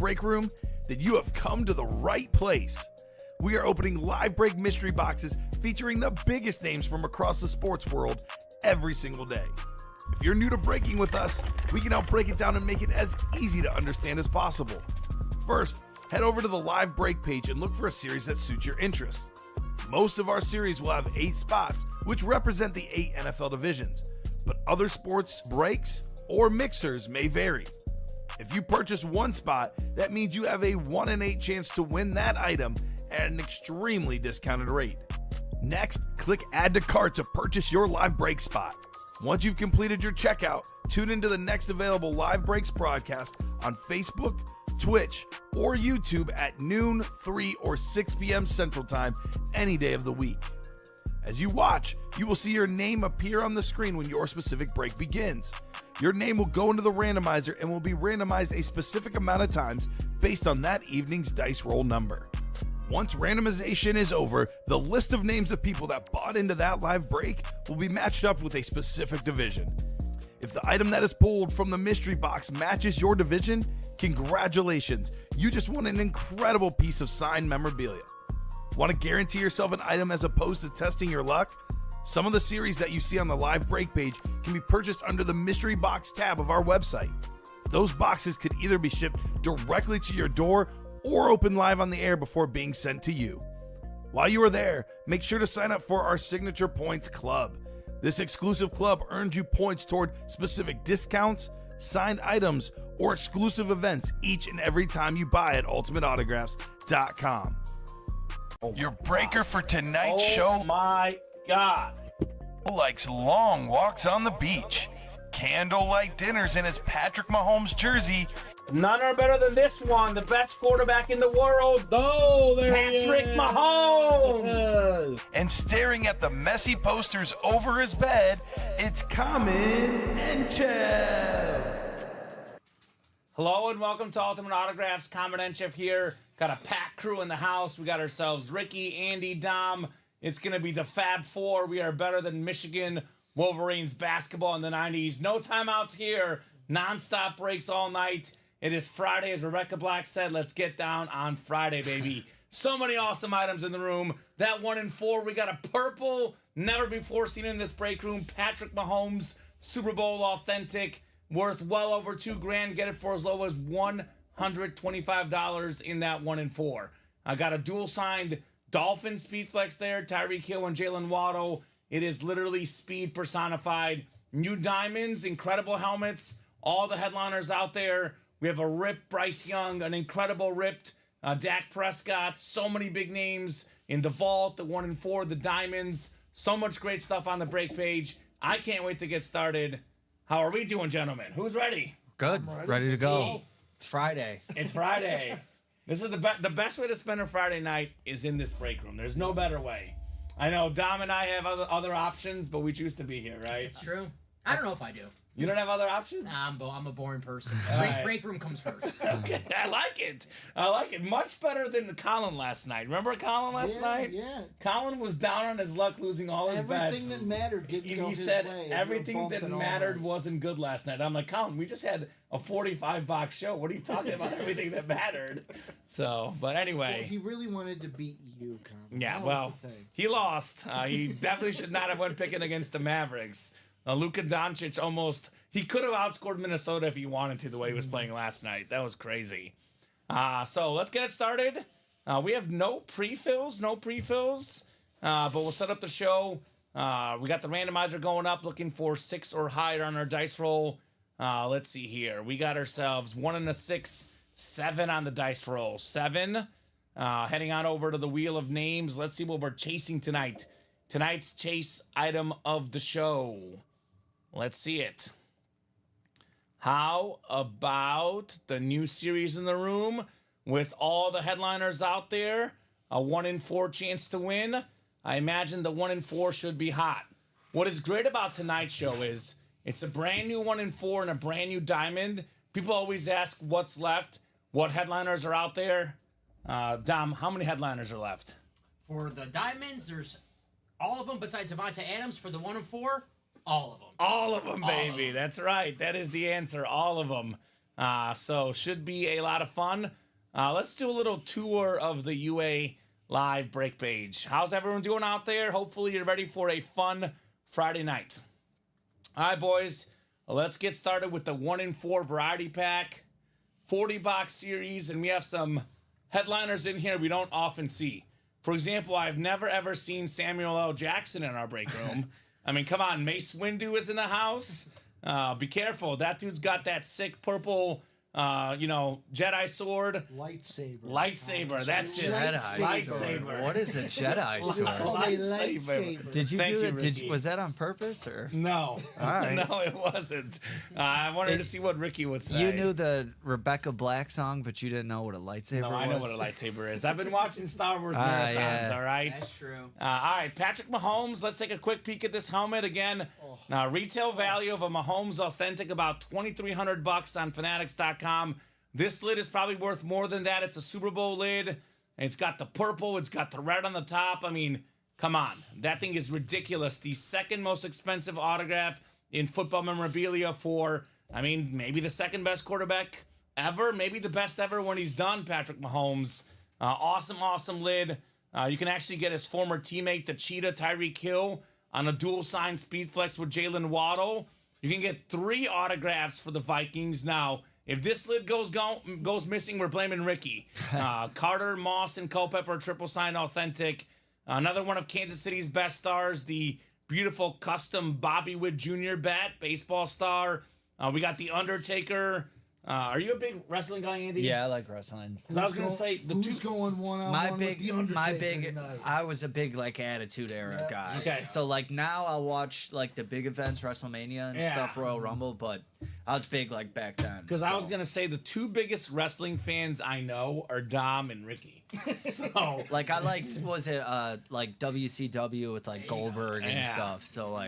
break room, then you have come to the right place. We are opening live break mystery boxes featuring the biggest names from across the sports world every single day. If you're new to breaking with us, we can help break it down and make it as easy to understand as possible. First, head over to the live break page and look for a series that suits your interests. Most of our series will have 8 spots, which represent the 8 NFL divisions, but other sports breaks or mixers may vary. If you purchase one spot, that means you have a 1 in 8 chance to win that item at an extremely discounted rate. Next, click Add to Cart to purchase your live break spot. Once you've completed your checkout, tune into the next available live breaks broadcast on Facebook, Twitch, or YouTube at noon, 3, or 6 p.m. Central Time any day of the week. As you watch, you will see your name appear on the screen when your specific break begins. Your name will go into the randomizer and will be randomized a specific amount of times based on that evening's dice roll number. Once randomization is over, the list of names of people that bought into that live break will be matched up with a specific division. If the item that is pulled from the mystery box matches your division, congratulations, you just won an incredible piece of signed memorabilia. Want to guarantee yourself an item as opposed to testing your luck? Some of the series that you see on the live break page can be purchased under the mystery box tab of our website. Those boxes could either be shipped directly to your door or open live on the air before being sent to you. While you are there, make sure to sign up for our Signature Points Club. This exclusive club earns you points toward specific discounts, signed items, or exclusive events each and every time you buy at ultimateautographs.com. Your breaker for tonight's show. Oh my God. Likes long walks on the beach, candlelight dinners in his Patrick Mahomes jersey. None are better than this one, the best quarterback in the world. Oh, there Patrick he is. Mahomes. And staring at the messy posters over his bed, it's Kamen Entchev. Hello and welcome to Ultimate Autographs. Kamen Entchev here. Got a packed crew in the house. We got ourselves Ricky, Andy, Dom. It's going to be the Fab Four. We are better than Michigan Wolverines basketball in the 90s. No timeouts here. Non-stop breaks all night. It is Friday, as Rebecca Black said. Let's get down on Friday, baby. So many awesome items in the room. That 1 in 4, we got a purple, never before seen in this break room, Patrick Mahomes, Super Bowl authentic, worth well over $2,000. Get it for as low as $125 in that 1 in 4. I got a dual signed Dolphin Speedflex there, Tyreek Hill and Jalen Waddle. It is literally speed personified. New diamonds, incredible helmets, all the headliners out there. We have a ripped Bryce Young, an incredible ripped Dak Prescott, so many big names in the vault, the 1 in 4, the diamonds, so much great stuff on the break page. I can't wait to get started. How are we doing, gentlemen? Who's ready? Good. Ready to go. It's Friday. It's Friday. This is the best way to spend a Friday night is in this break room. There's no better way. I know Dom and I have other options, but we choose to be here, right? It's true. I don't know if I do. You don't have other options? I'm a boring person. right. Break room comes first. Okay, I like it. I like it. Much better than Colin last night. Remember Colin last night? Yeah. Colin was down on his luck, losing all his bets. Everything that mattered didn't go He his said way. everything that mattered wasn't good last night. I'm like, Colin, we just had a 45-box show. What are you talking about? Everything that mattered. So, but anyway. Well, he really wanted to beat you, Colin. Yeah, That was well, the thing. he lost. He definitely should not have went picking against the Mavericks. Luka Doncic he could have outscored Minnesota if he wanted to, the way he was playing last night. That was crazy. So let's get it started. We have no pre-fills, but we'll set up the show. We got the randomizer going up, looking for 6 or higher on our dice roll. Let's see here. We got ourselves 1 and a 6, 7 on the dice roll. 7. Heading on over to the wheel of names. Let's see what we're chasing tonight. Tonight's chase item of the show. Let's see it. How about the new series in the room with all the headliners out there? A 1 in 4 chance to win. I imagine the 1 in 4 should be hot. What is great about tonight's show is it's a brand new 1 in 4 and a brand new diamond. People always ask what's left, what headliners are out there. Dom, how many headliners are left? For the diamonds, there's all of them besides Devontae Adams. For the 1 in 4, all of them. All of them, baby. That's right. That is the answer. All of them. So should be a lot of fun. Let's do a little tour of the UA live break page. How's everyone doing out there? Hopefully you're ready for a fun Friday night. All right, boys, let's get started with the 1-in-4 variety pack, 40-box series, and we have some headliners in here we don't often see. For example, I've never ever seen Samuel L. Jackson in our break room. I mean, come on, Mace Windu is in the house. Be careful. That dude's got that sick purple, Jedi sword. Lightsaber. That's it. Lightsaber. What is a Jedi It's sword? called a lightsaber. Did you Thank do you, it? Ricky. Was that on purpose or? No. All right. No, it wasn't. I wanted to see what Ricky would say. You knew the Rebecca Black song, but you didn't know what a lightsaber was. No, I know what a lightsaber is. I've been watching Star Wars marathons, yeah. all right? That's true. All right, Patrick Mahomes. Let's take a quick peek at this helmet again. Now, retail value of a Mahomes Authentic about $2,300 on Fanatics.com. This lid is probably worth more than that. It's a Super Bowl lid. It's got the purple. It's got the red on the top. I mean, come on. That thing is ridiculous. The second most expensive autograph in football memorabilia for, maybe the second best quarterback ever. Maybe the best ever when he's done, Patrick Mahomes. Awesome lid. You can actually get his former teammate, the Cheetah, Tyreek Hill, on a dual sign speed flex with Jalen Waddle. You can get 3 autographs for the Vikings. Now, if this lid goes missing, we're blaming Ricky. Carter, Moss, and Culpepper triple sign authentic. Another one of Kansas City's best stars, the beautiful custom Bobby Witt Jr. bat, baseball star. We got the Undertaker. Are you a big wrestling guy, Andy? Yeah, I like wrestling. Because I was going to say Who's going one-on-one with the Undertaker tonight? I was a big Attitude Era guy. Okay. So now I'll watch the big events, WrestleMania and stuff, Royal Rumble, but I was big back then. Because I was going to say the 2 biggest wrestling fans I know are Dom and Ricky. So I liked, was it WCW with Goldberg and stuff. So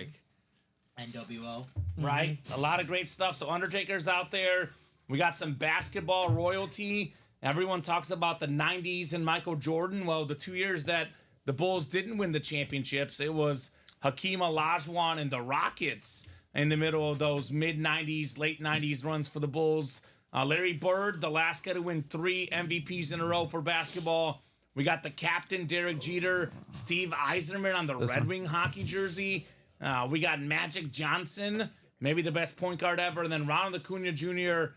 NWO. right? A lot of great stuff. So Undertaker's out there. We got some basketball royalty. Everyone talks about the 90s and Michael Jordan. Well, the 2 years that the Bulls didn't win the championships, it was Hakeem Olajuwon and the Rockets in the middle of those mid-90s, late 90s runs for the Bulls. Larry Bird, the last guy to win 3 MVPs in a row for basketball. We got the captain, Derek Jeter, Steve Yzerman on the Red Wing hockey jersey. We got Magic Johnson, maybe the best point guard ever. And then Ronald Acuna Jr.,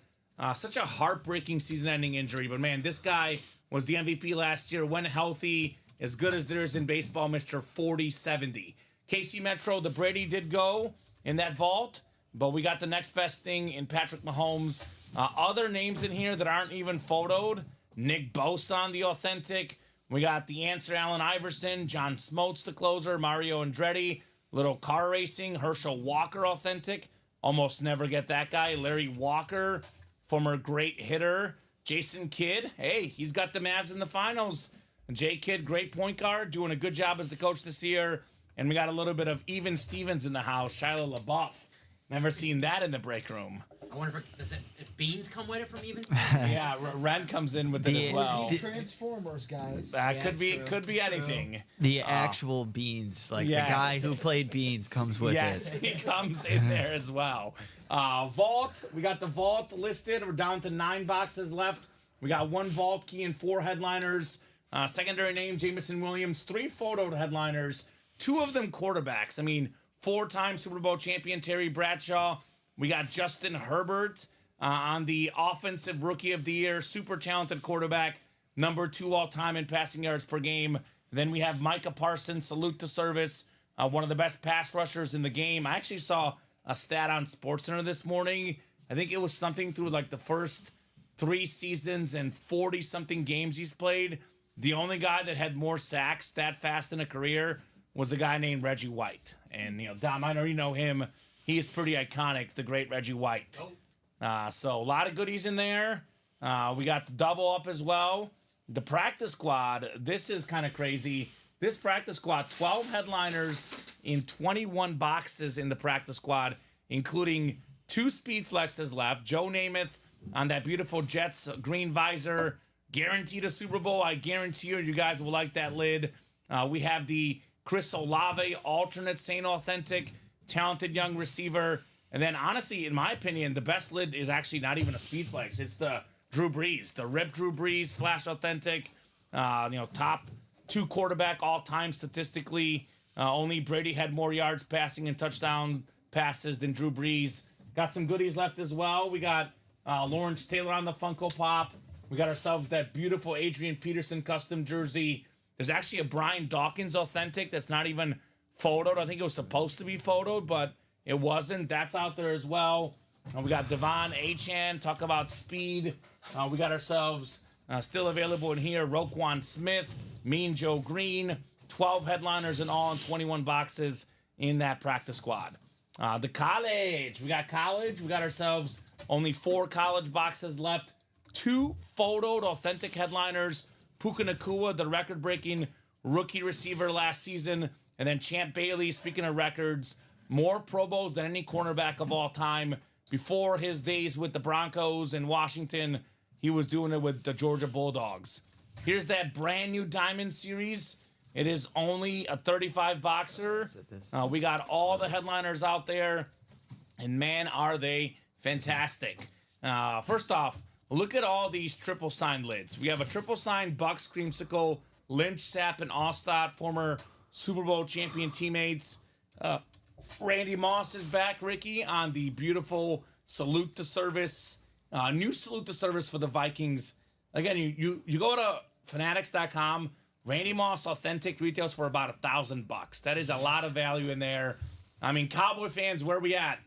such a heartbreaking season-ending injury. But, man, this guy was the MVP last year, went healthy, as good as there is in baseball, Mr. 40-70. KC Metro, the Brady did go in that vault, but we got the next best thing in Patrick Mahomes. Other names in here that aren't even photoed. Nick Bosa on the authentic. We got the answer, Allen Iverson. John Smoltz, the closer. Mario Andretti. Little car racing. Herschel Walker authentic. Almost never get that guy. Larry Walker, former great hitter. Jason Kidd. Hey, he's got the Mavs in the finals. Jay Kidd, great point guard. Doing a good job as the coach this year. And we got a little bit of Even Stevens in the house. Shia LaBeouf. Never seen that in the break room. I wonder if Beans come with it from Even. Yeah, Ren comes in with it as well. Transformers, guys. Could be anything. The actual Beans, yes. the guy who played Beans comes with Yes, it. he comes in there as well. Vault, we got the vault listed. We're down to 9 boxes left. We got 1 vault key and 4 headliners. Secondary name, Jameson Williams. 3 photoed headliners. 2 of them quarterbacks. 4-time Super Bowl champion Terry Bradshaw. We got Justin Herbert on the Offensive Rookie of the Year. Super talented quarterback. Number 2 all-time in passing yards per game. Then we have Micah Parsons. Salute to service. One of the best pass rushers in the game. I actually saw a stat on SportsCenter this morning. I think it was something through the first 3 seasons and 40-something games he's played. The only guy that had more sacks that fast in a career was a guy named Reggie White. And, Dom, I know you know him. He is pretty iconic, the great Reggie White. So a lot of goodies in there. We got the double up as well. The practice squad, this is kind of crazy. This practice squad, 12 headliners in 21 boxes in the practice squad, including 2 speed flexes left. Joe Namath on that beautiful Jets green visor. Guaranteed a Super Bowl. I guarantee you guys will like that lid. We have the Chris Olave alternate Saint Authentic, talented young receiver. And then, honestly, in my opinion, the best lid is actually not even a Speed Flex. It's the Drew Brees, the Rip Drew Brees, Flash Authentic, top 2 quarterback all time statistically. Only Brady had more yards passing and touchdown passes than Drew Brees. Got some goodies left as well. We got Lawrence Taylor on the Funko Pop. We got ourselves that beautiful Adrian Peterson custom jersey. There's actually a Brian Dawkins Authentic that's not even photoed. I think it was supposed to be photoed, but it wasn't. That's out there as well. We got Devon Achane. Talk about speed. We got ourselves still available in here. Roquan Smith, Mean Joe Green. 12 headliners in all and 21 boxes in that practice squad. The college. We got college. We got ourselves only 4 college boxes left. 2 photoed authentic headliners. Puka Nacua, the record-breaking rookie receiver last season. And then Champ Bailey, speaking of records, more Pro Bowls than any cornerback of all time. Before his days with the Broncos and Washington, he was doing it with the Georgia Bulldogs. Here's that brand new Diamond Series. It is only a 35 boxer. We got all the headliners out there, and man, are they fantastic. First off, look at all these triple signed lids. We have a triple signed Bucks, Creamsicle, Lynch, Sapp, and Ostad, former Super Bowl champion teammates. Randy Moss is back, Ricky, on the beautiful Salute to Service. New Salute to Service for the Vikings. Again, you go to fanatics.com. Randy Moss Authentic retails for about $1,000. That is a lot of value in there. I mean, Cowboy fans, where are we at?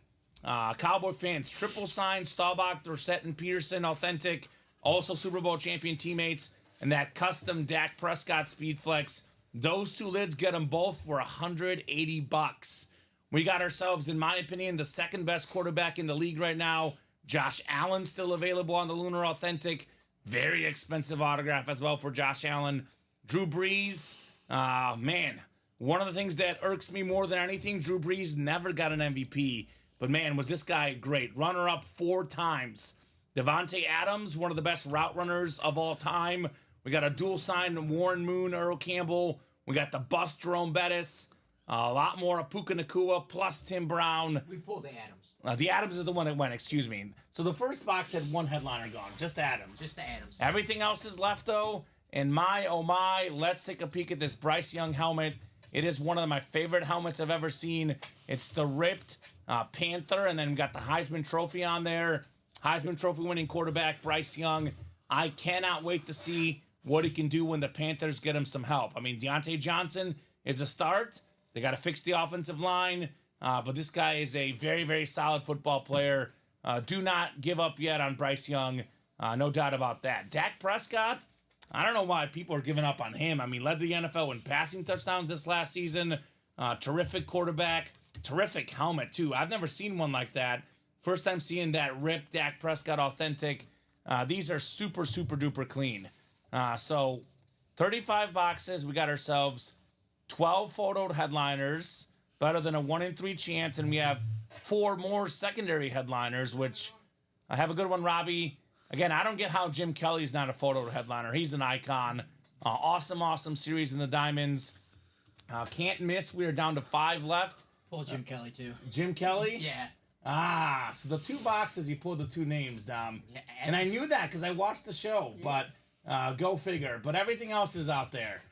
Cowboy fans, triple sign, Staubach, Dorsett, and Peterson Authentic. Also Super Bowl champion teammates. And that custom Dak Prescott Speed Flex. Those 2 lids get them both for $180. We got ourselves, in my opinion, the second best quarterback in the league right now. Josh Allen still available on the Lunar Authentic. Very expensive autograph as well for Josh Allen. Drew Brees, man, one of the things that irks me more than anything, Drew Brees never got an MVP. But man, was this guy great. Runner-up 4 times. Devontae Adams, one of the best route runners of all time. We got a dual-signed Warren Moon, Earl Campbell. We got the bust Jerome Bettis. A lot more of Puka Nacua plus Tim Brown. We pulled the Adams. The Adams is the one that went, excuse me. So the first box had 1 headliner gone, just Adams. Just the Adams. Everything else is left, though. And my, oh my, let's take a peek at this Bryce Young helmet. It is one of my favorite helmets I've ever seen. It's the ripped Panther, and then we got the Heisman Trophy on there. Heisman Trophy winning quarterback Bryce Young. I cannot wait to see what he can do when the Panthers get him some help. I mean, Deontay Johnson is a start. They got to fix the offensive line. But this guy is a very, very solid football player. Do not give up yet on Bryce Young. No doubt about that. Dak Prescott, I don't know why people are giving up on him. I mean, led the NFL in passing touchdowns this last season. Terrific quarterback. Terrific helmet, too. I've never seen one like that. First time seeing that ripped Dak Prescott Authentic. These are super, super duper clean. So 35 boxes. We got ourselves 12 photoed headliners. Better than a 1 in 3 chance. And we have 4 more secondary headliners, which I have a good one, Robbie. Again, I don't get how Jim Kelly's not a photo headliner. He's an icon. Awesome series in the Diamonds. Can't miss. We are down to 5 left. Pull Jim Kelly, too. Jim Kelly? Yeah. So the 2 boxes, you pulled the 2 names down. Yeah, and I knew that because I watched the show, but go figure. But everything else is out there.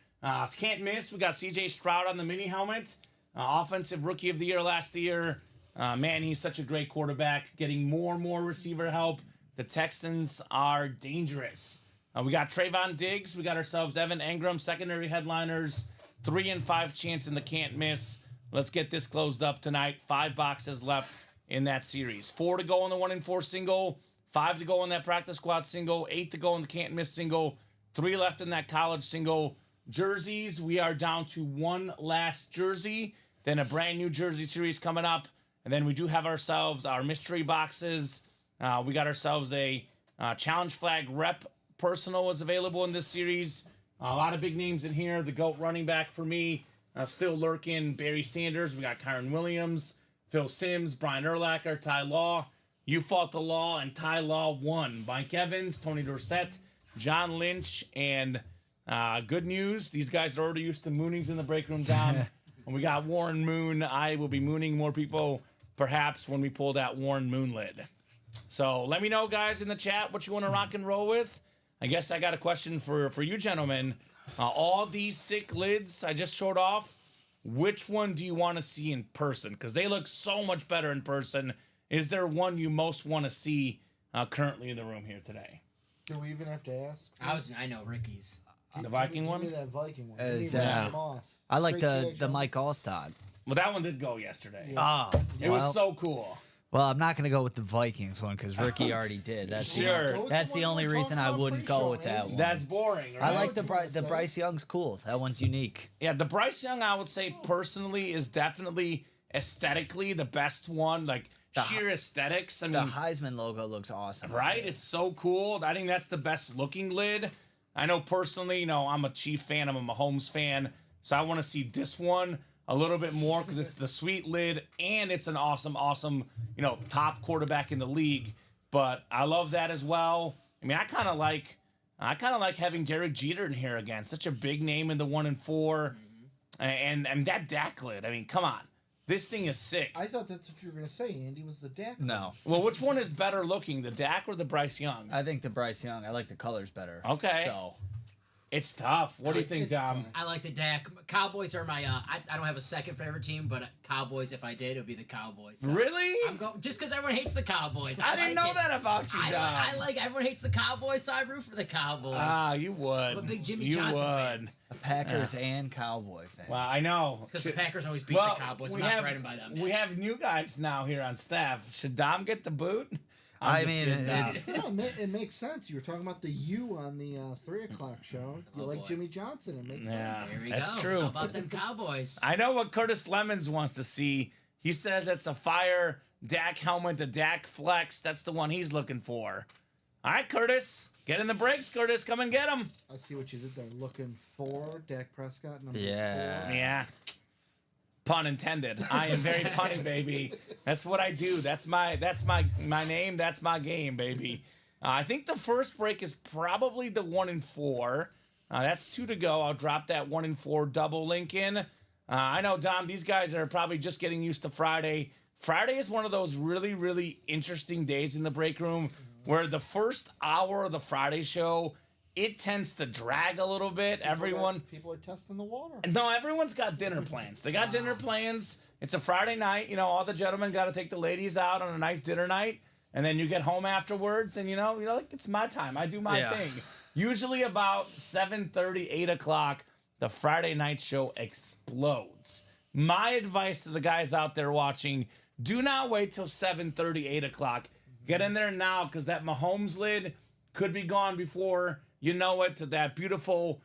Can't miss. We got CJ Stroud on the mini helmet. Offensive Rookie of the Year last year. Man, he's such a great quarterback. Getting more and more receiver help. The Texans are dangerous. We got Trayvon Diggs. We got ourselves Evan Engram, secondary headliners. 3 in 5 chance in the can't miss. Let's get this closed up tonight. 5 boxes left in that series. 4 to go in the 1 in 4 single. 5 to go in that practice squad single. 8 to go in the can't miss single. 3 left in that college single. Jerseys, we are down to 1 last jersey. Then a brand new jersey series coming up. And then we do have ourselves our mystery boxes. We got ourselves a challenge flag rep personal is available in this series. A lot of big names in here. The GOAT running back for me, still lurking. Barry Sanders. We got Kyron Williams, Phil Simms, Brian Urlacher, Ty Law. You fought the law, and Ty Law won. Mike Evans, Tony Dorsett, John Lynch, and good news. These guys are already used to moonings in the break room down. And we got Warren Moon. I will be mooning more people perhaps when we pull that Warren Moon lid. So let me know, guys, in the chat what you want to rock and roll with. I guess I got a question for you gentlemen. All these sick lids I just showed off, which one do you want to see in person? Because they look so much better in person. Is there one you most want to see currently in the room here today? Do we even have to ask? I know Ricky's. The Viking Give one? me that Viking one. Is, Give me uh, that Moss. I like Straight the to Mike Allstad. Well, that one did go yesterday. Oh, It was so cool. well. I'm not gonna go with the Vikings one because Ricky already did. That's Sure. Go with That's the the one only we're reason talking I about wouldn't go pre-show, with that Andy. one. That's boring, right? I like what you were the saying. Bryce Young's cool. That one's unique. Yeah, the Bryce Young, I would say personally, is definitely aesthetically the best one. Like sheer aesthetics. I The mean, Heisman logo looks awesome. right? It's so cool. I think that's the best looking lid. I know personally, I'm a Chief fan. I'm a Mahomes fan. So I want to see this one a little bit more because it's the sweet lid and it's an awesome, top quarterback in the league. But I love that as well. I mean, I kind of like having Derek Jeter in here again. Such a big name in the 1 and 4. And that Dak lid. I mean, come on. This thing is sick. I thought that's what you were going to say, Andy, was the Dak. No, Well, which one is better looking, the Dak or the Bryce Young? I think the Bryce Young. I like the colors better. Okay. So It's tough. What do you think, It's Dom? tough. I like the Dak. Cowboys are my. I don't have a second favorite team, but Cowboys. If I did, it would be the Cowboys. So Really? I'm going just because everyone hates the Cowboys. I didn't like know it. that about you, Dom. I like everyone hates the Cowboys, so I root for the Cowboys. Ah, you would. I'm a big Jimmy you Johnson would. fan. a Packers and Cowboy fan. Well, I know. Because the Packers always beat Well, the Cowboys. we I'm not have- threatened by them. We have new guys now here on staff. Should Dom get the boot? I just mean, kidding, Dom. it's- No, it makes sense. You were talking about the U on the 3 o'clock show. You Oh, like boy. Jimmy Johnson. It makes Yeah, sense. There we that's go. true. How about them Cowboys? I know what Curtis Lemons wants to see. He says it's a fire Dak helmet, the Dak Flex. That's the one he's looking for. All right, Curtis. Get in the brakes, Curtis. Come and get him. I see what you did there. Looking for Dak Prescott, number Yeah. 4. Yeah. Pun intended. I am very punny, baby. That's what I do. That's my name. That's my game, baby. I think the first break is probably the 1 and 4. That's 2 to go. I'll drop that 1 and 4 double link in. I know, Dom, these guys are probably just getting used to Friday. Friday is one of those really, really interesting days in the break room where the first hour of the Friday show, it tends to drag a little bit. People are testing the water. No, everyone's got dinner plans. They got dinner plans. It's a Friday night. All the gentlemen got to take the ladies out on a nice dinner night. And then you get home afterwards and, like, it's my time. I do my thing. Usually about 7:30, 8 o'clock, the Friday night show explodes. My advice to the guys out there watching, do not wait till 7:30, 8 o'clock. Get in there now because that Mahomes lid could be gone before you know it, to that beautiful,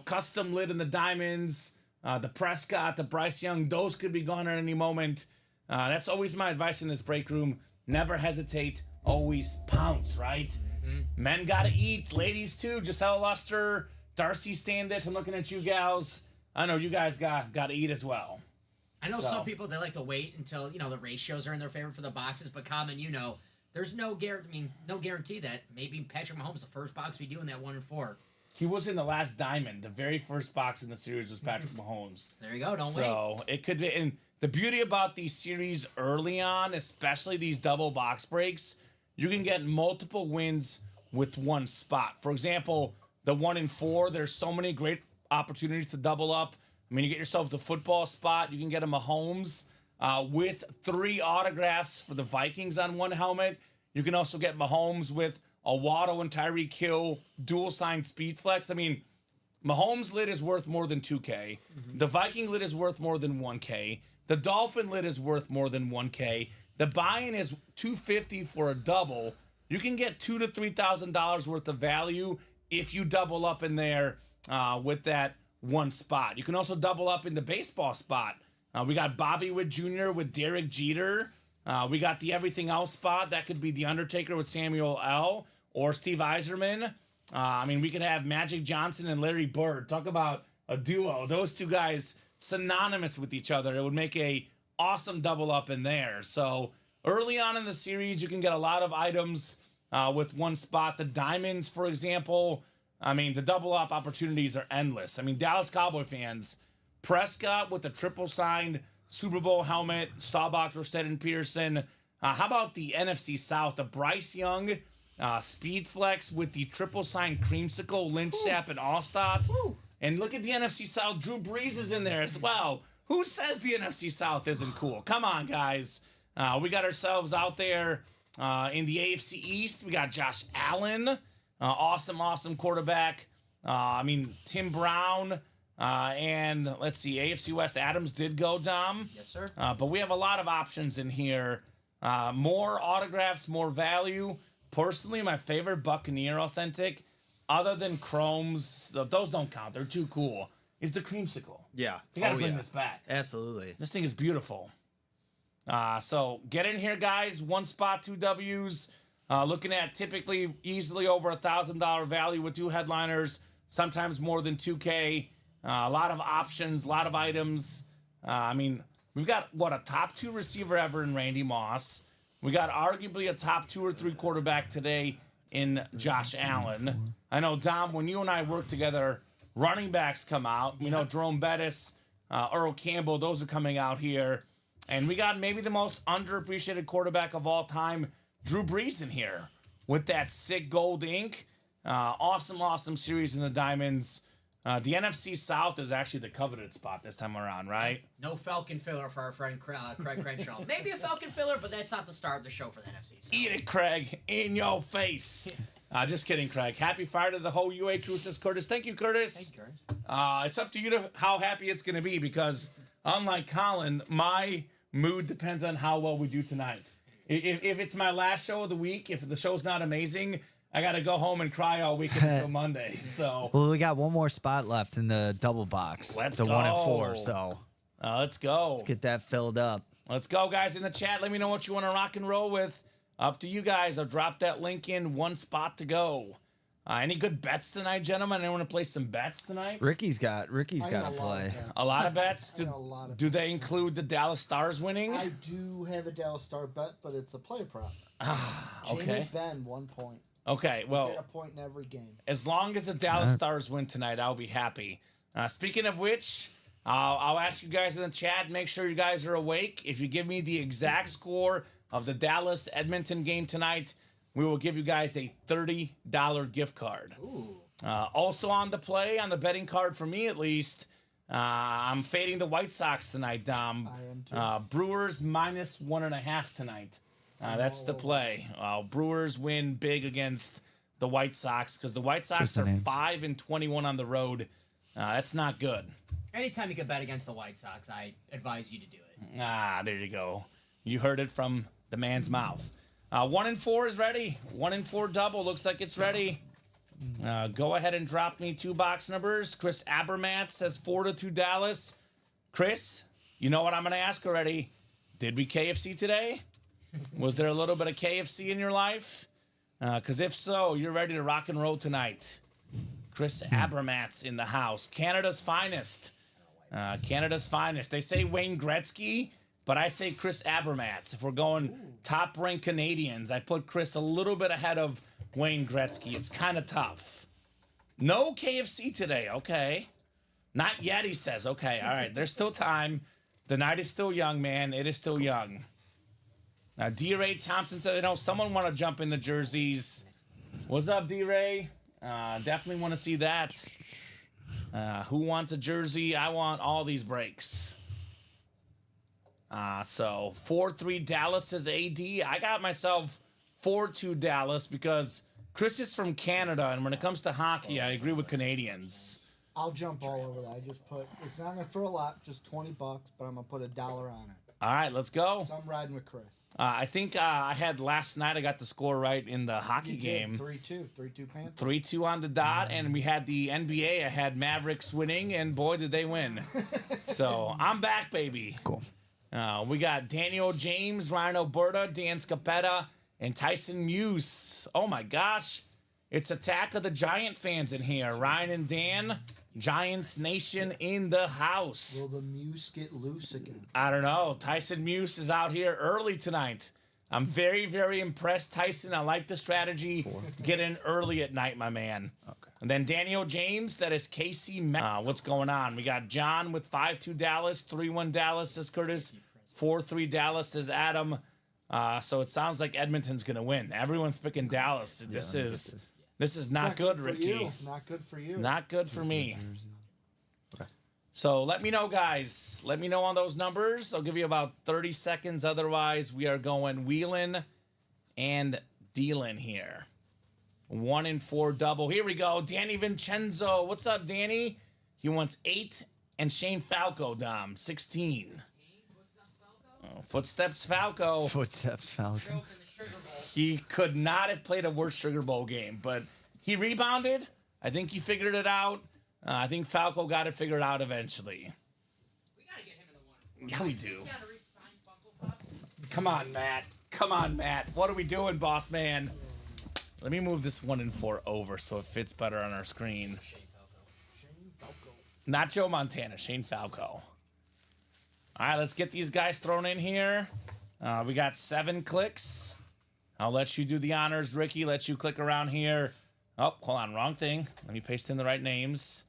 custom lid in the diamonds, the Prescott, the Bryce Young, those could be gone at any moment. That's always my advice in this break room. Never hesitate, always pounce, right? Men gotta eat, ladies too. Gisela Luster, Darcy Standish, I'm looking at you gals. I know you guys gotta eat as well. I know So- some people, they like to wait until, the ratios are in their favor for the boxes, but Kamen, there's no guarantee that maybe Patrick Mahomes, the first box we do in that 1 and 4. He was in the last diamond. The very first box in the series was Patrick Mahomes. There you go, don't wait. So it could be, and the beauty about these series early on, especially these double box breaks, you can get multiple wins with one spot. For example, the 1 and 4, there's so many great opportunities to double up. I mean, you get yourself the football spot, you can get a Mahomes with 3 autographs for the Vikings on one helmet. You can also get Mahomes with a Waddle and Tyreek Hill dual sign speed flex. I mean, Mahomes lid is worth more than 2K. The Viking lid is worth more than 1K. The Dolphin lid is worth more than 1K. The buy-in is $250 for a double. You can get $2,000 to $3,000 worth of value if you double up in there with that one spot. You can also double up in the baseball spot. We got Bobby Witt Jr. with Derek Jeter. We got the everything else spot. That could be The Undertaker with Samuel L. or Steve Eiserman. We could have Magic Johnson and Larry Bird. Talk about a duo. Those two guys synonymous with each other. It would make a awesome double up in there. So early on in the series, you can get a lot of items with one spot. The diamonds, for example, the double up opportunities are endless. Dallas Cowboy fans, Prescott with the triple signed Super Bowl helmet, Staubach, Rostead, and Pearson. How about the NFC South? The Bryce Young Speed Flex with the triple sign creamsicle, Lynch Sapp, and Allstott. And look at the NFC South. Drew Brees is in there as well. Who says the NFC South isn't cool? Come on, guys. We got ourselves out there in the AFC East. We got Josh Allen, awesome quarterback. Tim Brown. And let's see, AFC West, Adams did go, Dom. Yes, sir. But we have a lot of options in here. More autographs, more value. Personally, my favorite Buccaneer authentic, other than Chromes, those don't count. They're too cool, is the creamsicle. Yeah. You gotta bring this back. Absolutely. This thing is beautiful. So get in here, guys. One spot, 2 W's. Looking at typically easily over $1,000 value with 2 headliners, sometimes more than 2K. A lot of options, a lot of items. We've got, a top 2 receiver ever in Randy Moss. We got arguably a top 2 or 3 quarterback today in Josh Allen. I know, Dom, when you and I work together, running backs come out. We know Jerome Bettis, Earl Campbell, those are coming out here. And we got maybe the most underappreciated quarterback of all time, Drew Brees, in here with that sick gold ink. Awesome series in the Diamonds. The NFC South is actually the coveted spot this time around, right? No Falcon filler for our friend Craig Crenshaw. Maybe a Falcon filler, but that's not the star of the show for the NFC South. Eat it, Craig. In your face. Just kidding, Craig. Happy Friday to the whole UA crew, says Curtis. Thank you, Curtis. Thank you, Curtis. It's up to you to how happy it's going to be because, unlike Colin, my mood depends on how well we do tonight. If it's my last show of the week, if the show's not amazing, I got to go home and cry all weekend until Monday. So, well, we got one more spot left in the double box. Let's a go. 1 and 4. So let's go. let's get that filled up. Let's go, guys, in the chat. Let me know what you want to rock and roll with. Up to you guys. I'll drop that link in. 1 spot to go. Any good bets tonight, gentlemen? Anyone want to play some bets tonight? Ricky's got to play. A lot of bets. Do they bets. Include the Dallas Stars winning? I do have a Dallas Star bet, but it's a play prop. Okay. Jamie Ben, 1 point. Okay, Get well, a point in every game. as long as the Dallas Stars win tonight, I'll be happy. Speaking of which, I'll ask you guys in the chat, make sure you guys are awake. If you give me the exact score of the Dallas-Edmonton game tonight, we will give you guys a $30 gift card. Ooh. Also on the play, on the betting card for me at least, I'm fading the White Sox tonight, Dom. I am too. Brewers -1.5 tonight. That's the play. Brewers win big against the White Sox because the White Sox are 5-21 on the road. That's not good. Anytime you can bet against the White Sox, I advise you to do it. There you go. You heard it from the man's mouth. 1 and 4 is ready. 1 and 4 double looks like it's ready. Go ahead and drop me 2 box numbers. Chris Abermat says 4-2 Dallas. Chris, you know what I'm going to ask already. Did we KFC today? Was there a little bit of KFC in your life? Because if so, you're ready to rock and roll tonight. Chris Abermat's in the house. Canada's finest. Canada's finest. They say Wayne Gretzky, but I say Chris Abermat's. If we're going top-ranked Canadians, I put Chris a little bit ahead of Wayne Gretzky. It's kind of tough. No KFC today. Okay. Not yet, he says. Okay, all right. There's still time. The night is still young, man. It is still young. D-Ray Thompson said, someone want to jump in the jerseys. What's up, D-Ray? Definitely want to see that. Who wants a jersey? I want all these breaks. So 4-3 Dallas says AD. I got myself 4-2 Dallas because Chris is from Canada, and when it comes to hockey, I agree with Canadians. I'll jump all over that. I just put, it's not going to throw a lot, just $20, but I'm going to put $1 on it. All right, let's go. So I'm riding with Chris. I think I had last night, I got the score right in the hockey game. 3-2 Panthers. 3-2 on the dot, and we had the NBA. I had Mavericks winning, and boy, did they win. So I'm back, baby. Cool. We got Daniel James, Ryan Alberta, Dan Scapetta, and Tyson Muse. Oh my gosh. It's Attack of the Giant fans in here. Ryan and Dan, Giants Nation in the house. Will the Muse get loose again? I don't know. Tyson Muse is out here early tonight. I'm very, very impressed, Tyson. I like the strategy. Get in early at night, my man. Okay. And then Daniel James, that is Casey. What's going on? We got John with 5-2 Dallas, 3-1 Dallas, says Curtis. 4-3 Dallas, says Adam. So it sounds like Edmonton's going to win. Everyone's picking Dallas. This is not good, Ricky. You. Not good for you. Not good for me. So let me know, guys. Let me know on those numbers. I'll give you about 30 seconds. Otherwise, we are going wheeling and dealing here. 1-4 double. Here we go. Danny Vincenzo. What's up, Danny? He wants 8 and Shane Falco, Dom. 16. Oh, Footsteps Falco. Footsteps Falcon. He could not have played a worse Sugar Bowl game, but he rebounded. I think he figured it out. I think Falco got it figured out eventually. We gotta get him in the 1-4. Yeah, we do. We gotta reach signed Funko Pops. Come on, Matt. Come on, Matt. What are we doing, boss man? Let me move this 1-4 over so it fits better on our screen. Shane Falco. Not Joe Montana, Shane Falco. All right, let's get these guys thrown in here. We got 7 clicks. I'll let you do the honors, Ricky. Let you click around here. Oh, hold on, wrong thing. Let me paste in the right names.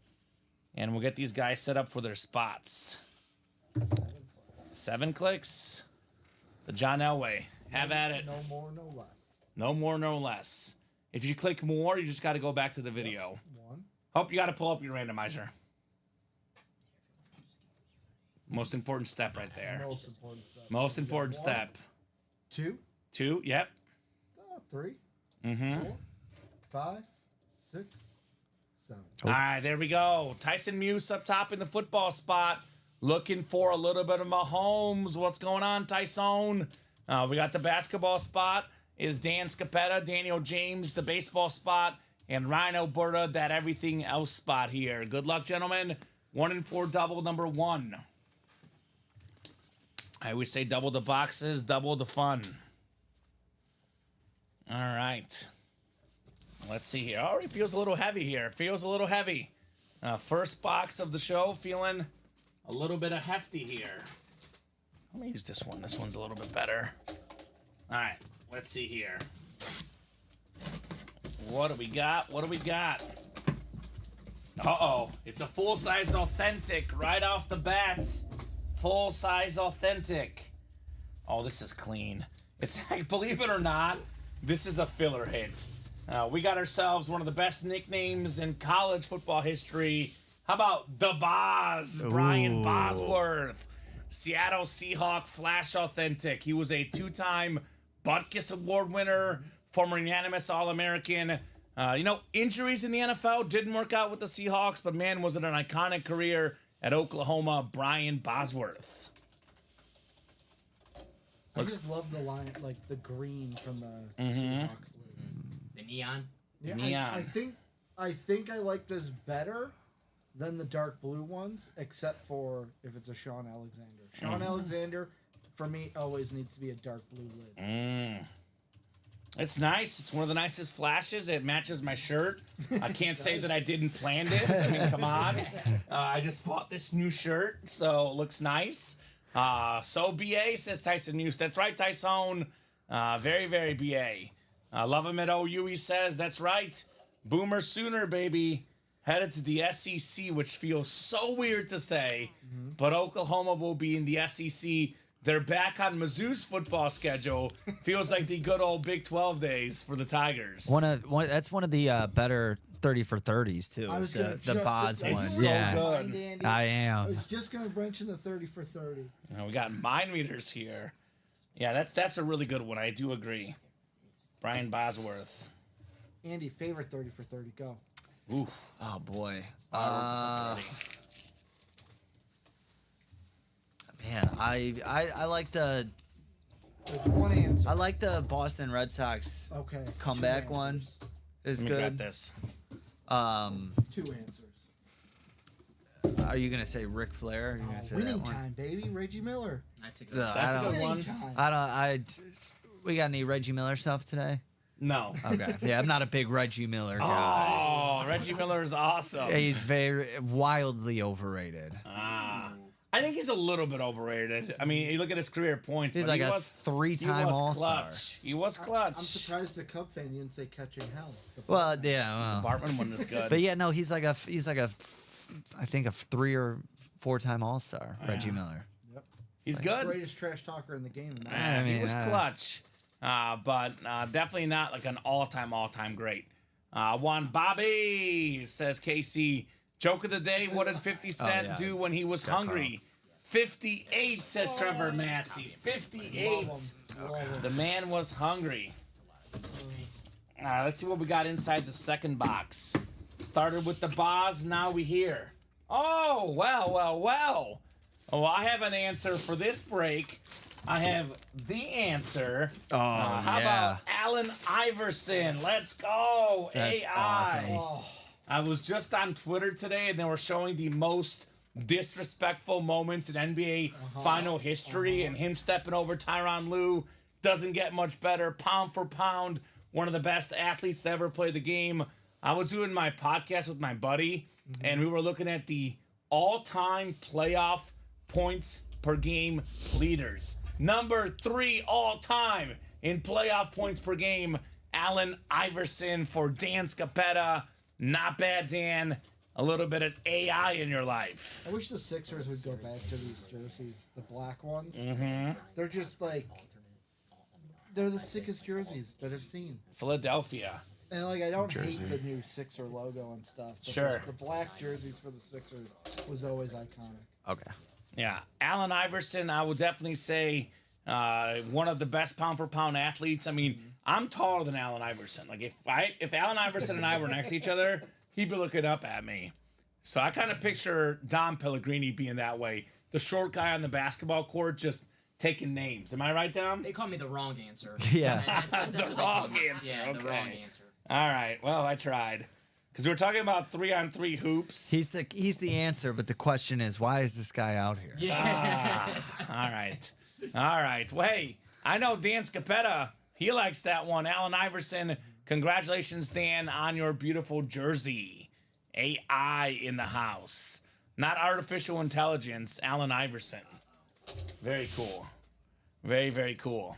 And we'll get these guys set up for their spots. 7 clicks. The John Elway. Have at it. No more, no less. No more, no less. If you click more, you just got to go back to the video. 1. Hope you got to pull up your randomizer. Most important step right there. Most important step. Most important One, step. 2. 2, yep. 3. Mm-hmm. 4. 5. 6. 7. All right, there we go. Tyson Muse up top in the football spot. Looking for a little bit of Mahomes. What's going on, Tyson? We got the basketball spot. Is Dan Scapetta, Daniel James, the baseball spot, and Ryan Alberta, that everything else spot here. Good luck, gentlemen. 1-4 double number 1. I always say double the boxes, double the fun. All right. Let's see here. Already feels a little heavy here. Feels a little heavy. First box of the show, feeling a little bit of hefty here. Let me use this one. This one's a little bit better. All right. Let's see here. What do we got? What do we got? Uh-oh. It's a full-size authentic right off the bat. Full-size authentic. Oh, this is clean. It's like, believe it or not, this is a filler hit. We got ourselves one of the best nicknames in college football history. How about the Boz, Brian Bosworth, Seattle Seahawk Flash Authentic. He was a 2-time Butkus Award winner, former unanimous All-American. Injuries in the NFL didn't work out with the Seahawks, but man, was it an iconic career at Oklahoma, Brian Bosworth. I just love the line, like the green from the Seahawks logo. The neon. Yeah, Neon. I think I like this better than the dark blue ones, except for if it's a Sean Alexander. Sean Alexander, for me, always needs to be a dark blue lid. It's nice. It's one of the nicest flashes. It matches my shirt. I can't say that I didn't plan this. I mean, come on. I just bought this new shirt, so it looks nice. So BA, says Tyson Muse. That's right, Tyson. Very, very BA. Love him at OU, he says. That's right. Boomer Sooner, baby. Headed to the SEC, which feels so weird to say, but Oklahoma will be in the SEC. They're back on Mizzou's football schedule. Feels like the good old Big 12 days for the Tigers. That's one of the better 30 for 30s too. I was The gonna Boz just- one. so Yeah, good. Andy. I I am. was just gonna mention the 30 for 30. We got mind readers here. Yeah, that's a really good one. I do agree. Brian Bosworth. Andy, favorite 30 for 30. Go. Ooh. Oh boy. I wrote this up already. Man, I like the There's one answer. I like the Boston Red Sox Okay. comeback two one. answers. Is Let me grab good. this. 2 answers. Are you gonna say Ric Flair? Are you gonna say that Winning one? time, baby. Reggie Miller. That's a good No, one. That's I a don't. good Winning one. time. I don't. We got any Reggie Miller stuff today? No. Okay. Yeah, I'm not a big Reggie Miller guy. Oh, Reggie Miller is awesome. He's very wildly overrated. Ah. I think he's a little bit overrated. I mean, you look at his career points. He's but like he a was, three-time he was All-Star. clutch. He was clutch. I'm surprised the Cub fan you didn't say catching hell. Well, yeah, well. Bartman one is good. But yeah, no, he's like a I think a 3 or 4-time All-Star, Reggie Miller. Yep. He's good. Greatest trash talker in the game. in my I mean, He was clutch, but definitely not like an all-time great. Juan Bobby says, Casey, joke of the day, what did 50 Cent yeah. do when he was hungry? 58, says Trevor Massey. 58. The man was hungry. Let's see what we got inside the second box. Started with the Boz, now we hear. Oh, well. Oh, I have an answer for this break. I have the answer. Oh, How about Allen Iverson? Let's go. That's AI. awesome. I was just on Twitter today, and they were showing the most disrespectful moments in NBA final history, and him stepping over Tyronn Lue doesn't get much better. Pound for pound, one of the best athletes to ever play the game. I was doing my podcast with my buddy, and we were looking at the all-time playoff points per game leaders. Number 3 all-time in playoff points per game, Allen Iverson for Dan Scapetta. Not bad, Dan. A little bit of AI in your life. I wish the Sixers would go back to these jerseys, the black ones. Mm-hmm. They're just like, they're the sickest jerseys that I've seen. Philadelphia. And like, I don't hate the new Sixer logo and stuff. But Sure. The black jerseys for the Sixers was always iconic. Okay. Yeah, Allen Iverson, I would definitely say one of the best pound-for-pound athletes. I mean, I'm taller than Allen Iverson. Like, if Allen Iverson and I were next to each other, he'd be looking up at me. So I kind of picture Dom Pellegrini being that way. The short guy on the basketball court just taking names. Am I right, Dom? They call me the wrong answer. Yeah. That's The what they wrong call me. answer, Yeah, the okay. wrong answer. All right, well, I tried. Because we were talking about 3-on-3 hoops. He's the answer, but the question is, why is this guy out here? Yeah. All right. Well, hey, I know Dan Scapetta. He likes that one. Allen Iverson, congratulations, Dan, on your beautiful jersey. AI in the house. Not artificial intelligence, Allen Iverson. Very cool. Very, very cool.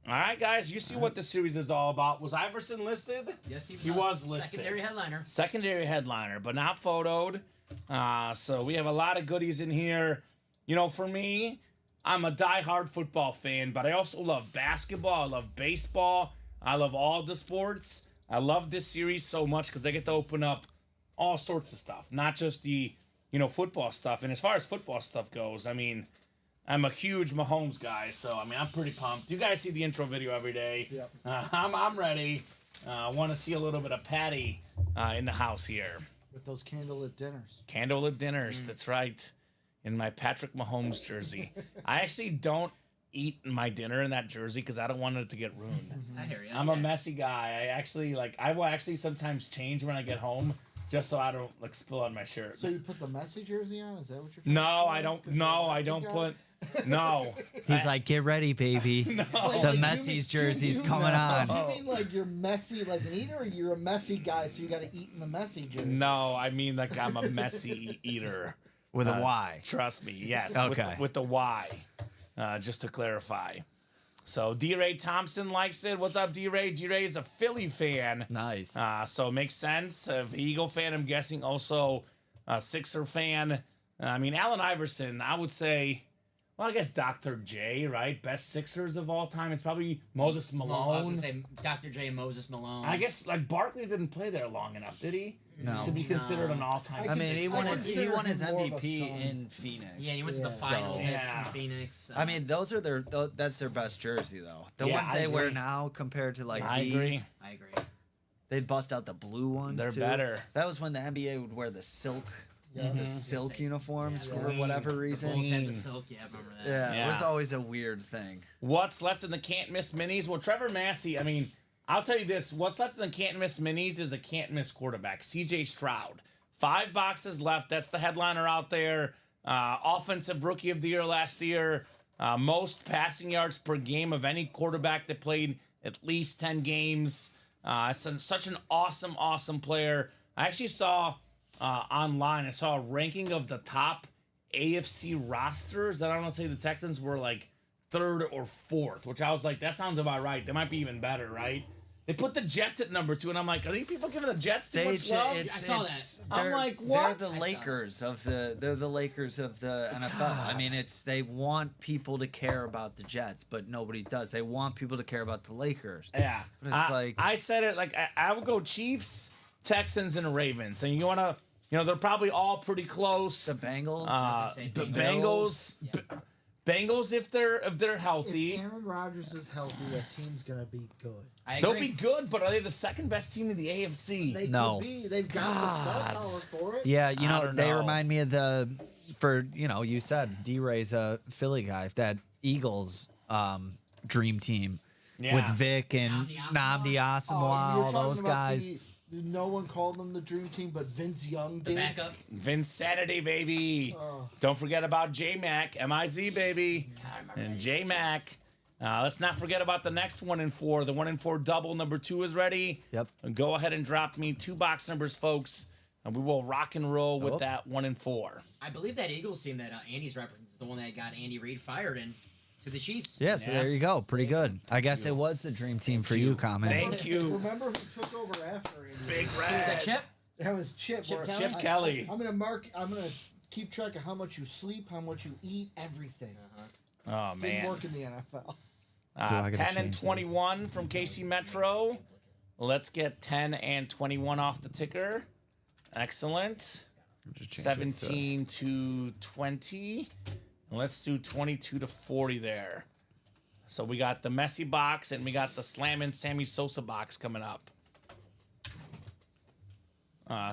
All right, guys, you see what the series is all about. Was Iverson listed? Yes, He was listed. Secondary headliner. Secondary headliner, but not photoed. So we have a lot of goodies in here. You know, for me, I'm a diehard football fan, but I also love basketball. I love baseball. I love all the sports. I love this series so much because I get to open up all sorts of stuff, not just the, football stuff. And as far as football stuff goes, I mean, I'm a huge Mahomes guy, so, I'm pretty pumped. You guys see the intro video every day. Yep. I'm ready. I want to see a little bit of Patty in the house here. With those candlelit dinners. Candlelit dinners, that's right. In my Patrick Mahomes jersey. I actually don't eat my dinner in that jersey because I don't want it to get ruined. I hear you. I'm a messy guy. I will actually sometimes change when I get home just so I don't spill on my shirt. So you put the Messi jersey on? Is that what you're No, trying to I say? don't. 'Cause No, you're a I Messi don't guy? put. No. He's like, get ready, baby. Like, The you Messi's mean- jersey's do you- coming on. Do you mean like you're messy like an eater, or you're a messy guy, so you got to eat in the messy jersey? No, I mean like I'm a messy eater. With a Y. Trust me. Yes. Okay. With the Y. Just to clarify. So D-Ray Thompson likes it. What's up, D-Ray? D-Ray is a Philly fan. Nice. So it makes sense. Eagle fan, I'm guessing, also a Sixer fan. Allen Iverson, I would say, well, I guess Dr. J, right? Best Sixers of all time. It's probably Moses I was Malone. gonna say Dr. J and Moses Malone. I guess Barkley didn't play there long enough, did he? No. To be considered an all-time. I I mean, he won I his consider he won his him more of a MVP son. in Phoenix. Yeah, he went to the Yeah. finals So- as Yeah. from Phoenix. I mean, that's their best jersey though. The Yeah, ones I they wear agree. now compared to I these, agree. I agree. they'd bust out the blue ones. They're too. better. That was when the NBA would wear the silk, Yeah. the silk uniforms Yeah. for whatever The reason. Bulls had the silk. Yeah, I remember that. Yeah, it was Yeah. always a weird thing. What's left in the can't miss minis? Well, Trevor Massey, I'll tell you this. What's left in the can't miss minis is a can't miss quarterback, CJ Stroud. 5 boxes left. That's the headliner out there. Offensive rookie of the year last year. Most passing yards per game of any quarterback that played at least 10 games. Such an awesome player. I actually saw online, I saw a ranking of the top AFC rosters, I don't want to say the Texans were like 3rd or 4th, which I was like, that sounds about right. They might be even better, right? They put the Jets at number 2, and I'm like, are these people giving the Jets too much love? I saw that. I'm like, what? They're the Lakers of the NFL. I mean, they want people to care about the Jets, but nobody does. They want people to care about the Lakers. Yeah. But it's I said it like I would go Chiefs, Texans, and Ravens. And you want to, they're probably all pretty close. The Bengals. Bengals. Bengals if they're healthy. If Aaron Rodgers is healthy, that team's gonna be good. They'll be good, but are they the second best team in the AFC? They No. could be. They've got the star power for it. Yeah, they know. remind me of you said D-Ray's a Philly guy, that Eagles dream team with Vic and Nnamdi Asamoah, all those guys. No one called them the dream team, but Vince Young The did. backup. Vincenity, baby. Don't forget about J-Mac, M-I-Z, baby. And J-Mac. Let's not forget about the next 1-4. The 1-4 double number 2 is ready. Yep. Go ahead and drop me 2 box numbers, folks, and we will rock and roll with that 1-4. I believe that Eagles team that Andy's referenced is the one that got Andy Reid fired to the Chiefs. Yes, there you go. Pretty good. I guess it was the dream team for you, Kamen. Thank you. Remember who took over after Andy? Big Was Red. that Chip? That was Chip. Chip where- Kelly? Chip Kelly. I'm gonna keep track of how much you sleep, how much you eat, everything. Oh, Didn't man. work in the NFL. I gotta 10 and change 21 from KC Metro. Let's get 10 and 21 off the ticker. Excellent. 17 to 20. Let's do 22 to 40 there. So we got the Messi box and we got the Slammin' Sammy Sosa box coming up.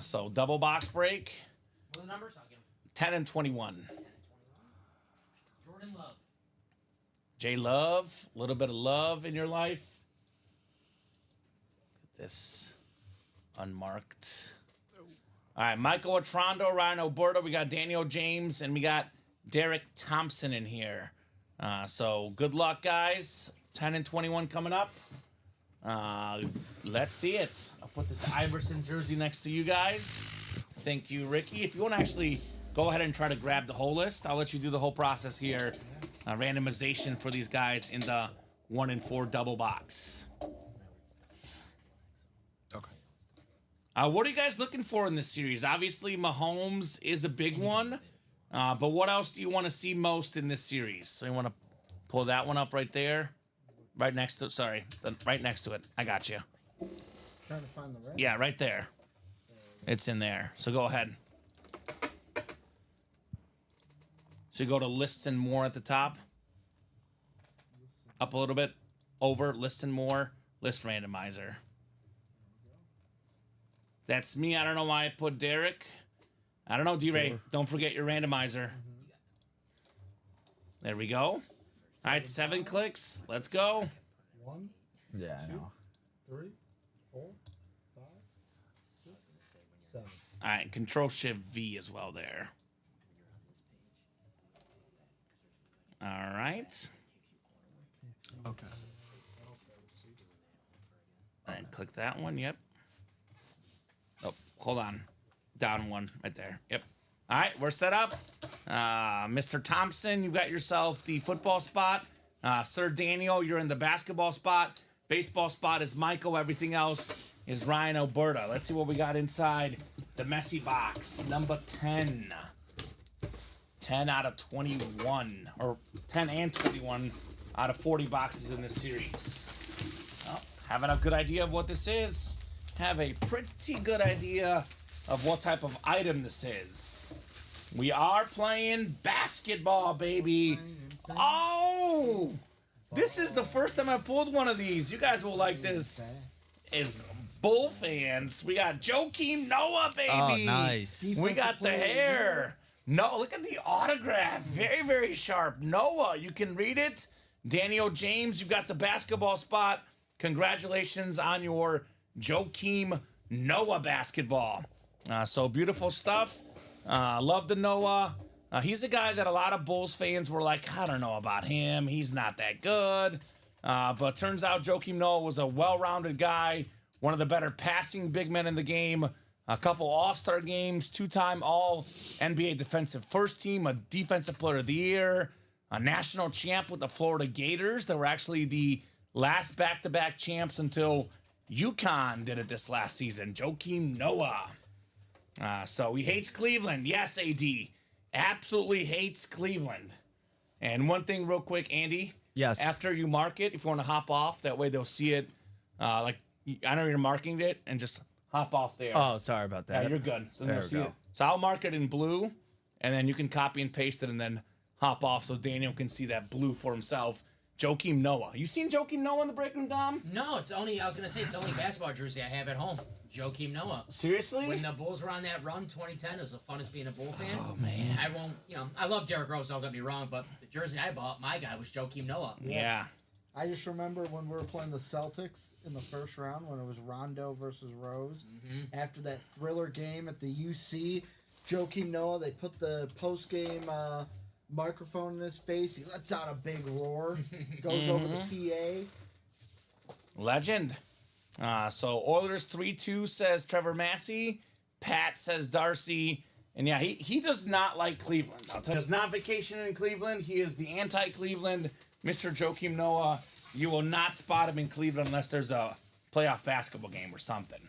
So double box break. What are the numbers? I'll give him 10 and 21. Jordan Love. J Love, a little bit of love in your life. Get this unmarked. All right, Michael Atrondo, Ryan Alberto. We got Daniel James, and we got Derek Thompson in here. So good luck, guys. 10 and 21 coming up. Let's see it. I'll put this Iverson jersey next to you guys. Thank you, Ricky. If you want to actually go ahead and try to grab the whole list, I'll let you do the whole process here. Randomization for these guys in the 1-4 double box. Okay. What are you guys looking for in this series? Obviously, Mahomes is a big one. But what else do you want to see most in this series? So you want to pull that one up right there? Right next to right next to it. I got you. Trying to find the red. Yeah, right there. It's in there. So go ahead. So you go to lists and more at the top. Up a little bit. Over, lists and more. List randomizer. That's me. I don't know why I put Derek. I don't know, D-Ray. Don't forget your randomizer. There we go. All right, 7 clicks. Let's go. 1, Yeah, I know. 3, 4, 5, 6, 7. All right, Control-Shift-V as well there. All right. Okay. And click that one. Yep. Oh, hold on. Down one right there. Yep. All right, we're set up. Mr. Thompson, you got yourself the football spot. Sir Daniel, you're in the basketball spot. Baseball spot is Michael. Everything else is Ryan Alberta. Let's see what we got inside the Messi box. Number 10. 10 out of 21. Or 10 and 21 out of 40 boxes in this series. Well, having a good idea of what this is. Have a pretty good idea of what type of item this is. We are playing basketball, baby. Oh! This is the first time I've pulled one of these. You guys will like this. As Bull fans, we got Joakim Noah, baby. Oh, nice. We got the hair. No, look at the autograph. Very, very sharp. Noah, you can read it. Daniel James, you got the basketball spot. Congratulations on your Joakim Noah basketball. So beautiful stuff. Love the Noah. He's a guy that a lot of Bulls fans were like, I don't know about him. He's not that good. But turns out Joakim Noah was a well-rounded guy, one of the better passing big men in the game. a couple All-Star games, 2-time All-NBA Defensive First Team, a Defensive Player of the Year, a national champ with the Florida Gators. They were actually the last back-to-back champs until UConn did it this last season. Joakim Noah. So he hates Cleveland. Yes, AD. Absolutely hates Cleveland. And one thing real quick, Andy. Yes. After you mark it, if you want to hop off, that way they'll see it. I know you're marking it, and just hop off there. Oh, sorry about that. Yeah, you're good. So There they'll we see go. it. So I'll mark it in blue, and then you can copy and paste it, and then hop off so Daniel can see that blue for himself. Joakim Noah. You seen Joakim Noah in the break room, Dom? No, it's only I was gonna say it's the only basketball jersey I have at home. Joakim Noah. Seriously? When the Bulls were on that run, 2010, it was the funnest being a Bull fan. Oh, man. I won't, I love Derrick Rose. Don't get me wrong, but the jersey I bought, my guy was Joakim Noah. Yeah. I just remember when we were playing the Celtics in the first round when it was Rondo versus Rose. Mm-hmm. After that thriller game at the UC, Joakim Noah, they put the post-game microphone in his face. He lets out a big roar, goes over the PA. Legend. So Oilers 3-2 says Trevor Massey. Pat says Darcy. And yeah, he does not like Cleveland. I'll tell you, he does not vacation in Cleveland. He is the anti-Cleveland Mr. Joakim Noah. You will not spot him in Cleveland unless there's a playoff basketball game or something.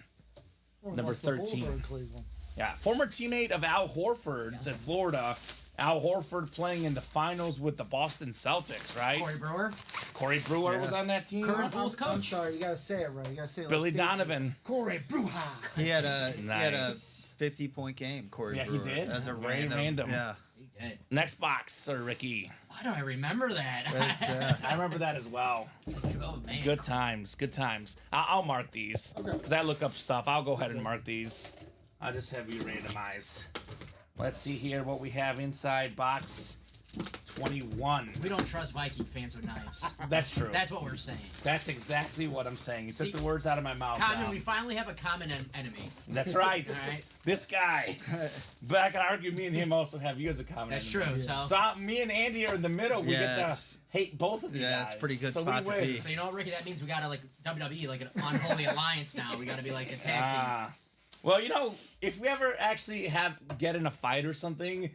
Or Number unless the Bulls 13. are in Cleveland. Yeah, former teammate of Al Horford's at Florida. Al Horford playing in the finals with the Boston Celtics, right? Corey Brewer, Corey Brewer was on that team. current Bulls I'm coach. sorry, you gotta say it right. You gotta say it Billy like Stacey. Donovan. Corey Brewer. He had a Nice. 50-point game, Corey Yeah, he Brewer. did. As a Very random. random. Yeah. He did. Next box, Sir Ricky. Why do I remember that? That's, I remember that as well. Oh man. Good times, good times. I'll mark these because I look up stuff. I'll go ahead and mark these. I'll just have you randomize. Let's see here what we have inside box 21. We don't trust Viking fans with knives. That's true. That's what we're saying. That's exactly what I'm saying. You took See, the words out of my mouth. Common, Dom. we finally have a common enemy. That's right. All right. This guy. But I can argue me and him also have you as a common That's enemy. true. So, So me and Andy are in the middle. We Yeah, get to it's- hate both of you yeah, guys. it's a pretty good so spot we to win. be. so you know what, Ricky? That means we gotta like WWE, like an unholy alliance now. We gotta be like a tag team. Ah. Well, if we ever actually get in a fight or something,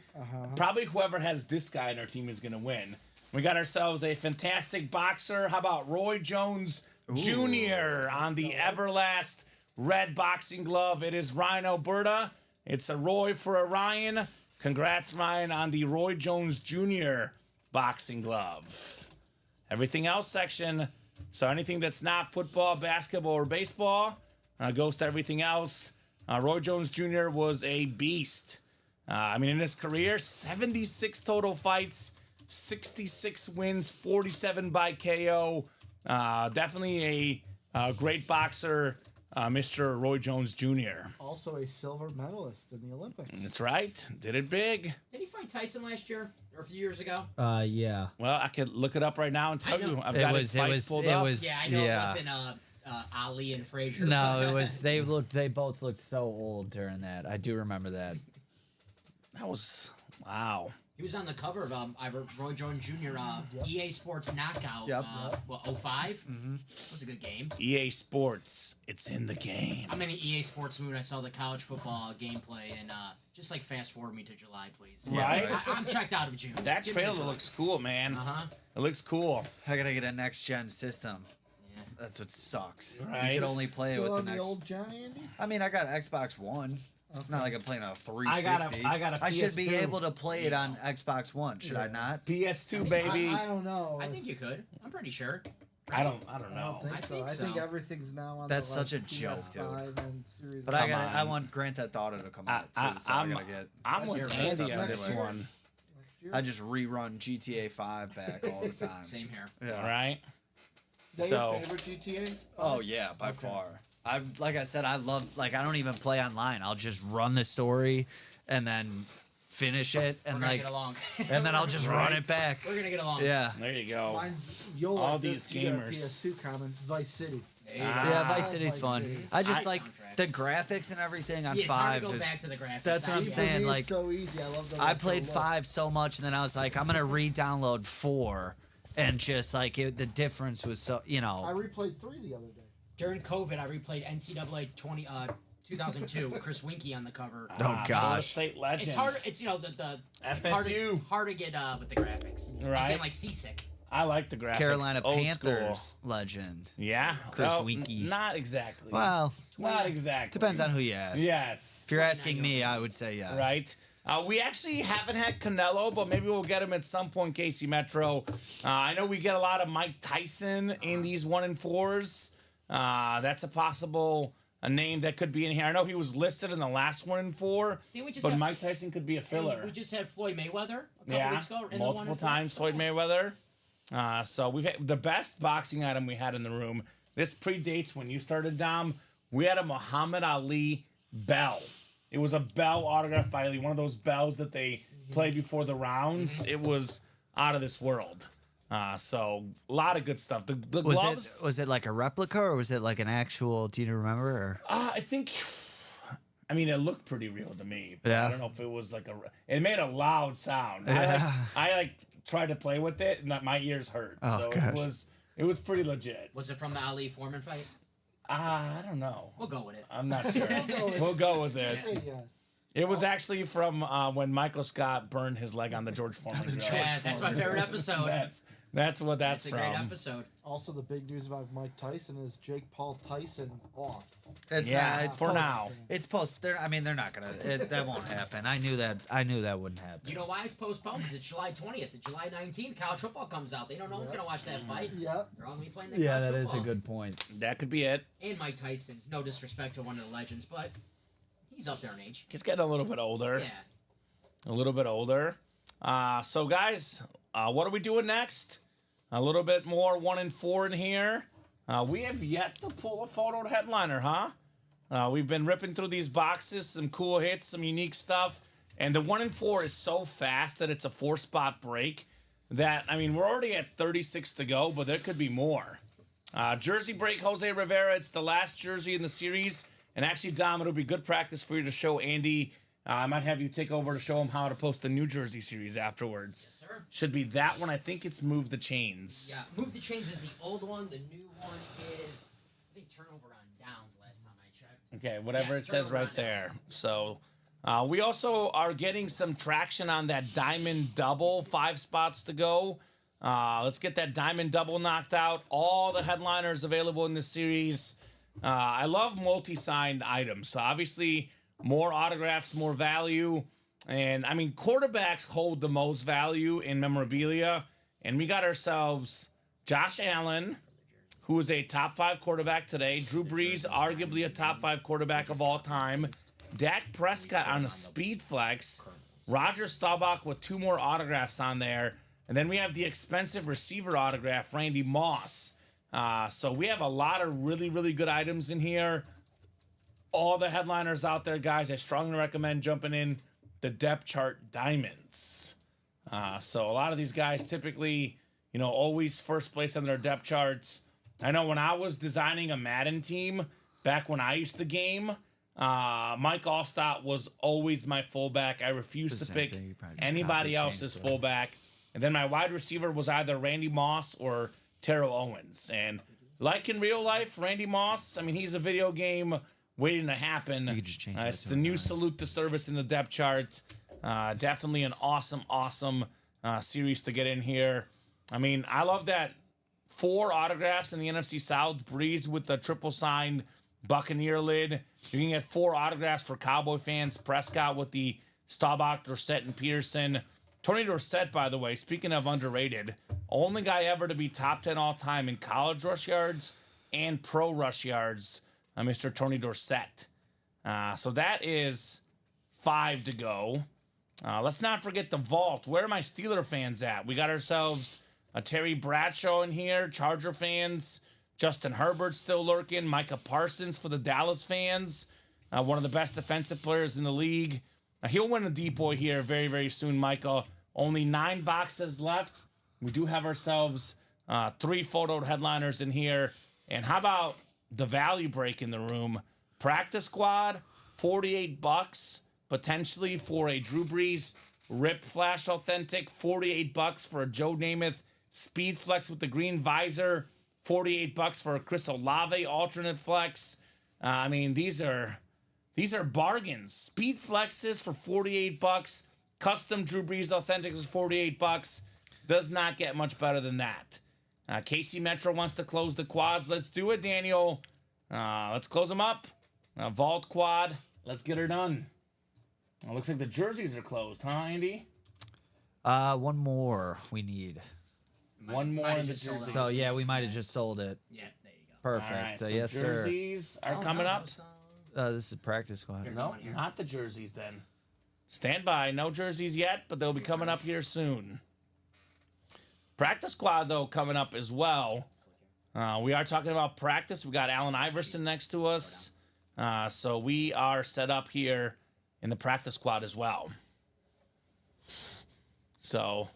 probably whoever has this guy in our team is going to win. We got ourselves a fantastic boxer. How about Roy Jones Jr. on the Everlast red boxing glove? It is Ryan Alberta. It's a Roy for a Ryan. Congrats, Ryan, on the Roy Jones Jr. boxing glove. Everything else section. So anything that's not football, basketball, or baseball goes to everything else. Roy Jones Jr. was a beast. In his career, 76 total fights, 66 wins, 47 by KO. Definitely a great boxer, Mr. Roy Jones Jr. Also a silver medalist in the Olympics. That's right. Did it big. Did he fight Tyson last year or a few years ago? Yeah. Well, I could look it up right now and tell I know. you. I've got his fights pulled up. Yeah, I know it wasn't Ali and Frazier. No, it was. They both looked so old during that. I do remember that. That was, wow. He was on the cover of Roy Jones Jr. EA Sports Knockout. Yep. 05? Mm-hmm. That was a good game. EA Sports. It's in the game. I'm in an EA Sports mood. I saw the college football gameplay, and just like fast forward me to July, please. Right? I'm checked out of June. That Give me trailer July. looks cool, man. Uh-huh. It looks cool. I gotta get a next gen system. Yeah. That's what sucks. Right. You can only play Still it with on the the next. old Johnny Andy? I mean, I got an Xbox One. It's not like I'm playing on a 360. I got a I should be PS2. able to play it on Xbox One, should I not? PS2, baby. I don't know. I think you could. I'm pretty sure. I don't I know. don't think I so. think I think so. everything now on That's the, such a PS5 joke, dude. and Series But Come I on. want Grand Theft Auto to come out I- too, so I I'm- gotta get. I'm with Next Andy year. on this Next year. one. next year. I just rerun GTA 5 back all the time. Same here. Yeah. All right. Is that So- your favorite GTA? Oh yeah, by far. Like I said, I love I don't even play online. I'll just run the story and then finish it We're and gonna get along. and then I'll just run it back. We're gonna get along. Yeah. There you go. You'll All like these this. You got a gamers. PS2 common. Vice City. There you go. Yeah, Ah. Vice City's Vice fun. City. I just I- like the graphics and everything on Yeah, it's hard 5 to go is back to the graphics. that's what I'm Yeah. saying. For me, Like, it's so easy. I love the I retro played look. 5 so much and then I was like, I'm gonna re-download 4 and just like the difference was so I replayed 3 the other day. During COVID, I replayed NCAA 2002, Chris Winkie on the cover. Oh, Florida gosh. State legend. It's hard. It's the it's FSU. hard to get with the graphics. I was Right. getting like seasick. I like the graphics. Carolina Old Panthers legend. School. Yeah. Chris well, Winkie. Not exactly. Well, not exactly. depends on who you ask. Yes. If you're asking me, I would say yes. Right. We actually haven't had Canelo, but maybe we'll get him at some point, Casey Metro. I know we get a lot of Mike Tyson in these 1 and 4s. That's a possible name that could be in here. I know he was listed in the last 1 and 4, Didn't we just but have- Mike Tyson could be a filler. We just had Floyd Mayweather a couple weeks ago. In multiple times Floyd Mayweather. So we've had the best boxing item we had in the room. This predates when you started, Dom. We had a Muhammad Ali bell. It was a bell autographed by Ali, one of those bells that they play before the rounds. It was out of this world. So a lot of good stuff. The gloves. Was it like a replica or was it like an actual? Do you remember? Or? I think. I mean, it looked pretty real to me. But Yeah. I don't know if it was like a. It made a loud sound. Yeah. I tried to play with it, and my ears hurt. Oh, so gosh. it was pretty legit. Was it from the Ali Foreman fight? I don't know. We'll go with it. I'm not sure. We'll go with it. Say yes. It was actually from when Michael Scott burned his leg on the George Foreman grill. Yeah, that's my favorite episode. That's what that's a from. great episode. Also, the big news about Mike Tyson is Jake Paul Tyson off. It's Yeah, it's for post, now. It's post. They're not gonna. That won't happen. I knew that wouldn't happen. You know why it's postponed? Because it's July 20th. And July 19th, college football comes out. They don't know who's going to watch that fight. Yep. They're all going to be playing the Yeah, college that is a football. good point. That could be it. And Mike Tyson. No disrespect to one of the legends, but he's up there in age. He's getting a little bit older. Yeah. A little bit older. So guys, what are we doing next? A little bit more 1 and 4 in here. We have yet to pull a photoed headliner, huh? We've been ripping through these boxes, some cool hits, some unique stuff. And the 1 and 4 is so fast that it's a 4-spot break. That, I mean, we're already at 36 to go, but there could be more. Jersey break, Jose Rivera. It's the last jersey in the series. And actually, Dom, it'll be good practice for you to show Andy. I might have you take over to show him how to post the New Jersey series afterwards. Yes, sir. Should be that one. I think it's Move the Chains. Yeah. Move the Chains is the old one. The new one is, I think, Turnover on Downs last time I checked. Okay, whatever Yes, it says turnover right on there. Downs. So we also are getting some traction on that Diamond Double. 5 spots to go. Let's get that Diamond Double knocked out. All the headliners available in this series. I love multi-signed items. So obviously, more autographs, more value. And, I mean, quarterbacks hold the most value in memorabilia. And we got ourselves Josh Allen, who is a top 5 quarterback today. Drew Brees, arguably a top 5 quarterback of all time. Dak Prescott on a speed flex. Roger Staubach with 2 more autographs on there. And then we have the expensive receiver autograph, Randy Moss. So we have a lot of really, really good items in here. All the headliners out there, guys. I strongly recommend jumping in the depth chart diamonds. So a lot of these guys typically, always first place on their depth charts. I know when I was designing a Madden team back when I used to game, Mike Allstott was always my fullback. I refused to same pick thing. You probably just anybody copied, else's changed it. fullback. And then my wide receiver was either Randy Moss or Terrell Owens. And like in real life, Randy Moss, I mean, he's a video game waiting to happen. You could just change that It's to the a new nine. salute to service in the depth chart. Definitely an awesome series to get in here. I mean, I love that 4 autographs in the NFC South. Breeze with the triple signed Buccaneer lid. You can get 4 autographs for Cowboy fans. Prescott with the Staubach, Dorsett, and Peterson. Tony Dorsett, by the way, speaking of underrated, only guy ever to be top 10 all time in college rush yards and pro rush yards, Mr. Tony Dorsett. So that is 5 to go. Let's not forget the vault. Where are my Steeler fans at? We got ourselves a Terry Bradshaw in here, Charger fans. Justin Herbert still lurking. Micah Parsons for the Dallas fans. One of the best defensive players in the league. He'll win a depoy here very, very soon, Micah. Only 9 boxes left. We do have ourselves 3 photoed headliners in here. And how about the value break in the room? Practice squad, $48 potentially for a Drew Brees Rip Flash Authentic, $48 for a Joe Namath Speed Flex with the green visor, $48 for a Chris Olave alternate flex. I mean, these are These are bargains. Speed Flexes for $48. Custom Drew Brees Authentics is $48. Does not get much better than that. Casey Metro wants to close the quads. Let's do it, Daniel. Let's close them up. Vault quad. Let's get her done. Looks like the jerseys are closed, huh, Andy? One more we need. One more in the just sold jerseys. So yeah, we might have just sold it. Yeah, there you go. Perfect. All right, so yes, sir. jerseys are Oh, coming no, up. This is practice squad. Here. No, on here. not the jerseys then. Stand by. No jerseys yet, but they'll be coming up here soon. Practice squad, though, coming up as well. We are talking about practice. We got Allen Iverson next to us. So we are set up here in the practice squad as well. So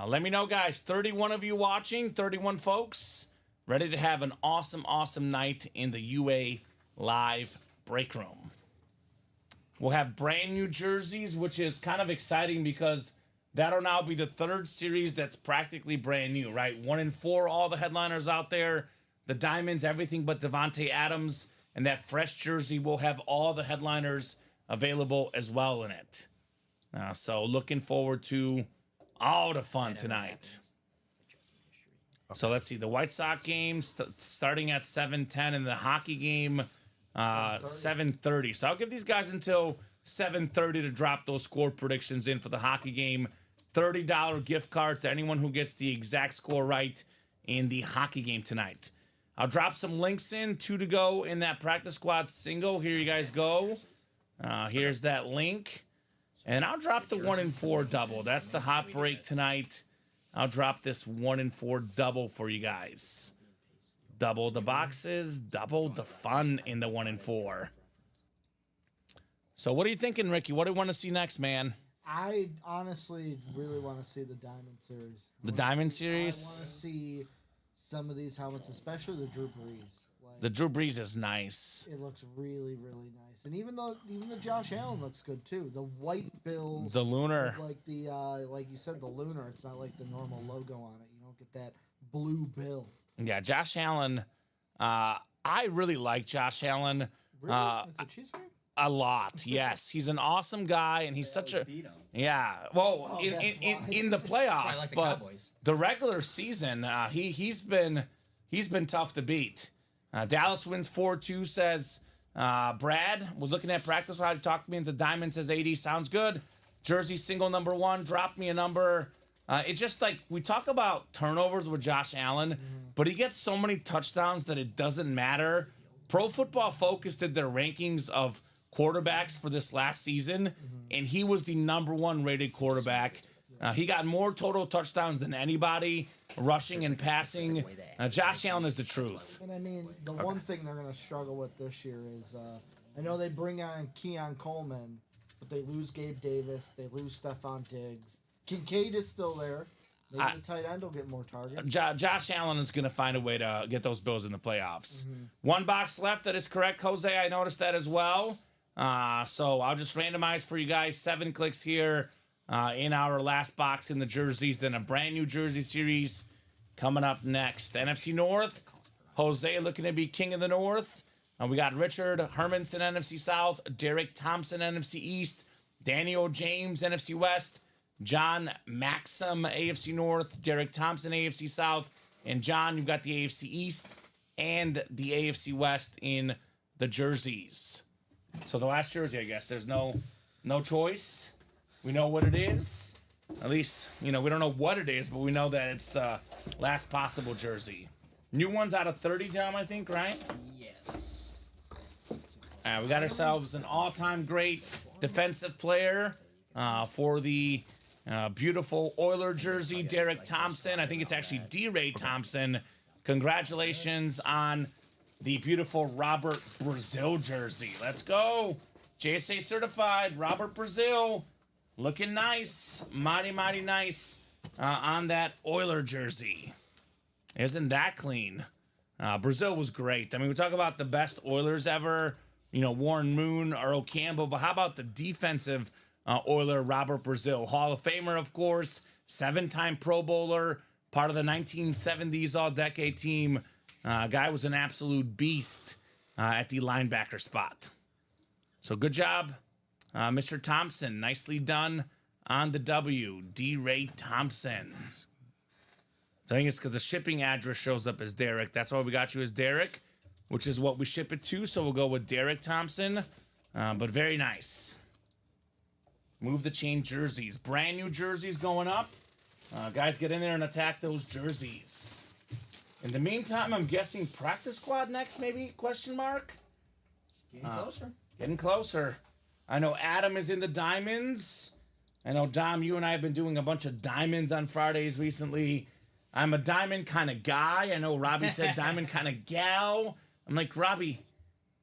let me know, guys. 31 of you watching, 31 folks, ready to have an awesome, awesome night in the UA Live break room. We'll have brand new jerseys, which is kind of exciting because that'll now be the third series that's practically brand new, right? 1 and 4, all the headliners out there, the Diamonds, everything but Devontae Adams, and that fresh jersey will have all the headliners available as well in it. So looking forward to all the fun tonight. So let's see, the White Sox game starting at 7:10 and the hockey game 7:30. So I'll give these guys until 7:30 to drop those score predictions in for the hockey game. $30 gift card to anyone who gets the exact score right in the hockey game tonight. I'll drop some links in, 2 to go in that practice squad single. Here you guys go. Here's that link. And I'll drop the 1 and 4 double. That's the hot break tonight. I'll drop this 1 and 4 double for you guys. Double the boxes, double the fun in the 1 and 4. So what are you thinking, Ricky? What do you want to see next, man? I honestly really want to see the Diamond Series. The Diamond I Series? want to see some of these helmets, especially the Drew Brees. Like, The Drew Brees is nice. it looks really, really nice. And even the Josh Allen looks good too. The white bills, The Lunar. with, like the like you said, the Lunar. It's not like the normal logo on it. You don't get that blue bill. Yeah, Josh Allen. I really like Josh Allen Really? Is it cheeseburger? a lot. Yes, he's an awesome guy, and he's such a yeah. Well, Oh, in that's why. the I playoffs, like the but Cowboys. the regular season, he's been tough to beat. Dallas wins 4-2. Says Brad was looking at practice while he talked to me. And the Diamond says 80 sounds good. Jersey single number 1. Drop me a number. It's just like we talk about turnovers with Josh Allen, but he gets so many touchdowns that it doesn't matter. Pro Football Focus did their rankings of quarterbacks for this last season, and he was the number 1 rated quarterback. He got more total touchdowns than anybody, rushing and passing. Josh Allen is the truth. And I mean, the one thing they're going to struggle with this year is, I know they bring on Keon Coleman, but they lose Gabe Davis, they lose Stephon Diggs. Kincaid is still there. Maybe the tight end will get more targets. Josh Allen is going to find a way to get those Bills in the playoffs. 1 box left. That is correct, Jose. I noticed that as well. So I'll just randomize for you guys. 7 clicks here in our last box in the jerseys. Then a brand new jersey series coming up next. NFC North. Jose looking to be king of the North. We got Richard Hermanson, NFC South. Derek Thompson, NFC East. Daniel James, NFC West. John Maxim, AFC North. Derek Thompson, AFC South. And John, you've got the AFC East and the AFC West in the jerseys. So the last jersey, I guess, there's no choice. We know what it is. At least, we don't know what it is, but we know that it's the last possible jersey. New ones out of 30, Tom, I think, right? Yes. We got ourselves an all-time great defensive player for the beautiful Oiler jersey, Derek Thompson. I think it's actually D-Ray Thompson. Congratulations on the beautiful Robert Brazil jersey. Let's go. JSA certified, Robert Brazil. Looking nice. Mighty, mighty nice on that Oiler jersey. Isn't that clean? Brazil was great. I mean, we talk about the best Oilers ever, Warren Moon or O'Campbell, but how about the defensive Oiler, Robert Brazil? Hall of Famer, of course, 7-time Pro Bowler, part of the 1970s All-Decade team. Guy was an absolute beast at the linebacker spot. So good job, Mr. Thompson. Nicely done on the W. D. Ray Thompson. I think it's because the shipping address shows up as Derek. That's why we got you as Derek, which is what we ship it to. So we'll go with Derek Thompson. But very nice. Move the chain jerseys. Brand new jerseys going up. Guys, get in there and attack those jerseys. In the meantime, I'm guessing practice squad next, maybe? Question mark? Getting closer. Getting closer. I know Adam is in the diamonds. I know, Dom, you and I have been doing a bunch of diamonds on Fridays recently. I'm a diamond kind of guy. I know Robbie said diamond kind of gal. I'm like, Robbie,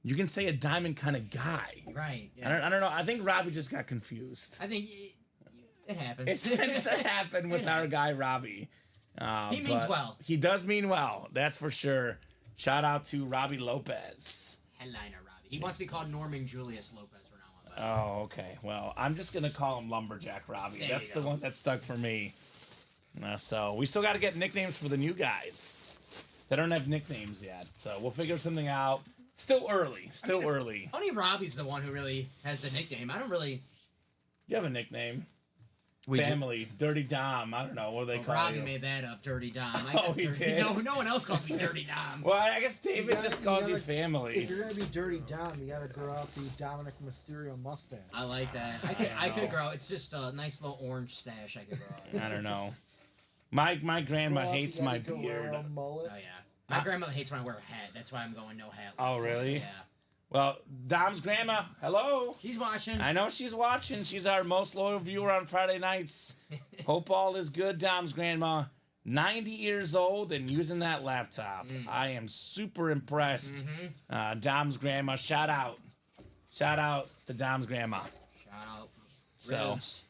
you can say a diamond kind of guy. Right. Yeah. I don't know. I think Robbie just got confused. I think it happens. It tends to happen with our guy, Robbie. He means well. He does mean well. That's for sure. Shout out to Robbie Lopez. Headliner Robbie. He wants to be called Norman Julius Lopez for now on. Oh, okay. Well, I'm just going to call him Lumberjack Robbie. There That's you the go. one that stuck for me. So we still got to get nicknames for the new guys. They don't have nicknames yet. So we'll figure something out. Still early. Still early. Only Robbie's the one who really has the nickname. I don't really. You have a nickname. We Family. Dirty Dom. I don't know. What do they call Robbie you? made that up, Dirty Dom. I Oh, guess he Dirty, did? No one else calls me Dirty Dom. Well, I guess David gotta- just calls you gotta- family. If you're gonna be Dirty Dom, you gotta grow out the Dominic Mysterio mustache. I like that. I could grow. It's just a nice little orange stash I could grow. I don't know. My grandma Grow out, you hates gotta my go beard. wear a mullet. Oh yeah. My grandmother hates when I wear a hat. That's why I'm going no hat. Oh, really? Yeah. Well, Dom's grandma, hello. She's watching. I know she's watching. She's our most loyal viewer on Friday nights. Hope all is good, Dom's grandma. 90 years old and using that laptop. I am super impressed. Dom's grandma, shout out. Shout out to Dom's grandma. Shout out. So, Rose.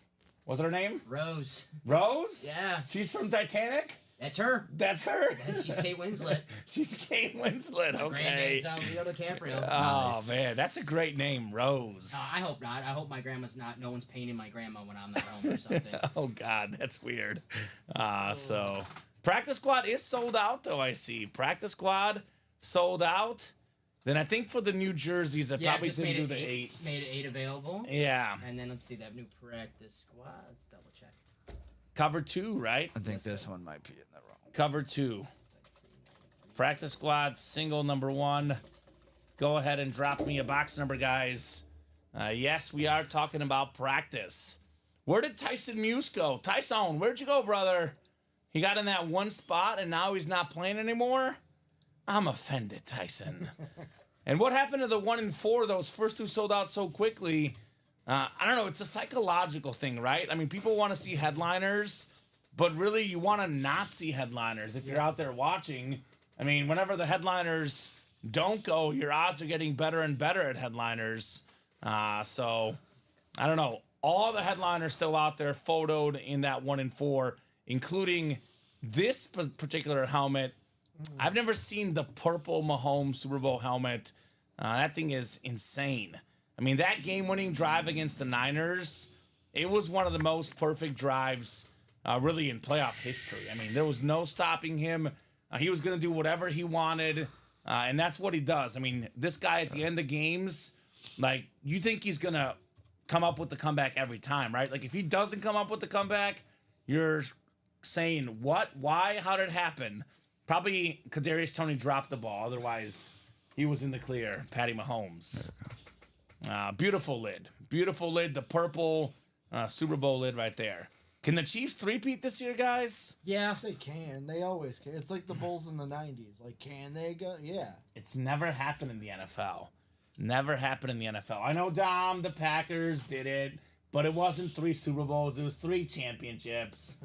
what's her name? Rose. Rose? Yeah. She's from Titanic? That's her. That's her? And she's Kate Winslet. She's Kate Winslet, okay. Granddad's Leo DiCaprio. Oh, man, that's a great name, Rose. I hope not. I hope my grandma's not. No one's painting my grandma when I'm not home or something. Oh, God, that's weird. So, practice squad is sold out, though, I see. Practice squad sold out. Then I think for the new jerseys, I probably just didn't do made the it 8. Made it 8 available. Yeah. And then let's see that new practice squad. Let's double check. Cover 2, right? I think this one might be in the wrong. Cover 2. Let's see. Practice squad, single number 1. Go ahead and drop me a box number, guys. Yes, we are talking about practice. Where did Tyson Muse go? Tyson, where'd you go, brother? He got in that one spot and now he's not playing anymore? I'm offended, Tyson. And what happened to the 1 and 4? Those first 2 sold out so quickly. I don't know. It's a psychological thing, right? I mean, people want to see headliners, but really you want to not see headliners if you're out there watching. I mean, whenever the headliners don't go, your odds are getting better and better at headliners. So, I don't know. All the headliners still out there photoed in that 1 and 4, including this particular helmet. I've never seen the purple Mahomes Super Bowl helmet. That thing is insane. I mean, that game-winning drive against the Niners, it was one of the most perfect drives really in playoff history. I mean, there was no stopping him. He was going to do whatever he wanted, and that's what he does. I mean, this guy at the end of games, like, you think he's going to come up with the comeback every time, right? Like, if he doesn't come up with the comeback, you're saying, what? Why? How did it happen? Probably Kadarius Toney dropped the ball. Otherwise, he was in the clear. Patty Mahomes. Beautiful lid. Beautiful lid. The purple Super Bowl lid right there. Can the Chiefs three-peat this year, guys? Yeah. They can. They always can. It's like the Bulls in the 90s. Like, can they go? Yeah. It's never happened in the NFL. Never happened in the NFL. I know, Dom, the Packers did it, but it wasn't 3 Super Bowls. It was 3 championships.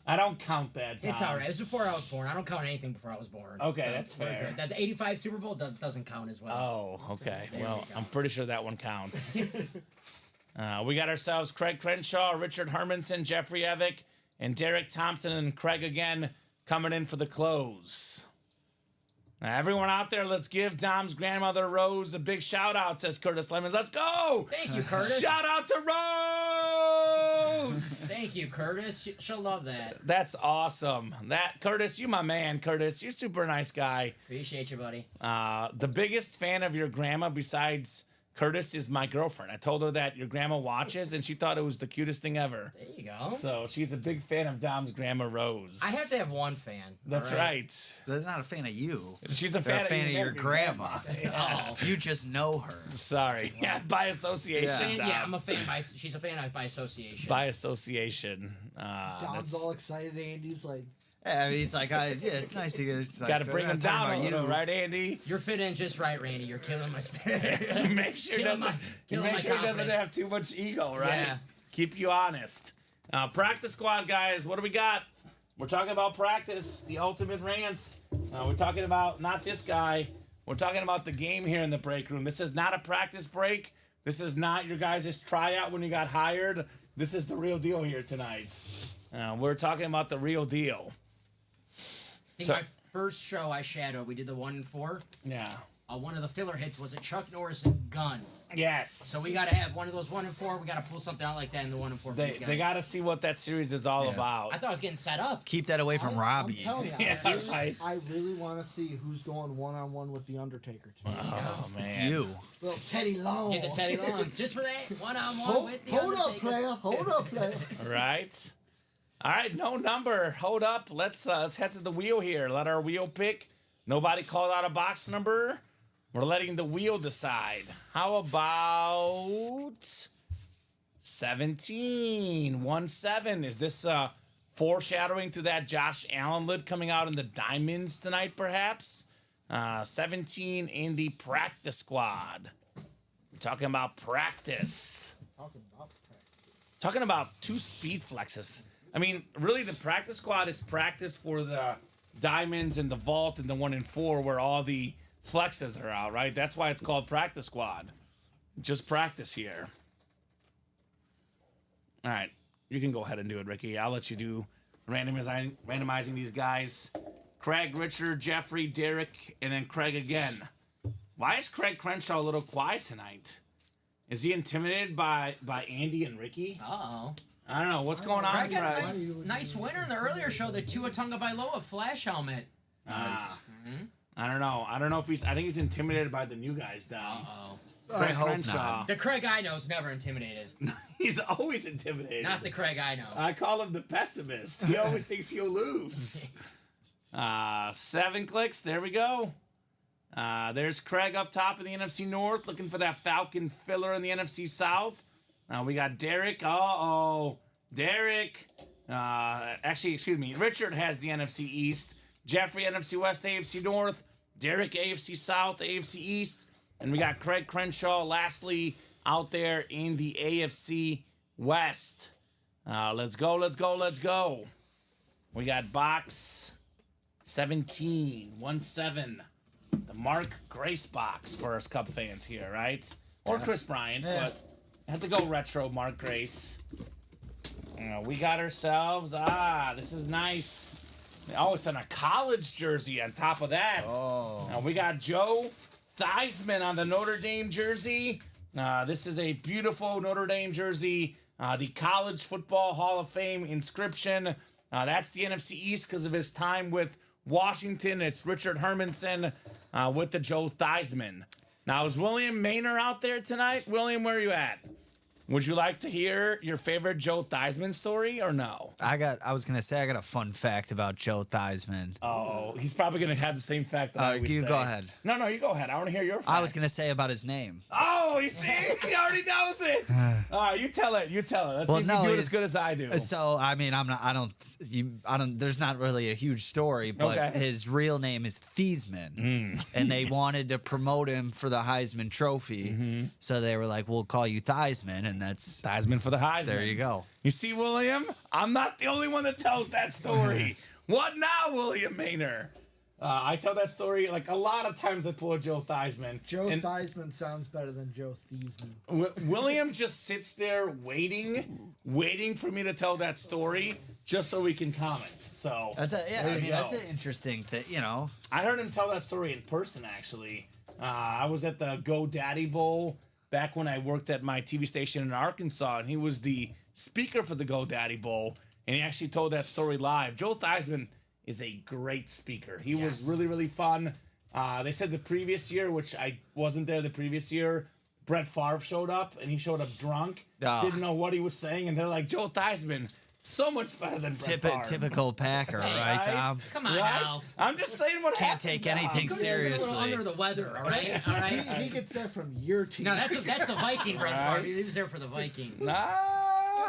I don't count that, Dom. It's all right. It was before I was born. I don't count anything before I was born. Okay, that's we're fair. good. That the 85 Super Bowl doesn't count as well. Oh, okay. There Well, we go. I'm pretty sure that one counts. We got ourselves Craig Crenshaw, Richard Hermanson, Jeffrey Evick, and Derek Thompson, and Craig again coming in for the close. Now, everyone out there, let's give Dom's grandmother Rose a big shout out, says Curtis Lemons. Let's go! Thank you, Curtis. Shout out to Rose! Thank you, Curtis. She'll love that. That's awesome. Curtis, you my man, Curtis. You're a super nice guy. Appreciate you, buddy. The biggest fan of your grandma besides Curtis is my girlfriend. I told her that your grandma watches, and she thought it was the cutest thing ever. There you go. So she's a big fan of Dom's grandma Rose. I have to have one fan. That's all right. They're not a fan of you. She's a They're fan, of your grandma. Oh. You just know her. Sorry. Yeah, by association. Yeah. Dom. Yeah, I'm a fan by. She's a fan by association. By association. Dom's That's all excited. Andy's like, Yeah, he's like, yeah, it's nice to get. It's like, got to bring we're him not talking down a about little, you. right, Andy? You're fitting in just right, Randy. You're killing my spirit. Make sure he Killing doesn't. killing Make my sure he doesn't confidence. have too much ego, right? Yeah. Keep you honest. Practice squad, guys. What do we got? We're talking about practice, the ultimate rant. We're talking about not this guy. We're talking about the game here in the break room. This is not a practice break. This is not your guys' tryout when you got hired. This is the real deal here tonight. We're talking about the real deal. I think So- my first show I shadowed, we did the 1 and 4. Yeah. One of the filler hits was a Chuck Norris and gun. Yes. So we got to have one of those 1 and 4. We got to pull something out like that in the 1 and 4. for these guys. They got to see what that series is all Yeah. about. I thought I was getting set up. Keep that away from I'm Robbie. telling you, Yeah, right. I really want to see who's going one-on-one with the Undertaker tonight. Oh man. It's you. Little Teddy Long. Get the Teddy Long just for that one-on-one Hold, with the hold up, Undertaker. player. Hold up, player. Right. All right, no number. Hold up. Let's head to the wheel here. Let our wheel pick. Nobody called out a box number. We're letting the wheel decide. How about 17? 1-7. Is this foreshadowing to that Josh Allen lid coming out in the diamonds tonight, perhaps? 17 in the practice squad. We're talking about practice. Talking about 2 speed flexes. I mean, really, the practice squad is practice for the diamonds and the vault and the 1 and 4 where all the flexes are out, right? That's why it's called practice squad. Just practice here. All right. You can go ahead and do it, Ricky. I'll let you do randomizing these guys. Craig, Richard, Jeffrey, Derek, and then Craig again. Why is Craig Crenshaw a little quiet tonight? Is he intimidated by Andy and Ricky? Uh-oh. I don't know. What's going on, Craig got a Craig? nice winner in the earlier show, the Tua Tagovailoa flash helmet. Nice. I don't know. I don't know if he's. I think he's intimidated by the new guys down. Uh-oh. I hope Crenshaw. not. The Craig I know is never intimidated. He's always intimidated. Not the Craig I know. I call him the pessimist. He always thinks he'll lose. 7 clicks. There we go. There's Craig up top in the NFC North, looking for that Falcon filler in the NFC South. We got Derek. Derek. Actually, excuse me. Richard has the NFC East. Jeffrey, NFC West, AFC North. Derek, AFC South, AFC East. And we got Craig Crenshaw, lastly, out there in the AFC West. Let's go. We got box 17, 1-7. The Mark Grace box for us Cub fans here, right? Or Chris Bryant, but I have to go retro Mark Grace. We got ourselves, this is nice. Oh, it's on a college jersey on top of that. Oh. We got Joe Theismann on the Notre Dame jersey. This is a beautiful Notre Dame jersey. The College Football Hall of Fame inscription. That's the NFC East because of his time with Washington. It's Richard Hermanson with the Joe Theismann. Now, is William Maynor out there tonight? William, where are you at? Would you like to hear your favorite Joe Theismann story or no? I was gonna say I got a fun fact about Joe Theismann. Oh, he's probably going to have the same fact that I always You say. go ahead. No, you go ahead. I want to hear your fact. I was gonna say about his name. Oh, you see? He already knows it. All right, you tell it. Let's see if you do it as good as I do. So I mean, I don't. There's not really a huge story, but Okay. his real name is Theismann, and they wanted to promote him for the Heisman Trophy, so they were like, "We'll call you Theismann," and that's Theismann for the Heisman. there. You go. You see, William? I'm not the only one that tells that story. What now, William Maynor? I tell that story like a lot of times. I pull a Joe Theismann. Joe and Theismann sounds better than Joe Theismann. William just sits there waiting for me to tell that story just so we can comment. So That's there you that's go. an interesting thing. You know, I heard him tell that story in person, actually. I was at the GoDaddy Bowl back when I worked at my TV station in Arkansas, and he was the speaker for the GoDaddy Bowl, and he actually told that story live. Joe Theismann is a great speaker. He was really, really fun. They said the previous year, which I wasn't there the previous year, Brett Favre showed up, and he showed up drunk, didn't know what he was saying, and they're like, Joe Theismann, so much better than Brett Favre. Typical Packer, right, Tom? Come on Right? now. I'm just saying what Can't happened. take anything He's seriously. a little under the weather, all right? All right. He gets that from your team. No, that's the Viking, Brett Favre. Right. He was there for the Viking. Nah.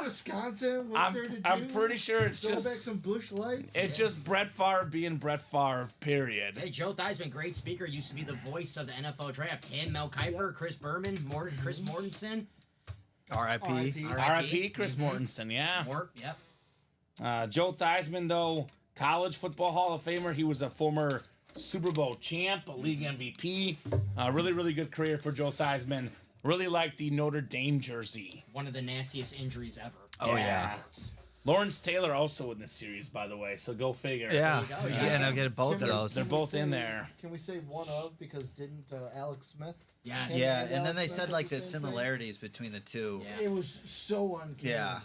Wisconsin. What's there to do? I'm pretty sure it's Throw back just some bush lights. it's just Brett Favre being Brett Favre. Period. Hey, Joe Theismann, great speaker, used to be the voice of the NFL draft. Him, Mel Kiper, Chris Berman, Chris Mortensen. R.I.P. R.I.P. Chris Mortensen. Yeah. Yep. Joe Theismann, though, college football Hall of Famer. He was a former Super Bowl champ, a league MVP. Really, really good career for Joe Theismann. Really liked the Notre Dame jersey. One of the nastiest injuries ever. Oh, yeah. Lawrence Taylor also in this series, by the way, so go figure. Yeah. There you go, Yeah, and I'll get both of those. They're Can we both say- in there. Can we say one of because didn't Alex Smith? Yes. Yeah, Alex and then they Smith said at like the the same time? similarities between the two. Yeah. It was so uncanny. Yeah.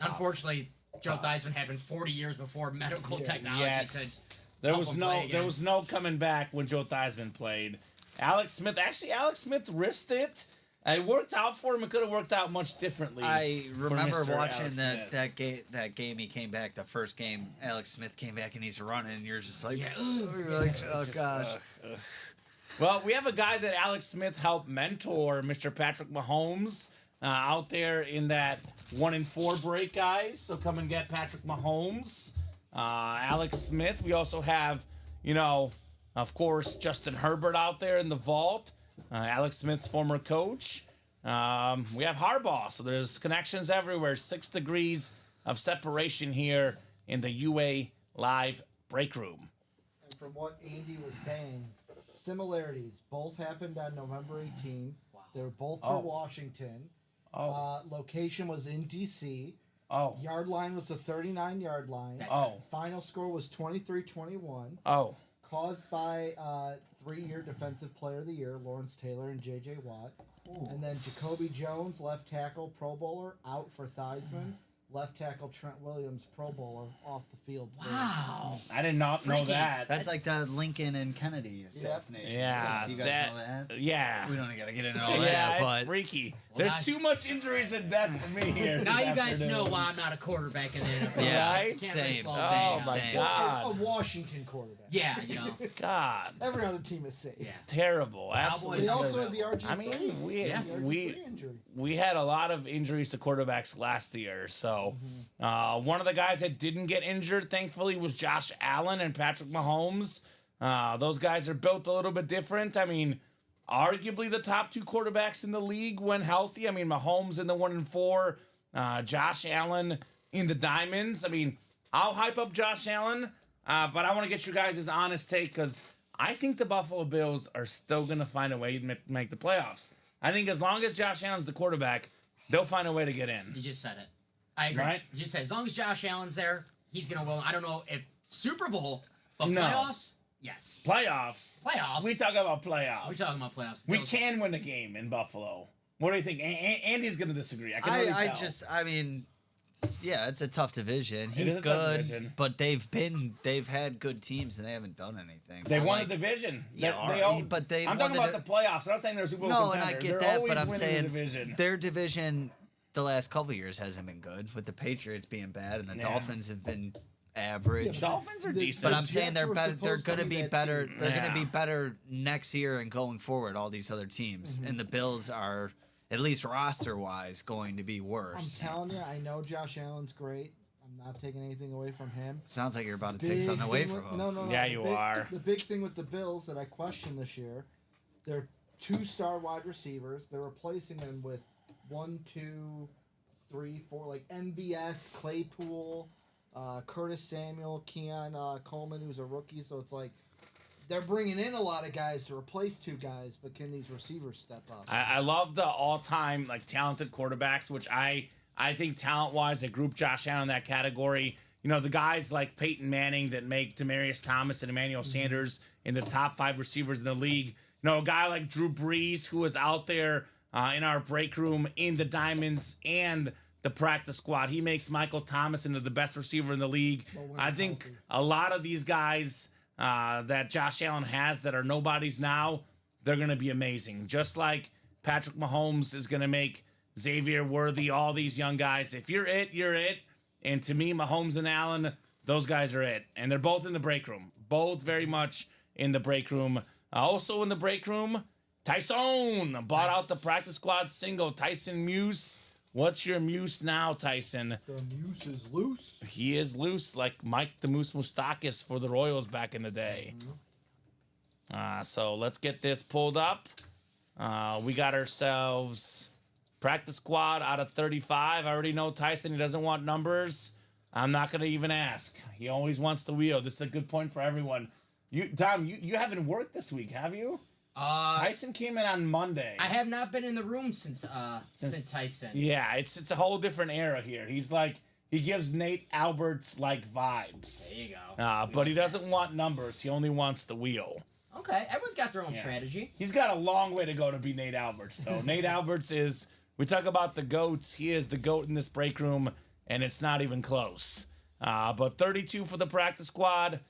Unfortunately, Joe Theismann happened 40 years before medical technology Yes. could. There help was him no play again. coming back when Joe Theismann played. Alex Smith risked it. It worked out for him. It could have worked out much differently. I for remember Mr. watching Alex Smith. that game. He came back the first game. Alex Smith came back and he's running. And you're just like, Yeah. you're like, oh gosh. Well, we have a guy that Alex Smith helped mentor, Mr. Patrick Mahomes, out there in that 1-4 break, guys. So come and get Patrick Mahomes, Alex Smith. We also have, of course, Justin Herbert out there in the vault. Alex Smith's former coach. We have Harbaugh, so there's connections everywhere. 6 degrees of separation here in the UA Live break room. And from what Andy was saying, similarities. Both happened on November 18. Wow. They were both for Oh. Washington. Oh, Location was in D.C. oh, Yard line was a 39-yard line. That's oh, Final score was 23-21. oh. Caused by 3-year Defensive Player of the Year, Lawrence Taylor and J.J. Watt. And then Jacoby Jones, left tackle, Pro Bowler, out for Theismann. Left tackle Trent Williams, Pro Bowler, off the field. for- Wow. I did not know Freaky. that. That's like the Lincoln and Kennedy assassination. Yeah, stuff. You guys that, know that? yeah. We don't gotta get into all Yeah, that, it's but freaky. Well, There's now- too much injuries and death for me here. Now this you guys know afternoon. why I'm not a quarterback in the NFL. Yeah, Right? Can't same, baseball. same, Oh my same. God. A Washington quarterback. Yeah, God, Every other team is safe. yeah. terrible. Cowboys Absolutely. They It's also terrible. had the RG3. I mean, we Yeah. The we RG3 injury. we had a lot of injuries to quarterbacks last year. So Mm-hmm. one of the guys that didn't get injured, thankfully, was Josh Allen and Patrick Mahomes. Those guys are built a little bit different. I mean, arguably the top 2 quarterbacks in the league when healthy. I mean, Mahomes in the 1-4, Josh Allen in the diamonds. I mean, I'll hype up Josh Allen, but I want to get you guys' honest take because I think the Buffalo Bills are still going to find a way to make the playoffs. I think as long as Josh Allen's the quarterback, they'll find a way to get in. You just said it. I agree. Right? You just said as long as Josh Allen's there, he's gonna win. I don't know if Super Bowl, but No. playoffs, yes. Playoffs. Playoffs. We talk about playoffs. We're talking about playoffs. We Bills- can win a game in Buffalo. What do you think? Andy's going to disagree. I can already tell. I mean, yeah, it's a tough division. It He's is a tough good, division. but they've had good teams and they haven't done anything. They So, won like, the division. yeah, They alright, all- but they I'm won talking the about the playoffs. I'm not saying they're a Super Bowl No, and contender. I get They're that, always but I'm winning saying the division. their division the last couple years hasn't been good, with the Patriots being bad and the Yeah. Dolphins have been average. Dolphins are The- decent. But I'm Jets saying they're were better. They're supposed to going to be be that better. team. They're going Yeah. to be better next year and going forward. All these other teams and the Bills are, at least roster wise, going to be I'm worse. telling you, I know Josh Allen's great. I'm not taking anything away from him. Sounds like you're about to take Big something away thing from with- them. No. Yeah, the you big- are. The big thing with the Bills that I question this year, they're 2-star wide receivers. They're replacing them with 1, 2, 3, 4, like MVS, Claypool, Curtis Samuel, Keon Coleman, who's a rookie. So it's like they're bringing in a lot of guys to replace 2 guys, but can these receivers step up? I love the all-time talented quarterbacks, which I think talent-wise, they group Josh Allen in that category. You know, the guys like Peyton Manning that make Demaryius Thomas and Emmanuel Sanders in the top 5 receivers in the league. You know, a guy like Drew Brees who was out there in our break room in the diamonds and the practice squad. He makes Michael Thomas into the best receiver in the league. when I he's think healthy. a lot of these guys that Josh Allen has that are nobodies now, they're going to be amazing. Just like Patrick Mahomes is going to make Xavier Worthy, all these young guys. If you're it, you're it. And to me, Mahomes and Allen, those guys are it. And they're both in the break room. Both very much in the break room. Also in the break room, Tyson bought out the practice squad single. Tyson Muse. What's your Muse now, Tyson? The Muse is loose. He is loose, like Mike the Moose Moustakis for the Royals back in the day. So let's get this pulled up. We got ourselves practice squad out of 35. I already know Tyson, he doesn't want numbers. I'm not going to even ask. He always wants the wheel. This is a good point for everyone. Dom, you haven't worked this week, have you? Tyson came in on Monday. I have not been in the room since Tyson. Yeah, it's a whole different era here. He's like, he gives Nate Alberts like vibes. There you go. But he doesn't want numbers. He only wants the wheel. Okay, everyone's got their own strategy. He's got a long way to go to be Nate Alberts, though. Nate Alberts is, we talk about the GOATs. He is the GOAT in this break room, and it's not even close. But 32 for the practice squad.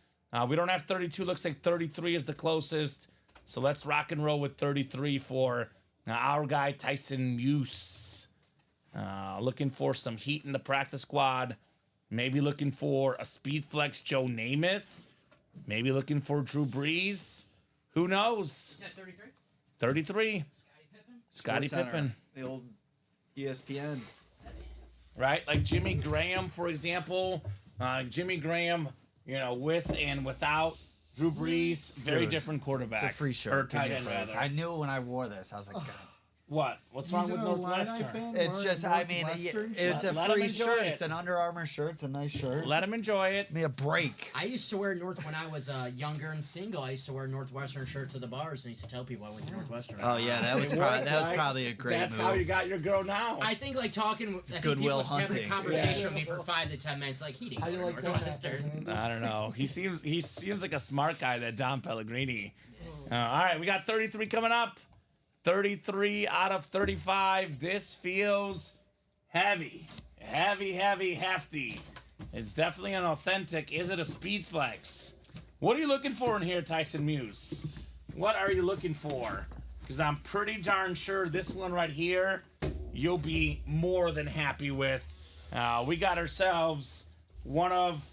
We don't have 32. Looks like 33 is the closest. So let's rock and roll with 33 for our guy, Tyson Muse. Looking for some heat in the practice squad. Maybe looking for a speed flex Joe Namath. Maybe looking for Drew Brees. Who knows? Is that 33? 33. Scottie Sports Center, Pippen. the old ESPN. Right? Like Jimmy Graham, for example. Jimmy Graham, with and without Drew Brees, very Dude, different quarterback. It's a free shirt. Or Give me tight a end, break. rather. I knew when I wore this, I was like, God. What? What's He's wrong with an Illini Northwestern? fan It's wearing just, I mean, Northwestern it's a Let him free enjoy shirt. it. It's an Under Armour shirt. It's a nice shirt. Let him enjoy it. Give me a break. I used to wear when I was younger and single. I used to wear a Northwestern shirt to the bars, and I used to tell people I went to Northwestern. Oh yeah, that was probably a great That's move. how you got your girl now. I think talking. I think Goodwill people just having a hunting. conversation with me for 5 to 10 minutes. Like he didn't How do go you to like that? Northwestern. I don't know. He seems like a smart guy, that Dom Pellegrini. All right, we got 33 coming up. 33 out of 35. This feels heavy. Hefty. It's definitely an authentic. Is it a speed flex? What are you looking for in here, Tyson Muse? What are you looking for? Because I'm pretty darn sure this one right here, you'll be more than happy with. We got ourselves one of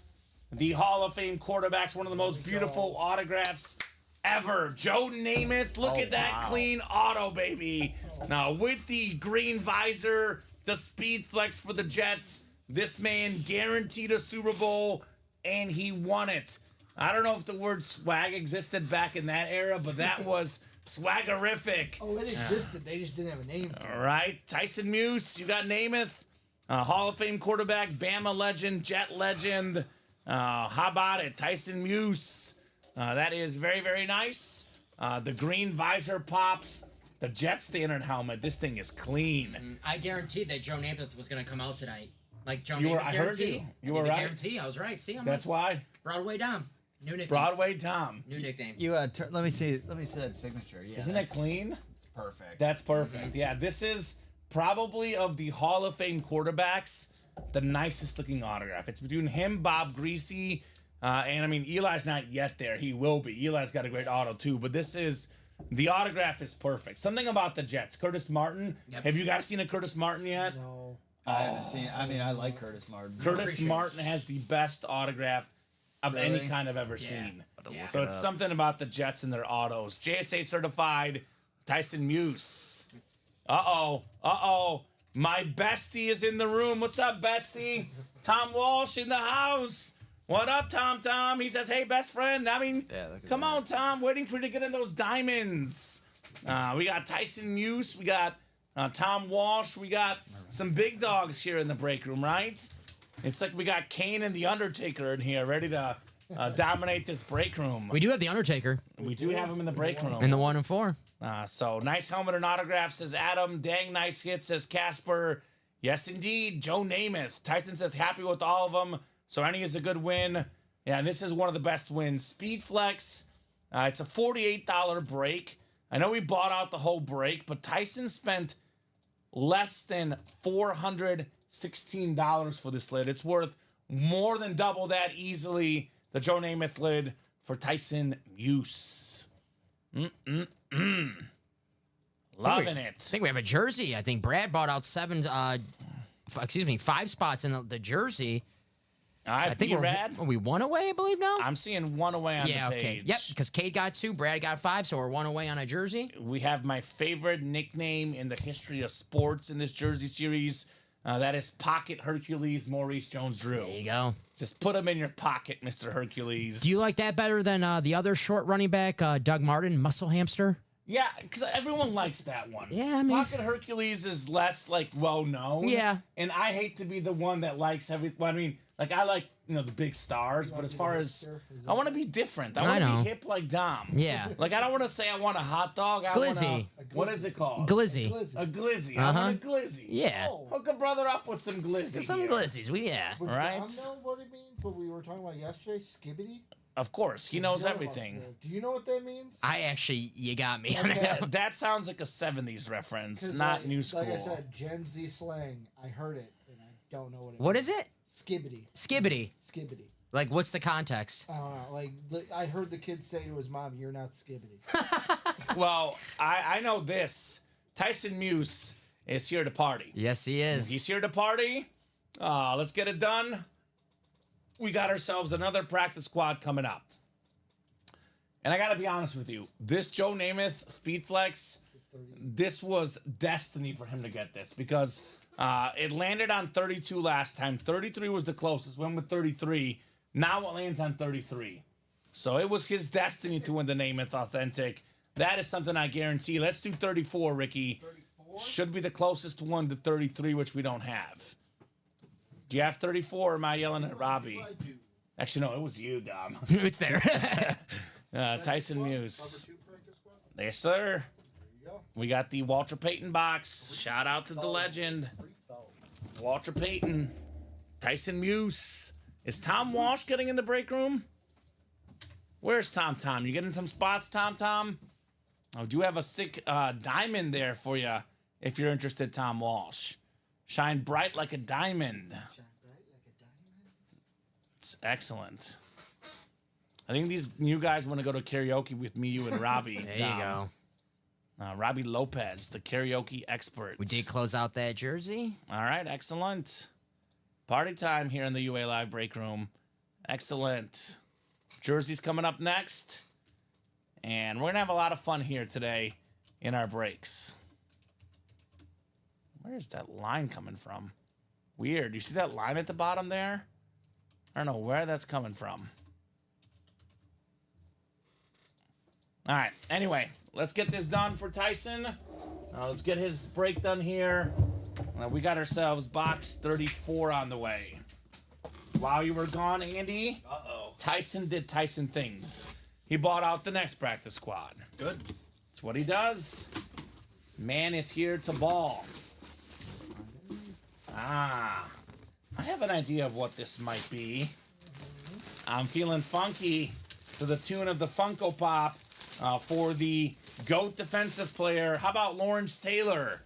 the Hall of Fame quarterbacks, one of the most beautiful autographs ever. Joe Namath. Look at that clean auto, baby. Now, with the green visor, the speed flex for the Jets, this man guaranteed a Super Bowl, and he won it. I don't know if the word swag existed back in that era, but that was swaggerific. Oh, it existed. They just didn't have a name for it. All right, Tyson Muse, you got Namath, Hall of Fame quarterback, Bama legend, Jet legend. How about it, Tyson Muse? That is very, very nice. The green visor pops. The Jet standard helmet. This thing is clean. I guaranteed that Joe Namath was going to come out tonight. Like Joe You were- Namath I heard guarantee. you were I did the right. Guarantee. I was right. See, I'm That's why. Broadway Dom. New nickname. Broadway Tom. New nickname. You let me see that signature. Yeah, Isn't it clean? It's perfect. That's perfect. Yeah, this is probably of the Hall of Fame quarterbacks, the nicest looking autograph. It's between him, Bob Greasy, and I mean, Eli's not yet there. He will be. Eli's got a great auto too, but the autograph is perfect. Something about the Jets. Curtis Martin. Yep. Have you guys seen a Curtis Martin yet? No. I haven't seen. I mean, I like Curtis Martin. Curtis Martin has the best autograph of any Really? kind I've ever Yeah. seen. Yeah. So it's something about the Jets and their autos. JSA certified Tyson Muse. Uh-oh. My bestie is in the room. What's up, bestie? Tom Walsh in the house. What up, Tom? He says, hey, best friend. I mean, Yeah, look at come that. on, Tom. Waiting for you to get in those diamonds. We got Tyson Muse. We got Tom Walsh. We got some big dogs here in the break room, right? It's like we got Kane and The Undertaker in here, ready to dominate this break room. We do have the Undertaker We do have him in the break room. in the 1 and 4. So nice helmet and autograph, says Adam. Dang nice hit, says Casper. Yes, indeed. Joe Namath. Tyson says happy with all of them. So any is a good win. Yeah, and this is one of the best wins. Speed Flex. It's a $48 break. I know we bought out the whole break, but Tyson spent less than $416 for this lid. It's worth more than double that easily. The Joe Namath lid for Tyson Muse. Loving I it. think we have a jersey. I think Brad bought out 5 spots in the jersey. All right, I think B-Rad. are we 1 away, I believe now? I'm seeing 1 away on yeah, the okay. page. Yep, because Cade got 2, Brad got 5, so we're 1 away on a jersey. We have my favorite nickname in the history of sports in this jersey series. That is Pocket Hercules Maurice Jones-Drew. There you go. Just put him in your pocket, Mr. Hercules. Do you like that better than the other short running back, Doug Martin, Muscle Hamster? Yeah, because everyone likes that one. Yeah, I mean- Pocket Hercules is less, like, well-known. Yeah. And I hate to be the one that likes well, I mean, like, I like, the big stars, but as far as, I want to be different. I want to know. be hip like Dom. Yeah. Like, I don't want to say I want a hot dog. I want Glizzy. what is it called? Glizzy. A glizzy. I want a glizzy. Yeah. Oh. Hook a brother up with some glizzy. Some here. glizzies. Yeah. Would Right. Don know what it means? What we were talking about yesterday? Skibbity? Of course, he knows None of us everything. know. Do you know what that means? You got me on Okay. that. That sounds like a 70s reference, 'Cause, not like, new school. Like I said, Gen Z slang. I heard it, and I don't know what it What means. is it? Skibbity. Skibbity. Skibbity. Like, what's the context? I don't know. Like, I heard the kid say to his mom, "You're not skibbity." Well, I know this. Tyson Muse is here to party. Yes, he is. He's here to party. Let's get it done. We got ourselves another practice squad coming up. And I got to be honest with you. This Joe Namath Speed Flex, this was destiny for him to get this because it landed on 32 last time. 33 was the closest. Went with 33. Now it lands on 33. So it was his destiny to win the Namath Authentic. That is something I guarantee. Let's do 34, Ricky. 34? Should be the closest one to 33, which we don't have. Do you have 34 or am I yelling at Robbie? I do. Actually, no, it was you, Dom. It's there. Tyson Squad? Muse. Number 2 practice squad? Yes, sir. There you go. We got the Walter Payton box. Shout out to the legend, 3,000. Walter Payton. Tyson Muse. Is Tom Walsh getting in the break room? Where's Tom? You getting some spots, Tom? Oh, do you have a sick diamond there for you if you're interested, Tom Walsh? Shine bright like a diamond. Shine bright like a diamond. It's excellent. I think these new guys want to go to karaoke with me, you, and Robbie. There you go. Robbie Lopez, the karaoke expert. We did close out that jersey. All right, excellent. Party time here in the UA Live break room. Excellent. Jersey's coming up next. And we're going to have a lot of fun here today in our breaks. Where's that line coming from? Weird. You see that line at the bottom there? I don't know where that's coming from. All right. Anyway, let's get this done for Tyson. Let's get his break done here. We got ourselves box 34 on the way. While you were gone, Andy, Tyson did Tyson things. He bought out the next practice squad. Good. That's what he does. Man is here to ball. I have an idea of what this might be. I'm feeling funky to the tune of the Funko Pop for the GOAT defensive player. How about Lawrence Taylor?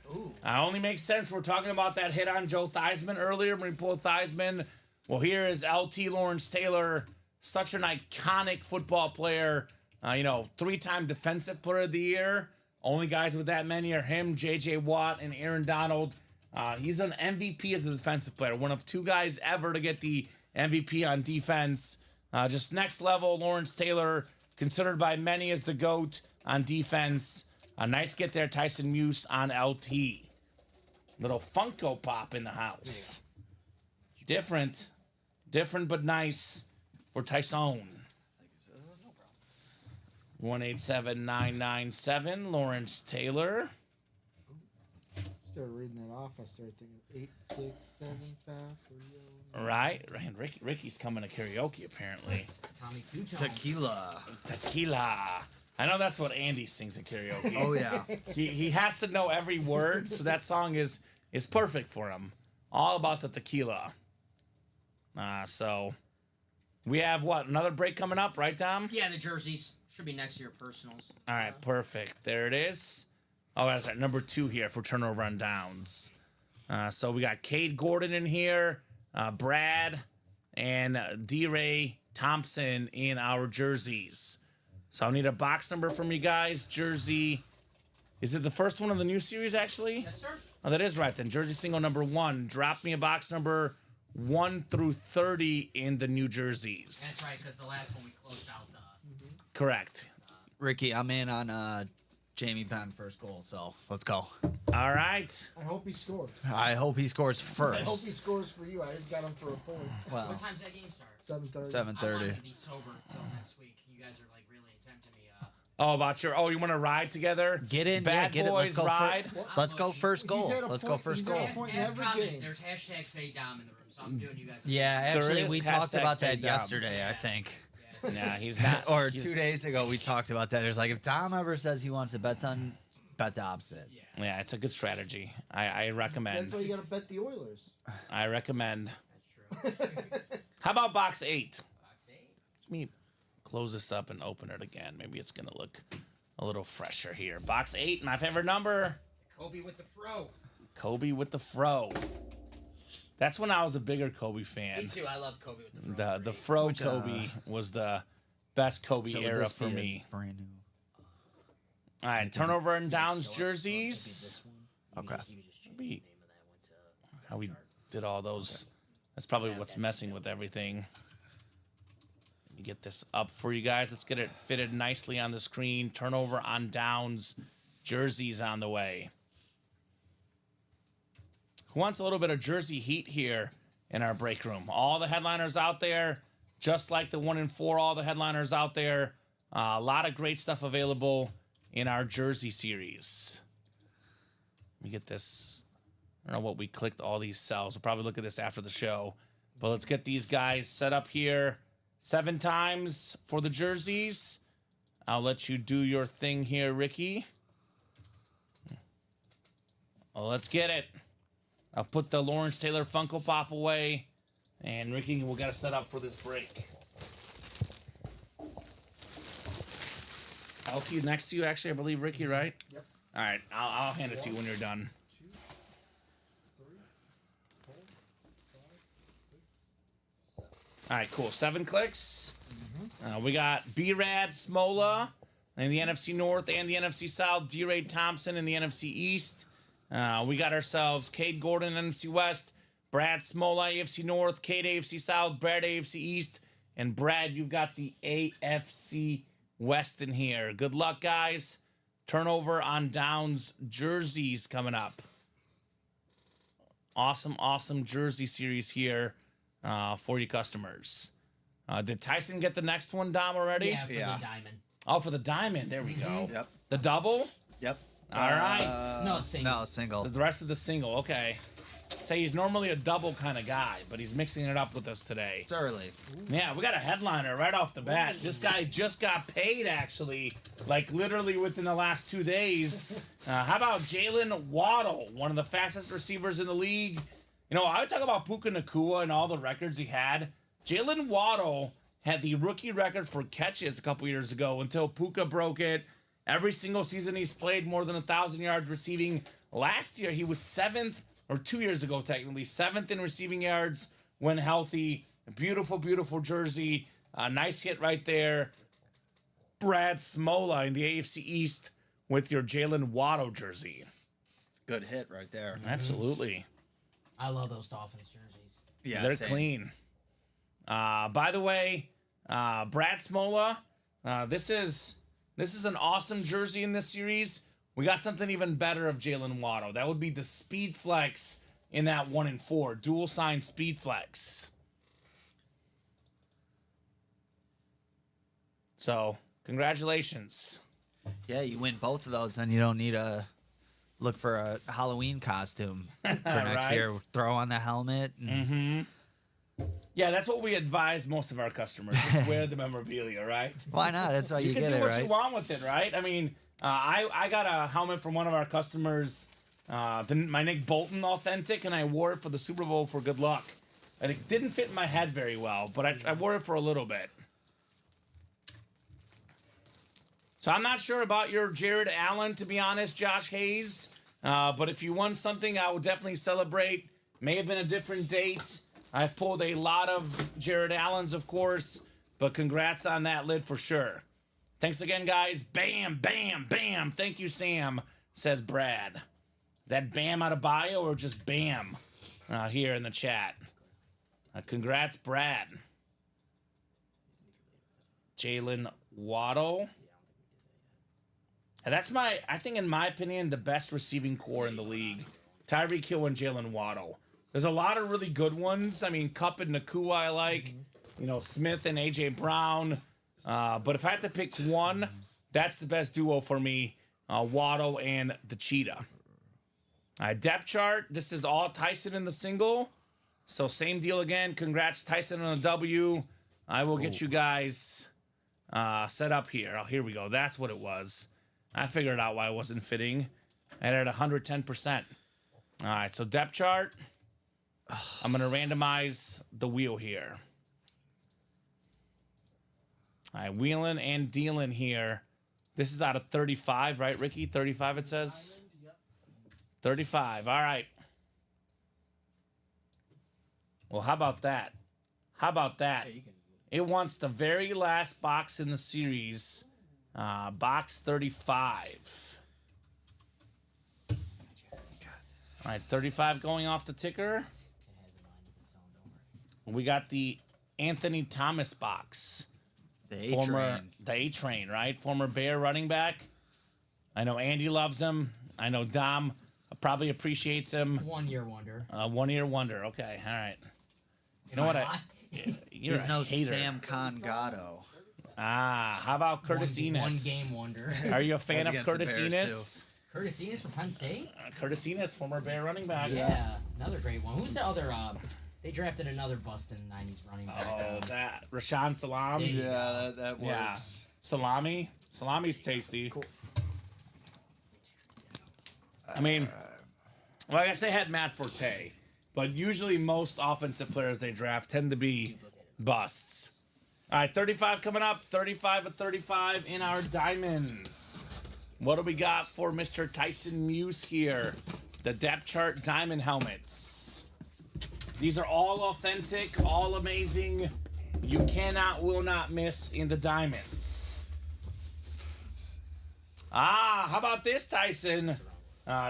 Only makes sense. We're talking about that hit on Joe Theismann earlier when we pulled Theismann. Well, here is LT Lawrence Taylor, such an iconic football player. 3-time defensive player of the year. Only guys with that many are him, J.J. Watt, and Aaron Donald. He's an MVP as a defensive player. One of 2 guys ever to get the MVP on defense. Just next level, Lawrence Taylor, considered by many as the GOAT on defense. A nice get there, Tyson Muse on LT. Little Funko Pop in the house. Different but nice for Tyson. 187997, Lawrence Taylor. Started reading that off. I started thinking 8, 6, 7, 5, 4, Right. Ricky's coming to karaoke apparently. Tommy Two-Tone. Tequila. I know that's what Andy sings at karaoke. Oh yeah. He has to know every word, so that song is perfect for him. All about the tequila. So we have another break coming up, right, Tom? Yeah, the jerseys should be next to your personals. All right, perfect. There it is. Oh, that's right. Number 2 here for turnover and downs. So we got Cade Gordon in here, Brad, and D-Ray Thompson in our jerseys. So I need a box number from you guys. Jersey Is it the first one of the new series, actually? Yes, sir. Oh, that is right then. Jersey single number 1. Drop me a box number 1 through 30 in the New Jerseys. That's right, because the last one we closed out. Correct. Ricky, I'm in on Jamie Penn first goal, so let's go. All right. I hope he scores. I hope he scores I first. hope he scores for you. I just got him for a point. Well, What time's that game start? 7:30. 7:30. I'm not gonna be sober until next week. You guys are like really tempting me. Oh, about your. Oh, you want to ride together? Get in, Bad yeah, get boys it. Let's go. ride. Let's go first He's goal. had a Let's go point- first he's had goal. a point in every game. There's hashtag fade dom in the room, so I'm doing you guys. Yeah, There actually, is we talked hashtag about that fade down. yesterday, I think. Nah, he's not. Or he's- 2 days ago, we talked about that. It's like if Tom ever says he wants to bet on, bet the opposite. Yeah, it's a good strategy. I recommend. That's why you got to bet the Oilers. I recommend. That's true. How about box 8? Box 8. Let me close this up and open it again. Maybe it's gonna look a little fresher here. Box 8, my favorite number. Kobe with the fro. Kobe with the fro. That's when I was a bigger Kobe fan. Me too. I love Kobe with the fro. The fro Which, Kobe was the best Kobe So would era this for be a me. brand new. All right, turnover and downs jerseys. Okay. Maybe how we did all those. That's probably what's messing with everything. Let me get this up for you guys. Let's get it fitted nicely on the screen. Turnover on downs jerseys on the way. Who wants a little bit of jersey heat here in our break room? All the headliners out there, just like the 1 in 4, all the headliners out there. A lot of great stuff available in our jersey series. Let me get this. I don't know what we clicked all these cells. We'll probably look at this after the show. But let's get these guys set up here 7 times for the jerseys. I'll let you do your thing here, Ricky. Well, let's get it. I'll put the Lawrence Taylor Funko Pop away. And Ricky, we'll get it set up for this break. LT next to you, actually, I believe, Ricky, right? Yep. All right, I'll hand it to you when you're done. 2, 3, 4, 5, 6, 7. All right, cool. 7 clicks. We got B-Rad Smola in the NFC North and the NFC South. D-Ray Thompson in the NFC East. We got ourselves Cade Gordon, NFC West. Brad Smola, AFC North. Cade, AFC South. Brad, AFC East. And Brad, you've got the AFC West in here. Good luck, guys. Turnover on downs jerseys coming up. Awesome, awesome jersey series here for you customers. Did Tyson get the next one, Dom, already? Yeah, for Yeah. the diamond. Oh, for the diamond. There we go. Yep. The double? Yep. All right. No, single. No, single. The rest of the single. Okay. Say he's normally a double kind of guy, but he's mixing it up with us today. It's early. Yeah, we got a headliner right off the bat. This guy just got paid, actually, like literally within the last 2 days. How about Jalen Waddle, one of the fastest receivers in the league? You know, I would talk about Puka Nacua and all the records he had. Jalen Waddle had the rookie record for catches a couple years ago until Puka broke it. Every single season he's played more than 1,000 yards receiving. Last year he was 7th, or 2 years ago technically, 7th in receiving yards when healthy. Beautiful, beautiful jersey. Nice hit right there. Brad Smola in the AFC East with your Jalen Waddle jersey. Good hit right there. Absolutely. I love those Dolphins jerseys. Yeah, They're same. clean. By the way, Brad Smola, this is an awesome jersey in this series. We got something even better of Jalen Waddle. That would be the Speed Flex in that 1 in 4. Dual sign Speed Flex. So, congratulations. Yeah, you win both of those, then you don't need to look for a Halloween costume for next Right. year. Throw on the helmet. And Yeah, that's what we advise most of our customers. Just wear the memorabilia, right? Why not? That's why you, You can get do it, what right? you want with it, right? I mean, I got a helmet from one of our customers, my Nick Bolton authentic, and I wore it for the Super Bowl for good luck. And it didn't fit in my head very well, but I wore it for a little bit. So I'm not sure about your Jared Allen, to be honest, Josh Hayes. But if you won something, I would definitely celebrate. May have been a different date. I've pulled a lot of Jared Allens, of course, but congrats on that lid for sure. Thanks again, guys. Bam, bam, bam. Thank you, Sam, says Brad. Is that Bam Adebayo or just Bam here in the chat? Congrats, Brad. Jalen Waddle. And that's I think in my opinion, the best receiving core in the league. Tyreek Hill and Jalen Waddle. There's a lot of really good ones. I mean, Kupp and Nakua I like. You know, Smith and A.J. Brown. But if I had to pick one, that's the best duo for me. Waddle and the Cheetah. Depth chart. This is all Tyson in the single. So same deal again. Congrats, Tyson, on the W. I will get you guys set up here. Oh, here we go. That's what it was. I figured out why it wasn't fitting. I had it at 110%. All right, so depth chart. I'm going to randomize the wheel here. All right, wheeling and dealing here. This is out of 35, right, Ricky? 35, it says? 35, all right. Well, how about that? How about that? It wants the very last box in the series. Box 35. All right, 35 going off the ticker. We got the Anthony Thomas box. The A-Train. The A-Train, right? Former Bear running back. I know Andy loves him. I know Dom probably appreciates him. 1 year wonder. 1 year wonder. Okay, all right. You know what? You're He's a no hater. Sam Congato. How about Curtis Enis? One game wonder. Are you a fan That's of against the Curtis Bears, Enis? Curtis Enis for Penn State? Curtis Enis, former Bear running back. Yeah, another great one. Who's the other? They drafted another bust in the 90s running back. Oh, that. Rashawn Salam. Yeah, that works. Yeah. Salami. Salami's tasty. Cool. I mean, well, I guess they had Matt Forte, but usually most offensive players they draft tend to be busts. All right, 35 coming up. 35 of 35 in our diamonds. What do we got for Mr. Tyson Muse here? The depth chart diamond helmets. These are all authentic, all amazing. You cannot, will not miss in the diamonds. How about this, Tyson?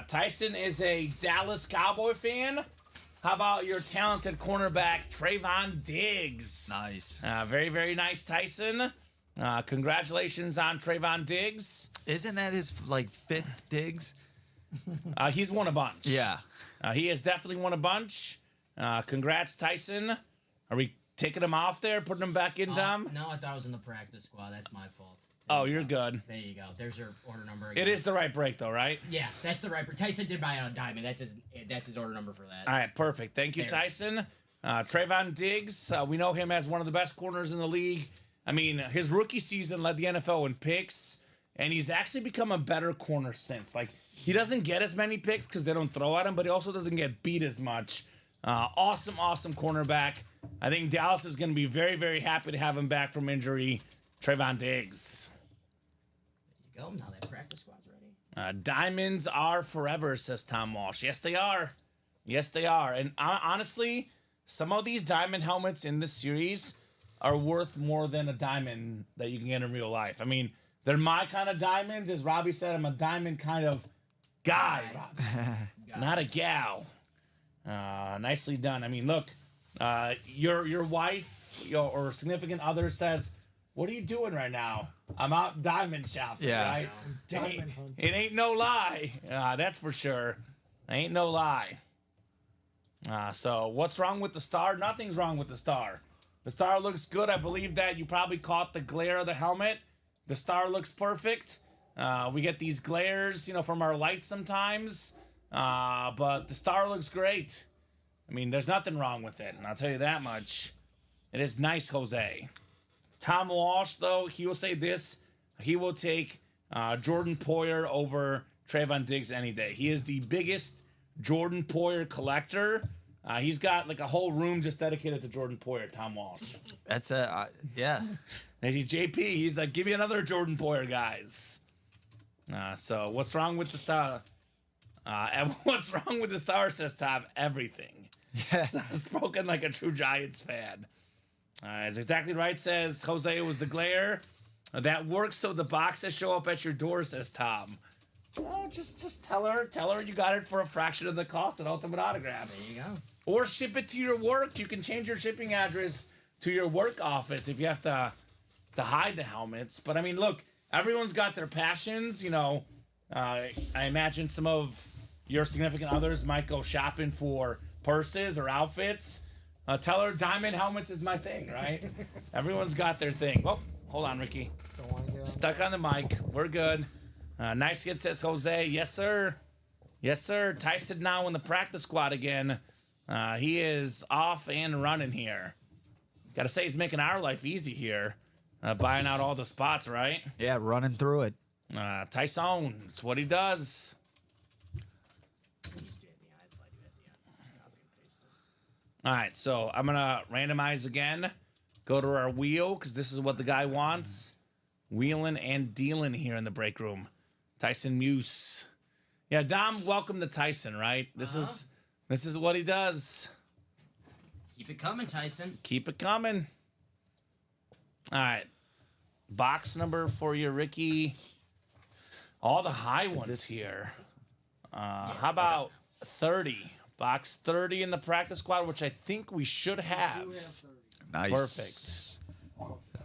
Tyson is a Dallas Cowboy fan. How about your talented cornerback, Trayvon Diggs? Nice. Very, very nice, Tyson. Congratulations on Trayvon Diggs. Isn't that his, fifth Diggs? He's won a bunch. Yeah. He has definitely won a bunch. Congrats, Tyson. Are we taking him off there, putting him back in, Dom? No, I thought I was in the practice squad. That's my fault. Oh, you're good. There you go. There's your order number again. It is the right break, though, right? Yeah, that's the right. Tyson did buy it on diamond. That's his order number for that. All right, perfect. Thank you, There. Tyson. Trayvon Diggs, we know him as one of the best corners in the league. I mean, his rookie season led the NFL in picks, and he's actually become a better corner since. He doesn't get as many picks because they don't throw at him, but he also doesn't get beat as much. Awesome cornerback. I think Dallas is going to be very, very happy to have him back from injury. Trayvon Diggs. There you go. Now that practice squad's ready. Diamonds are forever, says Tom Walsh. Yes, they are. Yes, they are. And honestly, some of these diamond helmets in this series are worth more than a diamond that you can get in real life. I mean, they're my kind of diamonds. As Robbie said, I'm a diamond kind of guy, Robbie. Not a gal. Nicely done. I mean, look, your wife or significant other says, "What are you doing right now?" I'm out diamond shopping, Yeah. right? Diamond hunting. It ain't no lie. That's for sure. Ain't no lie. So what's wrong with the star? Nothing's wrong with the star. The star looks good. I believe that you probably caught the glare of the helmet. The star looks perfect. We get these glares, from our lights sometimes. But the star looks great. I mean, there's nothing wrong with it, and I'll tell you that much. It is nice, Jose. Tom Walsh, though, he will say this. He will take Jordan Poyer over Trayvon Diggs any day. He is the biggest Jordan Poyer collector. He's got a whole room just dedicated to Jordan Poyer, Tom Walsh. That's yeah. And he's JP. He's like, give me another Jordan Poyer, guys. So what's wrong with the star? And what's wrong with the star, says Tom? Everything. Yeah. Spoken like a true Giants fan. It's exactly right, says Jose. It was the glare. That works so the boxes show up at your door, says Tom. Oh, just tell her you got it for a fraction of the cost at Ultimate Autographs. There you go. Or ship it to your work. You can change your shipping address to your work office if you have to hide the helmets. But I mean, look, everyone's got their passions. You know, I imagine some of your significant others might go shopping for purses or outfits. Tell her diamond helmets is my thing, right? Everyone's got their thing. Oh, hold on, Ricky. Don't want to get Stuck on the mic. We're good. Nice hit, says Jose. Yes, sir. Yes, sir. Tyson now in the practice squad again. He is off and running here. Got to say, he's making our life easy here. Buying out all the spots, right? Yeah, running through it. Tyson, it's what he does. All right, so I'm going to randomize again. Go to our wheel, because this is what the guy wants. Wheeling and dealing here in the break room. Tyson Muse. Yeah, Dom, welcome to Tyson, right? This is what he does. Keep it coming, Tyson. Keep it coming. All right. Box number for you, Ricky. All the high ones here. How about 30? Box 30 in the practice squad, which I think we should have. Nice.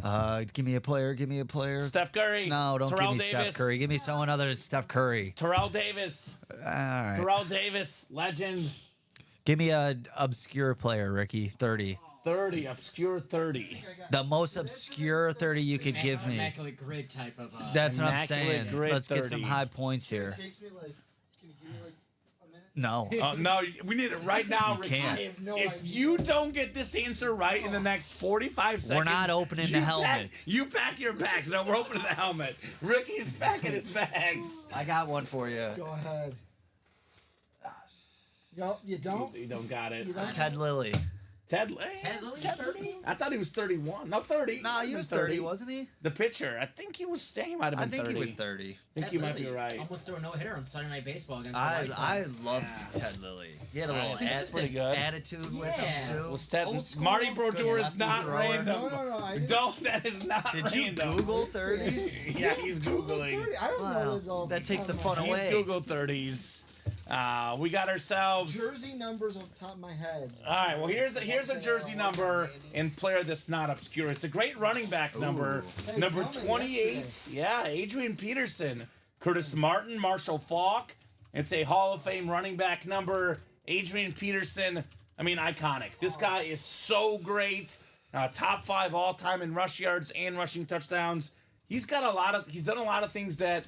Perfect. Give me a player. Give me a player. Steph Curry. No, don't Terrell give me Davis. Steph Curry. Give me someone other than Steph Curry. Terrell Davis. All right. Terrell Davis, legend. Give me a obscure player, Ricky. 30. 30, obscure 30. The most obscure 30 you could give me. Immaculate grid type of. That's what I'm Immaculate saying. Grid Let's get some 30. high points here. Takes me like, can you give me like a minute? No. No, we need it right now, Ricky. can't. I have no If idea. you don't get this answer right in the next 45 seconds, We're not opening the helmet. You pack your bags. No, we're opening the helmet. Ricky's packing his bags. I got one for you. Go ahead. No, you don't. You don't got it. You don't. Ted Lilly. Ted Lily's 30? I thought he was 31. No, 30. No, he was 30, wasn't he? The pitcher. I think he was. He might have been I think 30. he was 30. I think you might be right. Almost threw a no-hitter on Sunday Night Baseball against the I White Sox. loved Ted Lilly. He had a I little think that's pretty good. attitude with Yeah. him too. Was Ted, Old school. Marty Brodeur is Lefty not thrower. random. No, I didn't. Don't. That is not Did you random. Google 30s? Yeah, he's googling. 30. I don't know Wow, that takes the off fun my head. He's away. Google 30s. We got ourselves. Jersey numbers off the top of my head. All right, well here's a jersey number and player that's not obscure. It's a great running back number, Hey, number tell me 28. yesterday. Yeah, Adrian Peterson, Curtis Martin, Marshall Faulk. It's a Hall of Fame running back number. Adrian Peterson. I mean, iconic. This guy is so great. Top 5 all time in rush yards and rushing touchdowns. He's done a lot of things that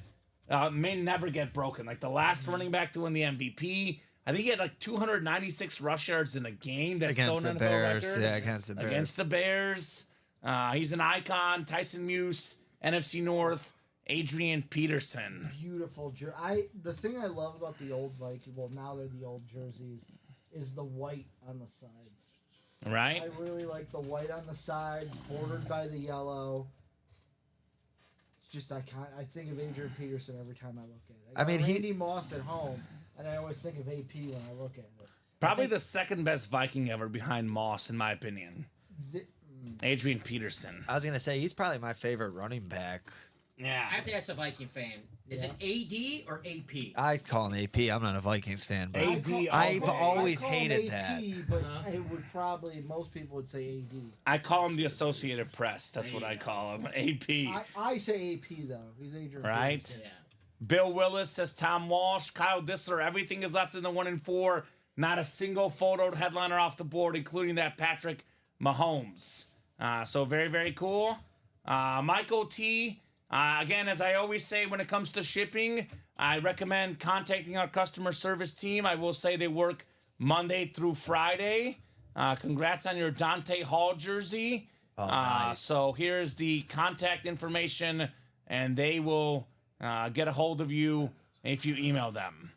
may never get broken. Like the last running back to win the MVP. I think he had like 296 rush yards in a game. That's Against still the an NFL Bears. record. Yeah, against the Bears. Against the Bears. He's an icon. Tyson Muse, NFC North, Adrian Peterson. Beautiful jersey. The thing I love about the old Viking, well now they're the old jerseys, is the white on the sides. Right? I really like the white on the sides, bordered by the yellow. It's just I think of Adrian Peterson every time I look at it. I mean, Randy Moss at home, and I always think of AP when I look at it. Probably the second best Viking ever behind Moss, in my opinion. Adrian Peterson. I was gonna say he's probably my favorite running back. Yeah. I have to ask a Viking fan. Is it AD or AP? I call him AP. I'm not a Vikings fan, but AD I've all day. always I call him hated AP, that. But Uh-huh. it would probably most people would say AD. I call him the Associated Press. That's what I call him. AP. I say AP though. He's Adrian. Right? Peterson. Yeah. Bill Willis says Tom Walsh, Kyle Dissler, everything is left in the 1 and 4. Not a single photo headliner off the board, including that Patrick Mahomes. So very, very cool. Michael T. Again, as I always say, when it comes to shipping, I recommend contacting our customer service team. I will say they work Monday through Friday. Congrats on your Dante Hall jersey. Oh, nice. So here's the contact information, and they will get a hold of you if you email them.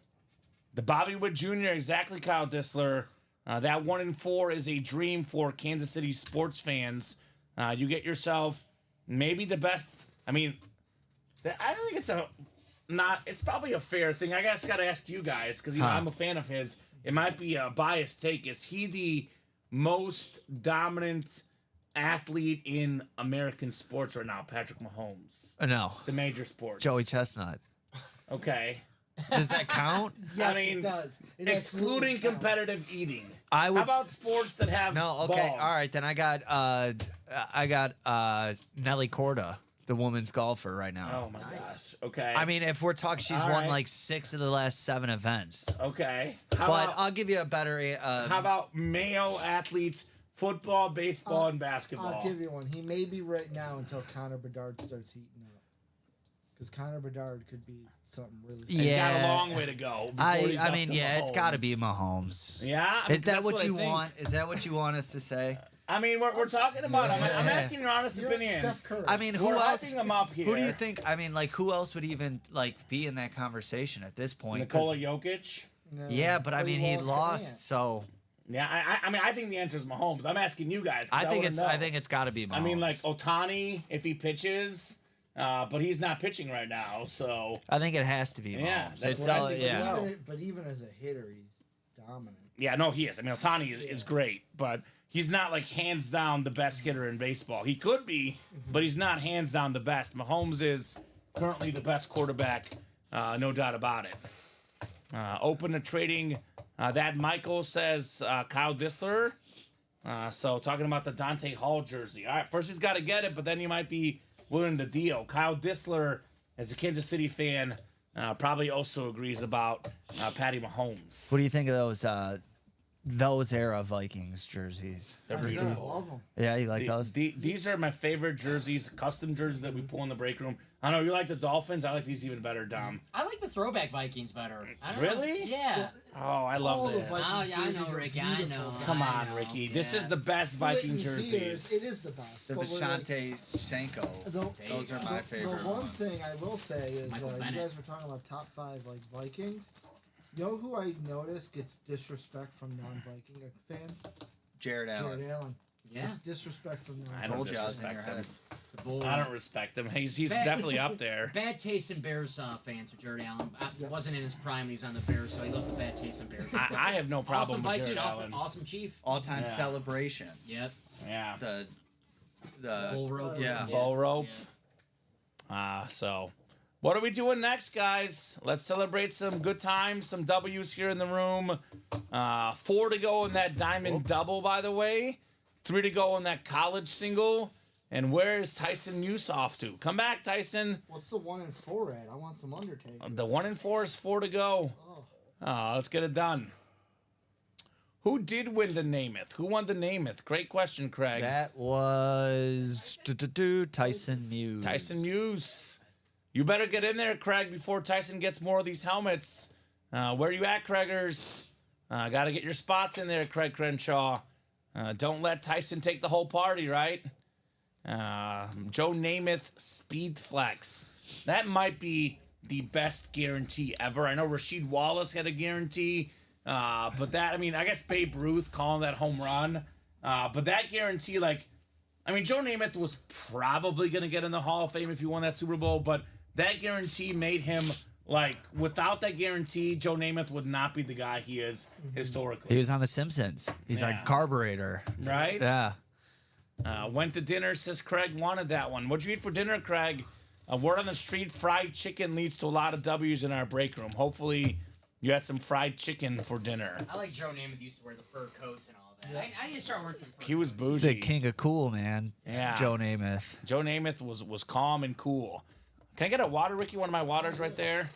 The Bobby Wood Jr., exactly, Kyle Dissler. That 1 and 4 is a dream for Kansas City sports fans. You get yourself maybe the best. I mean, I don't think it's probably a fair thing. I guess got to ask you guys because I'm a fan of his. It might be a biased take. Is he the most dominant athlete in American sports right now? Patrick Mahomes, No, the major sports. Joey Chestnut. Okay. Does that count? Yes, I mean, it does. It excluding absolutely counts. competitive eating. I would. How about sports that have No, okay, balls? all right. Then I got Nelly Korda, the women's golfer right now. Oh my Nice. gosh. Okay. I mean, if we're talking, she's All won right. like 6 of the last 7 events. okay. But I'll give you a better. How about male athletes, football, baseball, and basketball? I'll give you one. He may be right now until Connor Bedard starts heating up. Because Connor Bedard could be something really. He's got a Yeah. long way to go. before he's I up mean, to yeah, it's got to Mahomes. be Mahomes. Yeah. I mean, Is that that's what I you think. want? Is that what you want us to say? I mean, we're talking about. I'm asking your honest You're opinion. Steph Curry. I mean, who We're else? hyping him up here. Who do you think? I mean, like, who else would even like be in that conversation at this point? 'Cause- Nikola Jokic? No, Yeah, but I mean, he to lost, Ant. so Yeah, I mean, I think the answer is Mahomes. I'm asking you guys. 'cause I think wanna know. I think it's got to be Mahomes. I mean, like Otani, if he pitches, but he's not pitching right now, so I think it has to be Mahomes. Yeah, that's It's what I all- think as yeah. well. But even as a hitter, he's dominant. yeah, no, he is. I mean, Otani is great, but he's not like hands down the best hitter in baseball. He could be, but he's not hands down the best. Mahomes is currently the best quarterback, no doubt about it. Open to trading. That Michael says Kyle Dissler. So talking about the Dante Hall jersey. All right, first he's got to get it, but then he might be willing to deal. Kyle Dissler, as a Kansas City fan, probably also agrees about Patty Mahomes. What do you think of those era Vikings jerseys? They're I beautiful. love him. Yeah, you like those? These are my favorite jerseys, custom jerseys that we pull in the break room. I know you like the Dolphins. I like these even better, Dom. I like the throwback Vikings better. I don't Really? Know. Yeah. Oh, I love All the this. Vikings Oh, yeah, I know, jerseys are Ricky. I beautiful. know. Come I on, know, Ricky. This is yeah. the best Let Viking me see, jerseys. It is the best. The but we're like- Vashante Senko. Those are my favorite The one ones. thing I will say is Michael you Bennett. guys were talking about top 5 like Vikings. You know who I noticed gets disrespect from non-Viking fans? Jared Allen. Jared Allen. Yeah. It's disrespect from I non-Viking. don't Told you I was in disrespect your him. head. It's a bull. I don't respect him. He's Bad- definitely up there. Bad taste in Bears fans with Jared Allen. Wasn't in his prime when he was on the Bears, so he left the bad taste in Bears. I have no problem awesome with Viking, Jared Allen. awesome Chief. All-time Yeah. celebration. Yep. Yeah. The Bull rope. yeah. Bull rope. So what are we doing next, guys? Let's celebrate some good times, some W's here in the room. 4 to go in that diamond double, by the way. 3 to go in that college single. And where is Tyson Muse off to? Come back, Tyson. What's the 1 and 4 at? I want some Undertaker. The 1 and 4 is 4 to go. Let's get it done. Who did win the Namath? Who won the Namath? Great question, Craig. That was Tyson Muse. Tyson Muse. You better get in there, Craig, before Tyson gets more of these helmets. Where are you at, Craigers? Got to get your spots in there, Craig Crenshaw. Don't let Tyson take the whole party, right? Joe Namath Speed Flex. That might be the best guarantee ever. I know Rasheed Wallace had a guarantee, but that, I mean, I guess Babe Ruth calling that home run. But that guarantee, like, I mean, Joe Namath was probably going to get in the Hall of Fame if he won that Super Bowl, but that guarantee made him, like, without that guarantee, Joe Namath would not be the guy he is historically. He was on The Simpsons. He's Yeah. like carburetor. Right? Yeah. Went to dinner, says Craig wanted that one. What'd you eat for dinner, Craig? A word on the street, fried chicken leads to a lot of W's in our break room. Hopefully you had some fried chicken for dinner. I like Joe Namath used to wear the fur coats and all that. I need to start wearing some fur He was coats. He's the bougie. king of cool, man. Yeah. Joe Namath. Joe Namath was calm and cool. Can I get a water, Ricky? One of my waters right there.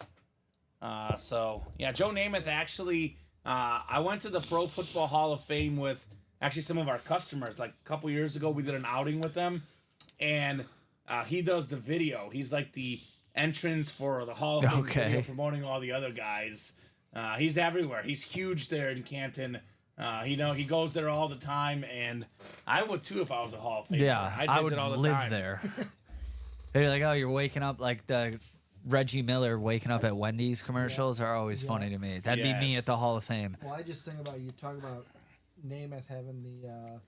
So, yeah, Joe Namath actually, I went to the Pro Football Hall of Fame with actually some of our customers. Like a couple years ago, we did an outing with them, and he does the video. He's like the entrance for the Hall of Fame video, promoting all the other guys. He's everywhere. He's huge there in Canton. He goes there all the time, and I would too if I was a Hall of Famer. Yeah, I'd I visit would all the live time. there. They're like, oh, you're waking up like the Reggie Miller waking up at Wendy's commercials are always funny to me. That'd be me Yes. at the Hall of Fame. Well, I just think about you talk about Namath having the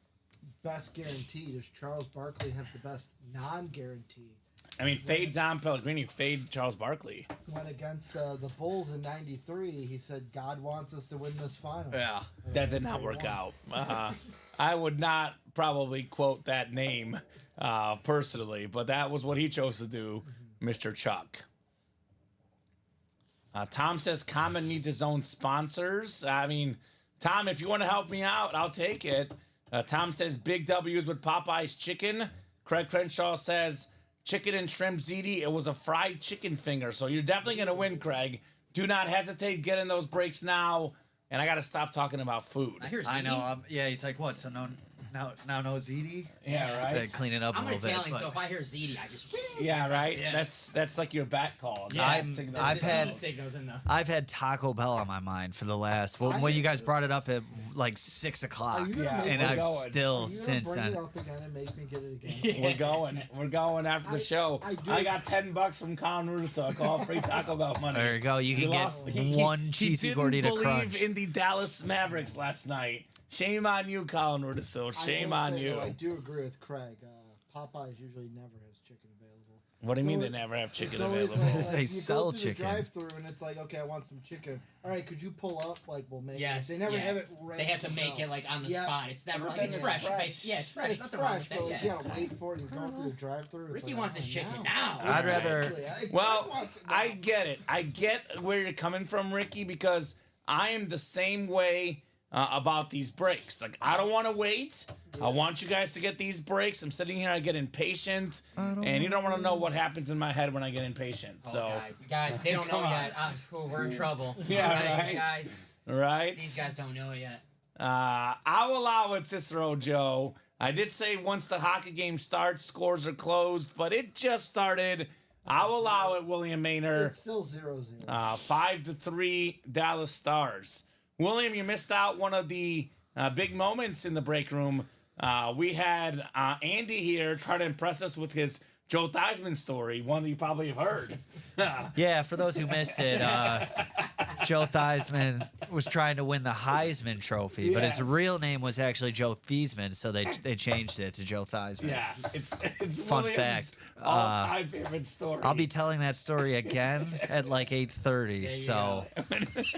best guarantee. Does Charles Barkley have the best non-guarantee? I mean, fade Dom Pellegrini, fade Charles Barkley. When against the Bulls in '93, he said, "God wants us to win this final." Yeah. That did not work out. I would not probably quote that name personally, but that was what he chose to do, Mr. Chuck. Tom says Kamen needs his own sponsors. I mean, Tom, if you want to help me out, I'll take it. Tom says big W's with Popeye's chicken. Craig Crenshaw says chicken and shrimp ziti. It was a fried chicken finger. So you're definitely going to win, Craig. Do not hesitate. Get in those breaks now. And I got to stop talking about food. I hear I ziti. know. Yeah, he's like, what? So no, now no ZD? Yeah, right. To clean it up I'm a little Italian, bit. so if I hear ziti, I just. Yeah, right. Yeah. That's like your bat call. Yeah, Bat I'm- signal. I've the had- ziti signals in the. I've had Taco Bell on my mind for the last. Well, when you guys brought it up at like 6 o'clock, Are you Yeah, gonna and we're I've going. still Are you since gonna bring then. it up again and make me get it again? We're going after the show. I got $10 from Colin Russo. I call free Taco Bell money. There you go. You can lost- get he- one cheesy didn't gordita believe crunch. in the Dallas Mavericks last night. Shame on you, Colin Russo. Shame I will on say, you. though, I do agree with Craig. Popeyes usually never has chicken available. What do you mean they It's never have chicken It's always available? like, They you sell go through chicken. The drive-through and it's like, okay, I want some chicken. All right, could you pull up? Like, we'll make Yes. it. They never yeah. have it ready. They have to make go. it like on the Yeah. spot. It's never But like then it's it's fresh. fresh. Yeah, it's fresh. It's Nothing wrong with fresh, that. but Yeah. you gotta wait for it. You're going through the drive-through. it's Ricky like, wants his oh, chicken now. now. I'd rather. Exactly. Well, Craig wants it now. I get it. I get where you're coming from, Ricky, because I am the same way about these breaks. Like, I don't want to wait. I want you guys to get these breaks. I'm sitting here, I get impatient, and you don't want to know what happens in my head when I get impatient. Oh, So, guys, they don't know Come on. yet. We're in trouble. Yeah, All right, right. guys. right? These guys don't know yet. I'll allow it, Cicero Joe. I did say once the hockey game starts, scores are closed, but it just started. I'll allow it, William Maynard. It's still 0-0. 5-3 Dallas Stars. William, you missed out one of the big moments in the break room. We had Andy here try to impress us with his Joe Theismann story, one that you probably have heard. Yeah, for those who missed it, Joe Theismann was trying to win the Heisman Trophy, but his Yes. real name was actually Joe Theismann, so they changed it to Joe Theismann. Yeah, it's Fun William's fact, all-time favorite story. I'll be telling that story again at like 8:30. There you So,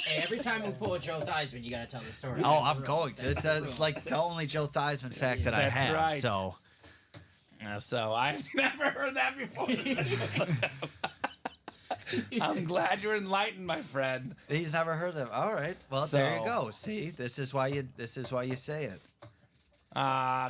Hey, every time we pull a Joe Theismann, you gotta tell the story. oh, That's I'm the going to. It's rule. like the only Joe Theismann fact that I That's have. right. So, So I've never heard that before. I'm glad you're enlightened, my friend. he's never heard of. All right. Well, there you So- go. See, this is why you say it.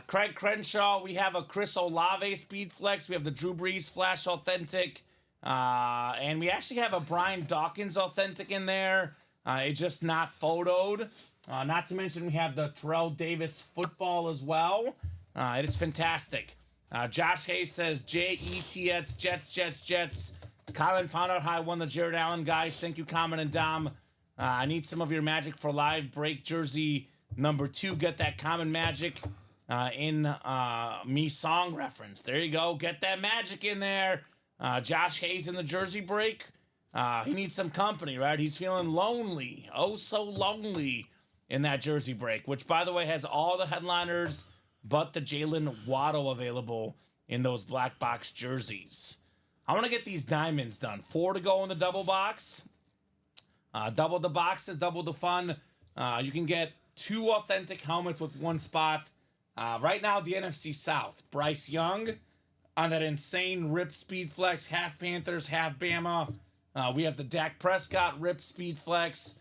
Craig Crenshaw, we have a Chris Olave Speed Flex. We have the Drew Brees Flash Authentic. And we actually have a Brian Dawkins Authentic in there. It's just not photoed. Not to mention we have the Terrell Davis Football as well. It is fantastic. Josh Hayes says, Jets, Jets. Colin found out how I won the Jared Allen, guys. Thank you, Common and Dom. I need some of your Magic for Live break jersey number 2. Get that Common Magic in me song reference. There you go. Get that magic in there. Josh Hayes in the jersey break. He needs some company, right? He's feeling lonely. Oh, so lonely in that jersey break, which, by the way, has all the headliners but the Jalen Waddle available in those black box jerseys. I want to get these diamonds done. 4 to go in the double box. Double the boxes, double the fun. You can get 2 authentic helmets with 1 spot. Right now, the NFC South. Bryce Young on that insane Rip Speed Flex, half Panthers, half Bama. We have the Dak Prescott Rip Speed Flex.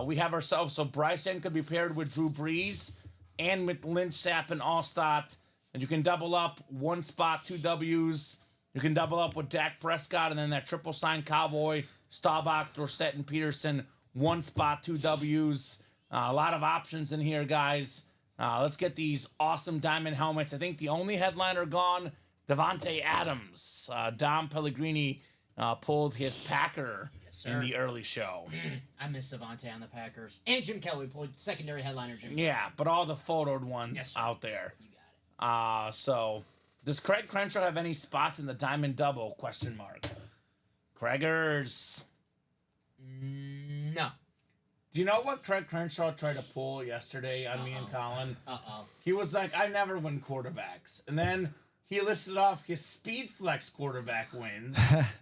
We have ourselves, so Bryce Young could be paired with Drew Brees and with Lynch, Sapp, and Allstott. And you can double up 1 spot, 2 W's. You can double up with Dak Prescott and then that triple sign Cowboy, Staubach, Dorsett, and Peterson. 1 spot, 2 W's. A lot of options in here, guys. Let's get these awesome diamond helmets. I think the only headliner gone, Devontae Adams. Dom Pellegrini pulled his Packer in sir. the early show. I miss Savante on the Packers. And Jim Kelly pulled secondary headliner Jim. Yeah, but all the photoed ones Yes, sir. out there. You got it. So does Craig Crenshaw have any spots in the diamond double? Question mark. Craigers. No. Do you know what Craig Crenshaw tried to pull yesterday on me and Colin? Uh-oh. He was like, I never win quarterbacks. And then he listed off his speed flex quarterback wins.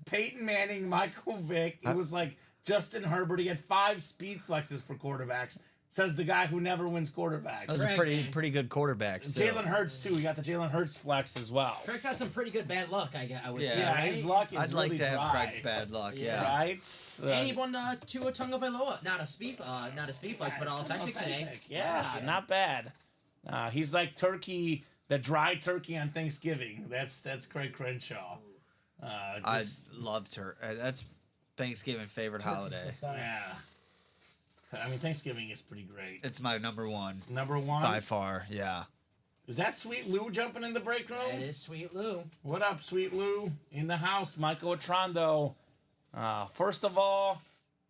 Peyton Manning, Michael Vick. It was like Justin Herbert. He had 5 speed flexes for quarterbacks. Says the guy who never wins quarterbacks. Those are Right, pretty good quarterbacks. Too. Jalen Hurts too. We got the Jalen Hurts flex as well. Craig's had some pretty good bad luck, I would Yeah. say. Yeah, Right? his luck is I'd like really to have dry. Craig's bad luck. Yeah. Yeah. Right? And he won Tua Tagovailoa. Not a speed flex, but all authentic today. Yeah, not bad. He's like turkey, the dry turkey on Thanksgiving. That's Craig Crenshaw. I love that's Thanksgiving favorite holiday. Yeah. I mean, Thanksgiving is pretty great. It's my number one Number one. by far. Yeah. Is that Sweet Lou jumping in the break room? That is Sweet Lou. What up, Sweet Lou? In the house, Michael Atrondo. First of all,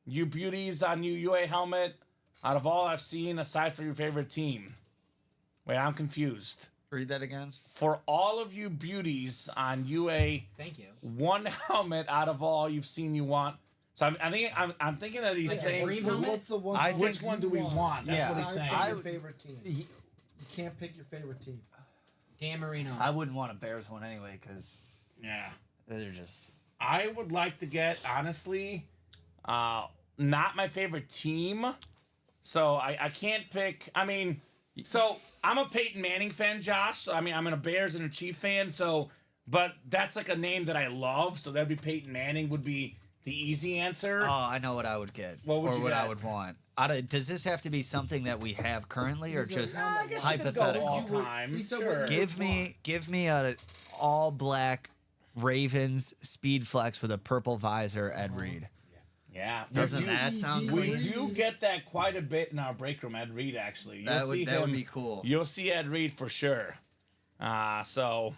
you beauties on you UA helmet. Out of all I've seen, aside from your favorite team. Wait, I'm confused. Read that again. For all of you beauties on UA, Thank you. one helmet out of all you've seen you want. So I'm thinking that he's Like a saying dream So helmet? what's the one? I which you one do we want? That's Yeah. what he's Aside saying. from your favorite team. You can't pick your favorite team. Dan Marino. I wouldn't want a Bears one anyway because Yeah. they're just. I would like to get, honestly, not my favorite team. So I can't pick. I mean, so I'm a Peyton Manning fan, Josh. So I mean, I'm a Bears and a Chief fan. So, but that's like a name that I love. So that'd be Peyton Manning would be the easy answer. Oh, I know what I would get. What would or you what get? I would want. Does this have to be something that we have currently, or just I guess you could go hypothetical? all You would- time. he said Sure. what Give me a all black Ravens speed flex with a purple visor, Ed Reed. Yeah. Doesn't We do- that sound We crazy? do get that quite a bit in our break room, Ed Reed, actually. That You'll would see that would him- be cool. You'll see Ed Reed for sure. So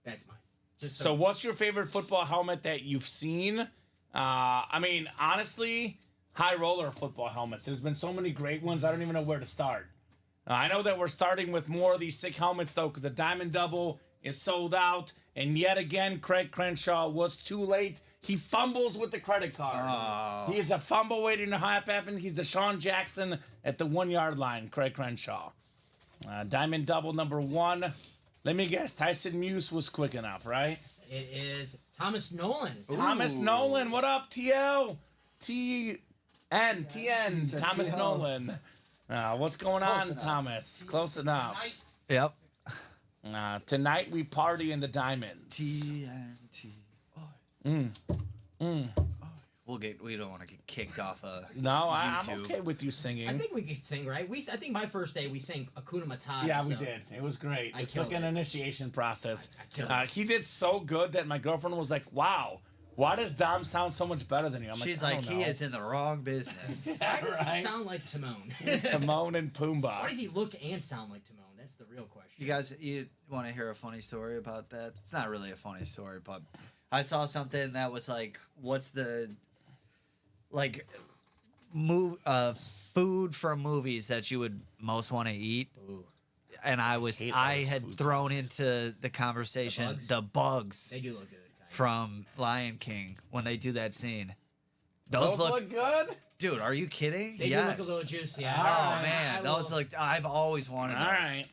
That's mine. Just So what's your favorite football helmet that you've seen? I mean, honestly, high roller football helmets. There's been so many great ones. I don't even know where to start. I know that we're starting with more of these sick helmets, though, because the Diamond Double is sold out. And yet again, Craig Crenshaw was too late. He fumbles with the credit card. Oh. He is a fumble waiting to happen. He's Deshaun Jackson at the 1 yard line, Craig Crenshaw. Diamond Double number 1. Let me guess, Tyson Muse was quick enough, right? it is Thomas Nolan. Thomas Nolan, what up, TL? TN, said Thomas TL. Nolan. What's going on, enough. Thomas? Close enough. Yep. Tonight we party in the Diamonds. TNT. We don't want to get kicked off No, I'm YouTube. okay with you singing. I think we could sing, right? I think my first day we sang Akuna Matata. Yeah, we so- did. It was great. I It's like killed an it. initiation process. I killed it. He did so good that my girlfriend was like, wow, why does Dom sound so much better than you? I'm She's I like, don't he know." is in the wrong business. Why does Right. he sound like Timon? Timon and Pumbaa. Why does he look and sound like Timon? That's the real question. You guys, you want to hear a funny story about that? It's not really a funny story, but I saw something that was like, what's the food from movies that you would most want to eat? Ooh, And I hate all I this had food thrown into the conversation The bugs? the bugs they do look good. Kind of. from Lion King when they do that scene. Those look good? dude. Are you kidding? They yes. do look a little juicy. Oh Alright. man, those look. I've always wanted All those. right.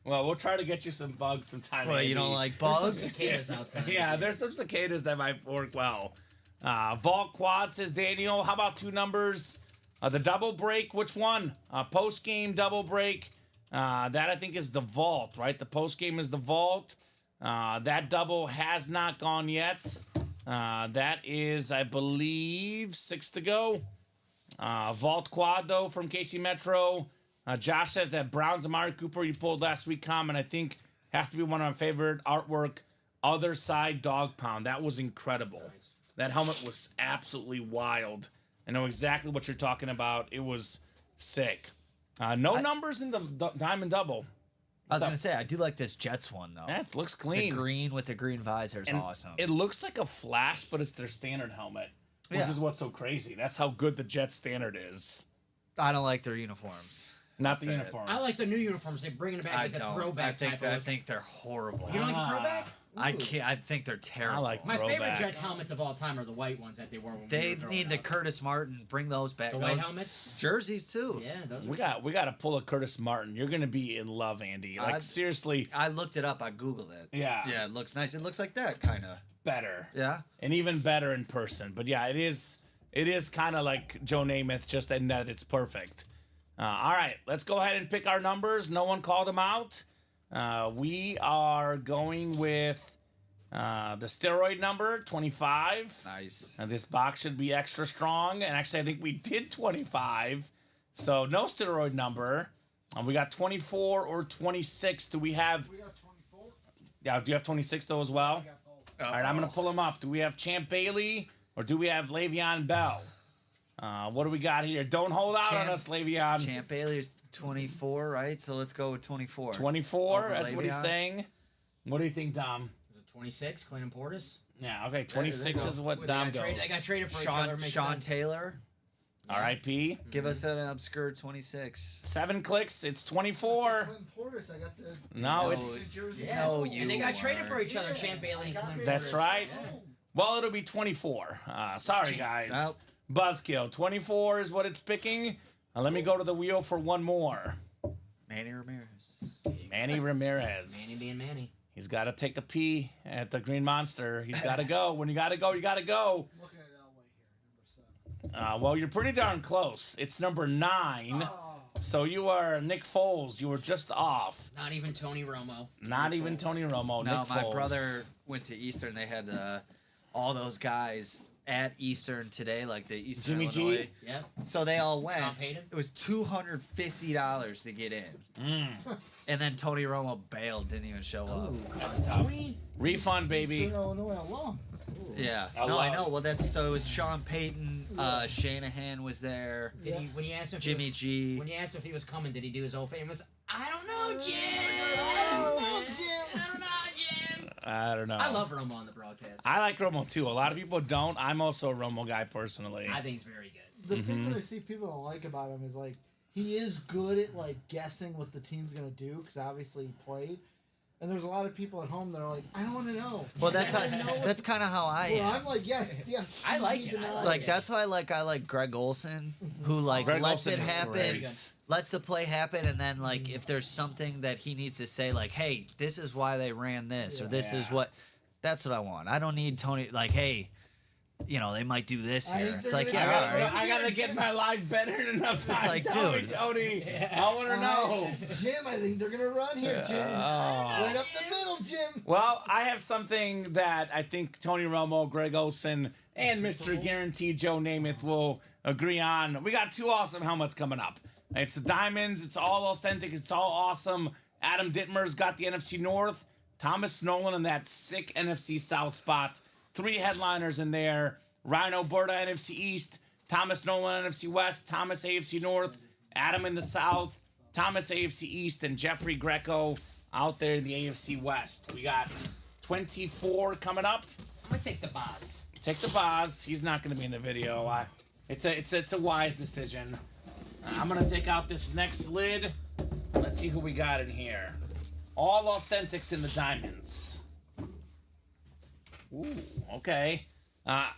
Well, we'll try to get you some bugs sometime. Well, you Andy. don't like There's some bugs? cicadas outside. Yeah, there's some cicadas that might work well. Vault Quad says Daniel. How about 2 numbers? The double break, which one? Post game double break. That I think is the Vault, right? The post game is the Vault. That double has not gone yet. That is, I believe, 6 to go. Vault Quad, though, from KC Metro. Josh says that Browns Amari Cooper you pulled last week comment, I think, has to be one of my favorite artwork. Other Side Dog Pound. That was incredible. That helmet was absolutely wild. I know exactly what you're talking about. It was sick. No numbers in the Diamond Double. I was gonna say I do like this Jets one though. That looks The clean. green with the green visor is And awesome. It looks like a Flash, but it's their standard helmet, which Yeah. is what's so crazy. That's how good the Jet standard is. I don't like their uniforms. Not the Say it. uniforms. I like the new uniforms. They're bringing it back I like a don't. throwback type I of. think they're horrible. You don't like the throwback? I Ooh. can't. I think they're terrible. I like My favorite throwback. Jets helmets of all time are the white ones that they wore when we They were growing need the up. Curtis Martin. Bring those back. The white Those helmets. jerseys too. Yeah, those. We are got to pull a Curtis Martin. You're gonna be in love, Andy. Like seriously, I looked it up. I googled it. Yeah. Yeah, it looks nice. It looks like that kind of. better. Yeah. And even better in person. But yeah, it is kind of like Joe Namath, just in that it's perfect. All right, let's go ahead and pick our numbers. No one called them out. We are going with the steroid number, 25. Nice. This box should be extra strong. And actually, I think we did 25. So no steroid number. We got 24 or 26. Do we have... We got 24. Yeah, do you have 26 though as well? We got both. All right, I'm going to pull them up. Do we have Champ Bailey or do we have Le'Veon Bell? What do we got here? Don't hold out on us, Le'Veon. Champ Bailey is 24, right? So let's go with 24. 24, Over that's what he's Le'Veon. saying. What do you think, Dom? Was it 26, Clinton Portis? Yeah, okay, 26 is what Dom goes. They got traded for each other. Makes Sean sense. Taylor, R.I.P. give us an obscure 26. 7 clicks, it's I 24. said Clinton Portis. I got the No, No, it's... jersey. Yeah. No, you and they got traded for weren't. each other, Champ Bailey and Clinton That's Portis. right. Yeah. Well, it'll be 24. Sorry, guys. Nope. Buzzkill. 24 is what it's picking. Let me go to the wheel for one more. Manny Ramirez. Manny Ramirez. Manny being Manny. He's got to take a pee at the Green Monster. He's got to go. When you got to go, you got to go. I'm looking at Elway here, number 7. Well, you're pretty darn close. It's number 9. Oh, So you are Nick Foles. You were just off. Not even Tony Romo. Not even Tony Romo. No, Nick my Foles. brother went to Eastern. They had all those guys at Eastern today, like the Eastern Jimmy G? Illinois. Yep. So they all went. Sean Payton? It was $250 to get in. Mm. And then Tony Romo bailed, didn't even show up. That's tough. Tony? Refund, baby. Eastern Illinois alum. Yeah. I No, I love know. it. Well, so it was Sean Payton, Shanahan was there, Did he, when you asked him if Jimmy he was, G. when you asked him if he was coming, did he do his old famous, I don't know, Jim. I don't know, Jim. I don't know, Jim. I don't know. I love Romo on the broadcast. I like Romo too. A lot of people don't. I'm also a Romo guy personally. I think he's very good. The thing that I see people don't like about him is like he is good at like guessing what the team's gonna do because obviously he played. And there's a lot of people at home that are like, I don't want to know. Well, that's I don't know what that's kind of how I Well, am. I'm like, yes. I you like need it. to know. I like Like it. that's why I like Greg Olson, who like Greg lets Olson it is happen, great. lets the play happen, and then like if there's something that he needs to say, like, hey, this is why they ran this, or this is Yeah. what. That's what I want. I don't need Tony like, hey, they might do this I here. think It's they're like, gonna yeah, do all it. right. I gotta get my life better enough time. like, Tell me, dude. Tony. I want to know. Jim, I think they're gonna run here, Jim. Right up the middle, Jim. Well, I have something that I think Tony Romo, Greg Olson, and Mr. Guaranteed Joe Namath will agree on. We got 2 awesome helmets coming up. It's the Diamonds. It's all authentic. It's all awesome. Adam Dittmer's got the NFC North. Thomas Nolan in that sick NFC South spot. 3 headliners in there. Rhino Berta NFC East. Thomas Nolan NFC West. Thomas AFC North. Adam in the South. Thomas AFC East. And Jeffrey Greco out there in the AFC West. We got 24 coming up. I'm going to take the boss. Take the Boz. He's not going to be in the video. It's a wise decision. I'm going to take out this next lid. Let's see who we got in here. All authentics in the diamonds. Ooh, okay. I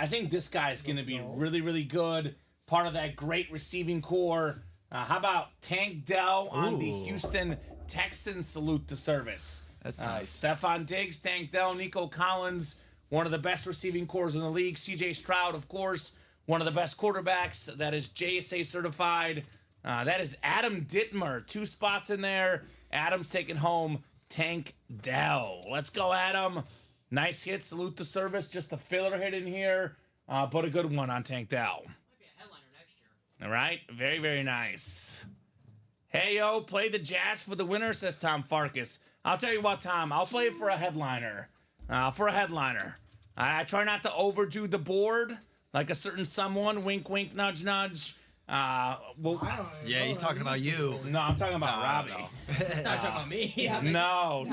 think this guy's going to be really, really good. Part of that great receiving core. How about Tank Dell on the Ooh. Houston Texans? Salute to service. That's nice. Stephon Diggs, Tank Dell, Nico Collins, one of the best receiving cores in the league. CJ Stroud, of course, one of the best quarterbacks. That is JSA certified. That is Adam Dittmer. 2 spots in there. Adam's taking home Tank Dell. Let's go, Adam. Nice hit. Salute to service. Just a filler hit in here, but a good one on Tank Dell. Might be a headliner next year. All right. Very, very nice. Hey, yo, play the Jazz for the winner, says Tom Farkas. I'll tell you what, Tom, I'll play it for a headliner. I try not to overdo the board like a certain someone. Wink, wink, nudge, nudge. Well, I don't even Yeah, know he's how talking about you. no, I'm talking about Robbie. Not talking about me. I was like, No.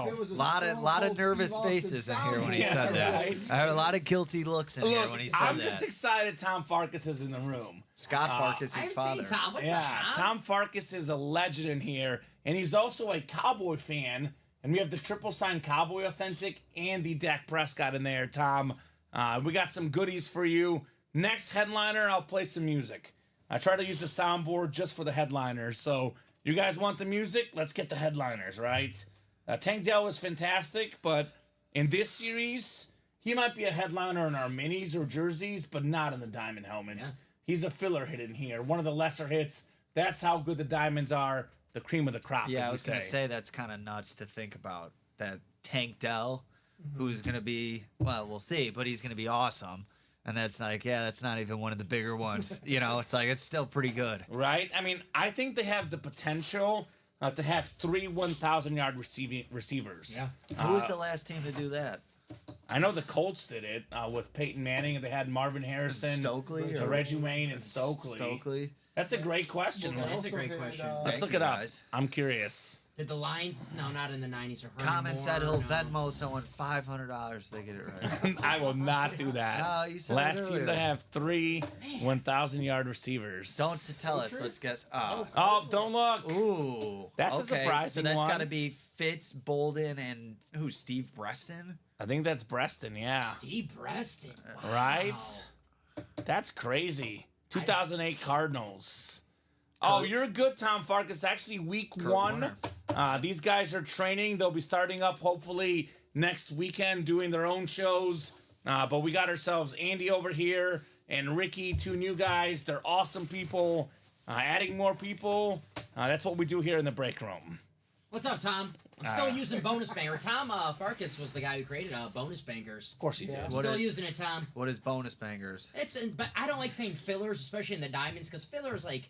If it was a lot Stone of Cold nervous Steve Austin faces in here when he Yeah, said that. right. I heard a lot of guilty looks in here Look, when he said I'm that. just excited Tom Farkas is in the room. Scott Farkas, I his haven't father. seen Tom. What's Yeah, up, Tom Farkas is a legend in here, and he's also a Cowboy fan. And we have the triple sign Cowboy Authentic and the Dak Prescott in there, Tom. We got some goodies for you. Next headliner, I'll play some music. I try to use the soundboard just for the headliners. So you guys want the music? Let's get the headliners, right? Tank Dell was fantastic, but in this series, he might be a headliner in our minis or jerseys, but not in the diamond helmets. He's a filler hit in here, one of the lesser hits. That's how good the diamonds are. The cream of the crop. Yeah, as I we was gonna say that's kind of nuts to think about. That Tank Dell, who's gonna be, well, we'll see, but he's gonna be awesome. And that's like, yeah, that's not even one of the bigger ones. It's like it's still pretty good. Right? I mean, I think they have the potential to have 3 1,000-yard receivers. Yeah. Who was the last team to do that? I know the Colts did it with Peyton Manning, and they had Marvin Harrison, Stokely or Reggie Wayne, and Stokely. That's a great question. That though. is a great question. Let's Thank look you, it up. guys. I'm curious. Did the Lions? No, not in the 90s. Or Kamen said he'll no. Venmo someone $500 if they get it right. I will not do that. No, you said it Last team to earlier. have 3 1,000-yard receivers. Don't tell us. Let's guess. Oh. Oh, don't look. Ooh. That's a okay, surprising So that's one. got to be Fitz, Bolden, and who? Steve Breston? I think that's Breston, yeah. Steve Breston. Wow. Right? That's crazy. 2008 Cardinals. Oh, you're good, Tom Farkas. It's actually week Kurt 1. Warner. These guys are training. They'll be starting up hopefully next weekend doing their own shows. But we got ourselves Andy over here and Ricky, 2 new guys. They're awesome people. Adding more people. That's what we do here in the break room. What's up, Tom? I'm still using Bonus Banger. Tom Farkas was the guy who created Bonus Bangers. Of course he did. I'm What still is- using it, Tom. What is bonus bangers? But I don't like saying fillers, especially in the diamonds, because fillers like.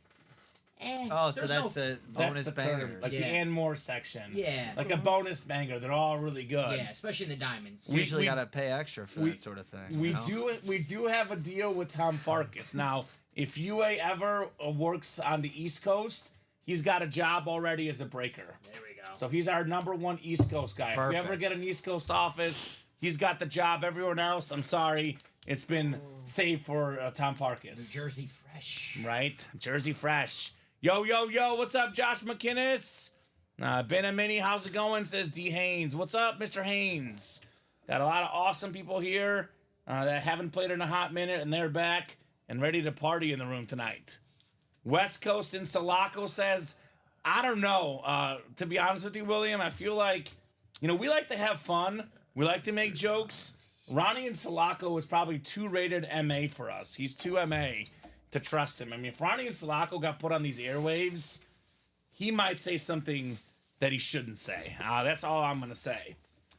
Oh, so there's that's no, the That's bonus the term, bangers. like the Yeah. and more section. Yeah. Like a bonus banger. They're all really good. yeah, especially in the diamonds. We- Usually got to pay extra for we- that sort of thing. We you know? we do have a deal with Tom Farkas. Now, if UA ever works on the East Coast, he's got a job already as a breaker. There we go. So he's our #1 East Coast guy. If we ever Perfect. get an East Coast office, he's got the job. Everyone else, I'm sorry, it's been saved for Tom Farkas. New Jersey fresh. Right? Jersey Fresh. Yo, yo, yo, what's up, Josh McInnes? Ben and Minnie, how's it going? Says D. Haynes. What's up, Mr. Haynes? Got a lot of awesome people here that haven't played in a hot minute, and they're back and ready to party in the room tonight. West Coast in Sulaco says, I don't know. To be honest with you, William, I feel like, we like to have fun. We like to make jokes. Ronnie in Sulaco is probably too rated MA for us. He's too MA to trust him. I mean, if Ronnie and Sulaco got put on these airwaves, he might say something that he shouldn't say. That's all I'm going to say.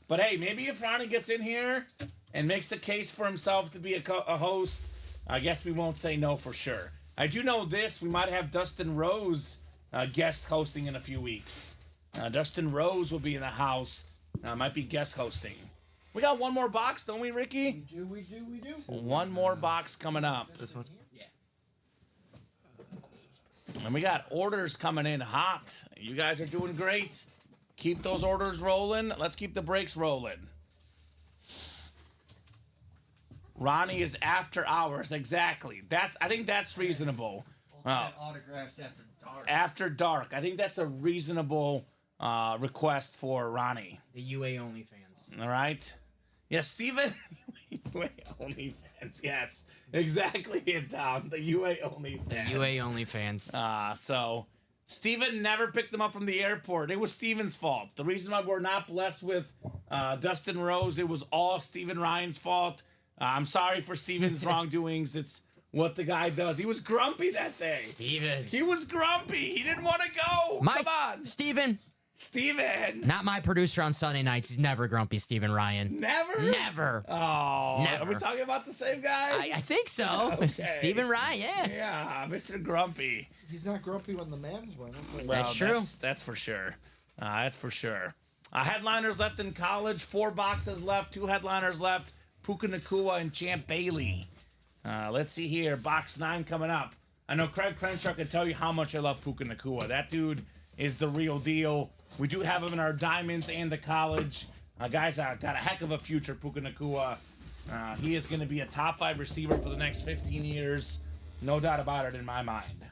But hey, maybe if Ronnie gets in here and makes a case for himself to be a host, I guess we won't say no for sure. I do know this. We might have Dustin Rose guest hosting in a few weeks. Dustin Rose will be in the house. Might be guest hosting. We got one more box, don't we, Ricky? We do. One more box coming up. This one? Yeah. And we got orders coming in hot. You guys are doing great. Keep those orders rolling. Let's keep the breaks rolling. Ronnie is after hours. Exactly. I think that's reasonable. Autographs after dark. After dark. I think that's a reasonable request for Ronnie. The UA only fans. All right. Yes, Steven. UA only fans. Yes. Exactly it, Tom. The UA only fans. UA only fans. So Steven never picked them up from the airport. It was Steven's fault. The reason why we're not blessed with Dustin Rose, it was all Steven Ryan's fault. I'm sorry for Steven's wrongdoings. It's what the guy does. He was grumpy that day. Steven. He was grumpy. He didn't want to go. Come on. Steven. Steven. Not my producer on Sunday nights. He's never grumpy, Steven Ryan. Never? Never. Oh. Never. Are we talking about the same guy? I think so. Okay. Steven Ryan, yeah. Yeah, Mr. Grumpy. He's not grumpy when the Mavs win. That's true. That's for sure. That's for sure. Headliners left in college. 4 boxes left. 2 headliners left. Puka Nakua and Champ Bailey. Let's see here. Box 9 coming up. I know Craig Crenshaw can tell you how much I love Puka Nakua. That dude is the real deal. We do have him in our diamonds and the college. Guys, got a heck of a future, Puka Nakua. He is going to be a top 5 receiver for the next 15 years. No doubt about it in my mind.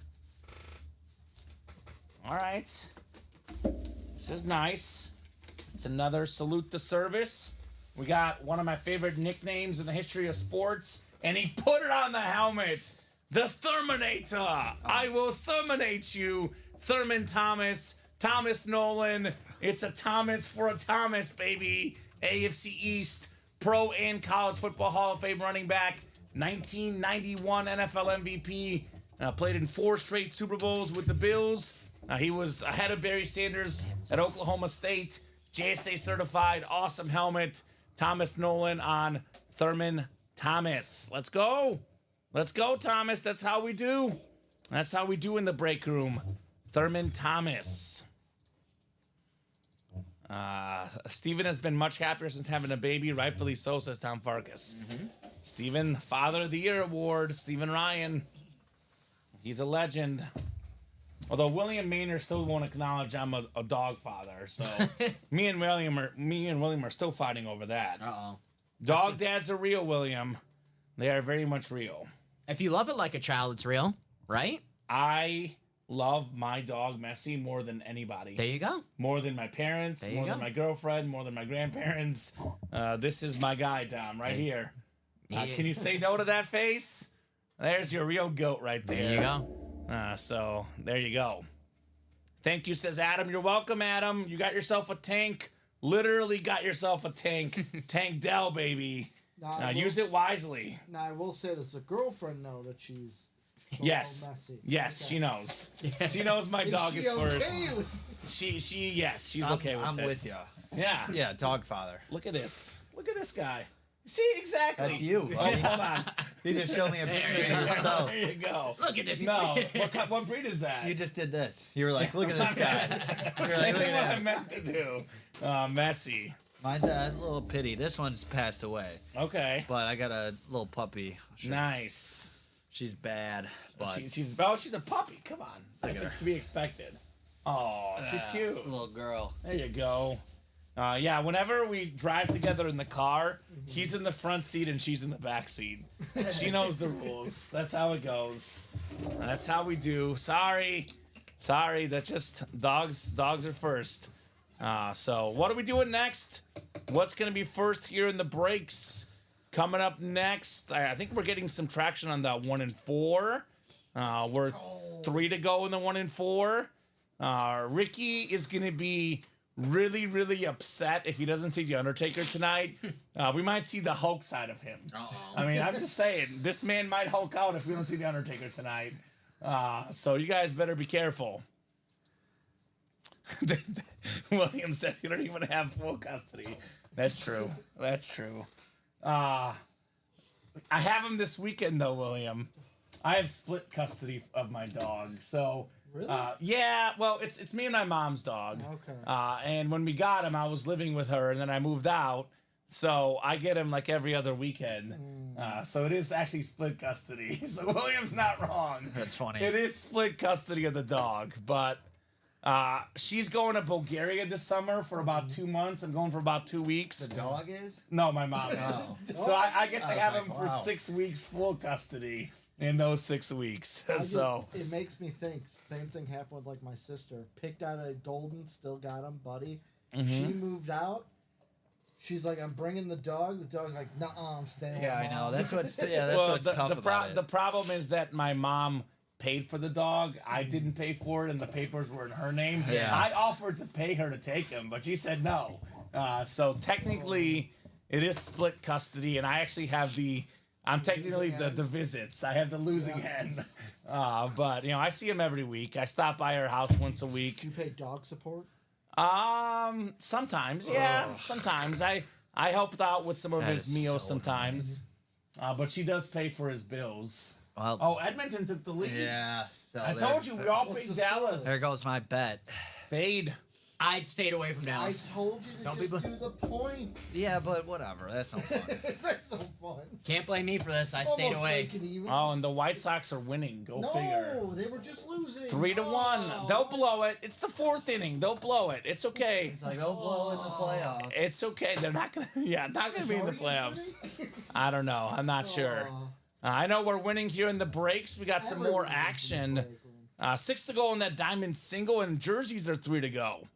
All right. This is nice. It's another salute to service. We got one of my favorite nicknames in the history of sports, and he put it on the helmet. The Therminator. I will terminate you, Thurman Thomas, Thomas Nolan. It's a Thomas for a Thomas, baby. AFC East, Pro and College Football Hall of Fame running back, 1991 NFL MVP. Played in 4 straight Super Bowls with the Bills. He was ahead of Barry Sanders at Oklahoma State. JSA certified, awesome helmet. Thomas Nolan on Thurman Thomas. Let's go. Let's go, Thomas. That's how we do. That's how we do in the break room. Thurman Thomas. Steven has been much happier since having a baby. Rightfully so, says Tom Farkas. Steven, Father of the Year award. Steven Ryan. He's a legend. Although William Maynard still won't acknowledge I'm a dog father, so me and William are still fighting over that. Dog dads are real, William. They are very much real. If you love it like a child, it's real, right? I love my dog Messi more than anybody. There you go. More than my parents, more than my girlfriend, more than my grandparents. This is my guy, Dom, right here. Can you say no to that face? There's your real goat right there. There you go. So there you go. Thank you, says Adam. You're welcome, Adam. You got yourself a tank. Literally got yourself a tank. Tank Dell, baby. Use it wisely. Now, I will say, does the girlfriend know that she's yes. messy? Yes, Okay. she knows. She knows my dog is first. Yes, she's okay with it. I'm with you. Yeah. Yeah, dog father. Look at this. Look at this guy. See, exactly. That's you. Oh, Buddy. hold on. You just showed me a picture of yourself. There you go. Look at this. No, what breed is that? You just did this. You were like, look at this guy. You were like, That's look what at I him. meant to do. Messi. Mine's a little pity. This one's passed away, Okay. but I got a little puppy. Nice. She's bad, but She's a puppy. Come on. Look That's at her. to be expected. Oh, she's cute. little girl. There you go. Yeah, whenever we drive together in the car, he's in the front seat and she's in the back seat. She knows the rules. That's how it goes. That's how we do. Sorry. That's just dogs are first. So what are we doing next? What's going to be first here in the breaks? Coming up next, I think we're getting some traction on the 1 and 4. We're 3 to go in the 1 and 4. Ricky is going to be really, really upset if he doesn't see The Undertaker tonight. We might see the Hulk side of him. I mean, I'm just saying, this man might Hulk out if we don't see The Undertaker tonight. So you guys better be careful. William says you don't even have full custody. That's true. I have him this weekend, though, William. I have split custody of my dog. So, Really? Yeah, well, it's me and my mom's dog. Okay. And when we got him, I was living with her, and then I moved out. So I get him like every other weekend. So it is actually split custody. So William's not wrong. That's funny. It is split custody of the dog, but she's going to Bulgaria this summer for about 2 months. I'm going for about 2 weeks. The dog is? No, my mom is. So I get to I was have like, him for wow. 6 weeks full custody in those 6 weeks. So it makes me think. Same thing happened with like my sister. Picked out a golden, still got him, buddy. She moved out. She's like, I'm bringing the dog. The dog's like, nuh-uh, I'm staying. Yeah, with I know. Mom. That's what's what's tough about it. The problem is that my mom paid for the dog. I didn't pay for it, and the papers were in her name. Yeah. I offered to pay her to take him, but she said no. So technically, it is split custody, and I actually have I'm technically the visits. I have the losing end. But, I see him every week. I stop by her house once a week. Do you pay dog support? Sometimes, yeah. Sometimes. I helped out with some of That his is meals so sometimes. But she does pay for his bills. Well, Oh, Edmonton took the lead. yeah. So I there- told you, we all What's picked the score? Dallas. There goes my bet. Fade. I stayed away from I Dallas. told you to Don't be just bl- do the point. Yeah, but whatever. That's no fun. That's no fun. Can't blame me for this. I stayed Almost away. breaking even. Oh, and the White Sox are winning. Go figure. No, they were just losing. 3-1. Oh. They'll blow it. It's the 4th inning. They'll blow it. It's okay. It's like, oh, blow in the playoffs. It's okay. They're not gonna. Yeah, not gonna be in the playoffs. I don't know. I'm not sure. I know we're winning here in the breaks. We got some more action. 6 to go in that diamond single, and jerseys are 3 to go.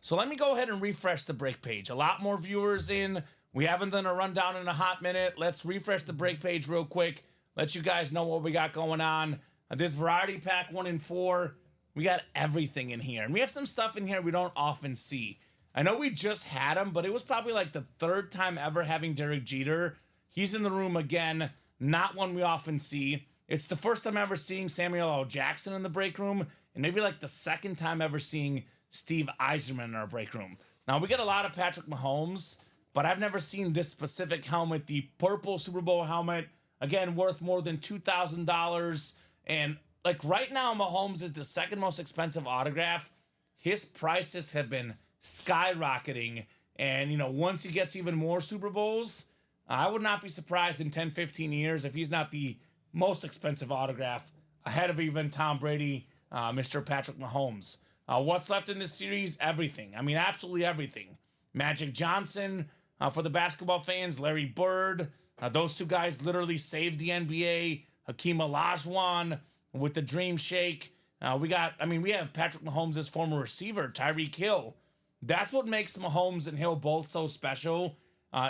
So let me go ahead and refresh the break page. A lot more viewers in. We haven't done a rundown in a hot minute. Let's refresh the break page real quick. Let you guys know what we got going on. This variety pack 1 and 4. We got everything in here. And we have some stuff in here we don't often see. I know we just had him, but it was probably like the 3rd time ever having Derek Jeter. He's in the room again. not one we often see. It's the first time ever seeing Samuel L. Jackson in the break room, and maybe like the second time ever seeing Steve Eiserman in our break room. Now, we get a lot of Patrick Mahomes, but I've never seen this specific helmet, the purple Super Bowl helmet, again, worth more than $2,000. And like right now, Mahomes is the second most expensive autograph. His prices have been skyrocketing. And, you know, once he gets even more Super Bowls, I would not be surprised in 10, 15 years if he's not the most expensive autograph ahead of even Tom Brady, Mr. Patrick Mahomes. What's left in this series? Everything. I mean, absolutely everything. Magic Johnson, for the basketball fans, Larry Bird. Those two guys literally saved the NBA. Hakeem Olajuwon with the Dream Shake. We have Patrick Mahomes' former receiver, Tyreek Hill. That's what makes Mahomes and Hill both so special,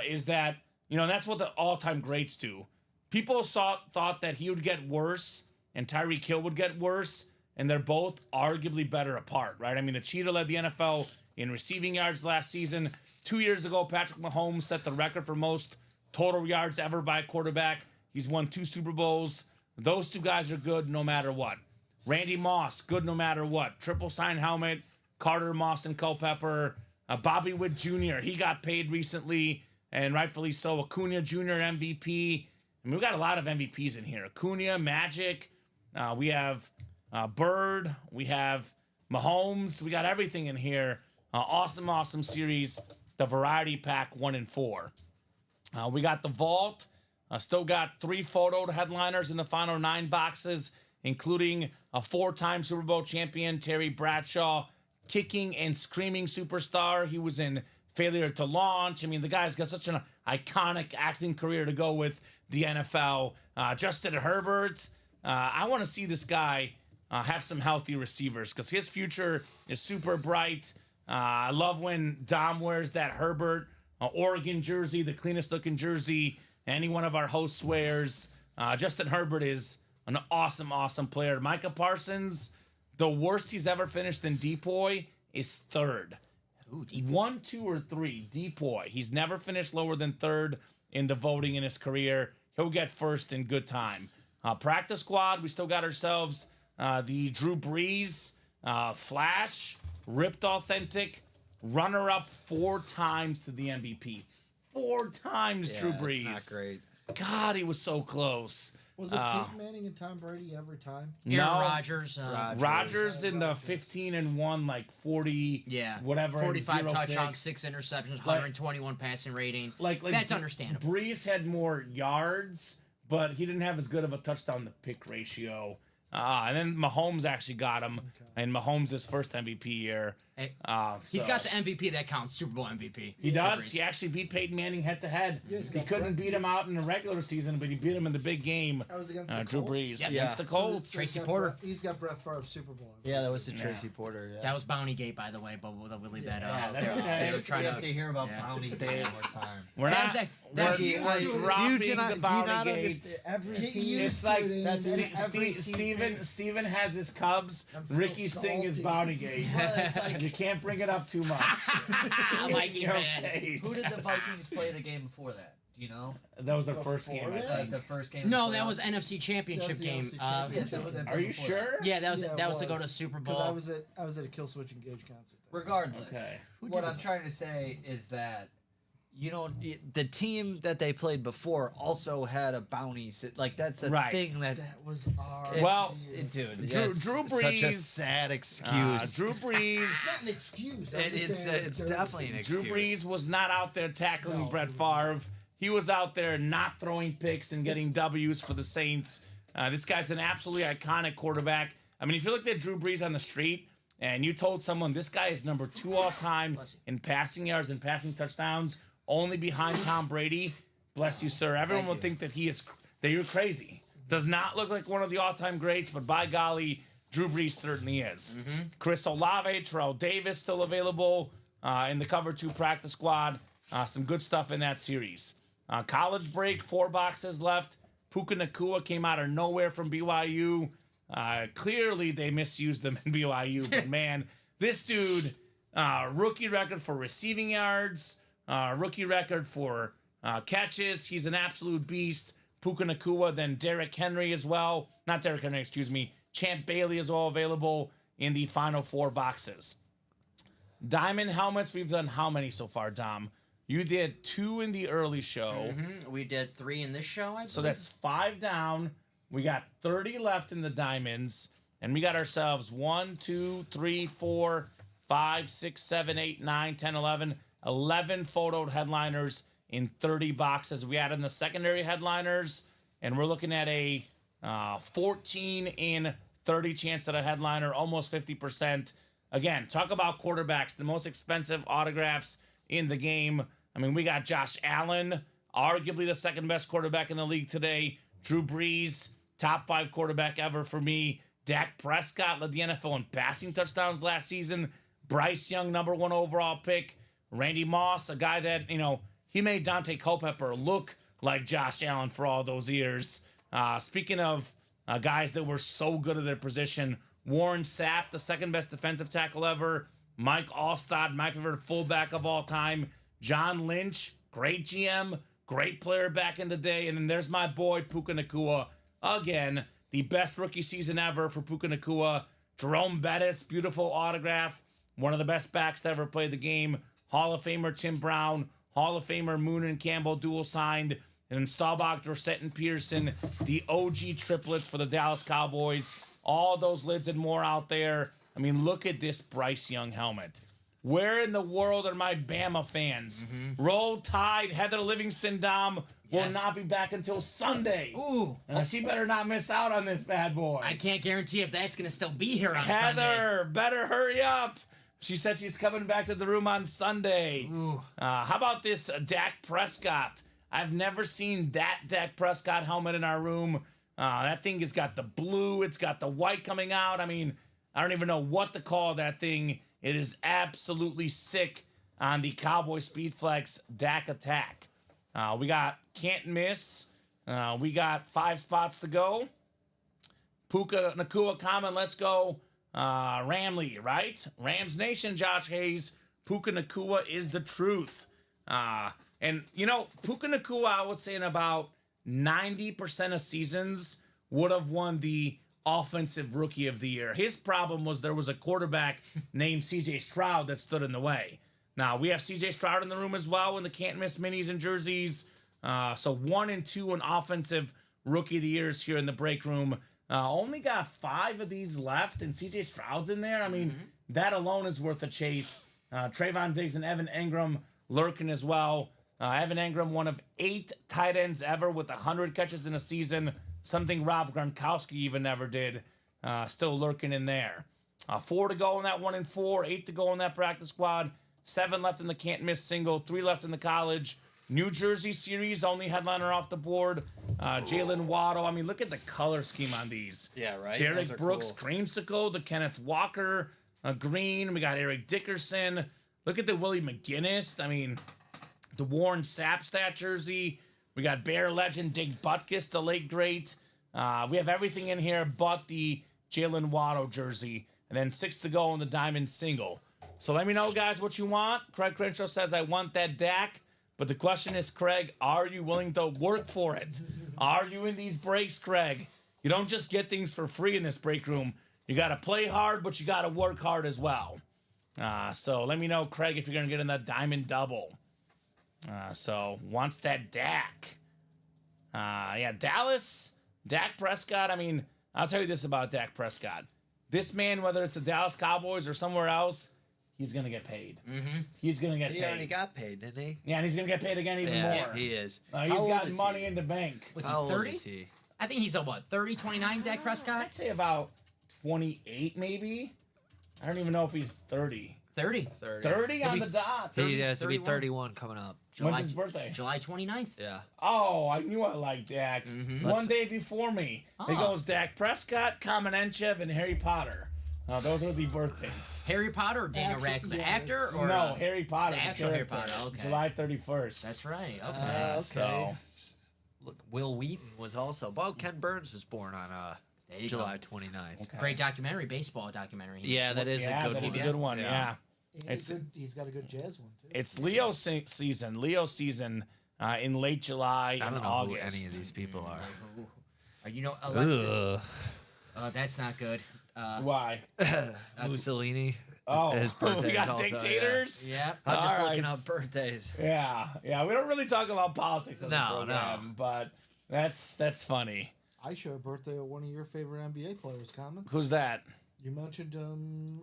is that, you know, and that's what the all-time greats do. People thought that he would get worse and Tyreek Hill would get worse, and they're both arguably better apart, right? I mean, the Cheetah led the NFL in receiving yards last season. 2 years ago, Patrick Mahomes set the record for most total yards ever by a quarterback. He's won 2 Super Bowls. Those two guys are good no matter what. Randy Moss, good no matter what. Triple sign helmet, Carter Moss and Culpepper. Bobby Witt Jr., he got paid recently, and rightfully so. Acuna Jr., MVP. I mean, we've got a lot of MVPs in here. Acuna, Magic. We have Bird. We have Mahomes. We got everything in here. Awesome series. The Variety Pack 1 and 4. We got the Vault. Still got 3 photo headliners in the final 9 boxes, including a 4-time Super Bowl champion, Terry Bradshaw, kicking and screaming superstar. He was in Failure to Launch. I mean, the guy's got such an iconic acting career to go with the NFL. Justin Herbert. I want to see this guy have some healthy receivers because his future is super bright. I love when Dom wears that Herbert Oregon jersey, the cleanest looking jersey any one of our hosts wears. Justin Herbert is an awesome player. Micah Parsons, the worst he's ever finished in Depoy is 3rd. Ooh, Depoy. 1, 2, or 3. Depoy. He's never finished lower than 3rd in the voting in his career. He'll get 1st in good time. Practice squad, we still got ourselves the Drew Brees, Flash, Ripped Authentic, runner-up 4 times to the MVP. 4 times, Drew Brees. That's not great. God, he was so close. Was it Peyton Manning and Tom Brady every time? Aaron No. Rodgers. Rodgers in the 15-1, like 40, Yeah. whatever. 45 and 0 touchdowns, picks. 6 interceptions, 121 passing rating. Like That's understandable. Brees had more yards, but he didn't have as good of a touchdown to pick ratio. And then Mahomes actually got him, and Mahomes' first MVP year. Hey, He's got the MVP that counts, Super Bowl MVP. He does. Brees. He actually beat Peyton Manning head to head. Yeah, he's He got couldn't Brett beat him out in the regular season, but he beat him in the big game. That was against the Drew Colts? Brees Yep. against the Colts. So he's Tracy got Porter. He's got Brett Favre's Super Bowl. Yeah, that was the Tracy Porter. Yeah. That was Bounty Gate, by the way, but we'll leave that Yeah, out. that's They were- okay. They were trying We have to hear about yeah. Bounty Gate one more time. We're That's not. a- that's- we're that's- dropping do you not- the do you bounty not gates. understand? Every Get team. used It's like shooting that's and Ste- every team- Steven has his Cubs. I'm so Ricky's thing is salty. Bountygate. Well, it's like, You can't bring it up too much. Viking Your fans. face. who did the Vikings play the game before that? Do you know? That was their first Before game, I that? That was think. the first game. No, of that playoffs? was NFC Championship That was the game. NFC Championship. Yeah, so they Are played you before sure? Yeah, that was Yeah, it that was to go to Super Because Bowl. I was at a Kill Switch Engage concert. Regardless, Okay. what I'm trying to say is that the team that they played before also had a bounty. Like that's a Right. thing that. That was our. Well, Dude, Drew that's Brees- such a sad excuse. Drew Brees. not an excuse. I'm just It's saying it's dirty. definitely an Drew excuse. Brees was not out there tackling No. Brett Favre. He was out there not throwing picks and getting W's for the Saints. This guy's an absolutely iconic quarterback. I mean, if you looked at Drew Brees on the street and you told someone this guy is number 2 all time Bless you. in passing yards and passing touchdowns, only behind Tom Brady, bless you, sir. Everyone would think that that you're crazy. Does not look like one of the all-time greats, but by golly, Drew Brees certainly is. Chris Olave, Terrell Davis still available in the Cover 2 practice squad. Some good stuff in that series. College break, 4 boxes left. Puka Nacua came out of nowhere from BYU. Clearly, they misused him in BYU, but man, this dude, rookie record for receiving yards, rookie record for catches. He's an absolute beast. Puka Nakua, then Derrick Henry as well. Not Derrick Henry, excuse me. Champ Bailey as well available in the final 4 boxes. Diamond helmets, we've done how many so far, Dom? You did 2 in the early show. We did 3 in this show, I believe. So that's 5 down. We got 30 left in the diamonds. And we got ourselves 1, 2, 3, 4, 5, 6, 7, 8, 9, 10, 11. 11 photoed headliners in 30 boxes. We added in the secondary headliners. And we're looking at a 14 in 30 chance at a headliner, almost 50%. Again, talk about quarterbacks, the most expensive autographs in the game. I mean, we got Josh Allen, arguably the second best quarterback in the league today. Drew Brees, top 5 quarterback ever for me. Dak Prescott led the NFL in passing touchdowns last season. Bryce Young, number 1 overall pick. Randy Moss, a guy that, he made Dante Culpepper look like Josh Allen for all those years. Speaking of guys that were so good at their position, Warren Sapp, the second best defensive tackle ever. Mike Allstott, my favorite fullback of all time. John Lynch, great GM, great player back in the day. And then there's my boy, Puka Nakua. Again, the best rookie season ever for Puka Nakua. Jerome Bettis, beautiful autograph. One of the best backs to ever play the game. Hall of Famer Tim Brown. Hall of Famer Moon and Campbell dual signed. And then Staubach, Dorsett, and Pearson, the OG triplets for the Dallas Cowboys. All those lids and more out there. I mean, look at this Bryce Young helmet. Where in the world are my Bama fans? Roll Tide, Heather Livingston, Dom, will not be back until Sunday. Ooh. She better not miss out on this bad boy. I can't guarantee if that's going to still be here on Sunday. Heather, better hurry up. She said she's coming back to the room on Sunday. Ooh. How about this Dak Prescott? I've never seen that Dak Prescott helmet in our room. That thing has got the blue. It's got the white coming out. I mean, I don't even know what to call that thing. It is absolutely sick on the Cowboy Speedflex Dak Attack. We got can't miss. We got 5 spots to go. Puka Nakua Kamen, let's go. Ramley, right? Rams Nation, Josh Hayes. Puka Nakua is the truth. And, Puka Nakua, I would say in about 90% of seasons would have won the Offensive Rookie of the Year. His problem was there was a quarterback named C.J. Stroud that stood in the way. Now, we have C.J. Stroud in the room as well in the can't miss minis and jerseys. So 1 and 2 in Offensive Rookie of the Years here in the break room. Only got 5 of these left, and C.J. Stroud's in there. I mean, that alone is worth a chase. Trayvon Diggs and Evan Engram lurking as well. Evan Engram, one of 8 tight ends ever with 100 catches in a season. Something Rob Gronkowski even never did. Still lurking in there. 4 to go in that 1 and 4. 8 to go in that practice squad. 7 left in the can't miss single. 3 left in the college. New Jersey series, only headliner off the board. Jalen Waddle. I mean, look at the color scheme on these. Yeah, right? Derek Brooks, Creamsicle, the Kenneth Walker, green. We got Eric Dickerson. Look at the Willie McGinnis. I mean, the Warren Sapp jersey. We got Bear legend Dick Butkus, the late great. We have everything in here but the Jalen Waddle jersey. And then 6 to go in the diamond single. So let me know, guys, what you want. Craig Crenshaw says, I want that Dak. But the question is, Craig, are you willing to work for it? Are you in these breaks, Craig? You don't just get things for free in this break room. You got to play hard, but you got to work hard as well. So let me know, Craig, if you're going to get in that diamond double. So wants that Dak. Dallas, Dak Prescott. I mean, I'll tell you this about Dak Prescott. This man, whether it's the Dallas Cowboys or somewhere else, he's going to get paid. He's going to get paid. He already got paid, didn't he? Yeah, and he's going to get paid again even more. He is. He's got money in the bank. Was he How 30? old is he? I think he's, 30, 29, Dak Prescott? I'd say about 28 maybe. I don't even know if he's 30. 30. 30 on the dot. He has to be 31. 31 coming up. When's his birthday? July 29th. Yeah. Oh, I knew I liked Dak. One day before me. It goes Dak Prescott, Kamen Entchev, and Harry Potter. Those are the birth dates. Harry Potter or Daniel Radcliffe, the actor? Or, no, Harry Potter. The actual Harry Potter, okay. July 31st. That's right, okay. Okay. So, Look, Will Wheaton was also. Well, Ken Burns was born on There you July go. 29th. Okay. Great documentary, baseball documentary. Yeah, that is a good that one. is a good one, yeah. He's got a good jazz one too. It's Leo season. Leo season. in late July I and don't know August. who any of these people are. You know, Alexis. Ugh. That's not good. Why? Mussolini. Oh, His birthday we got is also, dictators. Yeah. I'm just All looking right. up birthdays. Yeah, we don't really talk about politics on the No, program, but that's funny. I share a birthday of one of your favorite NBA players, Common. Who's that? You mentioned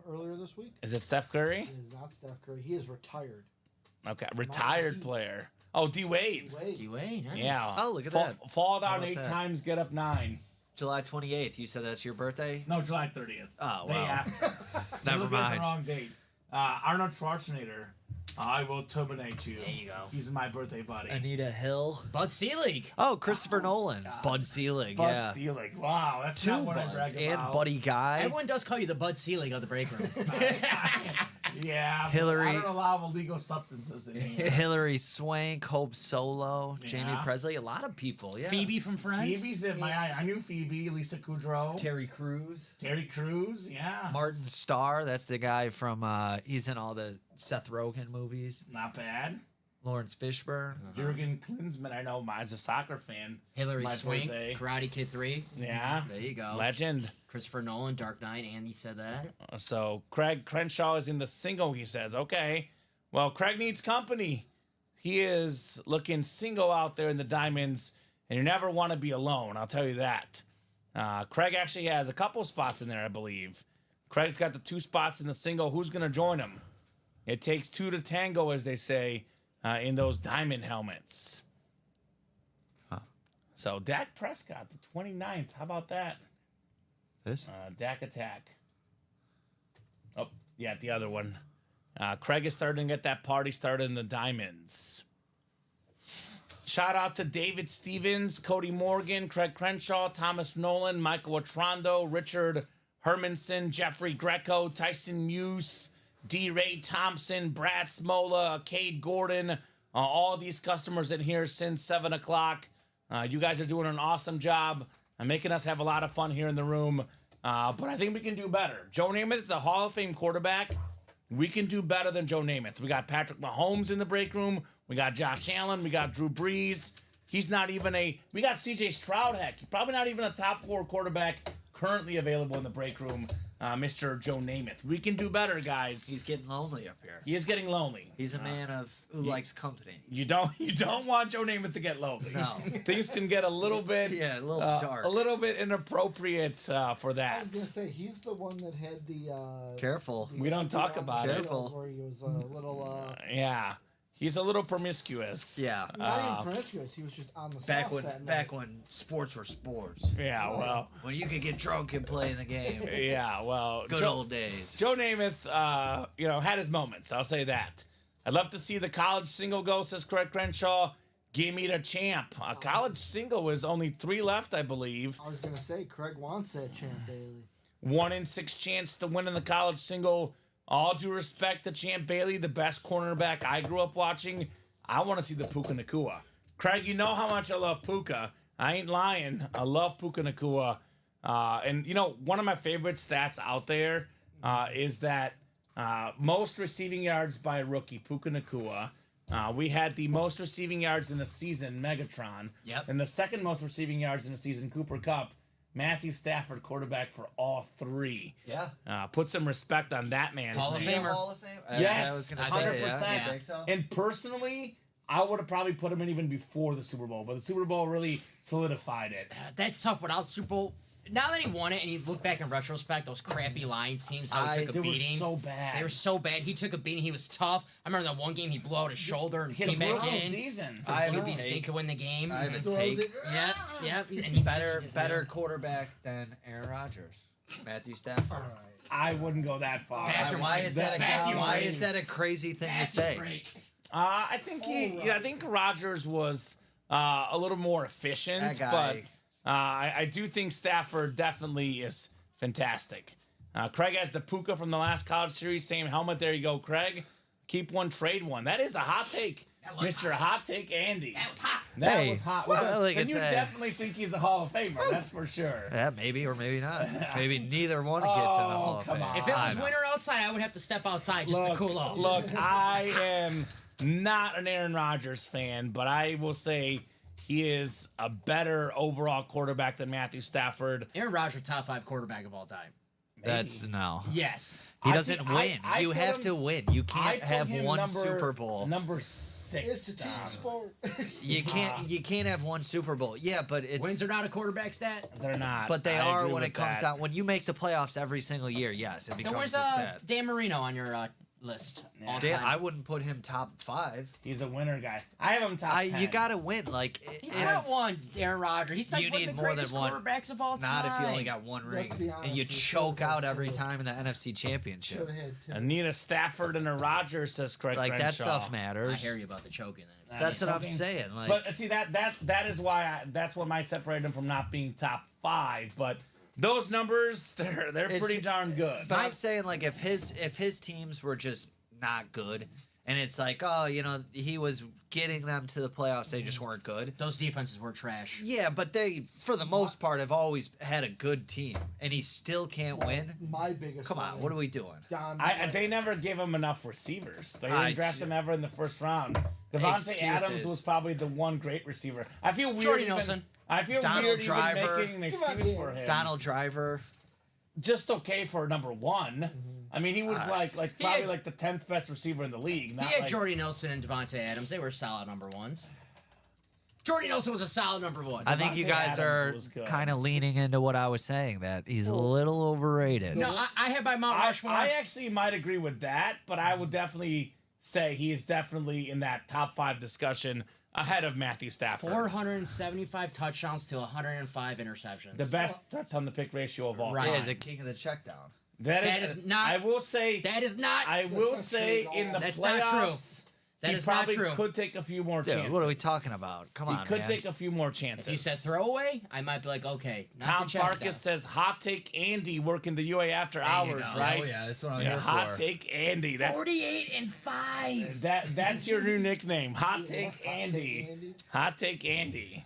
earlier this week. Is it Steph Curry? It is not Steph Curry. He is retired. Okay, retired Heat. player. Oh, D Wade. Wait. D-Wade, nice. Yeah. Oh, look at that. Fall How down about 8 that? times, get up 9. July 28th. You said that's your birthday? No, July 30th. Oh, Day wow. after. Never Look at mind. the wrong date. Arnold Schwarzenegger. I will terminate you. There you go. He's my birthday buddy. Anita Hill. Bud Selig. Oh, Christopher Nolan. Bud Selig. Bud yeah. Selig. Wow, that's Two not what I Buds brag and about. Buddy Guy. Everyone does call you the Bud Selig of the break room. Yeah, but Hillary- I don't allow illegal substances in here. Hillary Swank, Hope Solo, Jamie Yeah. Presley, a lot of people. Yeah. Phoebe from Friends. Phoebe's in my eye. I knew Phoebe, Lisa Kudrow, Terry Crews, Terry Crews. Yeah, Martin Starr. That's the guy from. He's in all the Seth Rogen movies. not bad. Lawrence Fishburne. Jurgen Klinsmann. I know as a soccer fan. Hillary My Swank. birthday. Karate Kid 3. Yeah, There you go. legend. Christopher Nolan, Dark Knight. Andy said that. So Craig Crenshaw is in the single. He says, "Okay, well, Craig needs company. He is looking single out there in the diamonds, and you never want to be alone. I'll tell you that." Craig actually has a couple spots in there, I believe. Craig's got the 2 spots in the single. Who's going to join him? It takes 2 to tango, as they say, in those diamond helmets. Huh. So Dak Prescott, the 29th. How about that? This. Dak Attack. Oh, yeah, the other one. Craig is starting to get that party started in the diamonds. Shout out to David Stevens, Cody Morgan, Craig Crenshaw, Thomas Nolan, Michael Atrando, Richard Hermanson, Jeffrey Greco, Tyson Muse, D. Ray Thompson, Brad Smola, Cade Gordon, all these customers in here since 7 o'clock. You guys are doing an awesome job, making us have a lot of fun here in the room. But I think we can do better. Joe Namath is a Hall of Fame quarterback. We can do better than Joe Namath. We got Patrick Mahomes in the break room. We got Josh Allen. We got Drew Brees. He's not even we got CJ Stroud, heck. Probably not even a top 4 quarterback currently available in the break room, Mr. Joe Namath. We can do better, guys. He's getting lonely up here. He is getting lonely. He's a man who likes company. You don't want Joe Namath to get lonely. No. Things can get a little bit Yeah, a little dark. a little bit inappropriate for I that. was gonna say he's the one that had the. Careful. We don't talk about it. Careful. Where he was a little. Yeah. He's a little promiscuous. Yeah. Not even promiscuous. He was just on the Back sauce when that back night. when sports were sports. Yeah, well, When you could get drunk and play in the game. yeah, well, Good old days. Joe Namath, had his moments. I'll say that. I'd love to see the college single go, says Craig Crenshaw. Give me the champ. College single is only 3 left, I believe. I was gonna say Craig wants that Champ Bailey. 1 in 6 chance to win in the college single. All due respect to Champ Bailey, the best cornerback I grew up watching. I want to see the Puka Nakua. Craig, you know how much I love Puka. I ain't lying. I love Puka Nakua. And, one of my favorite stats out there is that most receiving yards by a rookie, Puka Nakua. We had the most receiving yards in a season, Megatron. Yep. And the second most receiving yards in a season, Cooper Kupp. Matthew Stafford, quarterback for all 3. Yeah. Put some respect on that man's Hall of name. Famer. Hall of Fame? Yes, I was gonna 100%. say, yeah. Yeah. You think so? And personally, I would have probably put him in even before the Super Bowl, but the Super Bowl really solidified it. That's tough without Super Bowl. Now that he won it, and you look back in retrospect, those crappy Lions teams, how he took a They were beating. so bad. They were so bad. He took a beating. He was tough. I remember that one game he blew out his shoulder and His came back rookie in. season. For I have a QB sneak take. to win the game. I have a Throws take. it- Yep. And he Better just- quarterback than Aaron Rodgers. Matthew Stafford. All right. I wouldn't go that far. Bathroom Why break. is that Bathroom why break. is that a crazy thing to Bathroom say? break. I think I think Rodgers was a little more efficient, That but guy- I do think Stafford definitely is fantastic. Craig has the Puka from the last college series, same helmet. There you go, Craig. Keep one, trade one. That is a hot take, That was Mr. Hot Take Andy. That was hot. That Hey, was hot. well, like then I you said- definitely think he's a Hall of Famer. That's for sure. Yeah, maybe or maybe not. Maybe neither one gets in the Hall of come Fame. on. If it I was know. winter outside, I would have to step outside just to cool off. Look, I am not an Aaron Rodgers fan, but I will say he is a better overall quarterback than Matthew Stafford. Aaron Rodgers, top 5 quarterback of all time. That's no. Yes. He doesn't win. You have to win. You I can't put have him one Super Bowl. Number 6. It's a team sport. You can't have one Super Bowl. Yeah, but it's Wins are not a quarterback stat. They're not. but they I are agree when with it comes that. down. When you make the playoffs every single year, yes, it Then becomes where's a stat. Dan Marino on your list? All Dan, time? I wouldn't put him top 5. He's a winner guy. I have him top 10. You gotta win. Like He's not one, Aaron Rodgers. He's like You one of need the more than greatest one. quarterbacks of all not time. if you only got one ring Let's be honest, and you we choke should've out had every two. time in the NFC Championship. Should have had two. Anita Stafford and a Rodgers, says Craig Like that Crenshaw. stuff I matters. hear you about the choking. That's what I'm Choking. saying. Like But see that is why that's what might separate him from not being top 5. But those numbers, they're It's- pretty darn good. But I'm saying, like, if his teams were just not good, and it's like, oh, he was getting them to the playoffs, they just weren't good. Those defenses were trash. Yeah, but they, for the most part, have always had a good team, and he still can't win. My biggest. Come on, what are we doing? They never gave him enough receivers. They I- didn't draft him ever in the first round. Devontae Adams Excuses. was probably the one great receiver. I feel weird. Jordy even- Nelson. I feel Donald weird Driver. even making an Come on, excuse man. for him. Donald Driver. Just okay for number 1. I mean, he was like probably had- like the 10th best receiver in the league. Not He had like, Jordy Nelson and Devontae Adams. They were solid number 1s. Jordy Nelson was a solid number 1. I think you Devontae guys Adams are was good. kind of leaning into what I was saying, that he's a little overrated. No, I have by Mount Rushmore. I actually might agree with that, but I would definitely say he is definitely in that top 5 discussion ahead of Matthew Stafford. 475 touchdowns to 105 interceptions. The best touch on the pick ratio of all Right. time. Yeah, he's a king of the check down. That is not- I will say. That is not. I will That's not say true at in all. the That's playoffs. not true. That he is not probably true. could take a few more Dude, chances. what are we talking about? Come He on, could man. take a few more chances. If you said throwaway, I might be like, okay. Not Tom the check down. Farkas says hot take Andy working the UA after hours, go. right? Oh, yeah, that's what I'm Yeah, here hot for. take Andy. That's 48-5. that's your new nickname. Hot Yeah, take hot take Andy. Andy. Hot take Andy.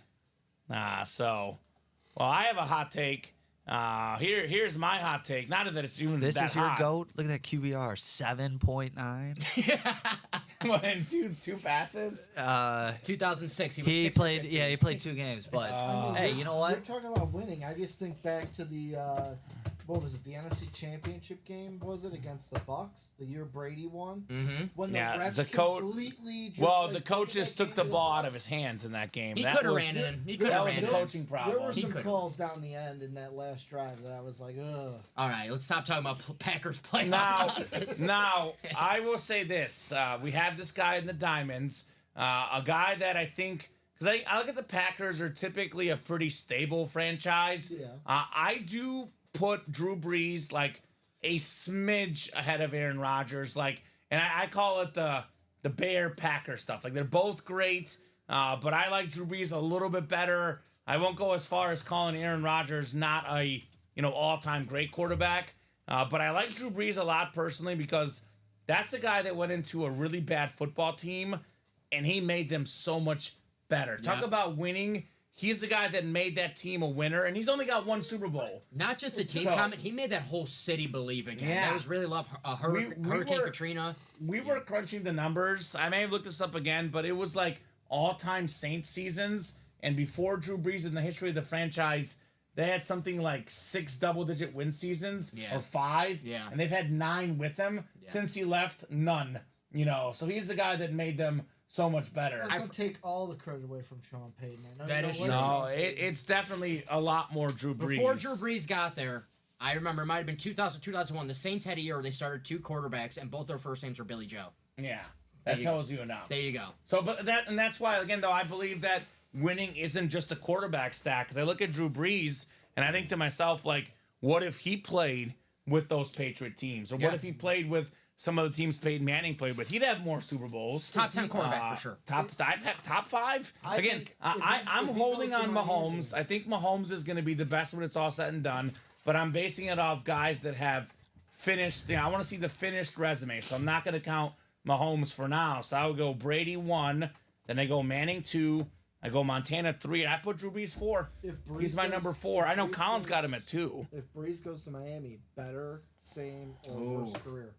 Well, I have a hot take. Here's my hot take. Not that it's even This that is your hot. goat. Look at that QBR, 7.9. What, in two passes? 2006. He was He 6 for played. 15. Yeah, he played 2 games. But hey, you know We're what? talking about winning. I just think back to the what was it? The NFC Championship game was it against the Bucks? The year Brady won. Mm-hmm. When the Yeah, refs the coach- completely. Just, Well, like, the gave coaches that took game the to ball out Bucks. of his hands in that game. He That could have was- ran it in. He There could have That was ran a it in. coaching There problem. were He some could've. calls down the end in that last drive that I was like, ugh. All right, let's stop talking about Packers playoff Now, losses. now, I will say this: we have this guy in the Diamonds, a guy that I think, because I look at the Packers are typically a pretty stable franchise. Yeah. I do put Drew Brees like a smidge ahead of Aaron Rodgers, like, and I call it the Bear Packer stuff. Like they're both great, but I like Drew Brees a little bit better. I won't go as far as calling Aaron Rodgers not a all-time great quarterback. But I like Drew Brees a lot personally because that's a guy that went into a really bad football team and he made them so much better. Talk Yeah. about winning. He's the guy that made that team a winner, and he's only got 1 Super Bowl. Not just a team So- comment. He made that whole city believe again. Yeah. That was really love. We Hurricane were- Katrina. We were crunching the numbers. I may have looked this up again, but it was like all-time Saints seasons. And before Drew Brees in the history of the franchise, they had something like 6 double-digit win seasons Yeah. or 5. Yeah. And they've had 9 with him. Yeah. Since he left, none. So he's the guy that made them so much better. Doesn't take all the credit away from Sean Payton. I know That you is don't true. like No, Sean Payton. it's definitely a lot more Drew Brees. Before Drew Brees got there, I remember it might have been 2000, 2001. The Saints had a year where they started 2 quarterbacks, and both their first names were Billy Joe. Yeah, There that you tells you enough. There you go. So, but that's why, again, though, I believe that winning isn't just a quarterback stat. Because I look at Drew Brees and I think to myself, like, what if he played with those Patriot teams, or what Yeah. if he played with some of the teams Peyton Manning played with? He'd have more Super Bowls. Top 10 quarterback for sure. Top 5. I Again, think if he- I'm if he holding goes to on Miami- Mahomes. I think Mahomes is going to be the best when it's all said and done. But I'm basing it off guys that have finished. I want to see the finished resume. So I'm not going to count Mahomes for now. So I would go Brady 1, then I go Manning 2, I go Montana 3, and I put Drew Brees 4. If Brees He's my goes- number 4. I know Brees Collins goes- got him at 2. If Breeze goes to Miami, better, same, or Ooh. worse career.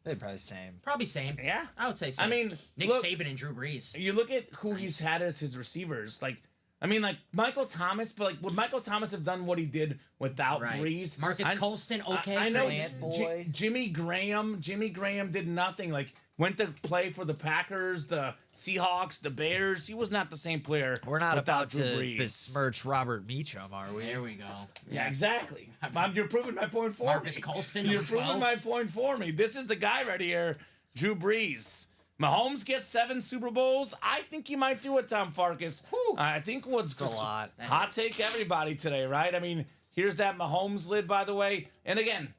They're probably same. Probably same. Yeah. I would say same. I mean, Nick look, Saban and Drew Brees. you look at who he's had as his receivers. Like, I mean, like Michael Thomas, but like, would Michael Thomas have done what he did without Right. Brees? Marcus Colston, okay. I know Slant boy. Jimmy Graham. Jimmy Graham did nothing. Like, went to play for the Packers, the Seahawks, the Bears. He was not the same player. We're not without about Drew to Brees. besmirch Robert Meacham, are we? There we go. Yeah, exactly. You're proving my point for Marcus me. Colston, You're number proving 12. my point for me. This is the guy right here, Drew Brees. Mahomes gets 7 Super Bowls. I think he might do it, Tom Farkas. Whew. I think what's It's a lot. hot take everybody today, right? I mean, here's that Mahomes lid, by the way. And again,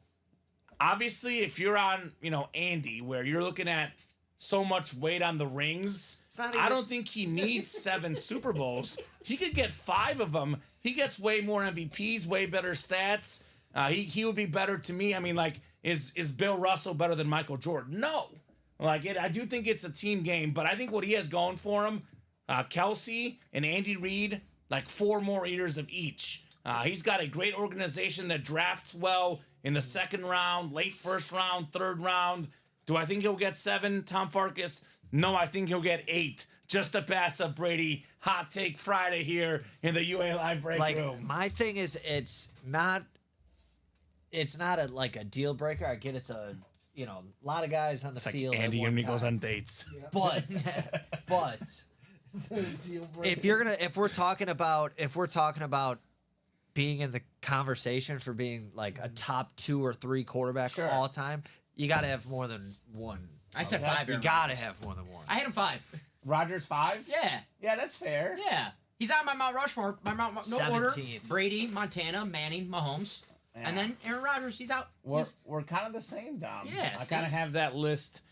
obviously, if you're on, Andy, where you're looking at so much weight on the rings, not I even- don't think he needs 7 Super Bowls. He could get 5 of them. He gets way more MVPs, way better stats. He would be better to me. I mean, like, is Bill Russell better than Michael Jordan? No. I do think it's a team game, but I think what he has going for him, Kelsey and Andy Reid, like 4 more years of each. He's got a great organization that drafts well in the second round, late first round, third round. Do I think he'll get 7, Tom Farkas? No, I think he'll get 8. Just to pass up Brady. Hot take Friday here in the UA Live break room. My thing is, it's not a deal breaker. I get it's a lot of guys on the field. at Andy one and me goes time. on dates. But Deal breaker. if we're talking about being in the conversation for being like a top 2 or 3 quarterback Sure. all time, you got to have more than one. I said Okay. 5. You Aaron got to Rodgers. have more than one. I had him 5. Rodgers 5? Yeah. Yeah, that's fair. Yeah. He's on my Mount Rushmore. No order. 17. Brady, Montana, Manning, Mahomes. And then Aaron Rodgers, he's out. We're kind of the same, Dom. Yeah, I see? kind of have that list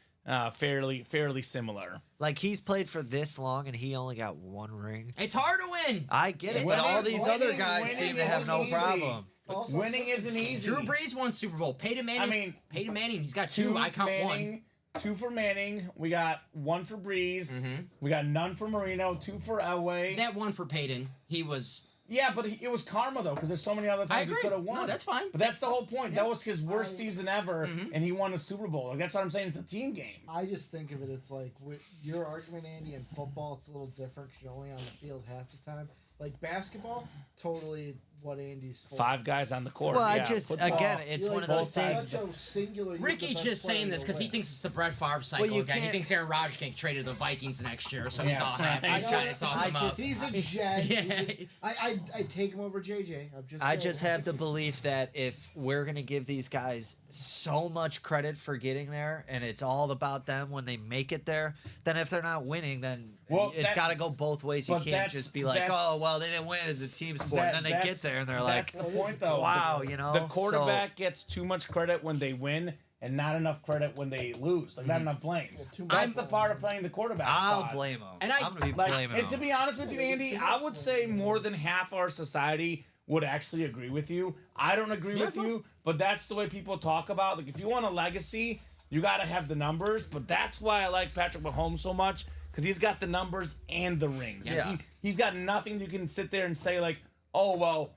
fairly similar. Like, he's played for this long and he only got 1 ring. It's hard to win. I get it, It's but winning- all these other guys winning seem to have no isn't problem. Also, Winning isn't easy. Drew Brees won Super Bowl. Peyton Manning. Peyton Manning, he's got 2. I count Manning, 1. 2 for Manning. We got 1 for Breeze. We got none for Marino. 2 for Elway. That 1 for Peyton. He was. Yeah, but it was karma though, because there's so many other I times he agree. could have won. No, that's fine. But that's the whole point. Yeah. That was his worst season ever, and he won a Super Bowl. Like, that's what I'm saying. It's a team game. I just think of it, it's like with your argument, Andy, in football, it's a little different because you're only on the field half the time. Like basketball, totally what Andy's for. 5 guys on the court. Well, yeah. I just Football. again, it's You're one of like, those that's things. such a singular. you're the Ricky's best just player saying in this the because he league. thinks it's the Brett Favre cycle you again. He can't- thinks Aaron Rodgers can't trade to the Vikings next year, so he's Yeah. all happy. I He's trying to just- talk I him just- up. He's a jet. Yeah. I take him over JJ. I saying. just have the belief that if we're gonna give these guys so much credit for getting there, and it's all about them when they make it there, then if they're not winning, then Well, it's that- got to go both ways. You but can't that's- just be like, that's- oh well, they didn't win as a team sport, and then they get there and they're like, that's the point though. wow, The- you know. the quarterback gets too much credit when they win and not enough credit when they lose. Like, not enough blame. too That's much the blame. part of playing the quarterback I'll spot. blame them. And I'm gonna be Like, blaming and to them. be honest with you, Andy, I would say more than half our society would actually agree with you. I don't agree with you, but that's the way people talk about. Like, if you want a legacy, you got to have the numbers. But that's why I like Patrick Mahomes so much, because he's got the numbers and the rings. Yeah. He's got nothing you can sit there and say like, oh well,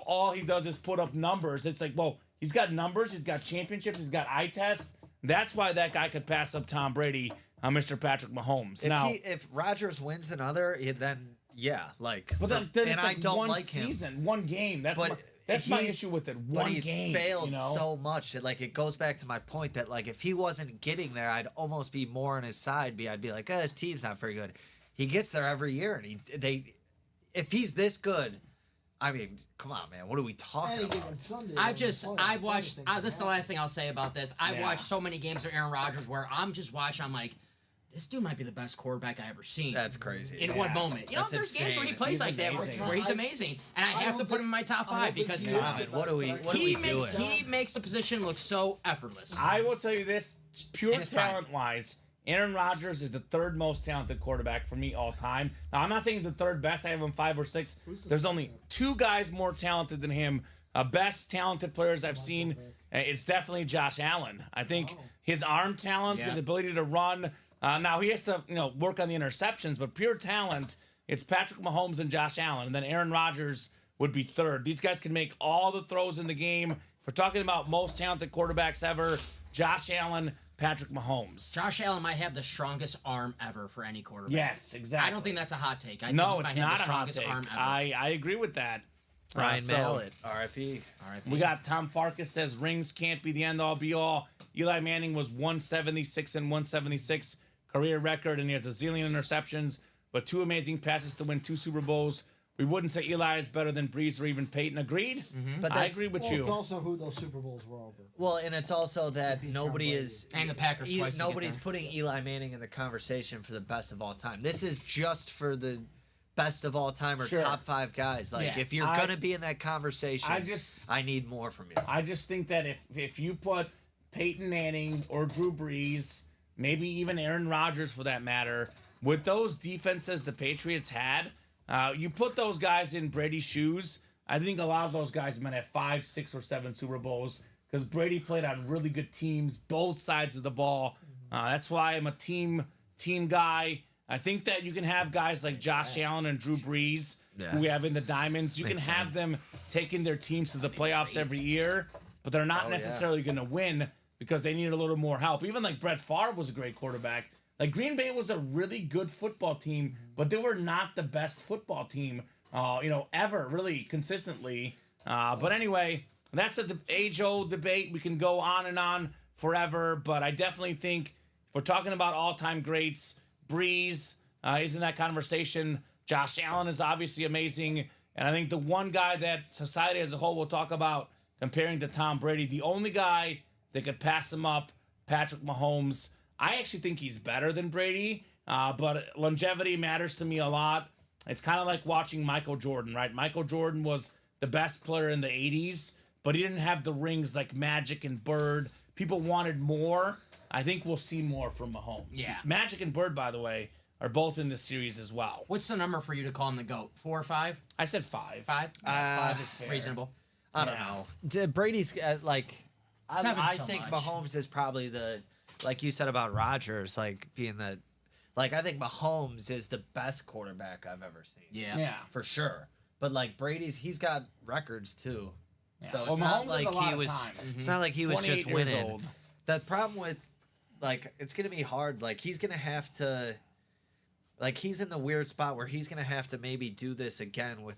all he does is put up numbers. It's like, well, he's got numbers, he's got championships, he's got eye tests. That's why that guy could pass up Tom Brady, Mr. Patrick Mahomes. If Rodgers wins another, then yeah, like. But then and it's I like don't one like him. season, one game. That's But my he's- issue with it. But One he's game. failed so much that like it goes back to my point that like if he wasn't getting there, I'd almost be more on his side. I'd be like, his team's not very good. He gets there every year, and if he's this good, I mean, come on, man, what are we talking Any about? given Sunday. I've watched. This is the last thing I'll say about this. I've Yeah. watched so many games of Aaron Rodgers where I'm just watching. I'm like, this dude might be the best quarterback I ever seen. That's crazy. In what moment? That's There's games where he insane. plays He's like that amazing. where he's amazing, and I have to don't put him in my top I don't 5 think because he he, is God, the what are we- best what are we doing? he makes the position look so effortless. I will tell you this: pure And it's fine. talent-wise, Aaron Rodgers is the 3rd most talented quarterback for me all time. Now, I'm not saying he's the 3rd best. I have him 5 or 6. Who's the There's second? only 2 guys more talented than him. Best talented players I've seen. It's definitely Josh Allen. I think his arm talent, his ability to run. Now he has to, work on the interceptions, but pure talent, it's Patrick Mahomes and Josh Allen, and then Aaron Rodgers would be 3rd. These guys can make all the throws in the game. If we're talking about most talented quarterbacks ever, Josh Allen, Patrick Mahomes. Josh Allen might have the strongest arm ever for any quarterback. Yes, exactly. I don't think that's a hot take. I No, think it's he might have not the a hot strongest take. arm ever. I agree with that. Ryan So, Mallett, R.I.P. All right, We got Tom Farkas says rings can't be the end all be all. Eli Manning was 176 and 176 career record, and he has a zillion interceptions, but 2 amazing passes to win 2 Super Bowls. We wouldn't say Eli is better than Breeze or even Peyton. Agreed? But I that's, agree with Well, you. it's also who those Super Bowls were over. Well, and it's also that nobody Brady. is And the Packers twice to get nobody's there. putting Eli Manning in the conversation for the best of all time. This is just for the best of all time or Sure. top 5 guys. Like Yeah, if you're gonna be in that conversation, I need more from you. I just think that if you put Peyton Manning or Drew Brees, maybe even Aaron Rodgers for that matter, with those defenses the Patriots had, you put those guys in Brady's shoes, I think a lot of those guys might have 5, 6, or 7 Super Bowls because Brady played on really good teams, both sides of the ball. That's why I'm a team guy. I think that you can have guys like Josh Allen and Drew Brees, who we have in the Diamonds. You Makes can have sense. them taking their teams to the playoffs every year, but they're not necessarily going to win because they need a little more help. Even like Brett Favre was a great quarterback. Like Green Bay was a really good football team, but they were not the best football team, ever really consistently. But anyway, that's an age-old debate. We can go on and on forever, but I definitely think if we're talking about all-time greats, Breeze is in that conversation. Josh Allen is obviously amazing, and I think the one guy that society as a whole will talk about comparing to Tom Brady, the only guy that could pass him up, Patrick Mahomes. I actually think he's better than Brady, but longevity matters to me a lot. It's kind of like watching Michael Jordan, right? Michael Jordan was the best player in the 80s, but he didn't have the rings like Magic and Bird. People wanted more. I think we'll see more from Mahomes. Yeah. Magic and Bird, by the way, are both in this series as well. What's the number for you to call him the GOAT? 4 or 5? I said 5. 5? 5 is fair. Reasonable. I don't know. Brady's like, Seven I so think much. Mahomes is probably the, like you said about Rodgers, like being the, like I think Mahomes is the best quarterback I've ever seen. Yeah. For sure. But like he's got records too. So Well, it's not Mahomes like has a lot he of was. time. It's not like he was 28 just years winning. old. The problem with, like, it's gonna be hard. Like he's gonna have to, like he's in the weird spot where he's gonna have to maybe do this again with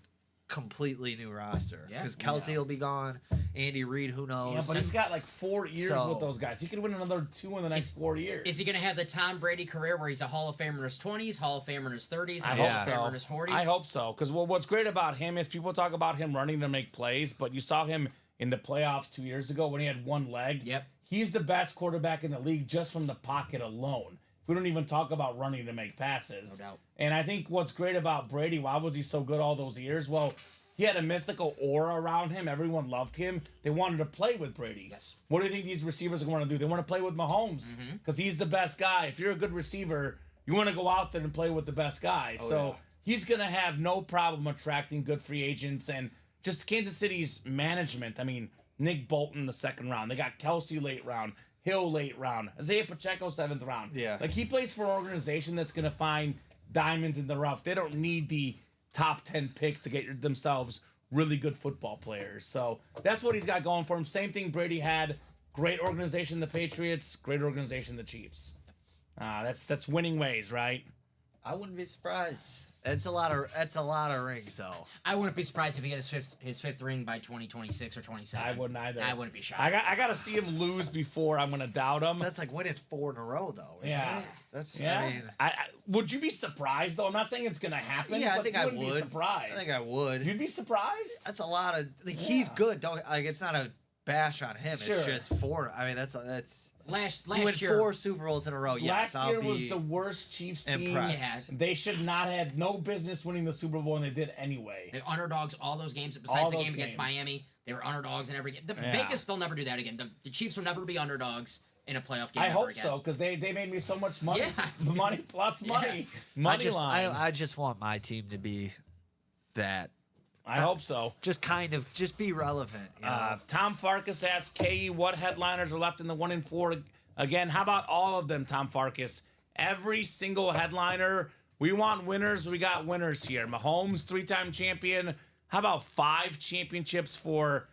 completely new roster Yeah. because Kelsey will be gone. Andy Reid, who knows? Yeah, but he's got like 4 years So- with those guys. He could win another 2 in the next 4 years. Is he going to have the Tom Brady career where he's a Hall of Famer in his 20s, Hall of Famer in his 30s, I and hope Hall of so. Famer in his 40s? I hope so. Because what's great about him is people talk about him running to make plays, but you saw him in the playoffs 2 years ago when he had one leg. Yep. He's the best quarterback in the league just from the pocket alone. We don't even talk about running to make passes. No doubt. And I think what's great about Brady, why was he so good all those years? Well, he had a mythical aura around him. Everyone loved him. They wanted to play with Brady. Yes. What do you think these receivers are going to do? They want to play with Mahomes because he's the best guy. If you're a good receiver, you want to go out there and play with the best guy. So he's going to have no problem attracting good free agents and just Kansas City's management. I mean, Nick Bolton the 2nd round. They got Kelsey late round, Hill late round, Isaiah Pacheco 7th round. Yeah. Like he plays for an organization that's going to find diamonds in the rough. They don't need the top 10 pick to get themselves really good football players. So that's what he's got going for him. Same thing Brady had. Great organization, the Patriots. Great organization, the Chiefs. That's winning ways, right? I wouldn't be surprised. It's a lot of rings though. I wouldn't be surprised if he gets his fifth ring by 2026 or 27. I wouldn't either. I wouldn't be shocked. I got to see him lose before I'm going to doubt him. So that's like winning 4 in a row though. Isn't Yeah. it? That's Yeah. I mean. Would you be surprised though? I'm not saying it's going to happen. Yeah, I but think you I wouldn't would. be surprised. I think I would. You'd be surprised? That's a lot of. Like, he's good. Don't like. It's not a bash on him. Sure. It's just 4. I mean, that's. last You win year, 4 Super Bowls in a row. Yes, Last year I'll was be the worst Chiefs team. impressed. Yeah. They should not have no business winning the Super Bowl, and they did anyway. the underdogs all those games. All Besides the those game against games. Miami, they were underdogs in every game. Yeah. Vegas, they'll never do that again. The Chiefs will never be underdogs in a playoff game. I ever hope again. so, because they made me so much money. Yeah. Money plus money. Money line. I just want my team to be that. I hope so. Just be relevant. You know? Tom Farkas asks KE what headliners are left in the 1 and 4. Again, how about all of them, Tom Farkas? Every single headliner. We want winners. We got winners here. Mahomes, 3-time champion. How about 5 championships for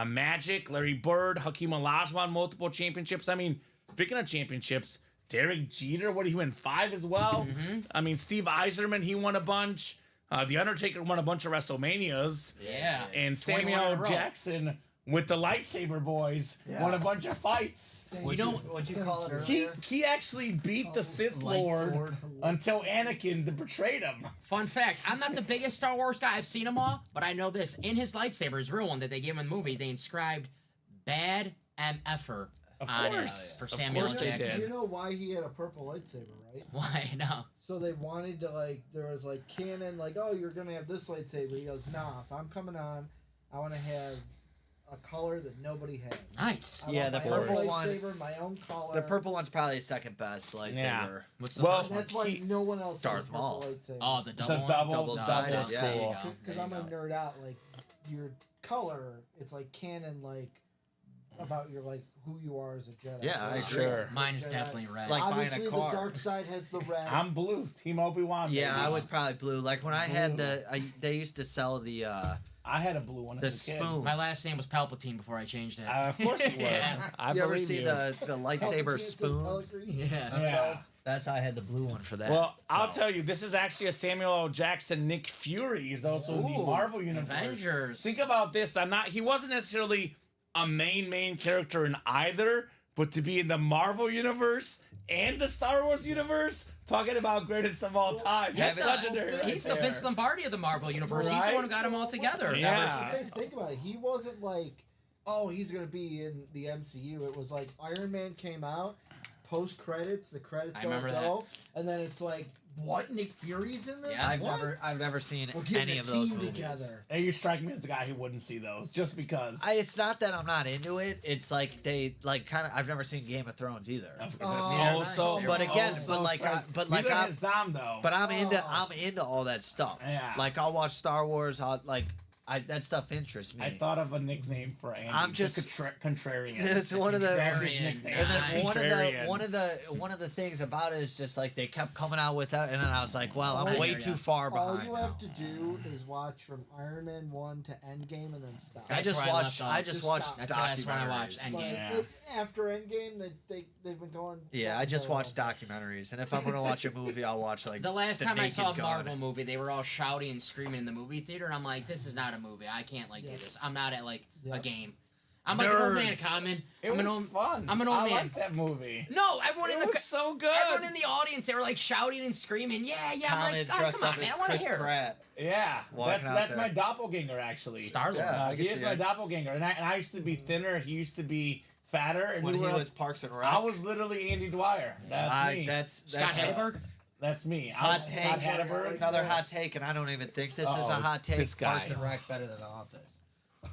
Magic? Larry Bird, Hakeem Olajuwon, multiple championships. I mean, speaking of championships, Derek Jeter, what did he win? 5 as well? I mean, Steve Eiserman, he won a bunch. The Undertaker won a bunch of WrestleManias. Yeah. And 21 in a Samuel row. Jackson with the Lightsaber Boys won a bunch of fights. What'd you call it He earlier? he actually beat the Sith Light Lord sword. until Anakin betrayed him. Fun fact, I'm not the biggest Star Wars guy. I've seen them all, but I know this. In his lightsaber, his real one that they gave him in the movie, they inscribed "Bad MFer" on course. it for Of Samuel course they Jackson. did. You know why he had a purple lightsaber, right? Why? No. So they wanted to there was canon, oh, you're gonna have this lightsaber. He goes, nah, if I'm coming on, I want to have a color that nobody has. Nice. I Yeah, want the my own purple one- lightsaber, my own color. The purple one's probably second best lightsaber. Yeah. What's the Well, first And one? that's why He- no one else Darth has a purple Maul. lightsaber. Oh, the double The one? double sided, was yeah. There you cool. go. Because There I'm you a go. nerd out, your color, it's canon, about your who you are as a Jedi. Yeah, I So, agree. Sure. Mine is Jedi. definitely red. Like buying a Obviously, the car. dark side has the red. I'm blue. Team Obi-Wan. Yeah, baby. I was probably blue. Like when I had they used to sell the I had a blue one the as a kid. spoon. My last name was Palpatine before I changed it. Of course you would. Yeah. I You ever believe see you. the lightsaber Palpatine spoons? Pellegrini. Yeah. Yeah. That's how I had the blue one for that. Well, I'll So- tell you, this is actually a Samuel L. Jackson. Nick Fury is also in the Ooh, Marvel universe. Avengers. Think about this. He wasn't necessarily a main character in either, but to be in the Marvel universe and the Star Wars universe, talking about greatest of all time. That's He's legendary. right He's the there. Vince Lombardi of the Marvel universe. He's the Right? one who got them all together. Yeah. Think about it. He wasn't oh, he's gonna be in the MCU. It was Iron Man came out, post credits, the credits I all remember go, and then it's what? Nick Fury's in this? Yeah. I've never seen We're getting any a of those team movies. together. And you strike me as the guy who wouldn't see those, just because. It's not that I'm not into it. It's they kind of. I've never seen Game of Thrones either. Oh, so, But again, so but like, fresh. but Neither I'm, is Dom though. but I'm into all that stuff. Yeah. Like I'll watch Star Wars. That stuff interests me. I thought of a nickname for Andy. I'm just- contrarian. It's one of the That's his Contrarian. nickname. And then Nice. one of the things about it is just they kept coming out with that, and then I was like, well, I I'm way hear too ya. far All behind. you now. have to do is watch from Iron Man 1 to Endgame and then stop. I That's just where I watched. left off. I just Just watched stop. That's the last one I watched, documentaries. Endgame. Yeah. After Endgame, they've been going. Yeah, I just watched documentaries, and if I'm gonna watch a movie, I'll watch The last time I Naked saw a Gun. Marvel movie, they were all shouting and screaming in the movie theater, and I'm like, this is not a movie. I can't do this. I'm not at a Yeah. game. I'm like an old man, Nerds. Common. It I'm was an old. fun. I'm an old I man. liked that movie. No, everyone It in the was so good. everyone in the audience, they were shouting and screaming. Yeah. I'm Common like, God, dressed come up on, man. as I want to Chris hear. Pratt. Yeah, Walking out that's there. my doppelganger actually. Star-Lord. Yeah. I He can is see my it. doppelganger, and I used to be thinner. He used to be fatter, and When we he were. was Parks and Rec. I was literally Andy Dwyer. That's me. That's Scott Hedberg. That's me. hot I'm take. Scott Hatterberg. Another hot take, and I don't even think this is a Uh-oh, hot take. this guy. Parks and Rec better than The Office.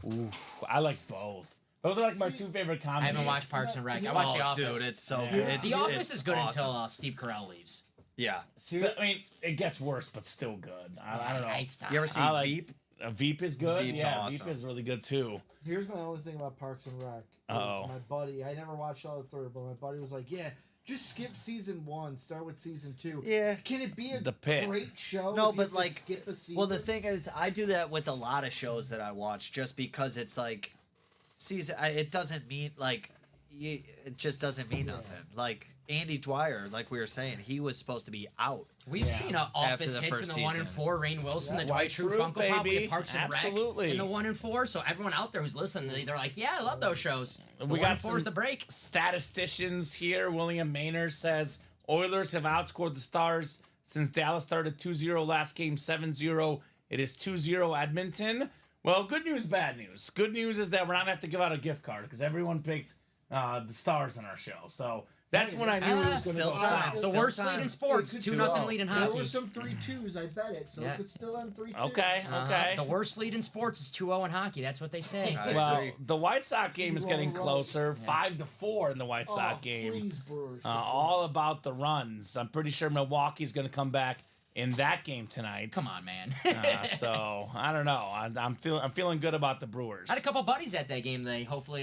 Ooh, I like both. Those are my two favorite comedies. I haven't watched Parks and Rec. I watched The Office. Dude, it's so Yeah. good. The Office it's is good awesome. until Steve Carell leaves. Yeah. I mean, it gets worse, but still good. I don't know. I stopped. You ever see I like- Veep? Veep is good. Veep's yeah, awesome. Veep is really good too. Here's my only thing about Parks and Rec. Uh-oh. My buddy, I never watched all the third, but my buddy was like, "Yeah, just skip season 1, start with season 2." Yeah. Can it be a The Pit. great show? No, if you but have to like, skip a season? well, the thing is, I do that with a lot of shows that I watch, just because it's season. It doesn't mean it just doesn't mean nothing. Like Andy Dwyer, like we were saying, he was supposed to be out. We've Yeah. seen Office the hits in first the 1 and season. 4, Rainn Wilson, Yeah. the Dwight White Schrute Fruit, Funko Pop, we baby. had Parks and Absolutely. Rec in the 1 and 4. So everyone out there who's listening, they're like, yeah, I love those shows. The We 1 got and 4 is some- the break. Statisticians here. William Maynard says Oilers have outscored the Stars since Dallas started 2-0 last game, 7-0. It is 2-0 Edmonton. Well, good news, bad news. Good news is that we're not going to have to give out a gift card because everyone picked the Stars in our show. So that's when I knew it was going to still go time. south. The Still worst time. lead in sports, It could 2-0 still- lead in There hockey. were some 3-2s, I bet it, so Yeah. it could still end 3-2. Okay, okay. The worst lead in sports is 2-0 in hockey. That's what they say. I Well, agree. the White Sox game is getting Roll, roll. closer, 5-4 in the White Sox Oh, game. please, Brewers. All about the runs. I'm pretty sure Milwaukee's going to come back in that game tonight. Come on, man. So I don't know. I'm feeling good about the Brewers. I had a couple buddies at that game today. Hopefully,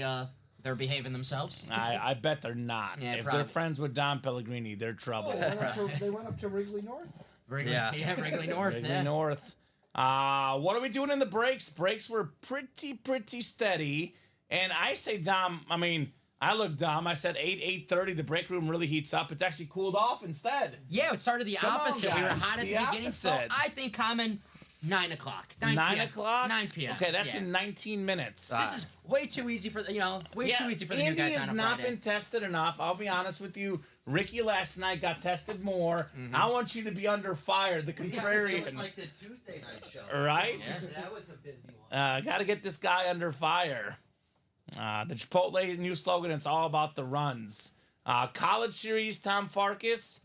they're behaving themselves. I bet they're not. Yeah, if probably. they're friends with Don Pellegrini, they're trouble. They went up to Wrigley North. Wrigley, Yeah. Wrigley North. Wrigley Yeah. North. What are we doing in the breaks? Breaks were pretty steady. And I say, Dom, I mean, I look dumb. I said 8:30. The break room really heats up. It's actually cooled off instead. Yeah, it started the Come on, opposite. We were guys. hot at the The beginning, so opposite. I think Kamen 9 o'clock. 9 9 p.m. o'clock? 9 p.m. Okay, that's yeah. in 19 minutes. This is way too easy for the too easy for the new Andy guys has on a not Friday. been tested enough. I'll be honest with you. Ricky last night got tested more. I want you to be under fire, the contrarian. It was like the Tuesday night show. Right? Yeah, that was a busy one. Got to get this guy under fire. The Chipotle new slogan, it's all about the runs. College series, Tom Farkas.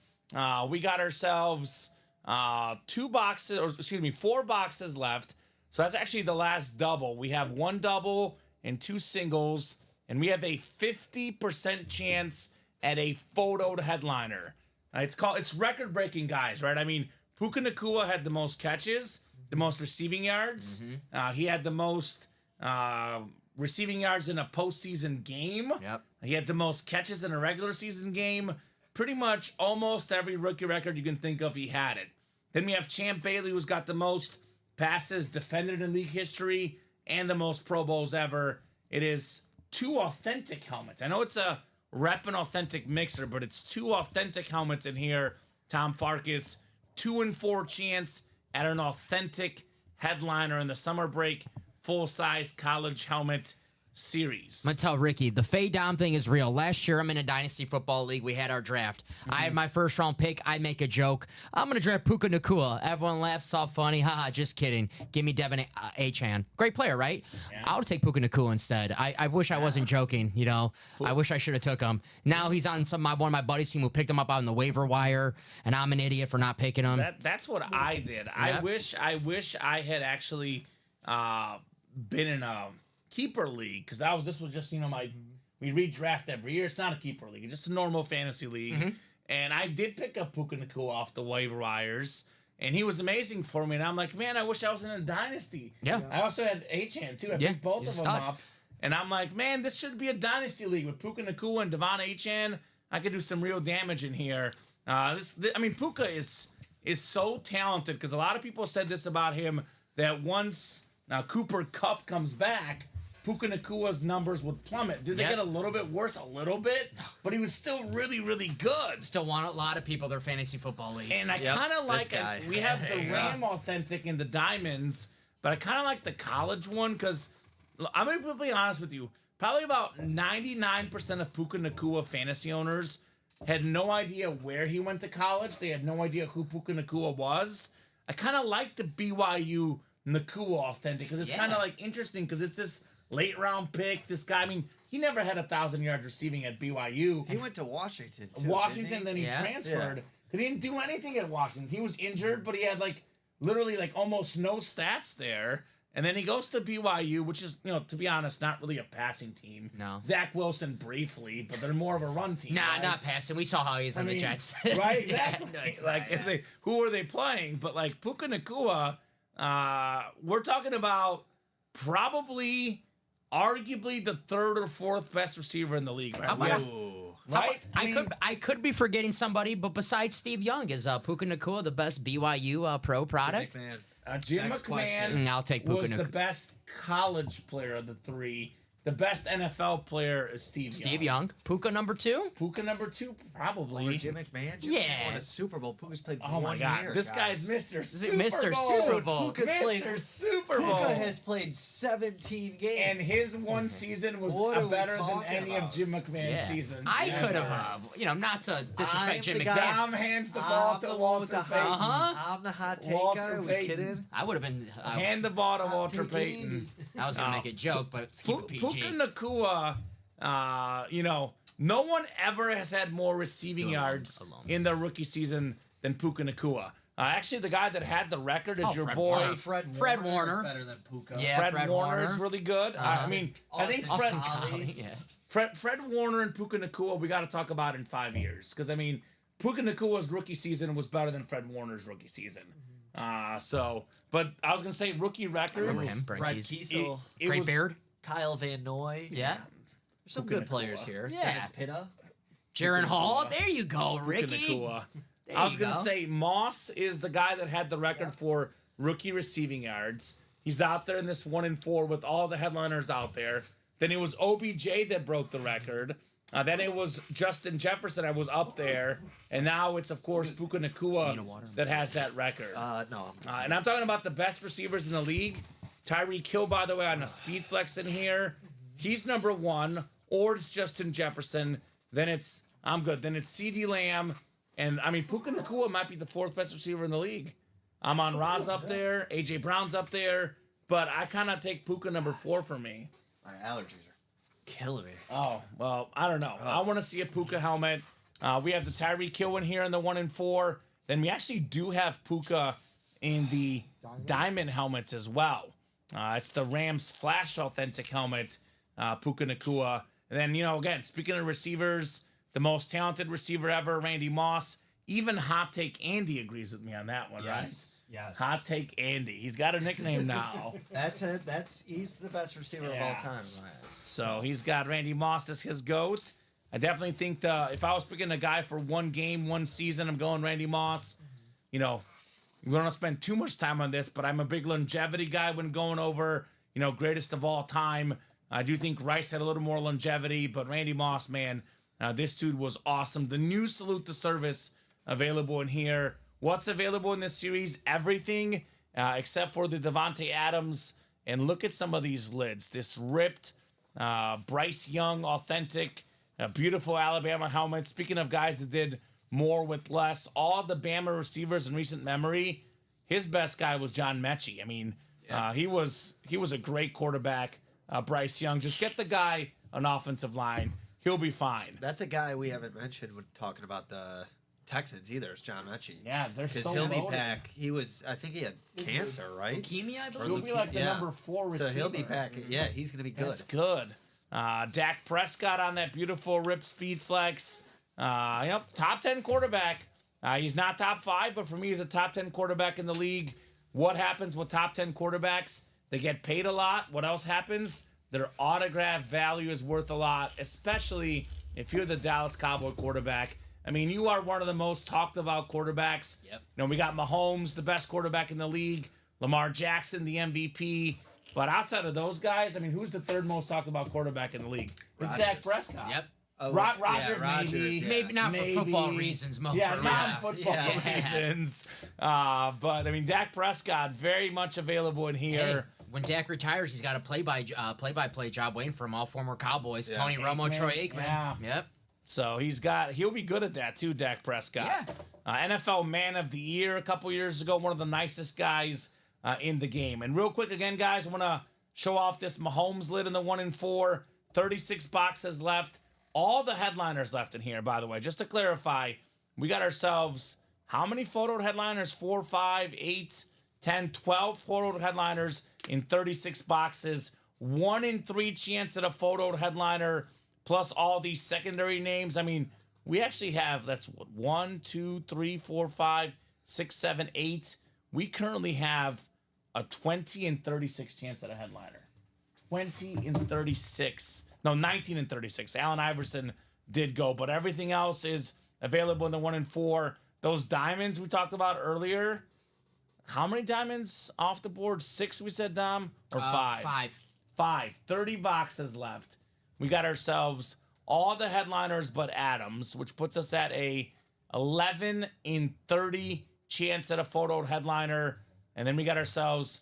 We got ourselves 4 boxes left. So that's actually the last double. We have 1 double and 2 singles, and we have a 50% chance at a photoed headliner. It's record-breaking, guys, right? I mean, Puka Nacua had the most catches, the most receiving yards. He had the most receiving yards in a postseason game. Yep. He had the most catches in a regular season game. Pretty much almost every rookie record you can think of, he had it. Then we have Champ Bailey, who's got the most passes defended in league history and the most Pro Bowls ever. It is 2 authentic helmets. I know it's a rep and authentic mixer, but it's 2 authentic helmets in here. Tom Farkas, 2 and 4 chance at an authentic headliner in the summer break full-size college helmet series. I'm gonna tell Ricky, the Fade Dom thing is real. Last year, I'm in a Dynasty Football League. We had our draft. I had my first round pick. I make a joke. I'm gonna draft Puka Nacua. Everyone laughs. It's all funny. Haha, just kidding. Give me Devin Achan. Great player, right? Yeah. I'll take Puka Nacua instead. I wish I wasn't joking. I wish I should have took him. Now he's on one of my buddies' team who picked him up on the waiver wire, and I'm an idiot for not picking him. That's what I did. I wish I had actually been in a keeper league, because this was just we redraft every year. It's not a keeper league, it's just a normal fantasy league. And I did pick up Puka Nacua off the waiver wires, and he was amazing for me. And I'm like, man, I wish I was in a dynasty. Yeah. I also had Achan too. I picked both of them up, and I'm like, man, this should be a dynasty league with Puka Nacua and Devon Achan. I could do some real damage in here. Puka is so talented, because a lot of people said this about him, that once Cooper Kupp comes back, Puka Nacua's numbers would plummet. Did they get a little bit worse? A little bit, but he was still really, really good. Still want a lot of people their fantasy football leagues. And I kind of like guy. we have the Ram authentic and the diamonds, but I kind of like the college one, because I'm gonna be completely honest with you. Probably about 99% of Puka Nacua fantasy owners had no idea where he went to college. They had no idea who Puka Nacua was. I kind of like the BYU Nacua authentic, because it's kind of like interesting, because it's this late round pick. This guy, he never had 1,000 yards receiving at BYU. He went to Washington, too. Washington, then he transferred. He didn't do anything at Washington. He was injured, but he had literally almost no stats there. And then he goes to BYU, which is, to be honest, not really a passing team. No. Zach Wilson briefly, but they're more of a run team. Nah, right? not passing. We saw how he's on the Jets. Right, exactly. Yeah, no, it's not, Who are they playing? But Puka Nacua, we're talking about probably, arguably the 3rd or 4th best receiver in the league, right? Right? I could be forgetting somebody, but besides Steve Young, is Puka Nacua the best BYU pro product? Jim Next McMahon question. I'll take Puka was the Nacua. best college player of the 3. The best NFL player is Steve Young. Puka number 2? Puka number 2, probably. Over Jim McMahon? Jim Yeah. McMahon won a Super Bowl. Puka's played Oh my one God! year, This guys. guy's Mr. Is it Super Mr. Bowl. Super Bowl? Puka's played Mr. Super Bowl. Puka has played 17 games. And his one season was What are we better than talking any of about? Jim McMahon's seasons. I could ever. have, not to I'm disrespect Jim the McMahon. guy- Dom hands the ball I'm to the one Walter with the Payton. hot. I'm the hot take Walter guy. Are we Payton. kidding? I would have been. Hand the ball to Walter Take it Payton. easy. I was gonna make a joke, but let's keep it PG. Puka Nacua, no one ever has had more receiving yards alone. in their rookie season than Puka Nacua. Actually, the guy that had the record is your Fred boy. Warner. Fred Warner. is better than Puka. Yeah. Fred, Fred Warner is Warner. really good. I think Austin Fred, Collie. Yeah. Fred Warner and Puka Nacua we got to talk about in 5 years, because Puka Nacua's rookie season was better than Fred Warner's rookie season. But I was gonna say rookie Remember records. him, Brett Brent Keys. Kiesel. It Great was- beard. Kyle Van Noy. Yeah. There's some Puka good players Nacua. here. Yeah. Dennis Pitta. Jaron Hall. Nacua. There you go, Puka Ricky. Nacua. There I was you gonna go. say Moss is the guy that had the record for rookie receiving yards. He's out there in this 1 and 4 with all the headliners out there. Then it was OBJ that broke the record. Then it was Justin Jefferson that was up there. And now it's, of course, Puka Nacua that has that record. No. And I'm talking about the best receivers in the league. Tyreek Hill, by the way, on a speed flex in here. He's number 1. Or it's Justin Jefferson. Then it's, I'm good. Then it's CeeDee Lamb. And, I mean, Puka Nacua might be the 4th best receiver in the league. Amon-Ra's up there. A.J. Brown's up there. But I kind of take Puka number 4 for me. My allergies are killing me. Oh, well, I don't know. I want to see a Puka helmet. We have the Tyreek Hill in here in the 1 and 4. Then we actually do have Puka in the diamond helmets as well. It's the Rams Flash Authentic helmet, Puka Nacua. And then, you know, again, speaking of receivers, the most talented receiver ever, Randy Moss. Even Hot Take Andy agrees with me on that one, right? Yes. Hot Take Andy. He's got a nickname now. That's it. He's the best receiver of all time in my eyes. So he's got Randy Moss as his GOAT. I definitely think if I was picking a guy for one game, one season, I'm going Randy Moss. You know, we don't spend too much time on this, but I'm a big longevity guy when going over, you know, greatest of all time. I do think Rice had a little more longevity, but Randy Moss, man, this dude was awesome. The new Salute to Service available in here. What's available in this series? Everything except for the Devontae Adams. And look at some of these lids. This ripped Bryce Young authentic, beautiful Alabama helmet. Speaking of guys that did more with less, all the Bama receivers in recent memory, his best guy was John Mechie. I mean, he was a great quarterback. Bryce Young, just get the guy an offensive line. He'll be fine. That's a guy we haven't mentioned when talking about the Texans either. It's John Mechie. Yeah, they're so because he'll loaded. be back. I think he had cancer, right? Leukemia, I believe. He'll be like the number 4 receiver. So he'll be back. Yeah, he's gonna be good. That's good. Dak Prescott on that beautiful rip speed flex. Top 10 quarterback. He's not top 5, but for me, he's a top 10 quarterback in the league. What happens with top 10 quarterbacks? They get paid a lot. What else happens? Their autograph value is worth a lot, especially if you're the Dallas Cowboy quarterback. I mean, you are one of the most talked about quarterbacks. Yep. You know, we got Mahomes, the best quarterback in the league. Lamar Jackson, the MVP. But outside of those guys, I mean, who's the 3rd most talked about quarterback in the league? It's Dak Prescott. Yep. Rodgers, maybe. Maybe not for football reasons, Mo. Yeah, for not football reasons. But I mean, Dak Prescott very much available in here. Hey, when Dak retires, he's got a play-by-play job waiting for him. All former Cowboys, Tony Romo, Troy Aikman. Yeah. Yep. So he'll be good at that too, Dak Prescott. Yeah. NFL Man of the Year a couple years ago, one of the nicest guys in the game. And real quick again, guys, I want to show off this Mahomes lid in the 1 and 4. 36 boxes left. All the headliners left in here, by the way. Just to clarify, we got ourselves how many photoed headliners? 4, 5, 8, 10, 12 photoed headliners in 36 boxes. 1 in 3 chance at a photoed headliner, plus all these secondary names. I mean, we actually have, that's what, 1, 2, 3, 4, 5, 6, 7, 8. We currently have a 20 and 36 chance at a headliner. 20 and 36. No, 19 and 36. Allen Iverson did go, but everything else is available in the 1 and 4. Those diamonds we talked about earlier. How many diamonds off the board? 6, we said, Dom? Or 5? 5. 30 boxes left. We got ourselves all the headliners but Adams, which puts us at a 11 in 30 chance at a photo headliner. And then we got ourselves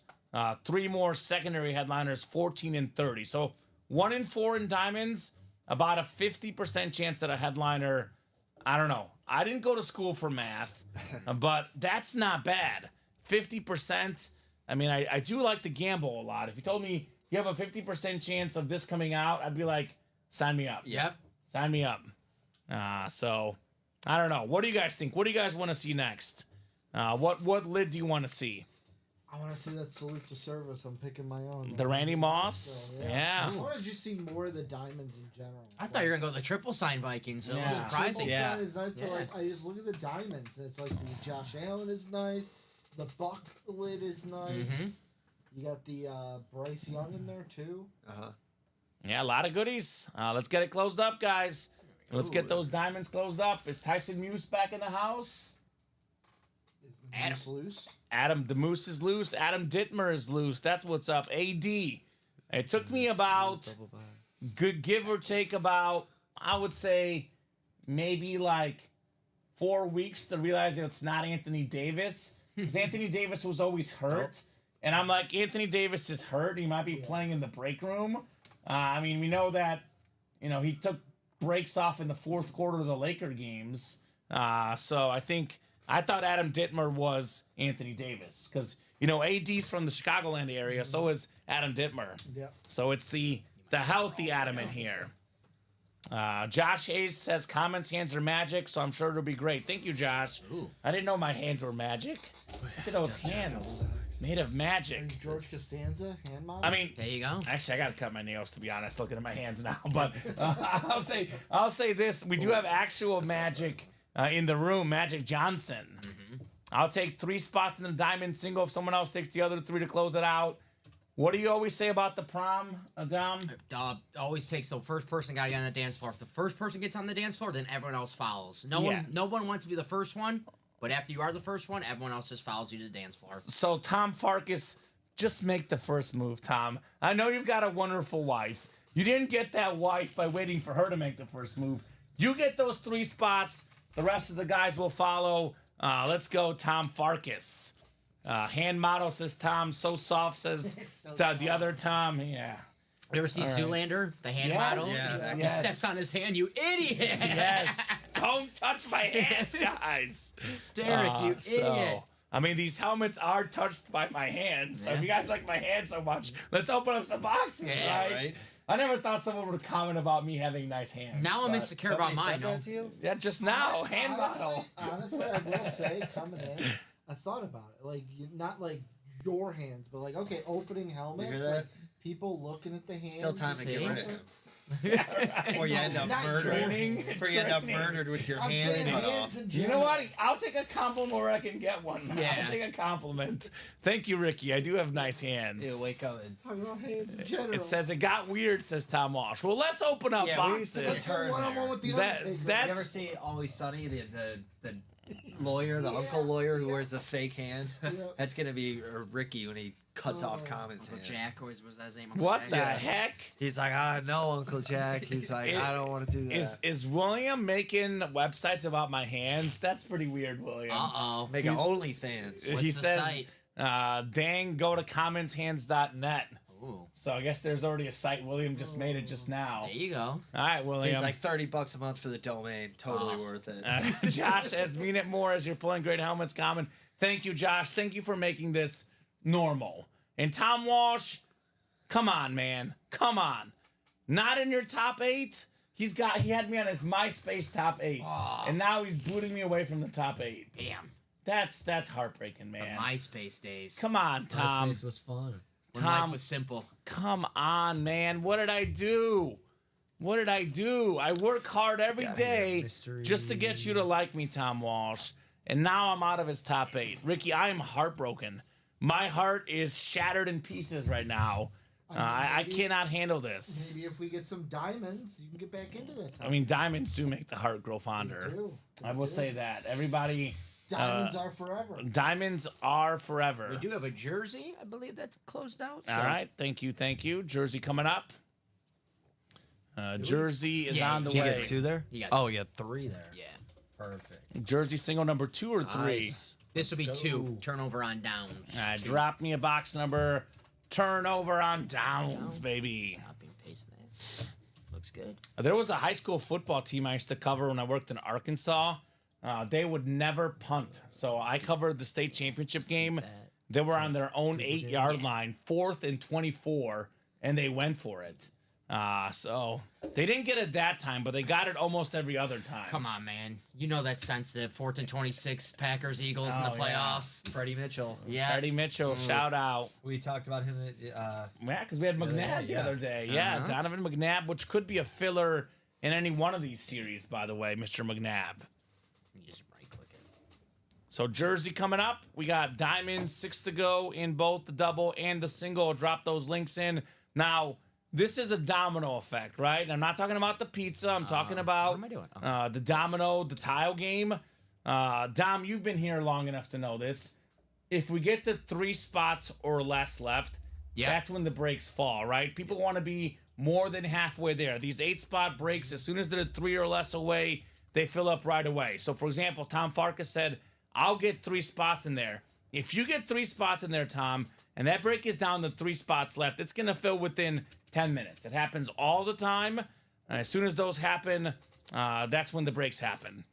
3 more secondary headliners, 14 and 30. So 1 in 4 in diamonds, about a 50% chance at a headliner. I don't know. I didn't go to school for math, but that's not bad. 50%. I mean, I do like to gamble a lot. If you told me you have a 50% chance of this coming out, I'd be like, sign me up. Yep. Sign me up. So, I don't know. What do you guys think? What do you guys want to see next? What lid do you want to see? I want to see that salute to service. I'm picking my own. The Randy Moss? So, Yeah. I want to just see more of the diamonds in general. I thought you were going to go the triple sign Vikings. So it was Yeah. surprising. Triple Yeah. sign is nice, but Yeah. like, I just look at the diamonds. It's like the Josh Allen is nice. The Buck lid is nice. Mhm. You got the Bryce Young in there too. Yeah, a lot of goodies. Let's get it closed up, guys. Let's get those diamonds closed up. Is Tyson Muse back in the house? Is the Moose loose? Adam the Moose is loose. Adam Dittmer is loose. That's what's up. AD. It took me about good give or take about, I would say, maybe like 4 weeks to realize that it's not Anthony Davis. Because Anthony Davis was always hurt. And I'm like, Anthony Davis is hurt. He might be playing in the break room. I mean, we know that, he took breaks off in the fourth quarter of the Laker games. So I thought Adam Dittmer was Anthony Davis. Because, AD's from the Chicagoland area. So is Adam Dittmer. Yep. So it's the healthy Adam in here. Josh Hayes says comments hands are magic, so I'm sure it'll be great. Thank you, Josh. Ooh. I didn't know my hands were magic. Look at those hands made of magic. George Costanza, hand model. I mean, There you go. actually, I gotta cut my nails to be honest. Looking at my hands now, but I'll say this: we do have actual magic in the room. Magic Johnson. I'll take 3 spots in the diamond single if someone else takes the other 3 to close it out. What do you always say about the prom, Adam? Always takes the first person got to get on the dance floor. If the first person gets on the dance floor, then everyone else follows. No one wants to be the first one, but after you are the first one, everyone else just follows you to the dance floor. So Tom Farkas, just make the first move, Tom. I know you've got a wonderful wife. You didn't get that wife by waiting for her to make the first move. You get those 3 spots. The rest of the guys will follow. Let's go, Tom Farkas. Hand model says Tom. So soft says the other Tom. Yeah. You ever see Zoolander, the hand model? Yeah. He steps on his hand, you idiot! Yes. Don't touch my hands, guys. Derek, you idiot. I mean, these helmets are touched by my hands. So if you guys like my hands so much, let's open up some boxes, right? I never thought someone would comment about me having nice hands. Now I'm but- insecure about mine. No? to you? Yeah, just now. Hand model. Honestly, I will say, coming in, I thought about it. Like, not like your hands, but like, okay, opening helmets. hear that? Like, people looking at the hands. Still time to get See? rid of him. Or you end up Not murdered. training. Or you end up Training. murdered with your I'm hands saying cut hands off. in You general. know what? I'll take a compliment where I can get one. Yeah. I'll take a compliment. Thank you, Ricky. I do have nice hands. Ew, wake up and Talking about hands in general. It says it got weird, says Tom Walsh. Well, let's open up Yeah, we used to boxes. get That's the one-on-one with the That- Undertaker. that- you ever see Always Sunny, the lawyer, the uncle lawyer who wears the fake hands? Yeah. That's gonna be Ricky when he cuts off Common's Uncle hands. Jack always was that his name. What Jack? the heck? He's like, no, Uncle Jack. He's like, I don't want to do that. Is William making websites about my hands? That's pretty weird, William. Uh-oh. Make an OnlyFans. What's He the says, site? dang, go to commonshands.net. Ooh, So I guess there's already a site. William just made it just now. there you go. All right, William. He's like $30 a month for the domain. Totally worth it. Josh says, mean it more as you're pulling great helmets, Common. Thank you, Josh. Thank you for making this normal. And Tom Walsh, come on, man. Come on. Not in your top 8? He had me on his MySpace top 8. And now he's booting me away from the top 8. Damn. That's heartbreaking, The man. MySpace days. Come on, Tom. MySpace was fun. When Tom. life was simple. Come on, man. What did I do? What did I do? I work hard every day mystery. just to get you to like me, Tom Walsh. And now I'm out of his top 8. Ricky, I am heartbroken. My heart is shattered in pieces right now. I cannot handle this. Maybe if we get some diamonds, you can get back into that. I mean, diamonds do make the heart grow fonder. I will say that. Everybody, Diamonds are forever. diamonds are forever. We do have a jersey, I believe that's closed out. So. All right. Thank you. Thank you. Jersey coming up. Jersey is Yeah, on the You way. get 2 there? You got- Oh, you got 3 there. Yeah. Perfect. Jersey single number 2 or 3? Nice. This will be Let's 2. go. Turnover on downs. Two. Drop me a box number. Turnover on downs, baby. Copy and paste that. Looks good. There was a high school football team I used to cover when I worked in Arkansas. They would never punt. So I covered the state championship game. that. They were on their own 8-yard line, 4th and 24, and they went for it. So they didn't get it that time, but they got it almost every other time. Come on, man. You know that's sensitive. 4th and 26, Packers, Eagles in the Oh, yeah. playoffs. Freddie Mitchell. Yeah. Freddie Mitchell, shout out. We talked about him at, Yeah, because we had other McNabb day, the yeah. other day. Yeah, Uh-huh. Donovan McNabb, which could be a filler in any one of these series, by the way, Mr. McNabb. You just right click it. So Jersey coming up. We got diamonds, 6 to go in both the double and the single. I'll drop those links in. Now, this is a domino effect, right? I'm not talking about the pizza. I'm talking about what am I doing? the domino, the tile game. Dom, you've been here long enough to know this. If we get to 3 spots or less left, Yeah. that's when the brakes fall, right? People want to be more than halfway there. These 8-spot breaks, as soon as they're 3 or less away, they fill up right away. So, for example, Tom Farkas said, I'll get 3 spots in there. If you get 3 spots in there, Tom, and that break is down to 3 spots left, it's going to fill within 10 minutes. It happens all the time. And as soon as those happen, that's when the breaks happen.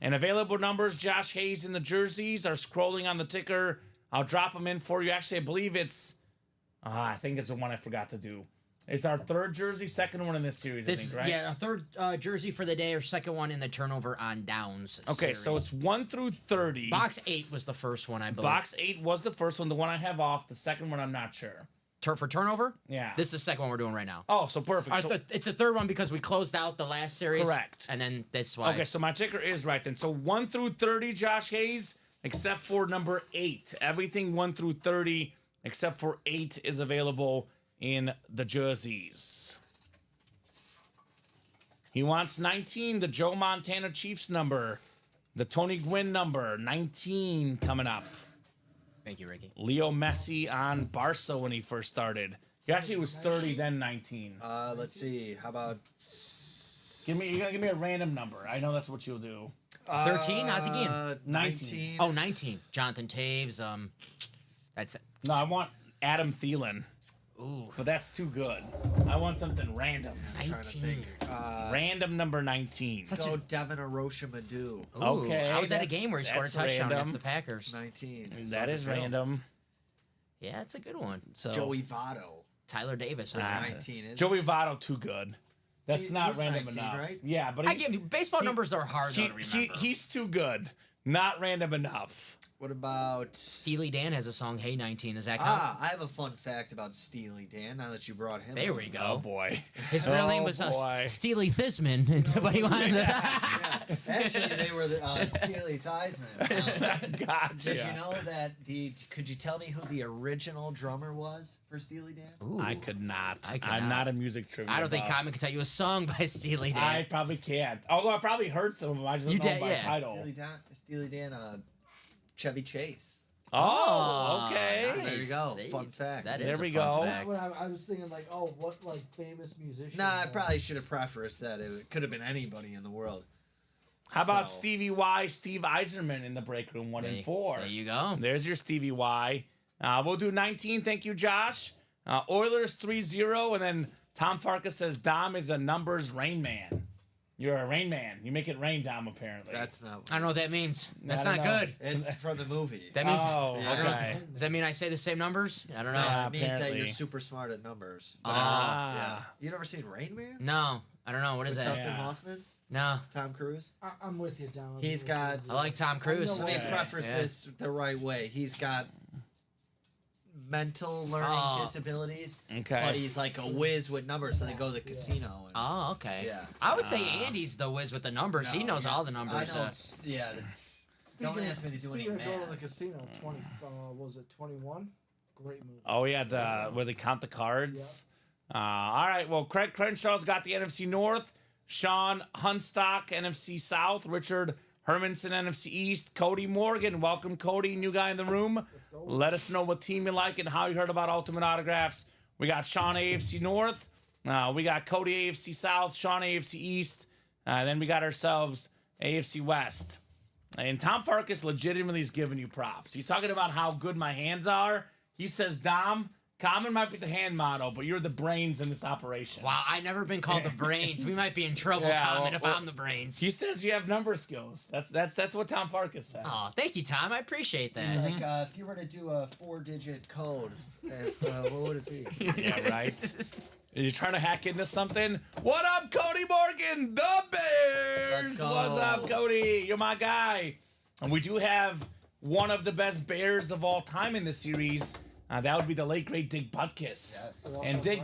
And available numbers, Josh Hayes in the jerseys are scrolling on the ticker. I'll drop them in for you. Actually, I believe it's, I think it's the one I forgot to do. It's our 3rd jersey, 2nd one in this series, This I is think, right? yeah, a 3rd jersey for the day, or 2nd one in the turnover on downs. Okay, series. so it's 1 through 30. box 8 was the first one, I believe. Box 8 was the first one. The one I have off. The 2nd one, I'm not sure. For turnover? Yeah. This is the 2nd one we're doing right now. Oh, so perfect. So, It's the 3rd one because we closed out the last series. Correct. And then that's why. okay, so my ticker is right then. So 1 through 30, Josh Hayes, except for number 8. Everything 1 through 30, except for 8, is available in the jerseys. He wants 19, the Joe Montana Chiefs number. The Tony Gwynn number, 19 coming up. Thank you, Ricky. Leo Messi on Barca when he first started. He actually was 30, then 19. Let's see. How about You gotta give me a random number. I know that's what you'll do. 13? How's he getting? 19. Oh, 19. Jonathan Taves. That's No, I want Adam Thielen, ooh, but that's too good. I want something random. trying to 19. think. Random number 19. Such Go Devin Arocha Madu. Ooh, Okay, I was at a that's- game where he scored a that's touchdown random. against the Packers. 19. That is random. Yeah, it's a good one. So Joey Votto. Tyler Davis. That's huh? 19, isn't Joey Votto, too good. That's See, not he's random 19, enough. right? Yeah, but I give you baseball numbers are hard though to remember. he's too good. Not random enough. What about... Steely Dan has a song, Hey 19. Does that count? I have a fun fact about Steely Dan, now that you brought him There up. we Oh go. boy. His real name Oh, was boy. Steely Thisman. But he wanted to. Yeah, actually, they were the Steely Theismann. Gotcha. Did you know that could you tell me who the original drummer was for Steely Dan? Ooh. I could not. I could I'm not. not a music trivia. I don't think buff. Common can tell you a song by Steely Dan. I probably can't. Although I probably heard some of them. I just You don't know did, by yeah. title. Steely Dan, Chevy Chase. Oh, okay. There you go. Fun fact. That There is we a fun go. fact. When I was thinking like, oh, what like famous musician? Nah, I probably should have prefaced that. It could have been anybody in the world. How about So- Stevie Y, Steve Eiserman in the break room 1 and 4? There you go. There's your Stevie Y. We'll do 19. Thank you, Josh. Oilers 3-0. And then Tom Farkas says Dom is a numbers rain man. You're a rain man. You make it rain, Dom, apparently. That's not. I don't know what that means. That's I not don't know. good. It's from the movie. That means. Oh, Yeah. okay. Does that mean I say the same numbers? I don't know. Yeah. It means that apparently. you're super smart at numbers. Ah. Yeah. You never seen Rain Man? No, I don't know. What is With that? Dustin Yeah. Hoffman, No, Tom Cruise. I'm with you, Don. He's got- I like Tom Cruise. I Let me Okay. preface Yeah. this the right way. He's got mental learning Oh. disabilities, Okay. but he's like a whiz with numbers, so they go to the casino. And, Oh, okay. Yeah. I would say Andy's the whiz with the numbers. he No, knows yeah. all the I numbers. know. Yeah. Don't ask me to do any Speaking of going to the math. casino, what was it 21? Great movie. Oh, yeah, where they count the cards. All right, well, Craig Crenshaw's got the NFC North. Sean Hunstock, NFC South. Richard Hermanson, NFC East. Cody Morgan, welcome, Cody, new guy in the room. Let us know what team you like and how you heard about Ultimate Autographs. We got Sean AFC North. We got Cody AFC South. Sean AFC East. Then we got ourselves AFC West. And Tom Farkas legitimately is giving you props. He's talking about how good my hands are. He says, Dom, Common might be the hand model, but you're the brains in this operation. Wow, I never been called the brains. We might be in trouble, Yeah, Common, well, if well, I'm the brains. He says you have number skills. That's what Tom Farkas said. Oh, thank you, Tom. I appreciate that. It's like if you were to do a 4-digit code, what would it be? Yeah, right. Are you trying to hack into something? What up, Cody Morgan? The Bears. Let's go. What's up, Cody? You're my guy. And we do have one of the best Bears of all time in the series. That would be the late great Dick Butkus. Yes. And Dick,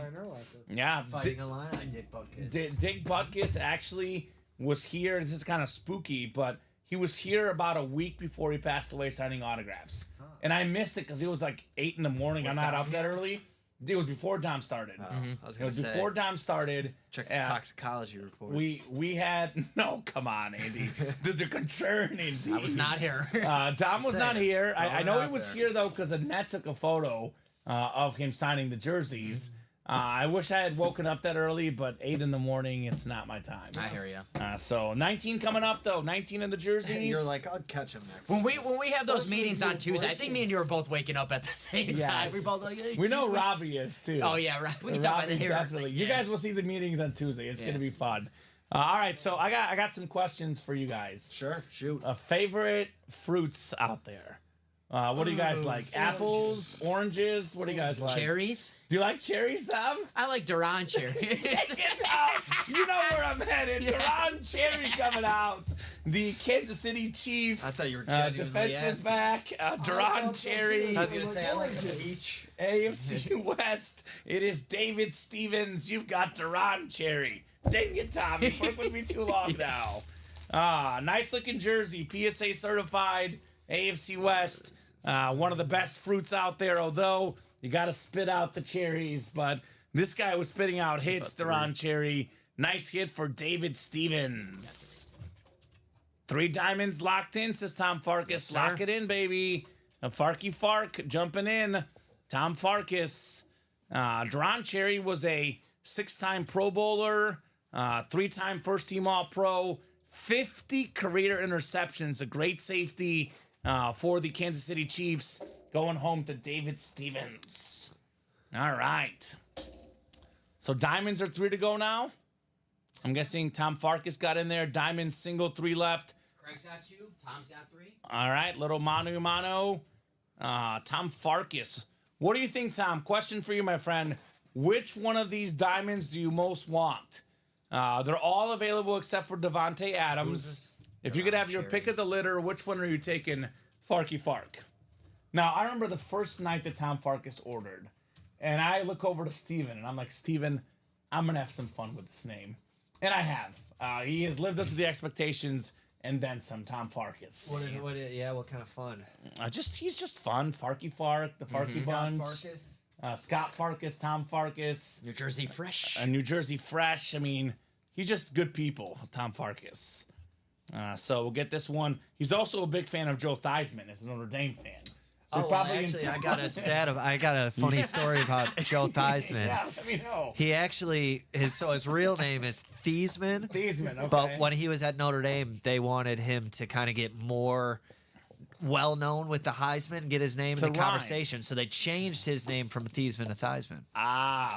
yeah, Fighting a line, I Dick Butkus. Dick Butkus actually was here. This is kind of spooky, but he was here about a week before he passed away signing autographs. And I missed it because it was like 8 in the morning. I'm not Dom up that early. It was before Dom started. I was It gonna was say. before Dom started. Check the toxicology reports. We had no, come on, Andy. the contrarian. I was not here. Dom was not saying. here. I Throwing know it he out was there. here though because Annette took a photo of him signing the jerseys. I wish I had woken up that early, but 8 in the morning, it's not my time. I hear you. So 19 coming up though. 19 in the jerseys. You're like, I'll catch him next. When we have those Especially meetings if on you're Tuesday, I think me and you are both waking up at the same time. Yes. We both like. Hey, we know Tuesday. Robbie is too. Oh yeah, right. We can talk about Robbie that here. definitely. You Yeah. guys will see the meetings on Tuesday. It's Yeah. gonna be fun. All right, so I got some questions for you guys. Sure, shoot. Favorite fruits out there? What do you guys like? Apples, oranges? What do you guys like? Cherries. Do you like cherries, Tom? I like Duran cherries. Get out! You know where I'm headed. Yeah. Duran Cherry coming out. The Kansas City Chief. I thought you were genuinely defensive asking. back. Duran Cherry. I was gonna say I like the peach. AFC West. It is David Stevens. You've got Duran Cherry. Dang it, Tom. You've worked with me too long now. Nice looking jersey. PSA certified. AFC West. One of the best fruits out there, although you got to spit out the cherries. But this guy was spitting out hits, Duran Cherry. Nice hit for David Stevens. 3 diamonds locked in, says Tom Farkas. Yes, sir. Lock it in, baby. A Farky Fark jumping in. Tom Farkas. Duran Cherry was a 6-time Pro Bowler, 3-time first-team All-Pro, 50 career interceptions, a great safety for the Kansas City Chiefs, going home to David Stevens. All right. So diamonds are 3 to go now. I'm guessing Tom Farkas got in there. Diamond single, 3 left. Craig's got 2. Tom's got 3. All right, little mano a mano. Tom Farkas. What do you think, Tom? Question for you, my friend. Which one of these diamonds do you most want? They're all available except for Devontae Adams. If you could have your pick of the litter, which one are you taking, Farky Fark? Now, I remember the first night that Tom Farkas ordered, and I look over to Steven, and I'm like, Steven, I'm going to have some fun with this name. And I have. He has lived up to the expectations, and then some, Tom Farkas. What kind of fun? He's just fun. Farky Fark, the Farky Bunch. Farkas? Scott Farkas, Tom Farkas. New Jersey fresh. New Jersey Fresh. I mean, he's just good people, Tom Farkas. So we'll get this one. He's also a big fan of Joe Theismann as a Notre Dame fan. So Actually, I got a funny story about Joe Theismann. Yeah, let me know. He actually his real name is Theismann. Theismann, okay. But when he was at Notre Dame, they wanted him to kind of get more well known with the Heisman, get his name in the rhyme. conversation. So they changed his name from Theismann to Theismann.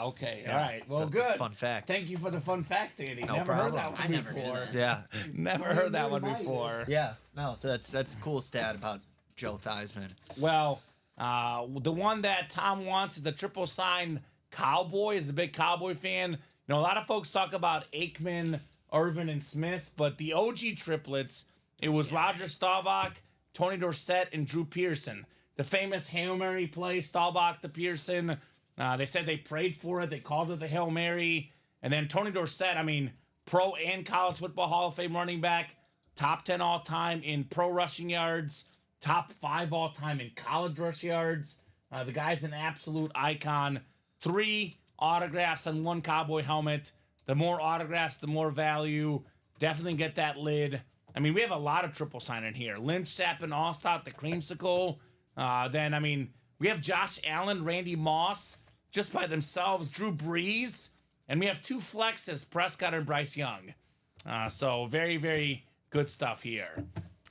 Okay. All right. Well, So it's a good. fun fact. Thank you for the fun fact, Andy. No never heard problem. that one I never knew before. that. Yeah. Never heard that one before. Yeah. No, so that's a cool stat about Joe Theismann. Well, the one that Tom wants is the triple sign Cowboy. Is a big Cowboy fan. You know, a lot of folks talk about Aikman, Irvin, and Smith, but the OG triplets, it was Roger Staubach, Tony Dorsett, and Drew Pearson. The famous Hail Mary play, Staubach to Pearson. They said they prayed for it. They called it the Hail Mary. And then Tony Dorsett, I mean, pro and college football Hall of Fame running back, top 10 all-time in pro rushing yards, top 5 all-time in college rush yards. The guy's an absolute icon. 3 autographs on 1 Cowboy helmet. The more autographs, the more value. Definitely get that lid. I mean, we have a lot of triple sign in here. Lynch, Sapp, and Allstott, the creamsicle. Then, I mean, we have Josh Allen, Randy Moss, just by themselves. Drew Brees. And we have 2 flexes, Prescott and Bryce Young. So very, very good stuff here.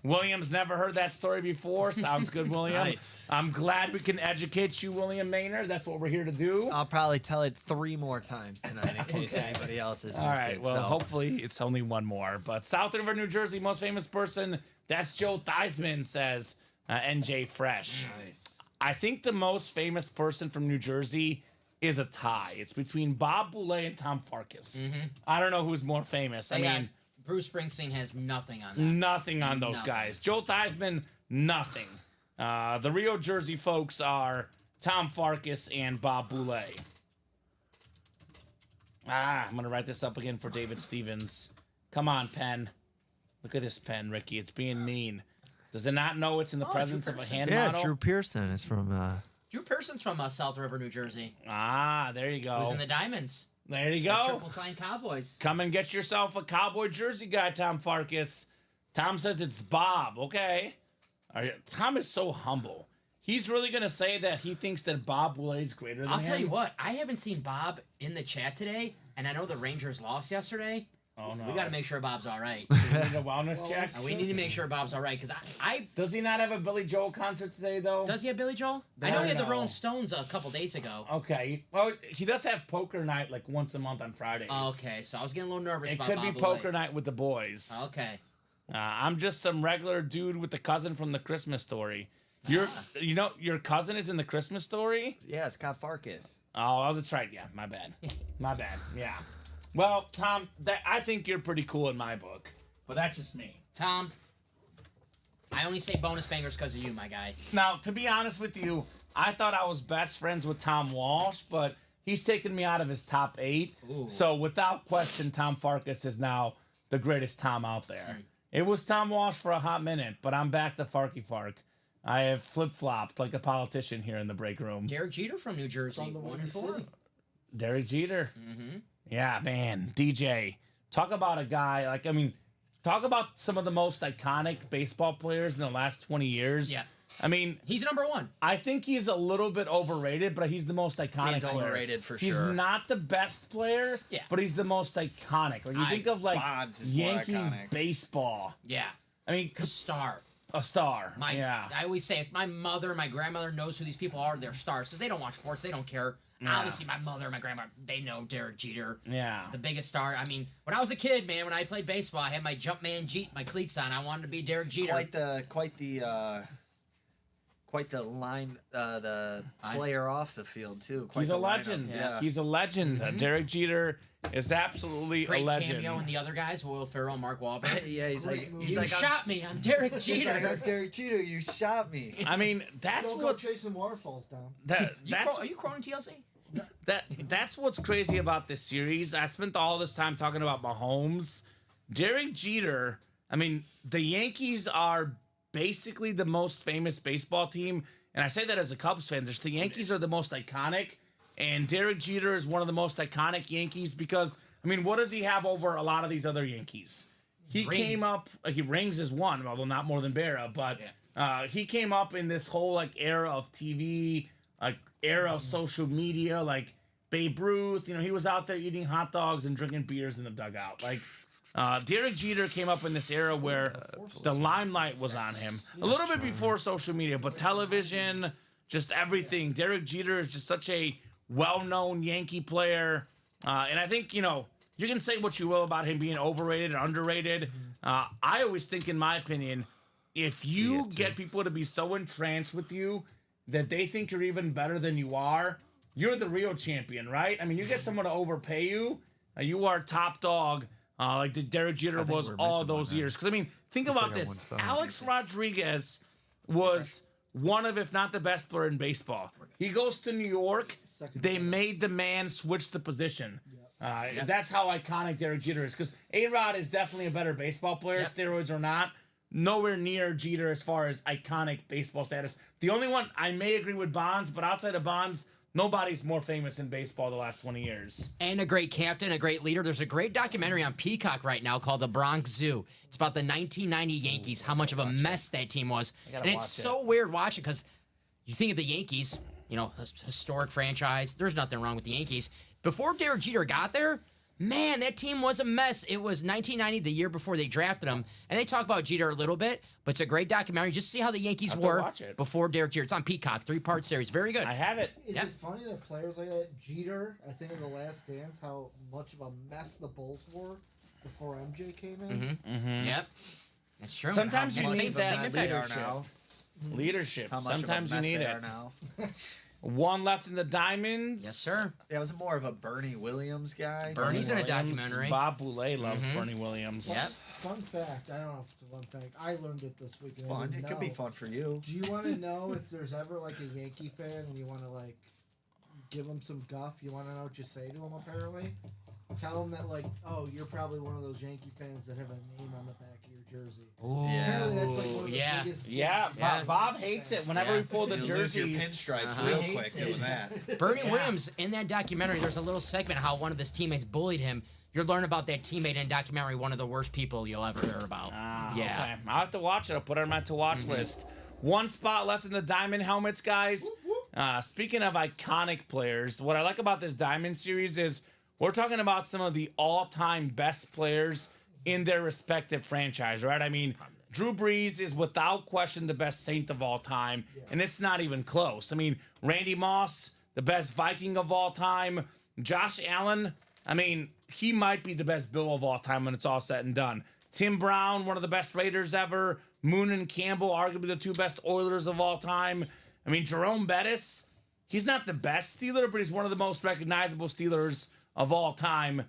William's never heard that story before. Sounds good, William. Nice. I'm glad we can educate you, William Maynard. That's what we're here to do. I'll probably tell it 3 more times tonight in case anybody else has missed All right. it. Well, so. hopefully it's only one more. But South River, New Jersey, most famous person. That's Joe Theismann, says NJ Fresh. Nice. I think the most famous person from New Jersey is a tie. It's between Bob Boulay and Tom Farkas. I don't know who's more famous. I mean, Bruce Springsteen has nothing on that. nothing on those Nothing. guys. Joe Theismann, nothing. The Rio Jersey folks are Tom Farkas and Bob Boulay. I'm going to write this up again for David Stevens. Come on, pen. Look at this pen, Ricky. It's being mean. Does it not know it's in the presence of a hand model? Drew Pearson is from. Drew Pearson's from South River, New Jersey. There you go. Who's in the Diamonds? There you The go. Triple sign Cowboys. Come and get yourself a Cowboy jersey guy, Tom Farkas. Tom says it's Bob. Okay. Tom is so humble. he's really gonna say that he thinks that Bob Boulay is greater than him? I'll tell you what, I haven't seen Bob in the chat today, and I know the Rangers lost yesterday. Oh no. We got to make sure Bob's all right. We need a wellness check. We need to make sure Bob's all right because I Does he not have a Billy Joel concert today though? does he have Billy Joel? I know he had the Rolling Stones a couple days ago. Okay. Well, he does have poker night like once a month on Fridays. Okay, so I was getting a little nervous It about could Bob be Boulay. poker night with the boys. Okay. I'm just some regular dude with the cousin from the Christmas Story. Your cousin is in the Christmas Story? Yeah, Scott Farkas. Oh, that's right. Yeah, my bad. My bad. Yeah. Well, Tom, I think you're pretty cool in my book, but that's just me. Tom, I only say bonus bangers because of you, my guy. Now, to be honest with you, I thought I was best friends with Tom Walsh, but he's taken me out of his top 8. Ooh. So, without question, Tom Farkas is now the greatest Tom out there. It was Tom Walsh for a hot minute, but I'm back to Farky Fark. I have flip-flopped like a politician here in the break room. Derek Jeter from New Jersey, on the 1 Windy and 4. City. Derek Jeter. Mm-hmm. Yeah, man. DJ. Talk about a guy, talk about some of the most iconic baseball players in the last 20 years. Yeah. I mean, He's number 1. I think he's a little bit overrated, but he's the most iconic He's player. overrated for He's sure. not the best player, Yeah. but he's the most iconic. Like you think of like Bonds is more Yankees iconic. baseball. Yeah. I mean, A star. a star. I always say if my mother, my grandmother knows who these people are, they're stars because they don't watch sports. They don't care. Yeah. Obviously, my mother and my grandma, they know Derek Jeter. Yeah. The biggest star. I mean, when I was a kid, man, when I played baseball, I had my Jumpman Jeep, my cleats on. I wanted to be Derek Jeter. Quite the line, the player off the field too. Quite He's a the lineup. legend. Yeah. He's a legend. Derek Jeter is absolutely Great a legend. cameo in the other guys, Will Ferrell, Mark Wahlberg. Yeah, he's like, You shot me. I'm Derek He's like, Jeter. I'm Derek Jeter. You shot me. I mean, that's Don't go what's chasing waterfalls down. Are you crawling TLC? That's what's crazy about this series. I spent all this time talking about Mahomes. Derek Jeter, I mean, the Yankees are basically the most famous baseball team, and I say that as a Cubs fan. The Yankees are the most iconic, and Derek Jeter is one of the most iconic Yankees because, I mean, what does he have over a lot of these other Yankees? He Rings. came up, he rings as one, although not more than Berra, but he came up in this whole era of TV, era of social media, like Babe Ruth. He was out there eating hot dogs and drinking beers in the dugout. Derek Jeter came up in this era where the limelight was on him. A little bit before social media, but television, just everything. Derek Jeter is just such a well-known Yankee player. And I think, you can say what you will about him being overrated or underrated. I always think, in my opinion, if you get people to be so entranced with you that they think you're even better than you are, you're the real champion, right? I mean, you get someone to overpay you, you are top dog, like the Derek Jeter think was we're all missing those one, years. Because, I mean, think about got one this. spell. Alex Rodriguez was one of, if not the best player in baseball. He goes to New York. They made the man switch the position. That's how iconic Derek Jeter is. Because A-Rod is definitely a better baseball player, steroids or not. Nowhere near Jeter as far as iconic baseball status. The only one, I may agree with Bonds, but outside of Bonds, nobody's more famous in baseball the last 20 years. And a great captain, a great leader. There's a great documentary on Peacock right now called The Bronx Zoo. It's about the 1990 Yankees, how much of a mess that team was. And it's so weird watching because you think of the Yankees, historic franchise. There's nothing wrong with the Yankees. Before Derek Jeter got there, man, that team was a mess. It was 1990, the year before they drafted him. And they talk about Jeter a little bit, but it's a great documentary. Just see how the Yankees have to were watch it. before Derek Jeter. It's on Peacock, 3-part series. Very good. I have it. Is Yep. it funny that players like that, Jeter, I think in The Last Dance, how much of a mess the Bulls were before MJ came in? Yep. That's true. Sometimes you And need same that thing with leadership. now. Leadership. How much Sometimes of a you mess need they it. are now. One left in the Diamonds. Yes, sir. Yeah, I was more of a Bernie Williams guy. Bernie's in a Williams. documentary. Bob Boulay loves Bernie Williams. Yep. Fun fact, I don't know if it's a fun fact. I learned it this week. It's and I fun. didn't It could be know. fun for you. Do you want to know if there's ever like a Yankee fan and you want to like give him some guff? You want to know what you say to him? Apparently, tell him that like, oh, you're probably one of those Yankee fans that have a name on the back of your jersey. Ooh, Apparently, that's like one of the yeah. biggest. Yeah, Yankee Yeah. fans. Bob hates it whenever Yeah. we pull the You lose your jerseys. pinstripes Uh-huh. real He quick hates doing it. that. Bernie Yeah. Williams, in that documentary, there's a little segment how one of his teammates bullied him. You'll learn about that teammate in documentary, one of the worst people you'll ever hear about. Ah, Yeah. okay. I'll have to watch it. I'll put it on my to-watch list. One spot left in the diamond helmets, guys. Speaking of iconic players, what I like about this diamond series is we're talking about some of the all-time best players in their respective franchise, right? I mean, Drew Brees is without question the best Saint of all time, and it's not even close. I mean, Randy Moss, the best Viking of all time. Josh Allen, I mean, he might be the best Bill of all time when it's all said and done. Tim Brown, one of the best Raiders ever. Moon and Campbell, arguably the two best Oilers of all time. I mean, Jerome Bettis, he's not the best Steeler, but he's one of the most recognizable Steelers of all time.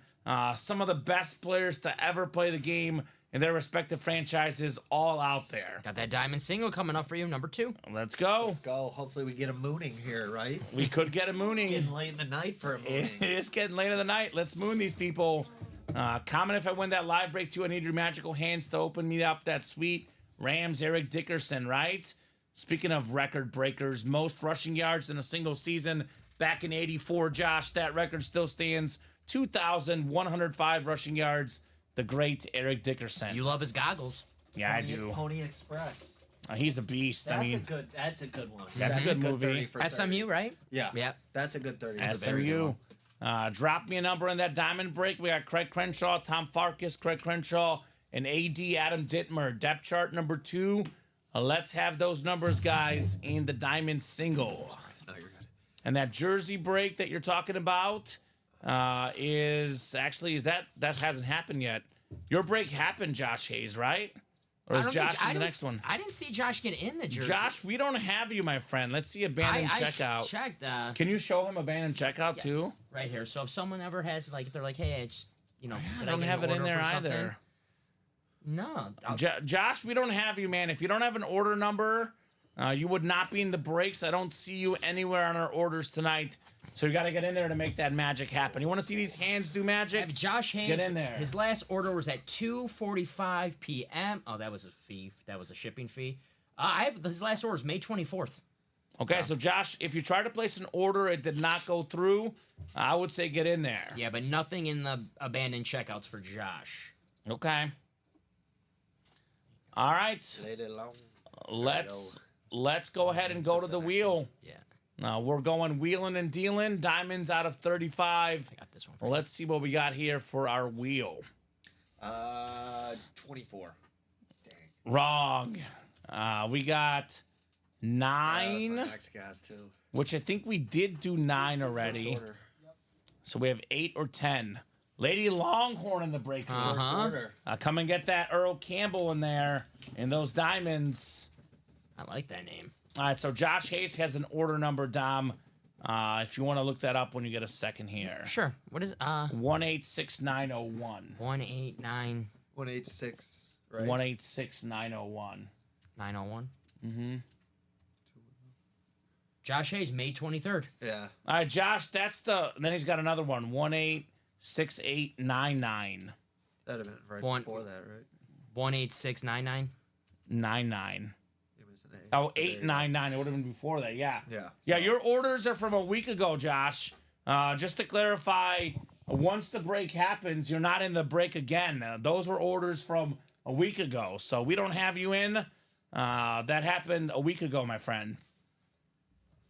Some of the best players to ever play the game in their respective franchises, all out there. Got that diamond single coming up for you, number 2. Let's go. Let's go. Hopefully we get a mooning here, right? We could get a mooning. Getting late in the night for a mooning. It is getting late in the night. Let's moon these people. Comment if I win that live break too. I need your magical hands to open me up that sweet Rams Eric Dickerson, right? Speaking of record breakers, most rushing yards in a single season back in '84. Josh, that record still stands. 2,105 rushing yards. The great Eric Dickerson. You love his goggles. Yeah, I do. Pony Express. He's a beast. That's I mean, that's a good one. That's a good movie. 30 for 30. SMU, right? Yeah. Yeah. That's a good 30. That's a very good SMU. one. Drop me a number in that diamond break. We got Craig Crenshaw, Tom Farkas, Craig Crenshaw, and AD Adam Dittmer. Depth chart number 2. Let's have those numbers, guys, in the diamond single. No, you're good. And that jersey break that you're talking about is that hasn't happened yet. Your break happened, Josh Hayes, right? Or is Josh in the next one? I didn't see Josh get in the jersey. Josh, we don't have you, my friend. Let's see abandoned checkout. Checked. Can you show him abandoned checkout too? Right here. So if someone ever has if they're like, hey, it's did I I don't get have an it in order there for something? either. No. Josh, we don't have you, man. If you don't have an order number, you would not be in the breaks. I don't see you anywhere on our orders tonight. So you got to get in there to make that magic happen. You want to see these hands do magic? Josh Hayes, Get in there. His last order was at 2:45 p.m. Oh, that was a fee. That was a shipping fee. His last order is May 24th. Okay, so Josh, if you try to place an order, it did not go through, I would say get in there. Yeah, but nothing in the abandoned checkouts for Josh. Okay. All right. Laid it long. Let's go ahead and go to the wheel. Yeah, Now we're going wheeling and dealing. Diamonds out of 35. I got this one. Well, let's see what we got here for our wheel. 24. Dang. Wrong. We got 9, Max gas too. which I think we did do 9 already. First order. So we have 8 or 10. Lady Longhorn in the break room. First order. Come and get that Earl Campbell in there and those diamonds. I like that name. All right, so Josh Hayes has an order number, Dom. If you want to look that up when you get a second here. Sure. What is it? 186901. 189 186. Right. 186901. 901. Mm-hmm. Josh Hayes, May 23rd. Yeah. All right, Josh, that's the. Then he's got another one. 186899. That'd have been right before that, right? 18699. 99. It was an 8. Oh, 899. It would have been before that. Yeah. Yeah. Yeah, your orders are from a week ago, Josh. Just to clarify, once the break happens, you're not in the break again. Those were orders from a week ago, so we don't have you in. That happened a week ago, my friend.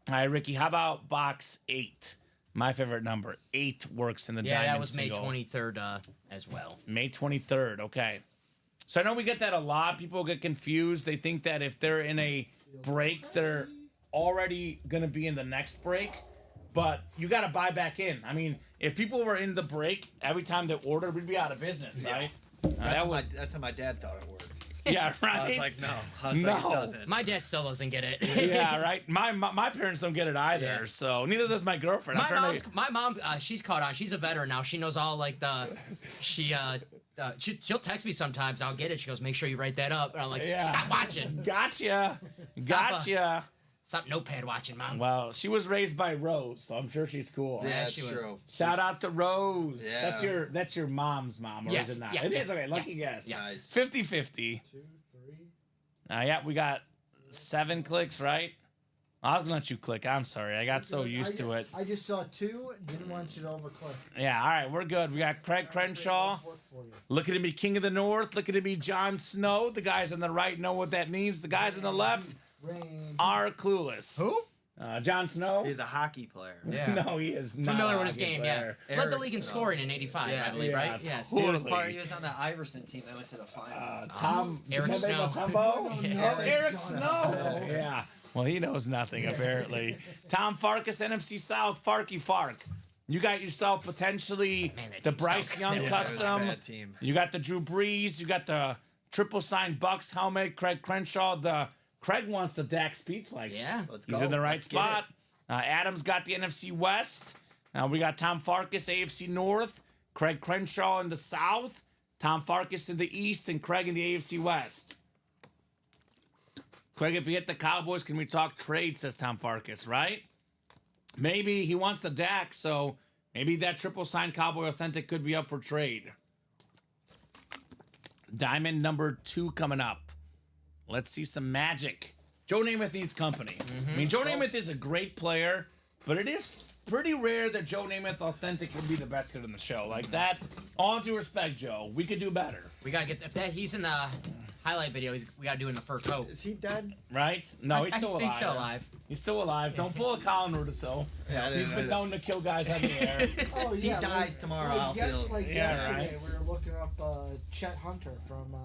All right, Ricky, how about box 8? My favorite number. 8 works in the diamond that was single. May 23rd as well. May 23rd, okay. So I know we get that a lot. People get confused. They think that if they're in a break, they're already going to be in the next break. But you got to buy back in. I mean, if people were in the break every time they ordered, we'd be out of business, right? That's how my dad thought it worked. Yeah, right. I was like, no. I was like, it doesn't. My dad still doesn't get it. Yeah, right. My parents don't get it either, Yeah. so neither does my girlfriend. My mom, she's caught on. She's a veteran now. She knows all like she'll text me sometimes. I'll get it. She goes, make sure you write that up. And I'm like, stop watching. Gotcha. Gotcha. Stop notepad watching, Mom. Well, she was raised by Rose, so I'm sure she's cool. Yeah, she that's would. true. Shout out to Rose. Yeah. That's your mom's mom, or Yes, is it not? yeah, It yeah, is, okay. Lucky guess. Nice. 50-50. 2, 3. Yeah, we got 7 clicks, right? I was gonna let you click. I'm sorry. I got so used to it. I just saw 2. Didn't want you to overclick. Yeah, all right, we're good. We got Craig Crenshaw. Looking to be King of the North. Looking to be Jon Snow. The guys on the right know what that means. The guys on the left Rain. are clueless. Who? Jon Snow? He's a hockey player. Yeah. No, he is not. Familiar a with his hockey game, player. yeah. Led the Eric league in Snow. scoring in '85, Yeah, I believe, yeah, right? Yes. totally. He was on the Iverson team that went to the finals. Tom Eric Dikembe Snow. Mutombo? Yeah. Oh, Eric Snow. Yeah. Well, he knows nothing, apparently. Tom Farkas, NFC South, Farky Fark. You got yourself potentially Man, that the team Bryce stunk. Young Yeah, that was a custom. bad team. You got the Drew Brees. You got the triple signed Bucks helmet. Craig Crenshaw. Craig wants the Dak Speedflex. Yeah. Let's He's go. in the right Let's get spot. Adams got the NFC West. We got Tom Farkas, AFC North. Craig Crenshaw in the South. Tom Farkas in the East. And Craig in the AFC West. Craig, if we hit the Cowboys, can we talk trade, says Tom Farkas, right? Maybe he wants the Dak, so maybe that triple signed Cowboy Authentic could be up for trade. Diamond number 2 coming up. Let's see some magic. Joe Namath needs company. I mean, Joe Namath is a great player, but it is pretty rare that Joe Namath Authentic would be the best hit on the show. Like that, all due respect, Joe, we could do better, We gotta get if that he's in the highlight video. We gotta do it in the fur coat. Is he dead? right? No, he's still alive. He's still alive. He's still alive. Don't pull a Colin Rudisil. Yeah, I didn't He's know been that. known to kill guys out of the air. Oh, He yeah, dies tomorrow, I'll feel- Like Yeah, yesterday, right. we were looking up Chet Hunter from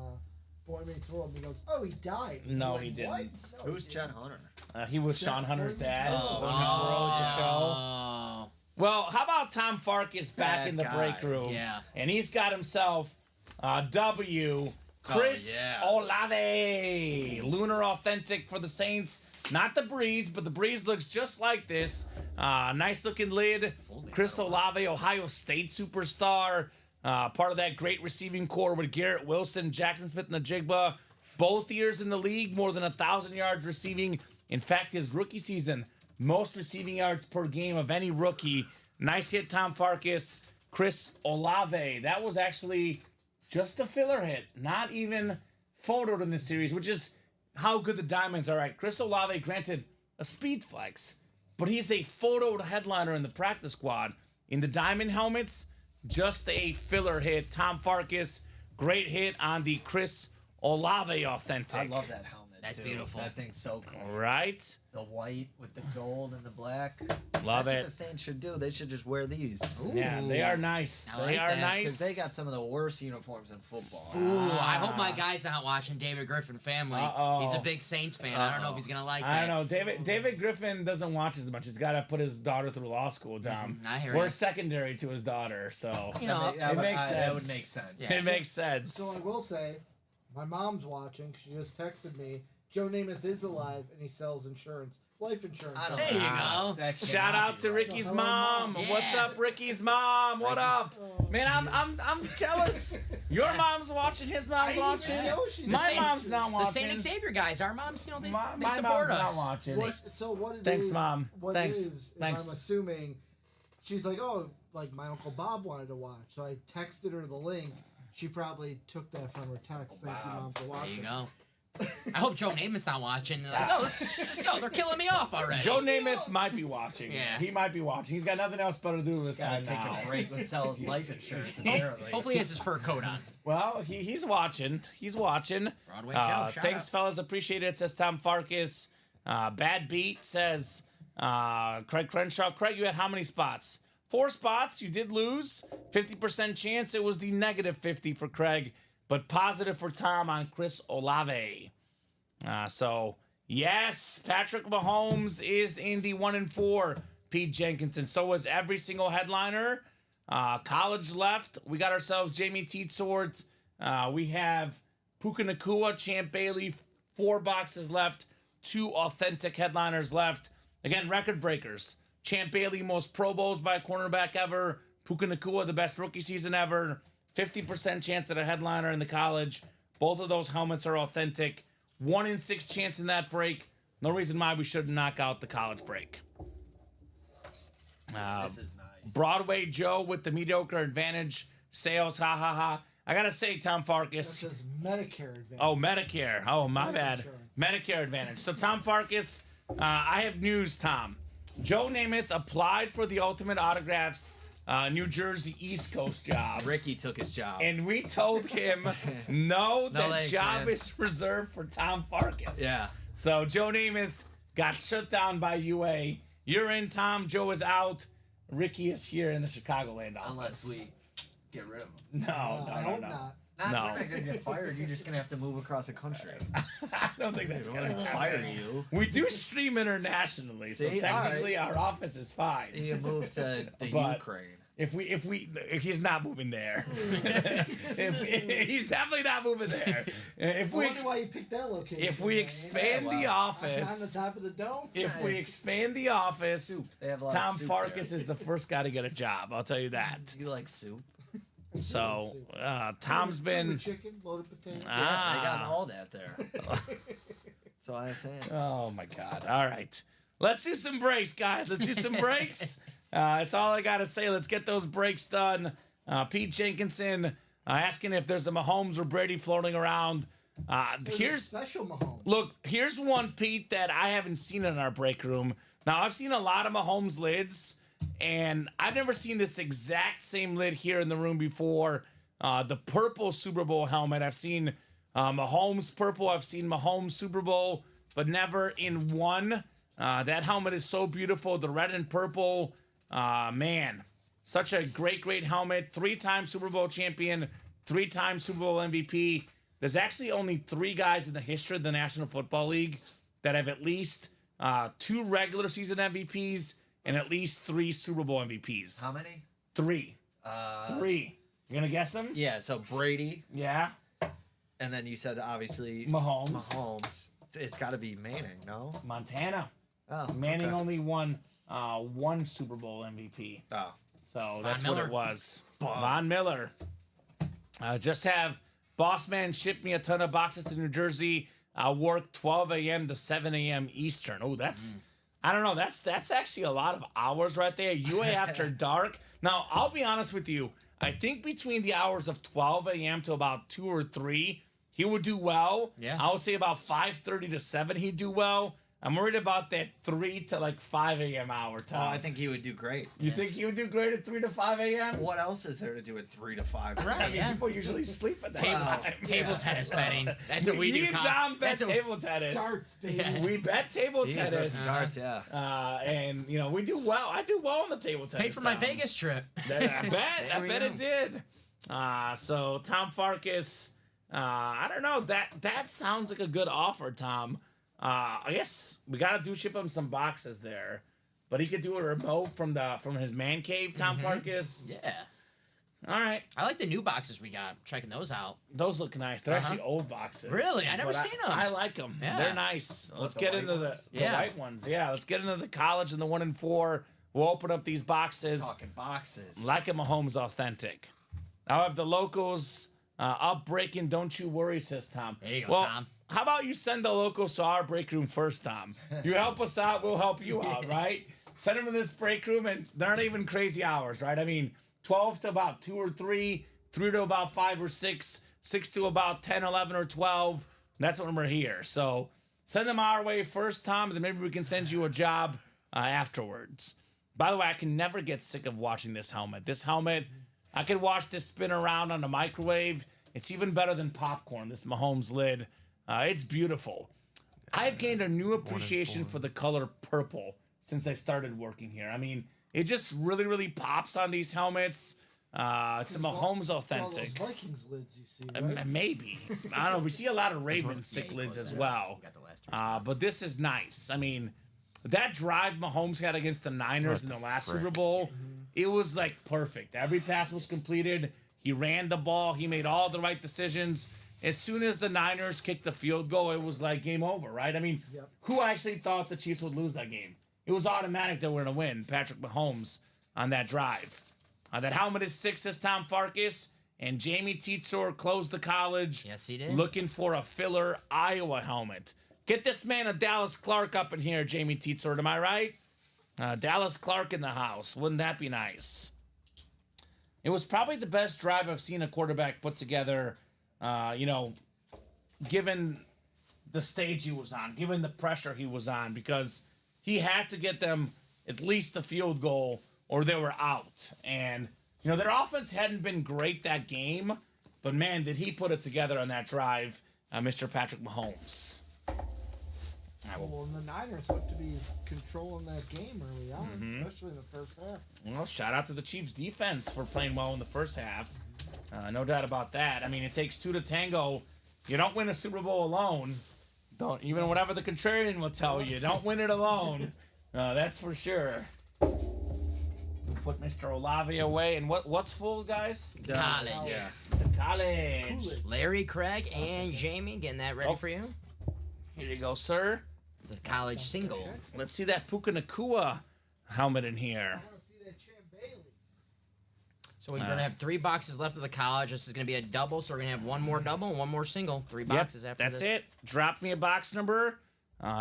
Boy Meets World, and he goes, "Oh, he died." And No, we're he like, didn't. "What?" No, Who's he Chet didn't. Hunter? He was Sean Hunter's dad. Oh. Boy Meets World, the show. Oh, Well, how about Tom Farkas back That in the guy. break room? Yeah. And he's got himself W. Chris yeah. Olave. Lunar Authentic for the Saints. Not the Breeze, but the Breeze looks just like this. Nice looking lid. Chris Olave, Ohio State superstar. Part of that great receiving core with Garrett Wilson, Jackson Smith, and the Jigba. Both years in the league, more than 1,000 yards receiving. In fact, his rookie season, most receiving yards per game of any rookie. Nice hit, Tom Farkas. Chris Olave. That was actually just a filler hit, not even photoed in this series, which is how good the Diamonds are at. Chris Olave, granted, a speed flex, but he's a photoed headliner in the practice squad. In the Diamond helmets, just a filler hit. Tom Farkas, great hit on the Chris Olave Authentic. I love that helmet. That's too. beautiful. That thing's so cool. Right? The white with the gold and the black. Love That's it. what the Saints should do. They should just wear these. Yeah, they are nice. I They like are that, nice. Because they got some of the worst uniforms in football. Ooh, I hope my guy's not watching David Griffin family. Uh-oh. He's a big Saints fan. I don't know if he's gonna like I that. don't know. David Griffin doesn't watch as much. He's got to put his daughter through law school, Tom. I hear We're ya. secondary to his daughter, so You know, it makes sense. That would make sense. Yeah. It makes sense. So I will say, my mom's watching. 'Cause she just texted me. Joe Namath is alive, and he sells insurance, life insurance. I don't There you know. go. That Shout cannot out be to right. Ricky's So, hello, mom. Mom. What's Yeah. up, Ricky's mom? What up? Man, I'm jealous. Your mom's watching. His mom's watching. know she's My Saint- mom's not The watching. Saint Xavier guys, our moms, you know, they My support mom's us. not watching. What it is? Thanks, Mom. What Thanks. it is Thanks. I'm assuming she's like, oh, like my Uncle Bob wanted to watch. So I texted her the link. She probably took that from her text. Thank you, Mom, for There watching. you go. I hope Joe Namath's not watching. Like, yo, they're killing me off already. Joe Namath might be watching. Yeah. He might be watching. He's got nothing else better to do with this Gotta time take now. a break with selling life insurance, apparently. Hopefully he has his fur coat on. Well, he's watching. He's watching. Broadway Joe, shout thanks, out. fellas. Appreciate it, says Tom Farkas. Bad beat, says Craig Crenshaw. Craig, you had how many spots? 4 spots. You did lose. 50% chance. It was the negative 50 for Craig, but positive for Tom on Chris Olave. So, yes, Patrick Mahomes is in the 1-4, Pete Jenkinson. So was every single headliner. College left. We got ourselves Jamie Teetsworth. We have Puka Nacua, Champ Bailey. 4 boxes left. 2 authentic headliners left. Again, record breakers. Champ Bailey, most Pro Bowls by a cornerback ever. Puka Nacua, the best rookie season ever. 50% chance at a headliner in the college. Both of those helmets are authentic. 1 in 6 chance in that break. No reason why we shouldn't knock out the college break. This is nice. Broadway Joe with the mediocre advantage. Sales, ha ha ha. I gotta say, Tom That Farkas. says Medicare advantage. Oh, Medicare. Oh, my Life bad. insurance. Medicare Advantage. So, Tom Farkas, I have news, Tom. Joe Namath applied for the Ultimate Autographs New Jersey East Coast job. Ricky took his job. And we told him, no, that thanks, job man. is reserved for Tom Farkas. Yeah. So Joe Namath got shut down by UA. You're in, Tom. Joe is out. Ricky is here in the Chicagoland office. Unless we get rid of him. No. I hope not. No. We're not gonna get fired. You're just gonna have to move across the country. I don't think that's We're going to gonna happen. fire you. We do stream internationally, so See? technically our office is fine. You move to the But- Ukraine. If he's not moving there. He's definitely not moving there. If I we wonder why you picked that location. if we man. expand the on the office, top of the dome. if we Nice. expand the office, Soup. They have a lot Tom of soup Farkas there. is the first guy to get a job. I'll tell you that. You like soup? So Tom's been. chicken, loaded potato. Yeah, they got Ah. all that there. That's all I'm saying. Oh my God! All right, let's do some breaks, guys. Let's do some breaks. It's all I gotta say. Let's get those breaks done. Pete Jenkinson asking if there's a Mahomes or Brady floating around. There's a Here's special Mahomes. Look, here's one, Pete, that I haven't seen in our break room. Now, I've seen a lot of Mahomes lids, and I've never seen this exact same lid here in the room before. The purple Super Bowl helmet. I've seen Mahomes purple. I've seen Mahomes Super Bowl, but never in one. That helmet is so beautiful. The red and purple. Man, such a great helmet. 3-time Super Bowl champion, 3-time Super Bowl MVP. There's actually only 3 guys in the history of the National Football League that have at least 2 regular season MVPs and at least 3 Super Bowl MVPs. How many? 3. 3. You gonna guess them? Yeah, so Brady, Yeah. and then you said obviously Mahomes. Mahomes. It's got to be Manning, no? Montana. Oh, Manning okay. only won 1 Super Bowl MVP. Oh, So that's Miller. what it was. Von Miller. Just have Boss Man ship me a ton of boxes to New Jersey. I'll work 12 a.m. to 7 a.m. Eastern. Oh, that's, I don't know. That's actually a lot of hours right there. UA after dark. Now, I'll be honest with you. I think between the hours of 12 a.m. to about 2 or 3, he would do well. Yeah. I would say about 5:30 to 7, he'd do well. I'm worried about that 3 to like 5 a.m. hour oh, time. I think he would do great. You think he would do great at 3 to 5 a.m.? What else is there to do at 3 to 5? Right, I mean, yeah. people usually sleep at that Table, time. table tennis betting. That's what we Me do. and Con. Dom bet That's what- table tennis. Darts, baby. Yeah. We bet table He tennis. versus darts, yeah. And, you know, we do well. I do well on the table tennis. Paid for my Dom. Vegas trip. I bet. I we bet go. it did. So, Tom Farkas, I don't know. That sounds like a good offer, Tom. I guess we got to ship him some boxes there. But he could do a remote from his man cave, Tom Farkas. Yeah. All right. I like the new boxes we got. Checking those out. Those look nice. They're Uh-huh. actually old boxes. Really? I never But seen 'em. I like them. Yeah. They're nice. Let's the get white into ones? the Yeah. white ones. Yeah, let's get into the college and the 1 and 4. We'll open up these boxes Talking boxes. like a Mahomes authentic. I'll have the locals up breaking. Don't you worry, says Tom. There you go, well, Tom. How about you send the locals to our break room first, Tom? You help us out, we'll help you out, right? Send them to this break room, and they're not even crazy hours, right? I mean, 12 to about 2 or 3, 3 to about 5 or 6, 6 to about 10, 11, or 12. That's when we're here. So send them our way first, Tom, and then maybe we can send you a job afterwards. By the way, I can never get sick of watching this helmet. This helmet, I could watch this spin around on the microwave. It's even better than popcorn, this Mahomes lid. It's beautiful. I've gained a new appreciation for the color purple since I started working here. I mean, it just really pops on these helmets. It's a Mahomes It's all authentic. those Vikings lids you see, right? Maybe. I don't know. We see a lot of Ravens Yeah, sick you lids closed as that. well. We got the last three But this is nice. I mean, that drive Mahomes had against the Niners in the last Super Bowl, it was like perfect. Every pass was completed. He ran the ball. He made all the right decisions. As soon as the Niners kicked the field goal, it was like game over, right? I mean, Yep. who actually thought the Chiefs would lose that game? It was automatic they were going to win. Patrick Mahomes on that drive. That helmet is 6, says Tom Farkas. And Jamie Teetsor closed the college. Yes, he did. Looking for a filler Iowa helmet. Get this man a Dallas Clark up in here, Jamie Teetsor. Am I right? Dallas Clark in the house. Wouldn't that be nice? It was probably the best drive I've seen a quarterback put together, given the stage he was on, given the pressure he was on, because he had to get them at least a field goal or they were out. And, their offense hadn't been great that game, but man, did he put it together on that drive, Mr. Patrick Mahomes. Well, and the Niners look to be controlling that game early on, especially in the first half. Well, shout out to the Chiefs defense for playing well in the first half. No doubt about that. I mean, it takes two to tango. You don't win a Super Bowl alone. Don't even whatever the contrarian will tell you. Don't win it alone. That's for sure. We'll put Mr. Olave away. And what's full, guys? College. Yeah. The college. Larry, Craig, and Jamie getting that ready for you. Here you go, sir. It's a college single. Let's see that Puka Nakua helmet in here. I want to see that Champ Bailey. So we're going to have 3 boxes left of the college. This is going to be a double, so we're going to have one more double and one more single. 3 boxes after that's this. it. Drop me a box number.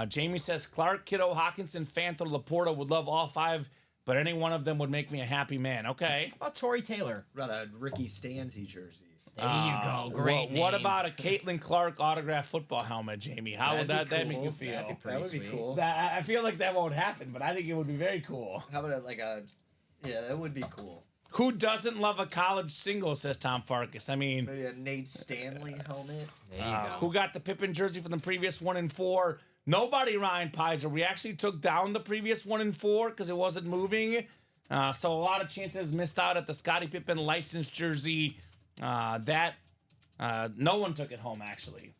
Jamie says Clark, Kiddo, Hawkinson, Fanta, Laporta would love all 5, but any one of them would make me a happy man. Okay. How about Torrey Taylor? What about a Ricky Stanzi jersey? There you go. Great What name. about a Caitlin Clark autographed football helmet, Jamie? How would that That'd be make cool. you feel? That'd be pretty That would be sweet. cool. I feel like that won't happen, but I think it would be very cool. How about yeah, that would be cool. Who doesn't love a college single, says Tom Farkas. I mean, Maybe a Nate Stanley helmet. There you go. who got the Pippen jersey from the previous 1 and 4? Nobody, Ryan Pizer. We actually took down the previous 1 and 4 because it wasn't moving. So a lot of chances missed out at the Scottie Pippen licensed jersey. No one took it home, actually.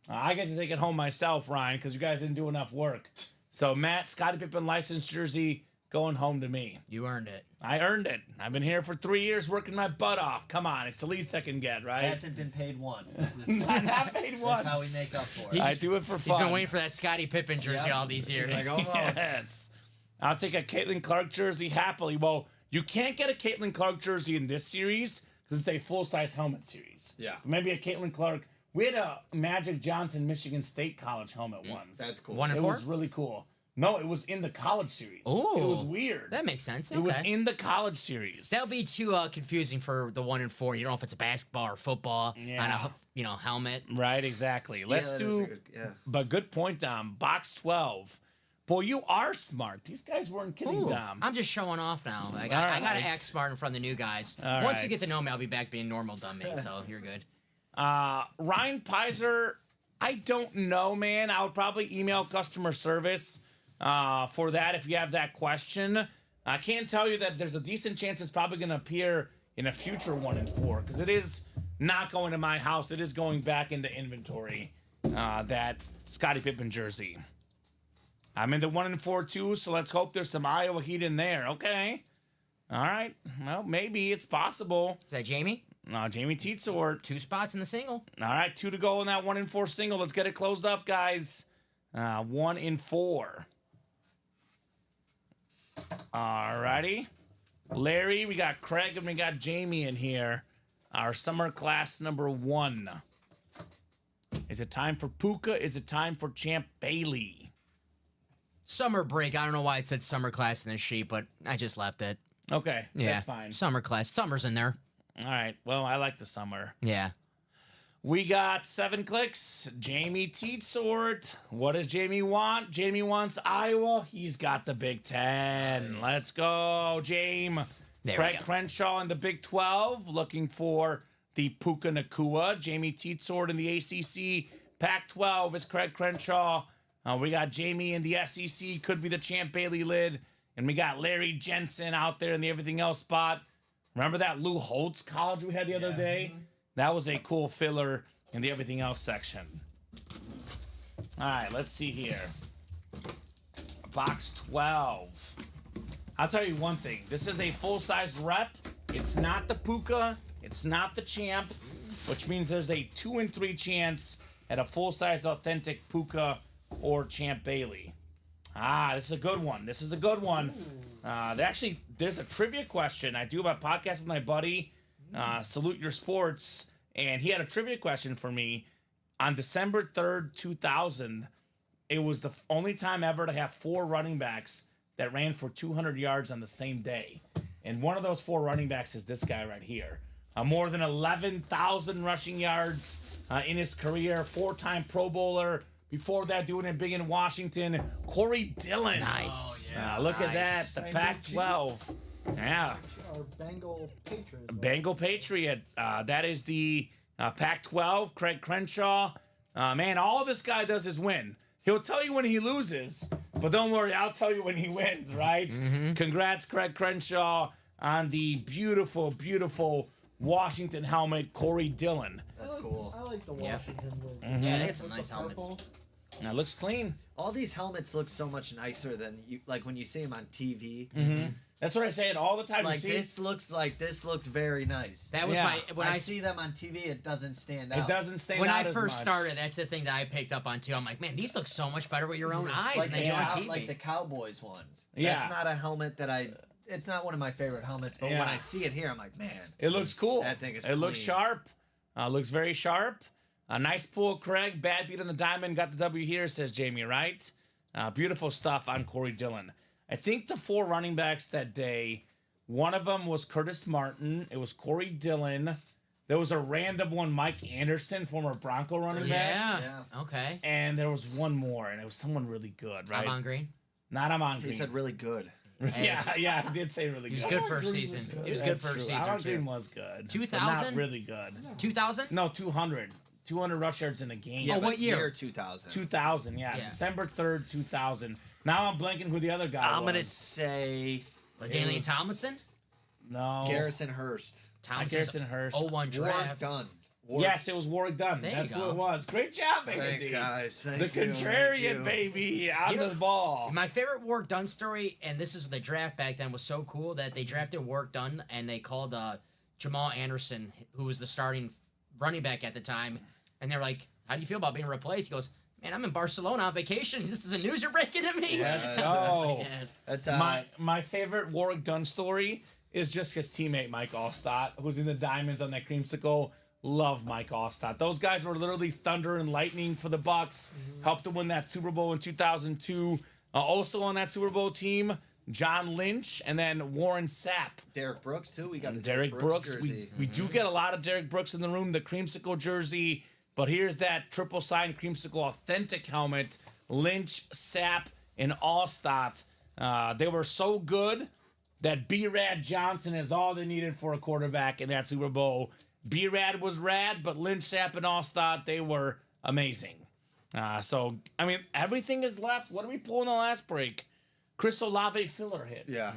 I get to take it home myself, Ryan, because you guys didn't do enough work. So, Matt, Scottie Pippen licensed jersey going home to me. You earned it. I earned it. I've been here for 3 years working my butt off. Come on, it's the least I can get, right? Hasn't been paid once. This is Not paid once. that's how we make up for it. I do it for He's fun. been waiting for that Scottie Pippen jersey Yep. all these years. Like, almost. Yes. I'll take a Caitlin Clark jersey happily. Well, you can't get a Caitlin Clark jersey in this series because it's a full-size helmet series. Yeah. Maybe a Caitlin Clark. We had a Magic Johnson Michigan State college helmet once. That's cool. 1 and It 4? was really cool. No, it was in the college series. Ooh. It was weird. That makes sense. It was Okay. in the college series. That'll be too confusing for the 1 and 4. You don't know if it's a basketball or football on Yeah. a helmet. Right, exactly. Let's that is do, a good- yeah. but good point, Dom. Box 12. Boy, you are smart. These guys weren't kidding, Ooh, Dom. I'm just showing off now. I All gotta right. act smart in front of the new guys. All Once you right. get to know me, I'll be back being normal dumb me. So you're good. Ryan Pizer, I don't know, man. I would probably email customer service for that if you have that question. I can tell you that there's a decent chance it's probably going to appear in a future 1 and 4 because it is not going to my house. It is going back into inventory. That Scottie Pippen jersey. I'm in the 1 and 4 too, so let's hope there's some Iowa heat in there. Okay. All right. Well, maybe it's possible. Is that Jamie? Jamie Teetsort. 2 spots in the single. All right, 2 to go in that 1 and 4 single. Let's get it closed up, guys. 1 and 4. All righty. Larry, we got Craig, and we got Jamie in here. Our summer class number 1. Is it time for Puka? Is it time for Champ Bailey? Summer break. I don't know why it said summer class in this sheet, but I just left it. Okay, Yeah. that's fine. Summer class. Summer's in there. All right, well, I like the summer. Yeah. We got 7 clicks. Jamie Teetsort. What does Jamie want? Jamie wants Iowa. He's got the Big 10. Let's go, Jamie. There we Craig go. Crenshaw in the Big 12. Looking for the Puka Nakua. Jamie Teetsort in the ACC. Pac-12 is Craig Crenshaw. We got Jamie in the SEC. Could be the Champ Bailey lid. And we got Larry Jensen out there in the everything else spot. Remember that Lou Holtz college we had the other day? That was a cool filler in the everything else section. All right, let's see here. Box 12. I'll tell you one thing. This is a full-size rep. It's not the Puka. It's not the Champ, which means there's a 2 and 3 chance at a full-size authentic Puka or Champ Bailey. This is a good one. This is a good one. There's a trivia question. I do a podcast with my buddy, Salute Your Sports, and he had a trivia question for me. On December 3rd, 2000, it was the only time ever to have 4 running backs that ran for 200 yards on the same day. And one of those 4 running backs is this guy right here. More than 11,000 rushing yards in his career, 4-time Pro Bowler. Before that, doing it big in Washington, Corey Dillon. Nice. Look at that, Nice. the Pac-12. Yeah, Or Bengal Patriot. Bengal Patriot. That is the Pac-12, Craig Crenshaw. Man, all this guy does is win. He'll tell you when he loses, but don't worry, I'll tell you when he wins, right? Congrats, Craig Crenshaw, on the beautiful, beautiful Washington helmet, Corey Dillon. That's cool. I like the Yeah. Washington logo. Yeah, they had some With nice the helmets. purple. That looks clean. All these helmets look so much nicer than you like when you see them on TV. That's what I say it all the time. Like you see, this looks very nice. That was Yeah. my when I I see them on TV, it doesn't stand out. it doesn't stand when out I as first much. started. That's the thing that I picked up on too. I'm like, man, these look so much better with your own eyes like than they the, do on cow- TV. like the Cowboys ones. Yeah. That's not a helmet that it's not one of my favorite helmets, but when Yeah. I see it here, I'm like, man. It looks cool. That thing is It looks clean. sharp. Looks very sharp. A nice pull, Craig. Bad beat on the diamond. Got the W here, says Jamie Wright. Beautiful stuff on Corey Dillon. I think the 4 running backs that day, one of them was Curtis Martin. It was Corey Dillon. There was a random one, Mike Anderson, former Bronco running back. yeah. Okay. And there was one more, and it was someone really good, right? I'm on green. Not Amon He Green. said really good. yeah, I did say really He good. was good Green first was season. good. He was good That's first true. season Amon Green too. was good. but 2000? Not really good. 2000? No, 200. 200 rush yards in a game. Yeah, Oh, but what year? 2000. 2000, yeah. Yeah. December 3rd, 2000. Now I'm blanking who the other guy I'm was. gonna say Dalian was- Tomlinson? No. Garrison Hurst. Tomlinson's Garrison Hurst. 01 Warwick draft. Dunn. Yes, it was Warwick Dunn. There you That's who go. it was. Great job, baby. Thanks, guys. Thank The you. contrarian, baby, on You know- the ball. My favorite Warwick Dunn story, and this is the draft back then, was so cool that they drafted Warwick Dunn and they called Jamal Anderson, who was the starting running back at the time, and they're like, "How do you feel about being replaced?" He goes, "Man, I'm in Barcelona on vacation. This is the news you're breaking to me." Let's go. Yes. That's My favorite Warwick Dunn story is just his teammate Mike Allstott, who's in the diamonds on that creamsicle. Love Mike Allstott. Those guys were literally thunder and lightning for the Bucks. Helped to win that Super Bowl in 2002. Also on that Super Bowl team, John Lynch and then Warren Sapp. Derek Brooks too. We got a Derek Brooks. jersey. We do get a lot of Derek Brooks in the room. The creamsicle jersey, but here's that triple signed creamsicle authentic helmet. Lynch, Sapp, and Allstott. They were so good that B-Rad Johnson is all they needed for a quarterback in that Super Bowl. B-Rad was rad, but Lynch, Sapp, and Allstott, they were amazing. So, I mean, everything is left. What did we pull in the last break? Chris Olave filler hit. Yeah.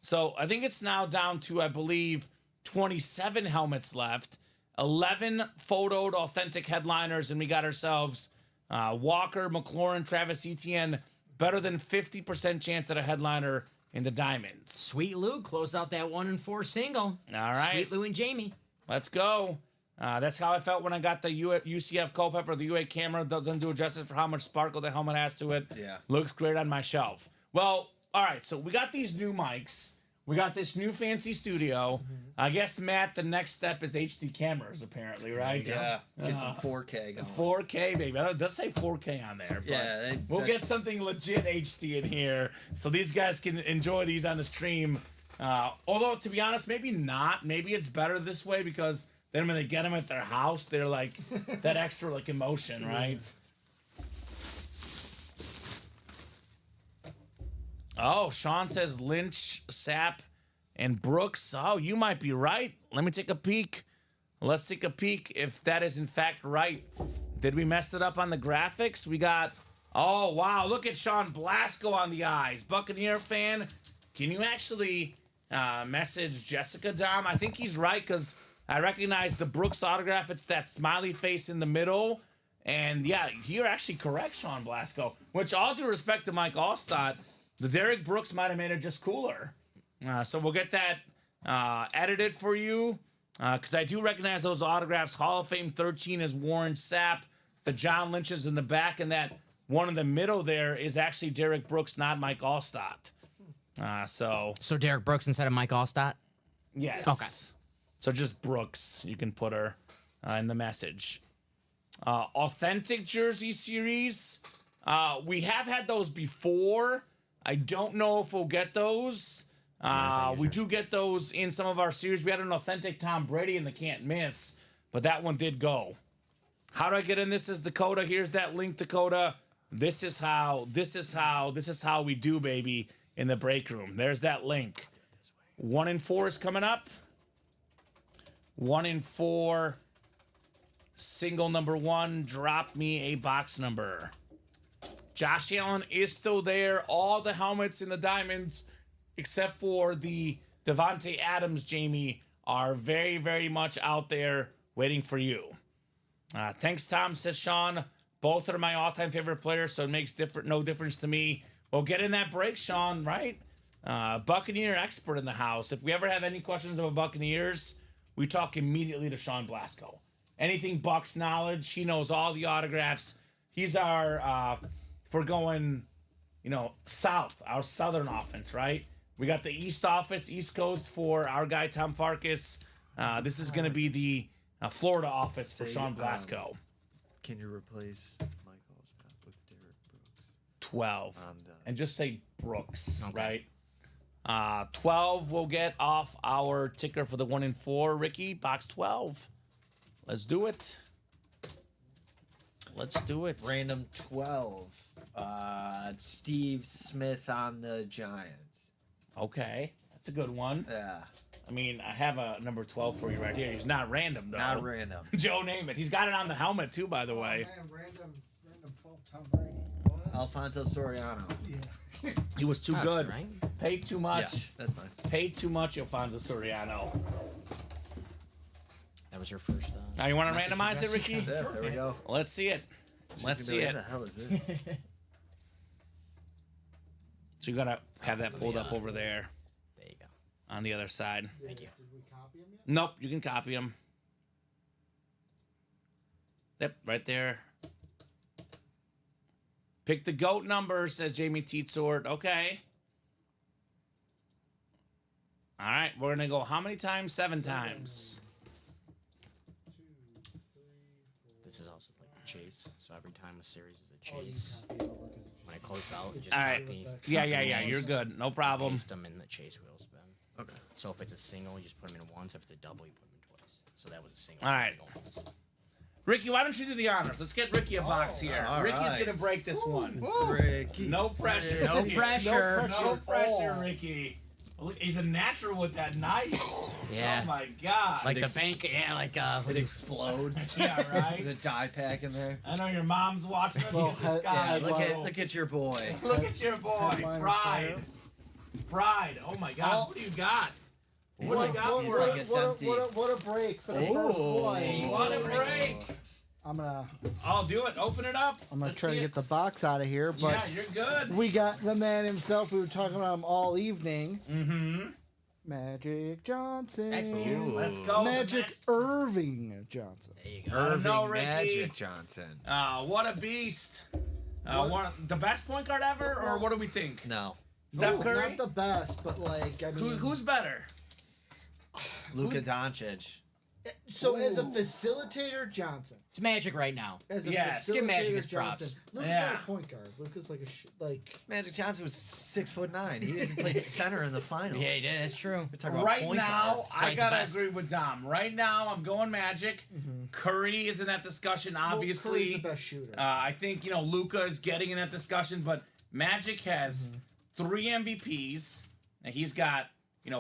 So I think it's now down to, I believe, 27 helmets left, 11 photoed authentic headliners, and we got ourselves Walker, McLaurin, Travis Etienne, better than 50% chance at a headliner in the Diamonds. Sweet Lou closed out that 1-4 single. All right. Sweet Lou and Jamie. Let's go. That's how I felt when I got the UCF Culpepper. The UA camera doesn't do justice for how much sparkle the helmet has to it. Yeah. Looks great on my shelf. Well, all right, so we got these new mics. We got this new fancy studio. I guess, Matt, the next step is HD cameras, apparently, right? Yeah. Get some 4K going. 4K, baby. It does say 4K on there. But Yeah, we'll get that's- something legit HD in here so these guys can enjoy these on the stream. Although, to be honest, maybe not. Maybe it's better this way because then when they get them at their house, they're like that extra like emotion, right? Oh, Sean says Lynch, Sapp, and Brooks. Oh, you might be right. Let me take a peek. Let's take a peek if that is in fact right. Did we mess it up on the graphics? We got, oh, wow. Look at Sean Blasco on the eyes. Buccaneer fan. Can you actually message Jessica Dom? I think he's right because I recognize the Brooks autograph. It's that smiley face in the middle. And yeah, you're actually correct, Sean Blasco. Which, all due respect to Mike Allstott, the Derek Brooks might have made it just cooler. So we'll get that edited for you. Because I do recognize those autographs. Hall of Fame 13 is Warren Sapp. The John Lynch is in the back. And that one in the middle there is actually Derek Brooks, not Mike Allstott. So Derek Brooks instead of Mike Allstott? Yes. Okay. So just Brooks, you can put her in the message. Authentic jersey series. We have had those before. I don't know if we'll get those. We do get those in some of our series. We had an authentic Tom Brady in the can't miss, but that one did go. How do I get in this as Dakota? Here's that link, Dakota. This is how we do, baby, in the break room. There's that link. 1 in 4 is coming up. 1 in 4. Single number 1. Drop me a box number. Josh Allen is still there. All the helmets in the diamonds, except for the Devontae Adams, Jamie, are very, very much out there waiting for you. Thanks, Tom, says Sean. Both are my all-time favorite players, so it makes no difference to me. Well, get in that break, Sean, right? Buccaneer expert in the house. If we ever have any questions about Buccaneers, we talk immediately to Sean Blasco. Anything Bucs knowledge, he knows all the autographs. He's our, if we're going, south, our southern offense, right? We got the East office, East Coast for our guy, Tom Farkas. This is going to be the Florida office for Sean Blasco. Can you replace Michael's with Derek Brooks? 12. And just say Brooks, Okay. right? 12 will get off our ticker for the 1 and 4. Ricky, box 12. Let's do it. Let's do it. Random 12. Steve Smith on the Giants. Okay. That's a good one. Yeah. I mean, I have a number 12 for you right here. He's not random, though. Not random. Joe Namath. He's got it on the helmet, too, by the way. Man, random 12 Tom Brady. What? Alfonso Soriano. Yeah. He was too That's good. right. Paid too much. Yeah, that's fine. Paid too much, Alfonso Soriano. That was your first. Now, you want to randomize it, Ricky? Yeah, there we go. Let's see it. Let's see What it. the hell is this? So you got to have that pulled up over there There you go. on the other side. Thank you. Did we copy him yet? Nope, you can copy them. Yep, right there. Pick the GOAT number, says Jamie Teetsort. Okay. All right, we're going to go how many times? 7 times. This is also like a chase. So every time a series is a Oh, you chase. copy it over 'cause When I close out, just All right. copy. Yeah, you're good. No problem. Paste them in the chase wheel spin. Okay. So if it's a single, you just put them in once. If it's a double, you put them in twice. So that was a single. All so right. we go once. Ricky, why don't you do the honors? Let's get Ricky a box here. all Ricky's right. going to break this one. Ricky. No pressure. No Ricky. pressure. No pressure, Oh. Ricky. Look, he's a natural with that knife. Yeah. Oh my God. Like the bank, yeah, like It explodes. Yeah, right. There's a dye pack in there. I know your mom's watching. Let's Well, get this guy. yeah, Look at your boy. Look at your boy, Headliner Pride. fire. Pride. Oh my God. Oh. What do you got? He's What do like, you got he's for like us? it's empty. What a break for the first one. What a break. I'm gonna I'll do it. Open it up. try see to it. get the box out of here, but Yeah, you're good. we got the man himself. We were talking about him all evening. Mm-hmm. Magic Johnson. That's me. Let's go. Magic Irving Johnson. There you go. Irving know, Ricky. Magic Johnson. What a beast. The best point guard ever, or what do we think? No. Steph No, Curry? not the best, but like I mean, Who's better? Luka Doncic. so as a facilitator, Johnson. It's Magic right now. As a Yes. Give Magic facilitator, his props. Johnson. Luka's Yeah. not a point guard. Luka's like like Magic Johnson was 6'9". He hasn't played center in the finals. Yeah, he did. That's true. We're talking about Right point now, guards. I Twice the gotta best. agree with Dom. Right now, I'm going Magic. Curry is in that discussion, obviously. Curry's the best shooter. I think Luka is getting in that discussion, but Magic has 3 MVPs. And he's got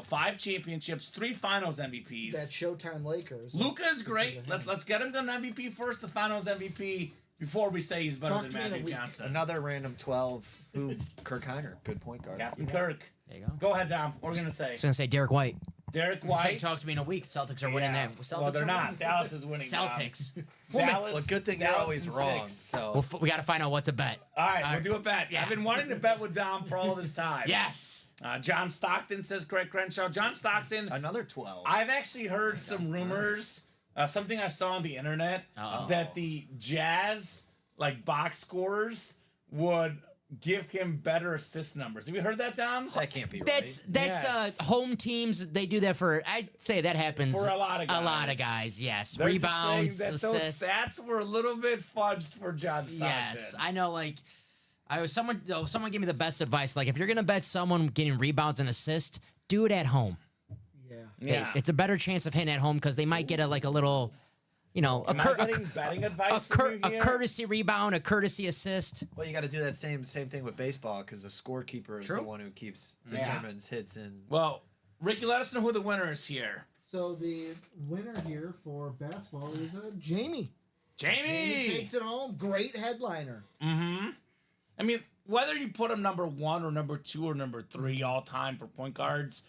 5 championships, 3 Finals MVPs. that Showtime Lakers. Luka is great. Let's get him to an MVP first, the Finals MVP, before we say he's better Talk than to me in a Magic week. Johnson. Another random 12. Who? Kirk Heiner. Good point guard. Captain Kirk. There you go. Go ahead, Dom. What are we gonna say? I was gonna say Derek White. Derek Say, White. talk to me in a week. Celtics are winning Yeah. that. Celtics Well, they're are not. winning. Dallas is winning. Dom. Celtics. Dallas. Well, good thing you're Dallas always in wrong. 6. So We got to find out what to bet. All right, All we'll right. do a bet. Yeah. I've been wanting to bet with Dom for all this time. Yes. John Stockton says Craig Crenshaw. John Stockton. another 12. I've actually heard some rumors. Something I saw on the internet Uh-oh. that the Jazz box scores would give him better assist numbers. Have you heard that, Dom? That can't be right. That's Yes. home teams. They do that for. I'd say that happens For a lot of A lot guys. of guys. Yes. They're just Rebounds, saying that assists. those stats were a little bit fudged for John Stockton. Yes, I know. Someone gave me the best advice. Like, if you're gonna bet someone getting rebounds and assists, do it at home. Yeah. Yeah. It's a better chance of hitting at home because they might get a little, Am I getting betting advice from you a here? courtesy rebound, a courtesy assist. Well, you got to do that same thing with baseball because the scorekeeper is the one who determines hits and. Well, Ricky, let us know who the winner is here. So the winner here for basketball is Jamie. Jamie. Jamie takes it home. Great headliner. Mm-hmm. I mean, whether you put him number 1 or number 2 or number 3 all time for point guards,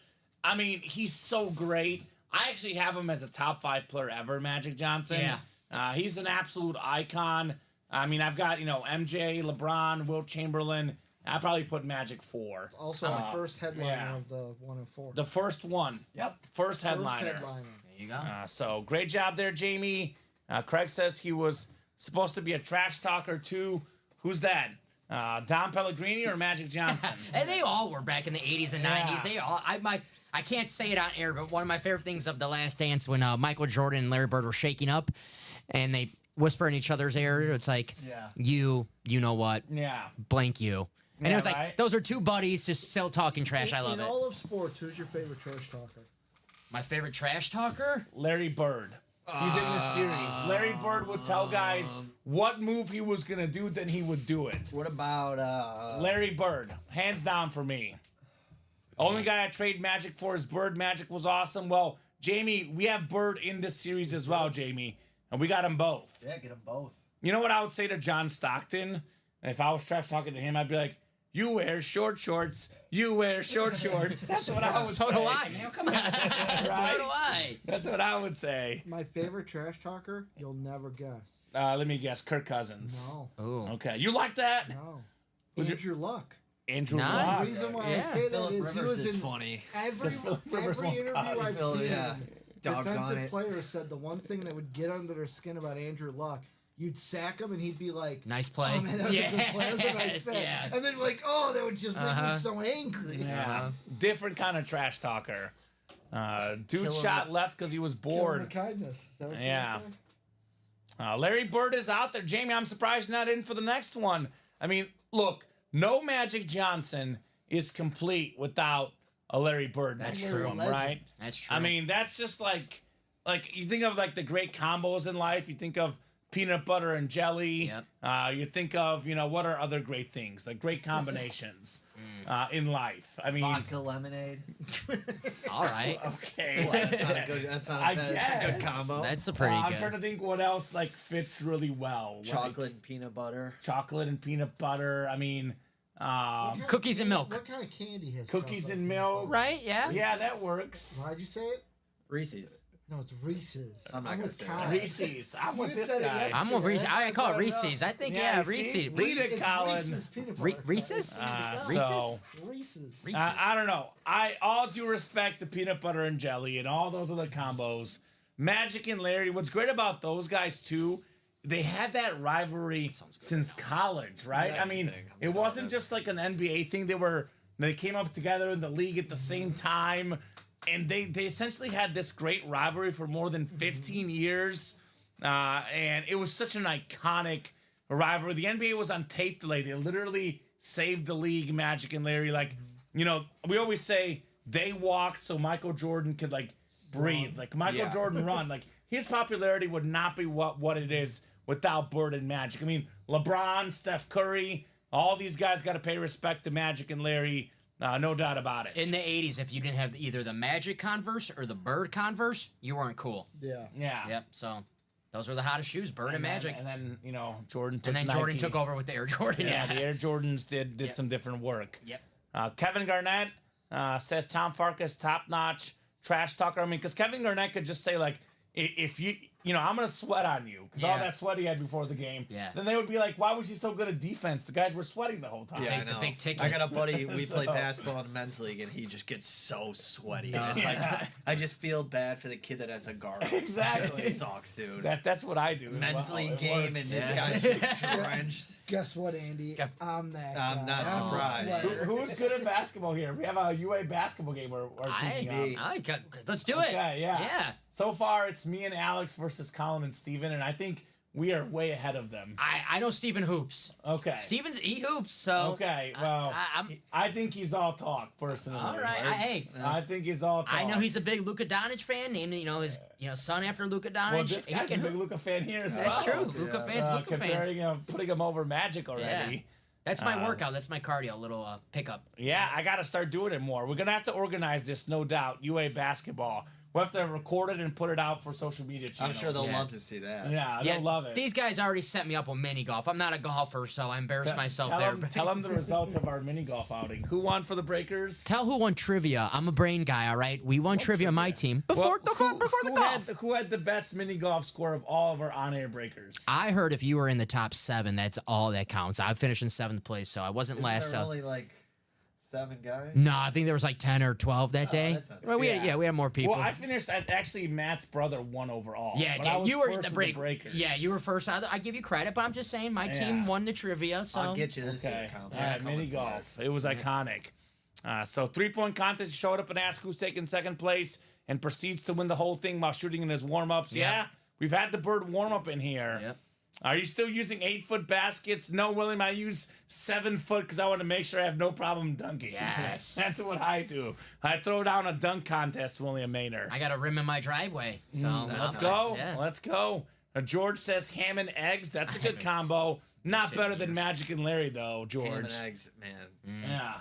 I mean, he's so great. I actually have him as a top 5 player ever, Magic Johnson. Yeah. He's an absolute icon. I mean, I've got, MJ, LeBron, Wilt Chamberlain. I probably put Magic 4. Also the first headliner yeah. of the 1 and 4. The first one. Yep. First headliner. First headliner. There you go. So great job there, Jamie. Craig says he was supposed to be a trash talker too. Who's that? Don Pellegrini or Magic Johnson? And they all were back in the 80s and 90s. They all. I can't say it on air, but one of my favorite things of The Last Dance when Michael Jordan and Larry Bird were shaking up, and they whisper in each other's ear. It's like, you know what? Yeah. Blank you. And Yeah, it was like, right? those are two buddies just still talking trash. I love in it. all of sports, who's your favorite trash talker? My favorite trash talker? Larry Bird. He's in the series. Larry Bird would tell guys what move he was going to do, then he would do it. What about Larry Bird. Hands down for me. Only guy I trade Magic for is Bird. Magic was awesome. Well, Jamie, we have Bird in this series as well, Jamie. And we got them both. Yeah, get them both. You know what I would say to John Stockton? And if I was trash talking to him, I'd be like, you wear short shorts. You wear short shorts. That's what I would say. So do I, man. Come on. So do I. That's what I would say. My favorite trash talker, you'll never guess. Let me guess. Kirk Cousins. No, Ooh. Okay. You like that? no. Who's your- Andrew Luck. Andrew Nah. Luck. The reason why Yeah. I say that Philip is he Rivers was is in funny. every Philip Rivers won't interview cause I've Phil, seen. yeah. Dogs on Defensive it. players said the one thing that would get under their skin about Andrew Luck, you'd sack him and he'd be like, Nice play. "Oh man, that was a good play." That's what I Yes, said. yeah. And then like, "Oh, that would just make Uh-huh. me so angry." Yeah. Different kind of trash talker. Dude Kill him shot with- left because he was Kill him bored. with kindness. Is that what you Yeah. were saying? Larry Bird is out there. Jamie, I'm surprised you're not in for the next one. I mean, look, no Magic Johnson is complete without a Larry Bird next to true. him, right? That's true. I mean, that's just like you think of like the great combos in life. You think of peanut butter and jelly. Yep. You think of what are other great things, like great combinations in life. I mean, Vodka lemonade. all right. okay. Well, that's not a good. That's not. I That's a good guess. combo. That's a pretty I'm good. trying to think what else like fits really well. Like, Chocolate and peanut butter. chocolate and peanut butter. I mean, What kind of Cookies and candy- milk. What kind of candy has cookies chocolate and peanut milk. butter? Right? Yeah. Yeah, that works. Why'd you say it? Reese's. No, it's Reese's. I'm not gonna with say Kai. Reese's. I'm with You this said it guy. yesterday. I'm with Reese's. I call it I know. Reese's. I think, Yeah, yeah, see? Reese's. Lead it, It's Colin. Reese's peanut Re- butter. Reese's? Reese's. So, Reese's. Reese's. I don't know. All due respect to peanut butter and jelly and all those other combos. Magic and Larry. What's great about those guys too, they had that rivalry since college, right? I mean, it wasn't just like an NBA thing. They came up together in the league at the same time, and they essentially had this great rivalry for more than 15 years, and it was such an iconic rivalry. The NBA was on tape delay. They literally saved the league, Magic and Larry. Like, we always say they walked so Michael Jordan could like breathe. Like Michael Jordan run. Like his popularity would not be what it is without Bird and Magic. I mean, LeBron, Steph Curry, all these guys got to pay respect to Magic and Larry. No doubt about it. In the 80s, if you didn't have either the Magic Converse or the Bird Converse, you weren't cool. Yeah. yeah. Yep. So those were the hottest shoes, Bird and Magic. And then, Jordan took And then Jordan Nike. took over with the Air Jordan. Yeah, the Air Jordans did Yep. some different work. Yep. Kevin Garnett says Tom Farkas top notch trash talker. I mean, because Kevin Garnett could just say like, if I'm gonna sweat on you because all Yeah. that sweat he had before the game. Yeah. Then they would be like, why was he so good at defense? The guys were sweating the whole time. Yeah, I Big- the know. big ticket. I got a buddy. We play basketball in the men's league, and he just gets so sweaty. And it's like I just feel bad for the kid that has a guard. Exactly. It sucks, dude. That's what I do. as Men's well. league It game, and works. this guy's just drenched. Guess what, Andy? I'm that I'm guy. not I'm a surprised. sweater. Who's good at basketball here? We have a UA basketball game we're thinking of. Let's do it. Okay, yeah. Yeah. So far, it's me and Alex versus Colin and Steven, and I think we are way ahead of them. I know Steven hoops. Okay. He hoops, so. Okay, well, I'm, I think he's all talk, personally. all right. Hey, I think he's all talk. I know he's a big Luka Doncic fan. Named his son after Luka Doncic. Well, this He guy's a can big hoop. Luka fan here as That's well. true. Luka fans, Luka comparing, fans. putting him over Magic already. That's my workout. That's my cardio. A little pickup. Yeah, I got to start doing it more. We're going to have to organize this, no doubt. UA basketball. We'll have to record it and put it out for social media I'm channels. sure they'll Yeah. love to see that. Yeah, they'll love it. These guys already set me up with mini golf. I'm not a golfer, so I embarrassed myself there. Tell them the results of our mini golf outing. Who won for the Breakers? Tell who won trivia. I'm a brain guy, all right? We won trivia on my team before the golf. Who had the best mini golf score of all of our on-air Breakers? I heard if you were in the top 7, that's all that counts. I finished in 7th place, so I wasn't Isn't last. there So. only like 7 guys? No, I think there was like 10 or 12 that day. that's not Well, we had, Yeah. we had more people. Well, I finished. Actually, Matt's brother won overall. Yeah, but I dude, was you were first the of break. Breakers. Yeah, you were first. I give you credit, but I'm just saying my team Yeah. won the trivia. So I'll get you this Okay. year, Kyle. All I'm right, coming mini for golf. It was iconic. So 3-point contest. He showed up and asked who's taking second place, and proceeds to win the whole thing while shooting in his warm-ups. Yeah, we've had the bird warm-up in here. Yep. Are you still using 8-foot baskets? No, William. I use 7-foot because I want to make sure I have no problem dunking. Yes. That's what I do. I throw down a dunk contest, William Maynard. I got a rim in my driveway. So Let's that's go. nice, yeah. Let's go. George says ham and eggs. That's a good combo. Not better than Magic and Larry, though, George. Ham and eggs, man. Yeah.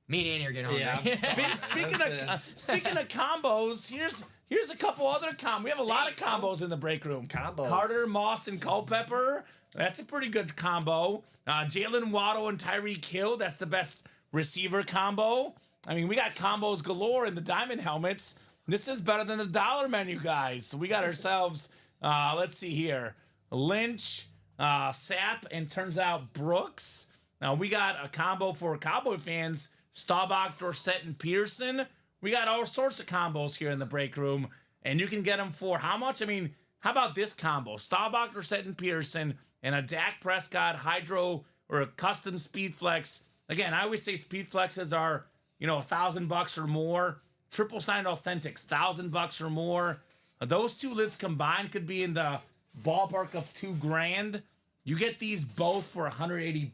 Me and Andy are getting Yeah, hungry. I'm Speaking of combos, here's a couple other combos. We have a lot of combos in the break room. Combos. Carter, Moss, and Culpepper. That's a pretty good combo. Jalen Waddle and Tyreek Hill. That's the best receiver combo. I mean, we got combos galore in the diamond helmets. This is better than the dollar menu, guys. So we got ourselves, let's see here, Lynch, Sapp, and turns out Brooks. Now we got a combo for Cowboy fans, Staubach, Dorsett, and Pearson. We got all sorts of combos here in the break room, and you can get them for how much? I mean, how about this combo? Staubach, Dorsett, and Pearson, and a Dak Prescott Hydro or a custom Speed Flex. Again, I always say Speed Flexes are, $1,000 or more. Triple signed authentics, $1,000 or more. Those two lids combined could be in the ballpark of $2,000. You get these both for $180.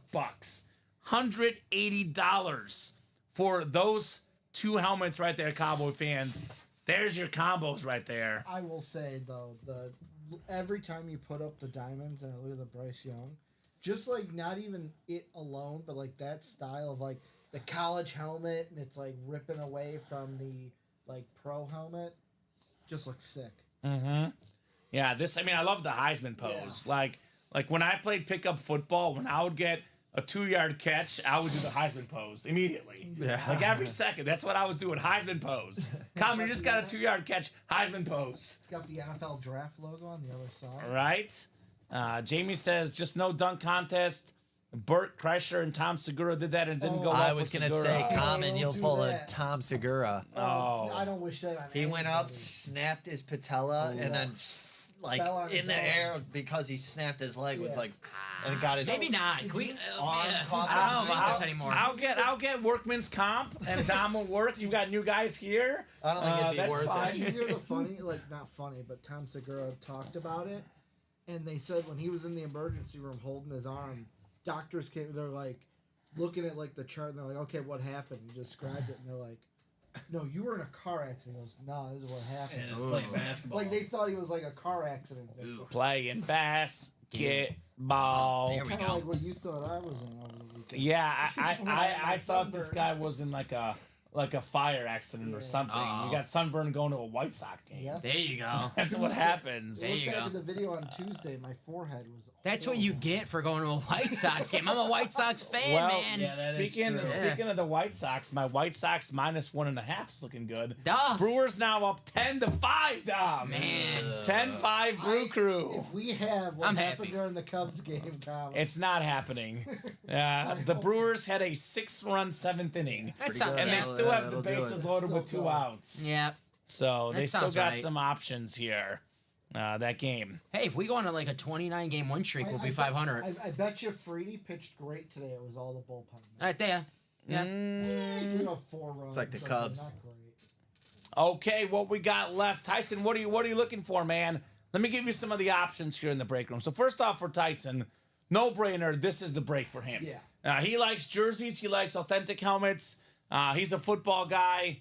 $180 for those two helmets right there, Cowboy fans. There's your combos right there. I will say though, every time you put up the diamonds and I look at the Bryce Young, just like not even it alone, but like that style of like the college helmet and it's like ripping away from the like pro helmet, just looks sick. Mm-hmm. Yeah, I love the Heisman pose. Yeah. Like when I played pickup football, when I would get a 2-yard catch, I would do the Heisman pose immediately. Yeah. Like every second. That's what I was doing, Heisman pose. Come, you just got a 2-yard catch, Heisman pose. It's got the NFL draft logo on the other side. Right? Jamie says, just no dunk contest. Burt Kreischer and Tom Segura did that and it didn't go well I for was gonna Segura. say, Oh, Common, don't you'll do pull that. a Tom Segura. Oh. I don't wish that on He went up, anybody. snapped his patella, and then like Fell on his in the arm. air because he snapped his leg was Yeah. like and got his Maybe not. Can we, On yeah, comp- I don't know this anymore. I'll get workman's comp and Dom will work. You got new guys here. I don't think it'd be That's worth fine. Did you hear the funny, like not funny, but Tom Segura talked about it, and they said when he was in the emergency room holding his arm, doctors came. They're like looking at like the chart, and they're like, "Okay, what happened?" He described it, and they're like, "No, you were in a car accident." He goes, "No, this is what happened." Playing basketball. Like they thought he was like a car accident. Playing basketball. There we Kind of go. like what you thought I was in over the weekend. Yeah, I My thought this sunburn. guy was in like a fire accident or Yeah. something. Uh-oh. You got sunburn going to a White Sox game. Yeah. There you go. That's what happens. There you Look back go. at the video on Tuesday. My forehead was. That's what you get for going to a White Sox game. I'm a White Sox fan, Well, man. yeah, that is speaking true. speaking of the White Sox, my White Sox -1.5 is looking good. Duh. Brewers now up 10-5, Dom. Man. 10-5 Brew Crew. If we have what I'm happened happy. during the Cubs game, Colin, It's not happening. The Brewers had a 6-run 7th inning, That's good. not, and they yeah. still have the That'll do bases it. loaded with Still 2 going. outs. Yeah. So they That still sounds got right. some options here. That game. Hey, if we go on like a 29-game win streak, we'll be 500. I bet you Freedy pitched great today. It was all the bullpen. Right there. Yeah. He gave up 4 runs. It's like the so Cubs. Not great. Okay, what we got left, Tyson? What are you looking for, man? Let me give you some of the options here in the break room. So first off, for Tyson, no brainer. This is the break for him. Yeah. He likes jerseys. He likes authentic helmets. He's a football guy.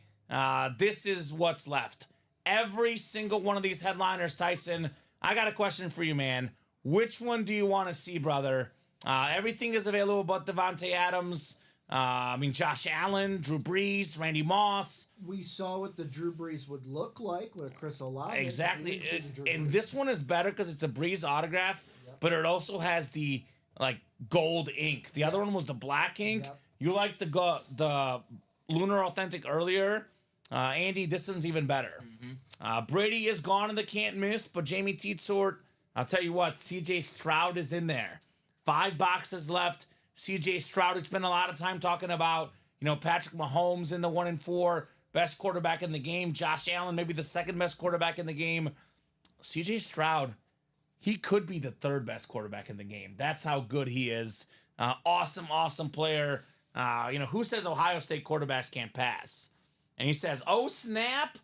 This is what's left. Every single one of these headliners, Tyson. I got a question for you, man. Which one do you want to see, brother? Everything is available but Devontae Adams. I mean, Josh Allen, Drew Brees, Randy Moss. We saw what the Drew Brees would look like with Chris Olave. Exactly. We didn't see the Drew And Brees. this one is better because it's a Brees autograph, but it also has the like gold ink. The other one was the black ink. Yep. You like the Lunar Authentic earlier. Andy, this one's even better. Brady is gone and the can't miss, but Jamie Teetsort, I'll tell you what, CJ Stroud is in there. 5 boxes left. CJ Stroud has spent a lot of time talking about, Patrick Mahomes in the 1-4, best quarterback in the game. Josh Allen, maybe the second best quarterback in the game. CJ Stroud, he could be the 3rd best quarterback in the game. That's how good he is. Awesome player. Who says Ohio State quarterbacks can't pass? And he says, oh, snap.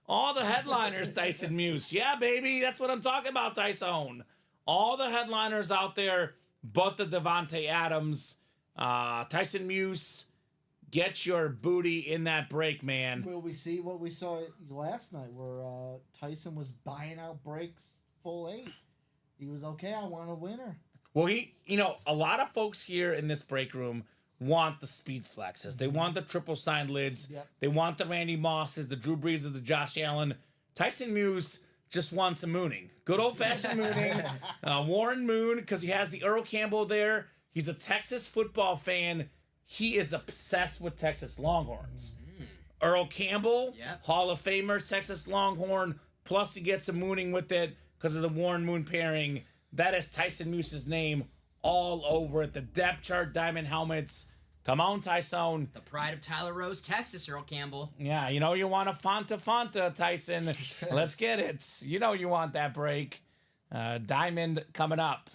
All the headliners, Tyson Muse. Yeah, baby, that's what I'm talking about, Tyson. All the headliners out there, but the Devontae Adams. Tyson Muse, get your booty in that break, man. Will we see what we saw last night where Tyson was buying out breaks full 8? He was okay. I want a winner. Well, a lot of folks here in this break room want the speed flexes. They want the triple sign lids. Yep. They want the Randy Mosses, the Drew Brees, the Josh Allen. Tyson Muse just wants some mooning. Good old-fashioned mooning. Warren Moon, because he has the Earl Campbell there. He's a Texas football fan. He is obsessed with Texas Longhorns. Earl Campbell, Yep. Hall of Famer, Texas Longhorn. Plus he gets some mooning with it because of the Warren Moon pairing. That is Tyson Muse's name all over it. The depth chart, diamond helmets. Come on, Tyson. The pride of Tyler Rose, Texas, Earl Campbell. Yeah, you want a Fanta, Tyson. Let's get it. You want that break. Diamond coming up.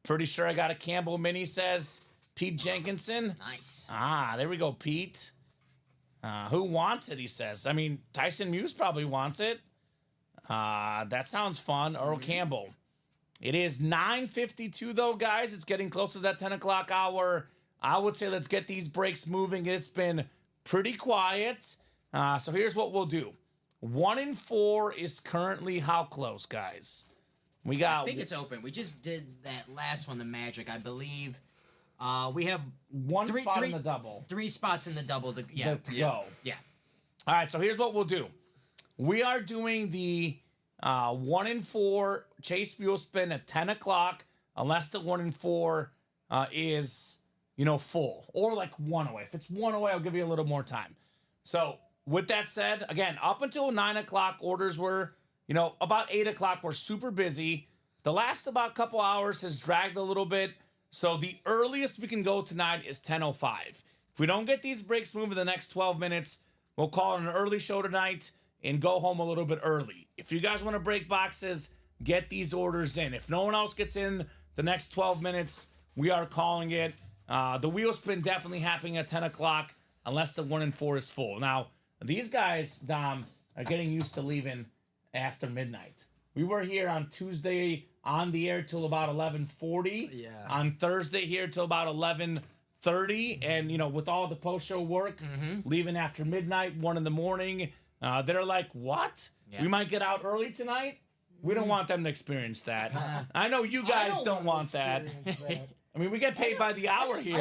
Pretty sure I got a Campbell mini, says Pete Jenkinson. Nice. There we go, Pete. Who wants it, he says. I mean, Tyson Muse probably wants it. That sounds fun. Earl Campbell. It is 9:52, though, guys. It's getting close to that 10 o'clock hour. I would say let's get these breaks moving. It's been pretty quiet. So here's what we'll do. 1-4 is currently how close, guys? We got I think it's open. We just did that last one, the Magic, I believe. We have one spot in the double. 3 spots in the double. To To go. Yeah. All right, so here's what we'll do. We are doing the 1-4 Chase Buell spin at 10 o'clock, unless the 1-4 is, full, or like 1 away. If it's 1 away, I'll give you a little more time. So with that said, again, up until 9 o'clock, orders were, about 8 o'clock, we're super busy. The last about couple hours has dragged a little bit. So the earliest we can go tonight is 10:05. If we don't get these breaks moving the next 12 minutes, we'll call it an early show tonight and go home a little bit early. If you guys want to break boxes, get these orders in. If no one else gets in the next 12 minutes, we are calling it. The wheel spin definitely happening at 10 o'clock, unless the 1-4 is full. Now, these guys, Dom, are getting used to leaving after midnight. We were here on Tuesday on the air till about 11:40. Yeah. On Thursday here till about 11:30. And, with all the post-show work, leaving after midnight, 1 in the morning, they're like, what? Yeah. We might get out early tonight? We don't want them to experience that. I know you guys don't want that. I mean, we get paid by the hour here.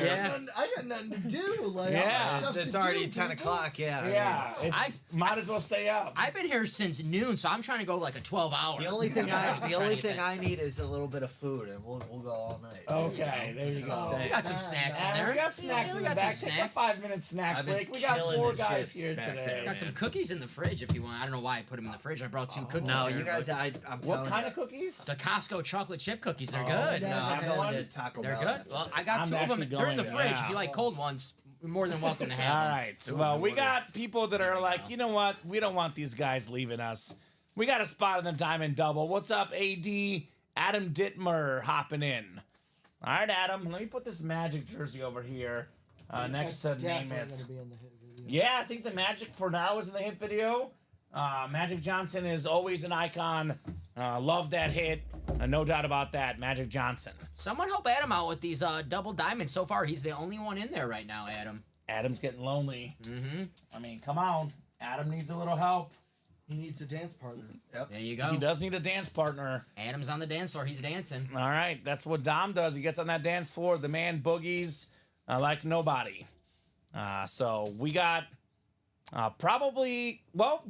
I got nothing to do. Like, Yeah. I got stuff It's to already do, 10 people. o'clock, yeah. Yeah, might as well stay up. I've been here since noon, so I'm trying to go like a 12-hour. The only thing I need is a little bit of food, and we'll go all night. Okay, there you go. We got some snacks in there. We got snacks in the got back. some Take a snacks. 5-minute snack I've been break. We got killing 4 the guys chips here back today. there. Got some cookies in the fridge if you want. I don't know why I put them in the fridge. I brought 2 cookies. No, here, you guys, but I'm What telling kind you. of cookies? the Costco chocolate chip cookies, they're Oh, good. yeah. No, I'm Have going one? to Taco They're Bell. good. Well, I got I'm 2 of them. actually They're in the going fridge. there. If you like cold ones, you're more than welcome to have All them. right. Well, we got people that are like, you know what? We don't want these guys leaving us. We got a spot in the Diamond Double. What's up, AD? Adam Dittmer hopping in. All right, Adam. Let me put this Magic jersey over here next to That's Name definitely It. gonna be in the hit video. Yeah, I think the Magic for now is in the hit video. Magic Johnson is always an icon. Love that hit. No doubt about that. Magic Johnson. Someone help Adam out with these double diamonds. So far, he's the only one in there right now, Adam. Adam's getting lonely. Mm-hmm. I mean, come on. Adam needs a little help. He needs a dance partner. There you go. He does need a dance partner. Adam's on the dance floor. He's dancing. All right, that's what Dom does. He gets on that dance floor. The man boogies. like nobody. So we got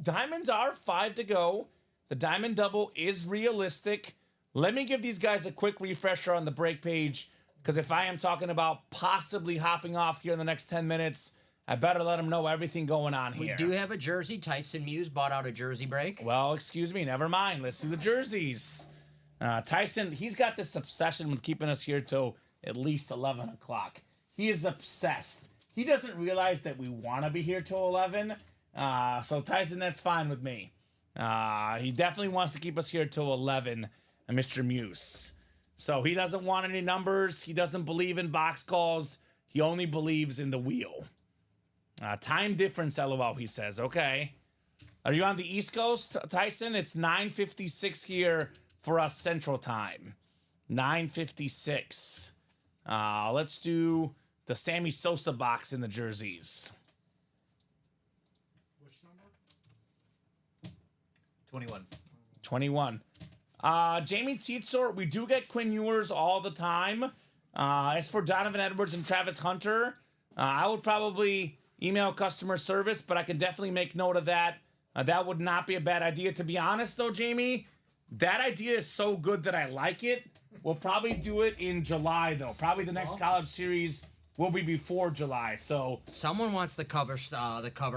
diamonds are 5 to go. The diamond double is realistic. Let me give these guys a quick refresher on the break page, because if I am talking about possibly hopping off here in the next 10 minutes, I better let them know everything going on We here. do have a jersey. Tyson Muse bought out a jersey break. Well, excuse me, never mind. Let's do the jerseys. Tyson, he's got this obsession with keeping us here till at least 11 o'clock. He is obsessed. He doesn't realize that we want to be here till 11. So, Tyson, that's fine with me. He definitely wants to keep us here till 11, Mr. Muse. So, he doesn't want any numbers. He doesn't believe in box calls. He only believes in the wheel. Time difference, LOL, he says. Okay. Are you on the East Coast, Tyson? It's 9:56 here for us Central Time. 9:56. Let's do the Sammy Sosa box in the jerseys. Which number? 21. 21. Jamie Teetsor, we do get Quinn Ewers all the time. As for Donovan Edwards and Travis Hunter, I would probably email customer service, but I can definitely make note of that. That would not be a bad idea. To be honest, though, Jamie, that idea is so good that I like it. We'll probably do it in July, though. Probably the next college series will be before July. So Someone wants the cover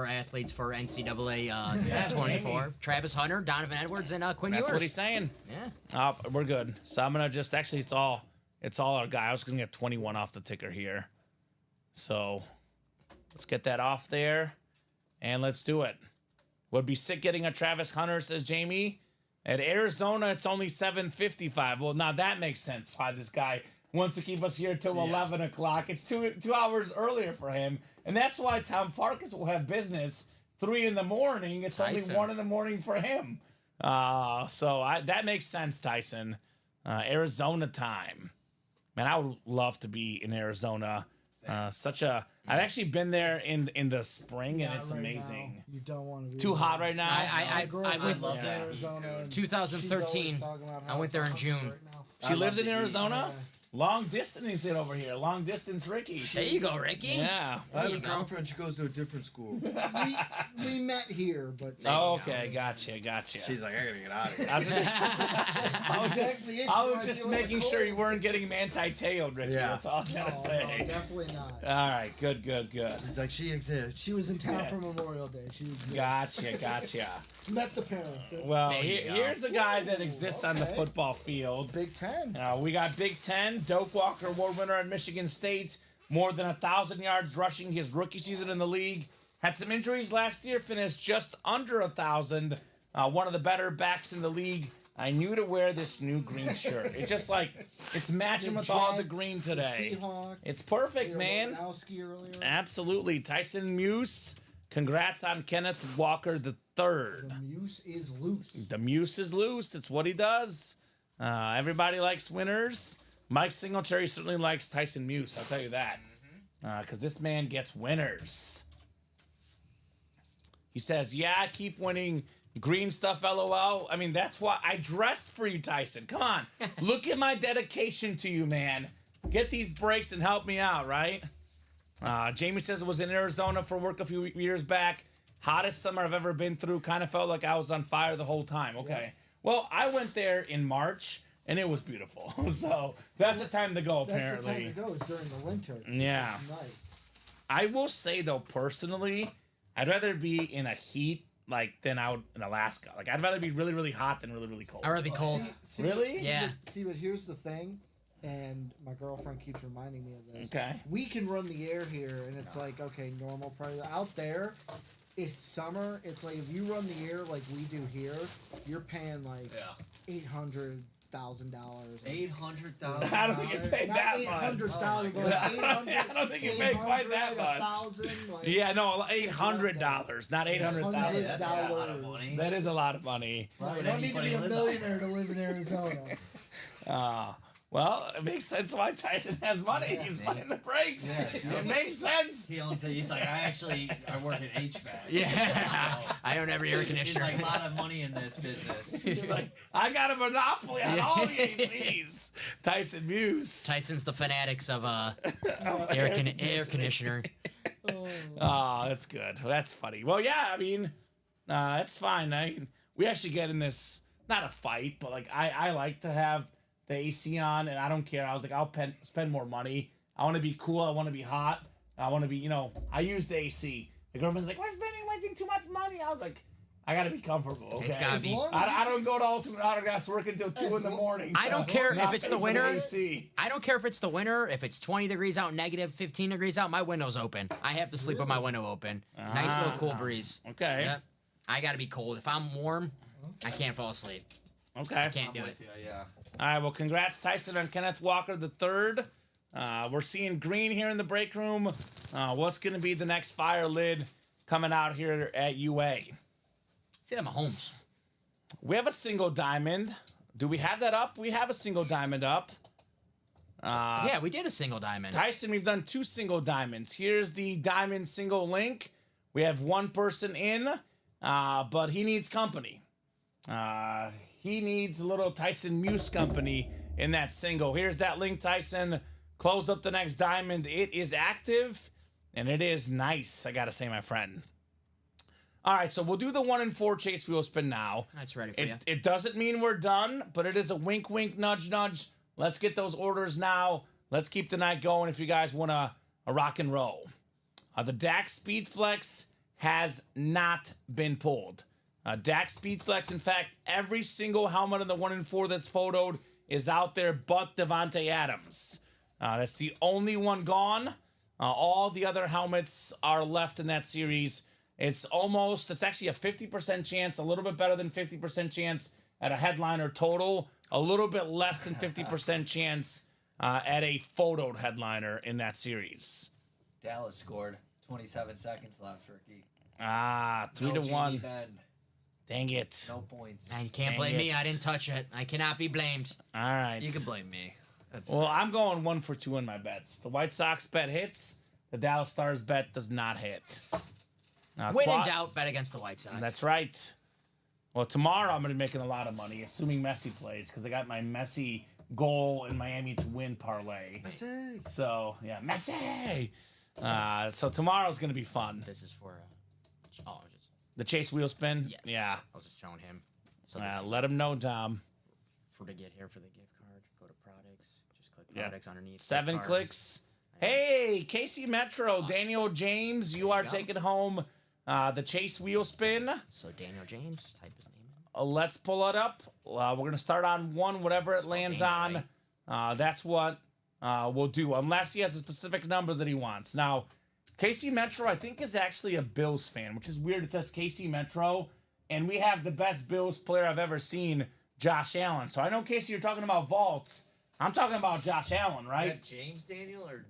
athletes for NCAA 24. Jamie. Travis Hunter, Donovan Edwards, and Quinn that's Ewers. what he's saying. Yeah. We're good. So I'm gonna just it's all our guy. I was gonna get 21 off the ticker here. So let's get that off there, and let's do it. Would be sick getting a Travis Hunter, says Jamie. At Arizona, it's only 7:55. Well, now that makes sense why this guy wants to keep us here till 11 o'clock. It's two hours earlier for him, and that's why Tom Farkas will have business 3 in the morning. It's Tyson. only 1 in the morning for him. That makes sense, Tyson. Arizona time. Man, I would love to be in Arizona. I've actually been there in the spring, and Not it's right amazing. now. You don't want to be Too hot right now. I went loves Yeah. Arizona. and 2013. she's always talking about how I went there in it's June. hot right now. She lives in the heat. Arizona. Long distance it over here. Long distance, Ricky. There you go, Ricky. Yeah. I have There a you go. girlfriend. She goes to a different school. We met here, but Oh, okay, gotcha. She's like, I gotta get out of here. I was just, Exactly, I was it's just like making you're sure cold. you weren't getting manti-teoed, Ricky. Yeah. That's all I'm no, gonna say. no, definitely not. All right, good. He's like, she exists. She was in town Yeah. for Memorial Day. She was Gotcha. met the parents. Well, There you go. here's a guy that exists on the okay. football field. Big Ten. We got Big Ten, Doak Walker Award winner at Michigan State, more than 1,000 yards rushing his rookie season in the league. Had some injuries last year, finished just under 1,000. One of the better backs in the league. I knew to wear this new green shirt. It's just like, it's matching with all the Jets, green the today. Seahawks, It's perfect, man. Lewandowski earlier. Absolutely. Tyson Muse, congrats on Kenneth Walker the third. The muse is loose. The Muse is loose. It's what he does. Everybody likes winners. Mike Singletary certainly likes Tyson Muse. I'll tell you that. Because this man gets winners. He says, yeah, I keep winning green stuff, LOL. I mean, that's why I dressed for you, Tyson. Come on. Look at my dedication to you, man. Get these breaks and help me out, right? Jamie says it was in Arizona for work a few years back. Hottest summer I've ever been through. Kind of felt like I was on fire the whole time. Okay. Well, I went there in March, and it was beautiful. So that's the time to go, That's the time apparently. to go is during the winter. Yeah. Nice. I will say, though, personally, I'd rather be in a heat than out in Alaska. Like, I'd rather be really, really hot than really, really cold. I'd rather be cold. See, Really? Yeah. But here's the thing, and my girlfriend keeps reminding me of this. Okay. We can run the air here, and it's like, okay, normal price. Out there, it's summer. It's like if you run the air like we do here, you're paying like $800,000. $800,000. I don't think you pay Not that $800,000, but much. like 800. I don't think you pay quite that much. 1,000, like, Yeah, no, $800, not $800,000. That's a lot of money. That is a lot of money. You don't need to be a millionaire to live in Arizona. Well, it makes sense why Tyson has money. He's buying the brakes. It makes sense. He owns it. He's like, I work at HVAC. Yeah. I own every air He's conditioner. like, a lot of money in this business. He's like, I got a monopoly on all the ACs. Tyson Muse. Tyson's the fanatics of air conditioner. Oh, that's good. That's funny. Well, yeah, I mean, it's fine. We actually get in this, not a fight, but like I like to have the AC on, and I don't care. I was like, I'll spend more money. I want to be cool. I want to be hot. I want to be, I use the AC. The girlfriend's like, why spending too much money? I was like, I got to be comfortable, okay? It's gotta be. I don't go to Ultimate Autographs work until 2 in the morning. I don't care if it's the winter. AC. I don't care if it's the winter. If it's 20 degrees out, negative 15 degrees out, my window's open. I have to sleep with my window open. Nice little cool breeze. Okay. Yep. I gotta be cold. If I'm warm, I can't fall asleep. Okay. I can't do it. Yeah. All right, well, congrats, Tyson, on Kenneth Walker III. We're seeing green here in the break room. What's going to be the next fire lid coming out here at UA? See that Mahomes. We have a single diamond. Do we have that up? We have a single diamond up. Yeah, we did a single diamond. Tyson, we've done 2 single diamonds. Here's the diamond single link. We have 1 person in, but he needs company. He needs a little Tyson Muse company in that single. Here's that link, Tyson. Close up the next diamond. It is active, and it is nice, I gotta say, my friend. All right, so we'll do the 1 in 4 chase wheel spin now. That's ready for you. It doesn't mean we're done, but it is a wink, wink, nudge, nudge. Let's get those orders now. Let's keep the night going if you guys want a rock and roll. The DAX Speed Flex has not been pulled. DAX Speed Flex, in fact, every single helmet in the 1 in 4 that's photoed is out there but Devontae Adams. That's the only one gone. All the other helmets are left in that series. It's actually a 50% chance, a little bit better than 50% chance at a headliner total, a little bit less than 50% chance at a photoed headliner in that series. Dallas scored. 27 seconds left, Ricky. 3-1. Dang it. No points. And you can't Dang blame me. it. I didn't touch it. I cannot be blamed. All right. You can blame me. That's Well, I'm going 1 for 2 in my bets. The White Sox bet hits. The Dallas Stars bet does not hit. When in doubt, bet against the White Sox. That's right. Well, tomorrow I'm going to be making a lot of money, assuming Messi plays, because I got my Messi goal in Miami to win parlay. Messi. So, yeah, Messi! So tomorrow's going to be fun. This is for. The chase wheel spin? Yes. Yeah. I was just showing him. So this is Let him know, Dom. for to get here for the gift card. Go to products. Just click Yeah. products underneath. 7 gift cards. clicks. Hey, Casey Metro, Daniel James, you are go. taking home the chase wheel spin. So Daniel James, just type his name in. Let's pull it up. We're going to start on 1, whatever it lands Daniel, on. That's what we'll do, unless he has a specific number that he wants. Now, Casey Metro, I think, is actually a Bills fan, which is weird. It says Casey Metro, and we have the best Bills player I've ever seen, Josh Allen. So I know, Casey, you're talking about vaults. I'm talking about Josh Allen, Is right? that James Daniel or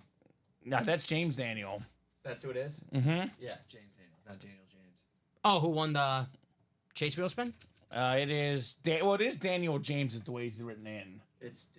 No, that's James Daniel. that's who it is? Mm-hmm. Yeah, James Daniel, not Daniel James. Oh, who won the chase wheel spin? It is Daniel James is the way he's written in.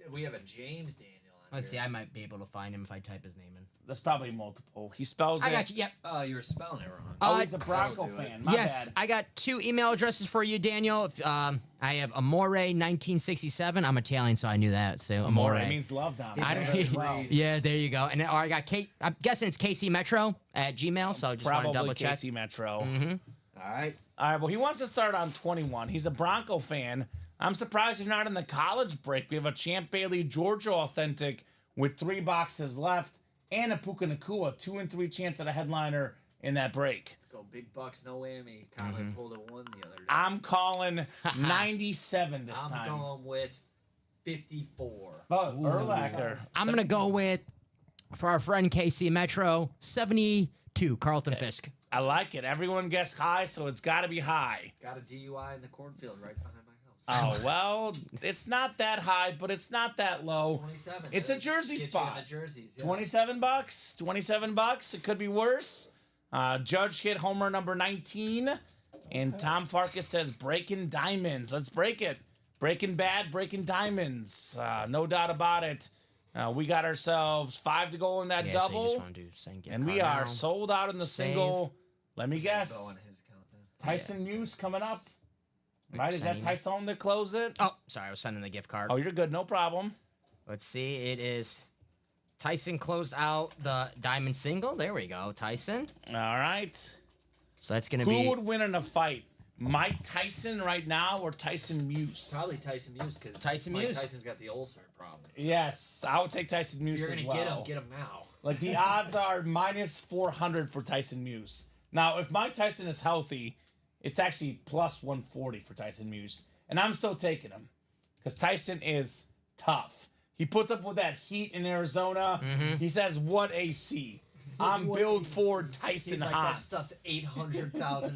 We have a James Daniel on Let's see. here. I might be able to find him if I type his name in. That's probably multiple. He spells I it. got you. Yep. Oh, you were spelling it wrong. Oh, he's a That'll Bronco do it. fan. My Yes, bad. I got 2 email addresses for you, Daniel. I have Amore 1967. I'm Italian, so I knew that. So Amore. It means love, Dom. I don't, yeah, there you go. And or I got Kate. I'm guessing it's KC Metro at Gmail. So just want to Probably double check. Casey Metro. Mm-hmm. All right. All right, well, he wants to start on 21. He's a Bronco fan. I'm surprised he's not in the college break. We have a Champ Bailey Georgia authentic with 3 boxes left and a Puka Nakua, 2 and 3 chance at a headliner in that break. Let's go. Big bucks, no whammy. Conley pulled a 1 the other day. I'm calling 97 this I'm time. going with 54. But Urlacher. I'm gonna go with for our friend KC Metro 72 Carlton Fisk. I like it. Everyone guessed high, so it's got to be high. Got a DUI in the cornfield right behind my house. Oh, well, it's not that high, but it's not that low. 27. It's a jersey Get you spot. in the jerseys. Yeah. $27. $27. It could be worse. Judge hit homer number 19. And Tom Farkas says, breaking diamonds. Let's break it. Breaking Bad, breaking diamonds. No doubt about it. We got ourselves 5 to go in that Yeah, so you double. just want to do same And we are sold out in the Save. single. Let me guess. Go on his account then. Tyson Muse coming up. Right? Is that sending- Tyson that closed it? Oh, sorry, I was sending the gift card. Oh, you're good. No problem. Let's see. It is Tyson closed out the diamond single. There we go, Tyson. All right. So that's gonna Who be. would win in a fight? Mike Tyson right now or Tyson Muse? Probably Tyson Muse because Tyson Mike Muse. Tyson's got the ulcer problem. Yes, I would take Tyson Muse If you're as gonna well. get him now. Like the odds are minus 400 for Tyson Muse. Now, if Mike Tyson is healthy, it's actually plus 140 for Tyson Muse. And I'm still taking him because Tyson is tough. He puts up with that heat in Arizona. He says, what AC? I'm Build Ford Tyson He's like, hot. that stuff's $800,000 a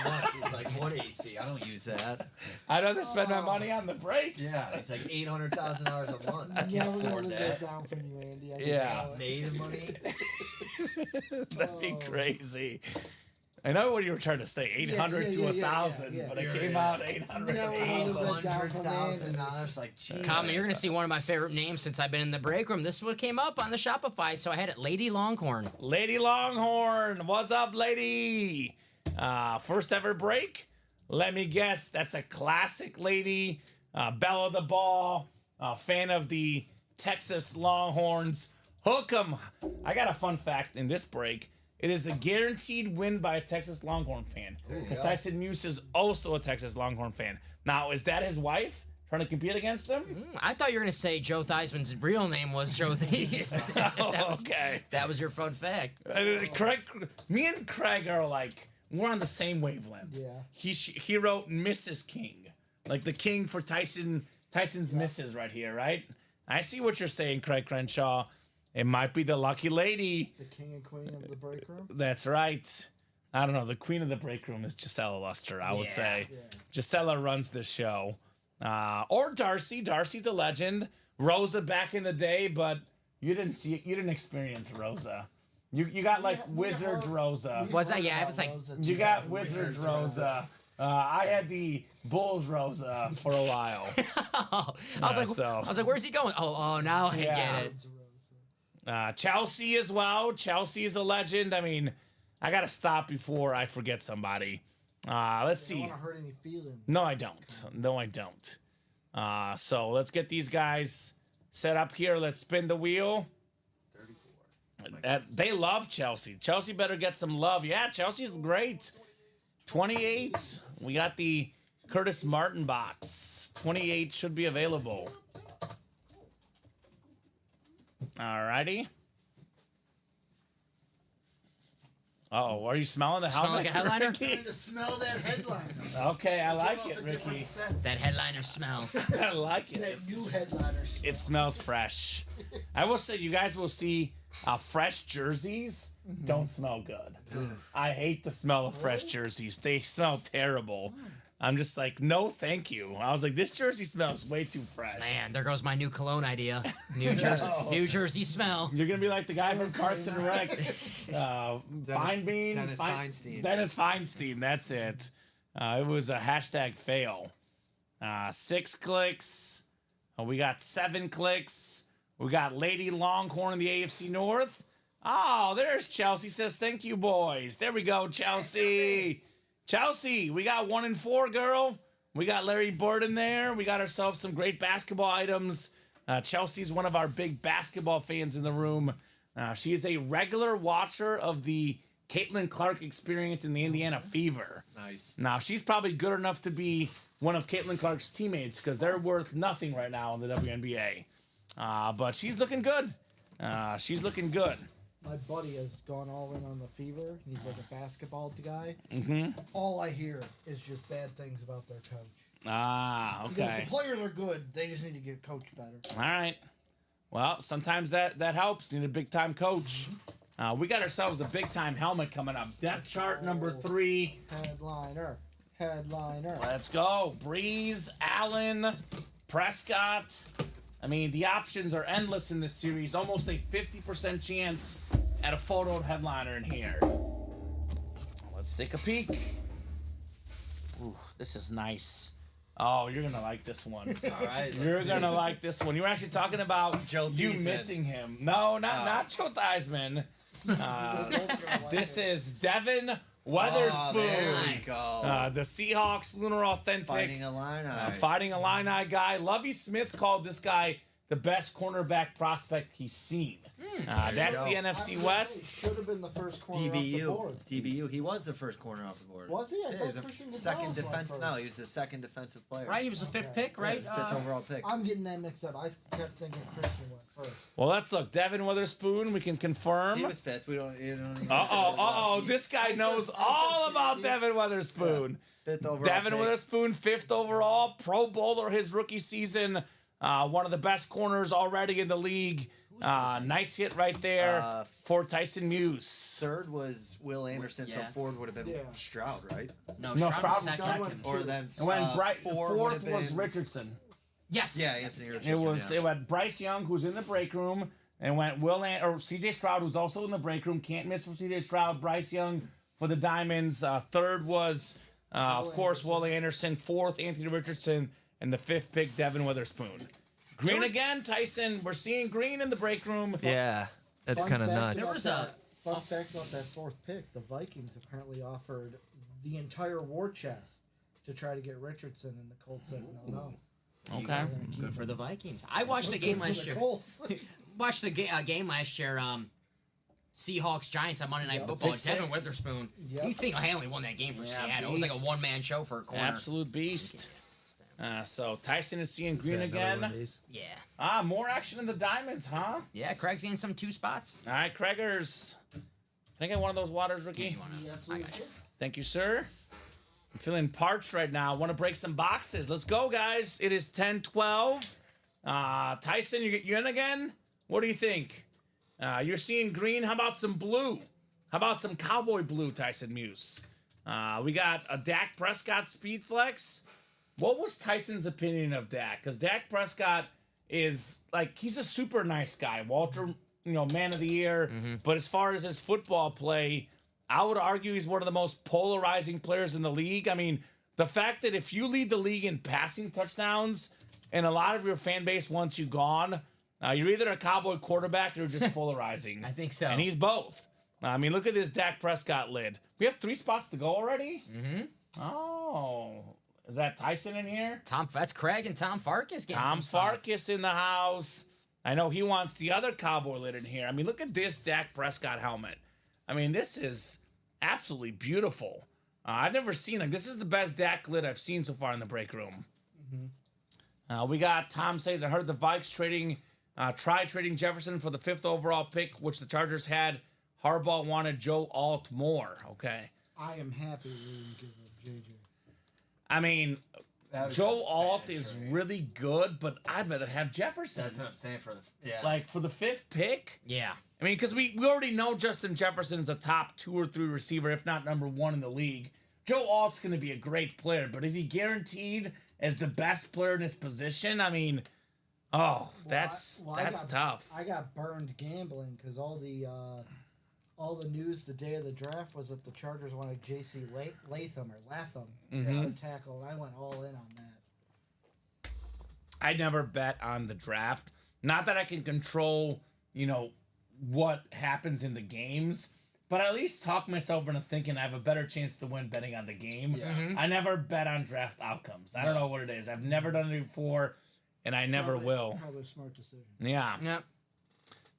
month. He's like, what AC? I don't use that. I'd rather spend my money on the brakes. Yeah, it's like $800,000 a month. I I'm can't never gonna afford live that. that down from you, Andy. I can Yeah. tell it. Native money. That'd be crazy. I know what you were trying to say, 800 to yeah, 1,000, yeah. but it Yeah, came yeah. out 800. Never live that down from Andy. $800,000. Like, Jesus. Common, you're gonna see one of my favorite names since I've been in the break room. This is what came up on the Shopify, so I had it, Lady Longhorn. Lady Longhorn, what's up, lady? First ever break? Let me guess, that's a classic lady. Belle of the Ball, fan of the Texas Longhorns. Hook 'em. I got a fun fact in this break. It is a guaranteed win by a Texas Longhorn fan. Because Tyson Muse is also a Texas Longhorn fan. Now, is that his wife trying to compete against him? I thought you were gonna say Joe Theismann's real name was Joe Theis. Oh, okay. That was your fun fact. Craig, me and Craig are like, we're on the same wavelength. Yeah. He wrote Mrs. King, like the king for Tyson's Mrs. right here, right? I see what you're saying, Craig Crenshaw. It might be the lucky lady. The king and queen of the break room. That's right. I don't know. The queen of the break room is Gisela Luster, I would say. Yeah. Gisela runs the show. Or Darcy. Darcy's a legend. Rosa back in the day, but you didn't experience Rosa. You got like Wizard Rosa. Was that- yeah, it was like- You got Wizard Rosa. I had the Bulls Rosa for a while. I was so- like, where's he going? Oh, now I Yeah. get it. Chelsea as well. Chelsea is a legend. I mean, I gotta stop before I forget somebody. Let's I don't see. want to hurt any feelings. No, I don't. No, I don't. So let's get these guys set up here. Let's spin the wheel. 34. They love Chelsea. Chelsea better get some love. Yeah, Chelsea's great. 28. We got the Curtis Martin box. 28 should be available. Alrighty. Oh, are you smelling the Smell helmet? like a headliner? Trying to smell that headliner. Okay, I like Come it, off a different Ricky. scent. That headliner smell. I like it. That It's- new headliner smell. It smells fresh. I will say, you guys will see fresh jerseys don't smell good. I hate the smell of fresh jerseys. They smell terrible. I'm just like, no, thank you. I was like, this jersey smells way too fresh. Man, there goes my new cologne idea. New Jersey smell. You're gonna be like the guy from Parks and Rec, Fine Bean, Dennis Feinstein. Dennis Feinstein. That's it. It was a hashtag fail. 6 clicks. We got 7 clicks. We got Lady Longhorn in the AFC North. Oh, there's Chelsea. Says thank you, boys. There we go, Chelsea. Chelsea, we got 1 and 4, girl. We got Larry Bird in there. We got ourselves some great basketball items. Chelsea's one of our big basketball fans in the room. She is a regular watcher of the Caitlin Clark experience in the Indiana Fever. Nice. Now, she's probably good enough to be one of Caitlin Clark's teammates because they're worth nothing right now in the WNBA. But she's looking good. She's looking good. My buddy has gone all in on the Fever. He's like a basketball guy. Mm-hmm. All I hear is just bad things about their coach. Ah, Because okay. the players are good. They just need to get coached better. All right. Well, sometimes that helps. Need a big time coach. We got ourselves a big time helmet coming up. Depth chart number 3. Headliner. Let's go. Breeze, Allen, Prescott. I mean, the options are endless in this series. Almost a 50% chance at a photoed headliner in here. Let's take a peek. Ooh, this is nice. Oh, you're gonna like this one. All right, You're gonna like this one. You were actually talking about Joe you Theismann. missing him. No, not Joe Theismann. This is Devin Weatherspoon. there we Nice. go. The Seahawks Lunar Authentic. Fighting Illini. Fighting Illini guy. Lovey Smith called this guy the best cornerback prospect he's seen. That's the NFC West. Should have been the first corner off the board. DBU. He was the first corner off the board. Was he? I Yeah, thought he's a Christian second Gonzalez went defense. first. No, he was the second defensive player. Right, he was a fifth pick, Yeah, right? he was fifth overall pick. I'm getting that mixed up. I kept thinking Christian went first. Well, let's look. Devin Weatherspoon, we can confirm. He was fifth. We don't. You don't even Uh-oh. This guy knows all about Devin Weatherspoon. Fifth overall. Devin pick. Weatherspoon, 5th overall, Pro Bowler his rookie season. One of the best corners already in the league. Nice hit right there for Tyson Muse. Third was Will Anderson, Yeah. so Ford would have been Yeah. Stroud, right? No, No, Stroud Stroud was was second. second. Or then And when four would fourth have was been- Richardson. Yes. Yeah, Anthony It Richardson. was yeah. it went Bryce Young, who's in the break room, and went or CJ Stroud, who's also in the break room. Can't miss from CJ Stroud. Bryce Young for the Diamonds. Third was, of course, Will Anderson. Fourth, Anthony Richardson, and the 5th pick, Devin Weatherspoon. Green again, Tyson. We're seeing Green in the break room. Yeah, that's Fun kind of fact nuts. There about was that- Fun fact about that 4th pick: the Vikings apparently offered the entire war chest to try to get Richardson, and the Colts said no. Okay. Good for the Vikings. I watched the game last year. Watched the game last year. Seahawks Giants on Monday Night Yep. Football. Pick Devin six. Witherspoon. Yep. He single-handedly won that game for Yeah, Seattle. It was like a beast. one-man show for a corner. Absolute beast. So Tyson is seeing Green Is that another one of again. these? Yeah. More action in the Diamonds, huh? Yeah, Craig's in some 2 spots. All right, Craigers. Can I get one of those waters, Ricky? You wanna- I got you. Thank you, sir. I'm feeling parched right now. Want to break some boxes. Let's go, guys. It is 10-12. Tyson, you in again? What do you think? You're seeing green. How about some blue? How about some cowboy blue, Tyson Muse? We got a Dak Prescott speed flex. What was Tyson's opinion of Dak? Because Dak Prescott is like, he's a super nice guy. Walter, man of the year. But as far as his football play, I would argue he's one of the most polarizing players in the league. I mean, the fact that if you lead the league in passing touchdowns and a lot of your fan base wants you gone, you're either a cowboy quarterback or just polarizing. I think so. And he's both. I mean, look at this Dak Prescott lid. We have 3 spots to go already? Mm-hmm. Oh. Is that Tyson in here? That's Craig and Tom Farkas getting Tom some spots. Farkas in the house. I know he wants the other cowboy lid in here. I mean, look at this Dak Prescott helmet. I mean, this is absolutely beautiful. I've never seen, this is the best Dak lid I've seen so far in the break room. We got Tom says, I heard the Vikes try trading Jefferson for the 5th overall pick, which the Chargers had. Harbaugh wanted Joe Alt more. Okay. I am happy we didn't give up JJ. I mean, Joe Alt is really good, but I'd rather have Jefferson. That's what I'm saying for the For the 5th pick? Yeah. I mean, because we already know Justin Jefferson's a top 2 or 3 receiver, if not number 1 in the league. Joe Alt's going to be a great player, but is he guaranteed as the best player in his position? I mean, that's tough. I got burned gambling because all the news the day of the draft was that the Chargers wanted J.C. Latham, to tackle, and I went all in on that. I never bet on the draft. Not that I can control, what happens in the games, but I at least talk myself into thinking I have a better chance to win betting on the game. Yeah. I never bet on draft outcomes. I don't know what it is. I've never done it before, and I never will. Probably a smart decision. Yeah. Yep.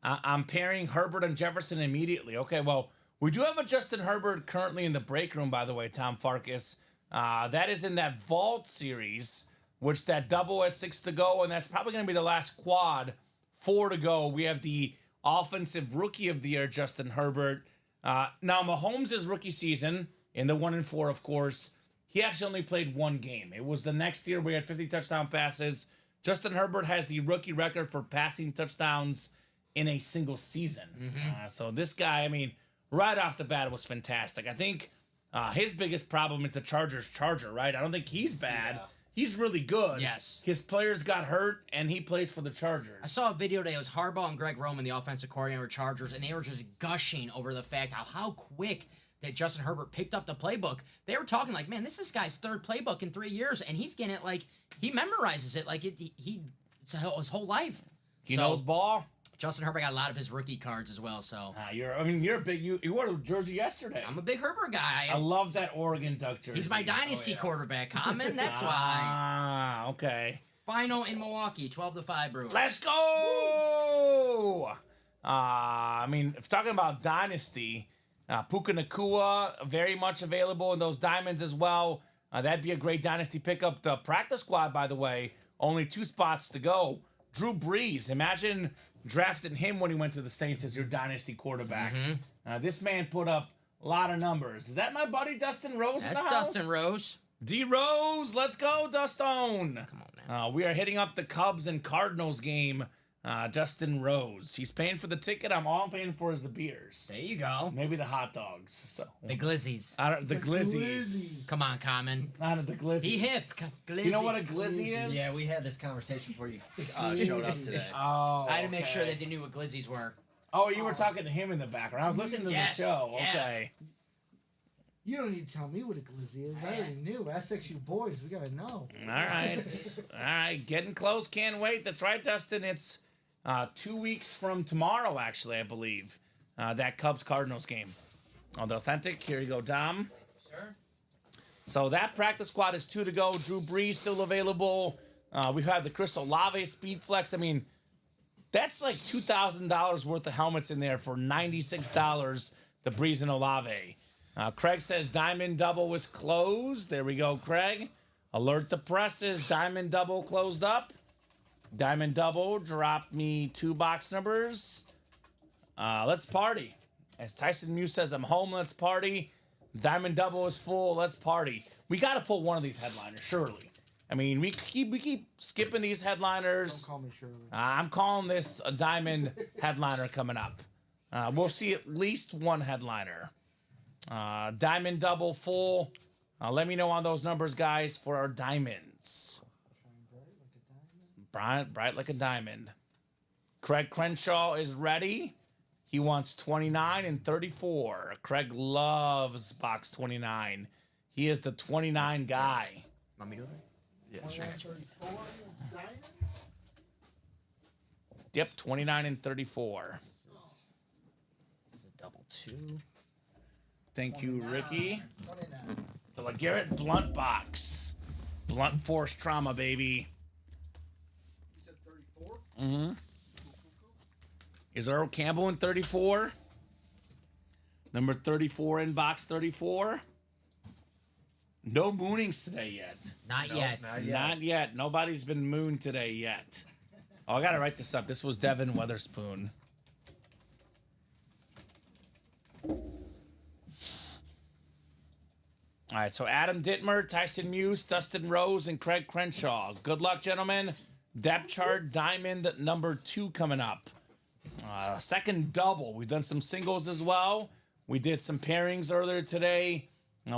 I'm pairing Herbert and Jefferson immediately. Okay, well, we do have a Justin Herbert currently in the break room, by the way, Tom Farkas. That is in that Vault series, which that double has 6 to go, and that's probably going to be the last quad, 4 to go. We have the offensive rookie of the year, Justin Herbert. Now, Mahomes' rookie season, in the 1-4, of course, he actually only played 1 game. It was the next year we had 50 touchdown passes. Justin Herbert has the rookie record for passing touchdowns in a single season. So this guy, I mean, right off the bat, was fantastic. I think his biggest problem is the Chargers' charger, right? I don't think he's bad. Yeah. He's really good. Yes. His players got hurt, and he plays for the Chargers. I saw a video today. It was Harbaugh and Greg Roman, the offensive coordinator of Chargers, and they were just gushing over the fact how quick that Justin Herbert picked up the playbook, they were talking like, man, this is guy's third playbook in 3 years, and he's getting it like he memorizes it like it's his whole life. He knows ball. Justin Herbert got a lot of his rookie cards as well. So You're a big. You wore a jersey yesterday. I'm a big Herbert guy. I love that Oregon Duck jersey. He's my dynasty quarterback, Kamen. That's why. Ah, okay. Final in Milwaukee, 12-5 Brewers. Let's go! I mean, if talking about dynasty, Puka Nakua, very much available in those diamonds as well. That'd be a great dynasty pickup. The practice squad, by the way, only 2 spots to go. Drew Brees, imagine drafting him when he went to the Saints as your dynasty quarterback. This man put up a lot of numbers. Is that my buddy Dustin Rose in the That's house? Dustin Rose. D Rose, let's go, Dustone. Come on, man. We are hitting up the Cubs and Cardinals game. Dustin Rose. He's paying for the ticket. All I'm paying for is the beers. There you go. Maybe the hot dogs. So The Glizzies. the glizzies. Come on, Kamen. Not of the glizzies. He hip. Glizzy. You know what a glizzy is? Yeah, we had this conversation before you showed up today. Oh, I had to make sure okay. that they knew what Glizzies were. Oh, you were talking to him in the background. I was listening to Yes, the show. yeah. Okay. You don't need to tell me what a glizzy is. I already knew. SXU boys, we gotta know. All right. All right. Getting close. Can't wait. That's right, Dustin. It's 2 weeks from tomorrow, actually, I believe. That Cubs-Cardinals game. On the Authentic. Here you go, Dom. Sure. So that practice squad is 2 to go. Drew Brees still available. We have the Chris Olave Speed Flex. I mean, that's like $2,000 worth of helmets in there for $96. The Brees and Olave. Craig says Diamond Double was closed. There we go, Craig. Alert the presses. Diamond Double closed up. Diamond Double dropped me 2 box numbers. Let's party. As Tyson Muse says, I'm home. Let's party. Diamond Double is full. Let's party. We got to pull one of these headliners, surely. I mean, we keep skipping these headliners. Don't call me Shirley. I'm calling this a diamond headliner coming up. We'll see at least one headliner. Diamond Double full. Let me know on those numbers, guys, for our diamonds. Bright like a diamond. Craig Crenshaw is ready. He wants 29 and 34. Craig loves box 29. He is the 29 guy. Want me to do it? Yeah, sure. 34 diamonds? Yep, 29 and 34. This is double 2. Thank you, Ricky. 29. The LeGarrette Blunt box. Blunt force trauma, baby. You said 34? Mm-hmm. Is Earl Campbell in 34? Number 34 in box 34. No moonings today yet. Not yet. Not yet. Nobody's been mooned today yet. Oh, I gotta write this up. This was Devin Weatherspoon. All right, so Adam Dittmer, Tyson Muse, Dustin Rose, and Craig Crenshaw. Good luck, gentlemen. Depth chart diamond number 2 coming up. Second double. We've done some singles as well. We did some pairings earlier today.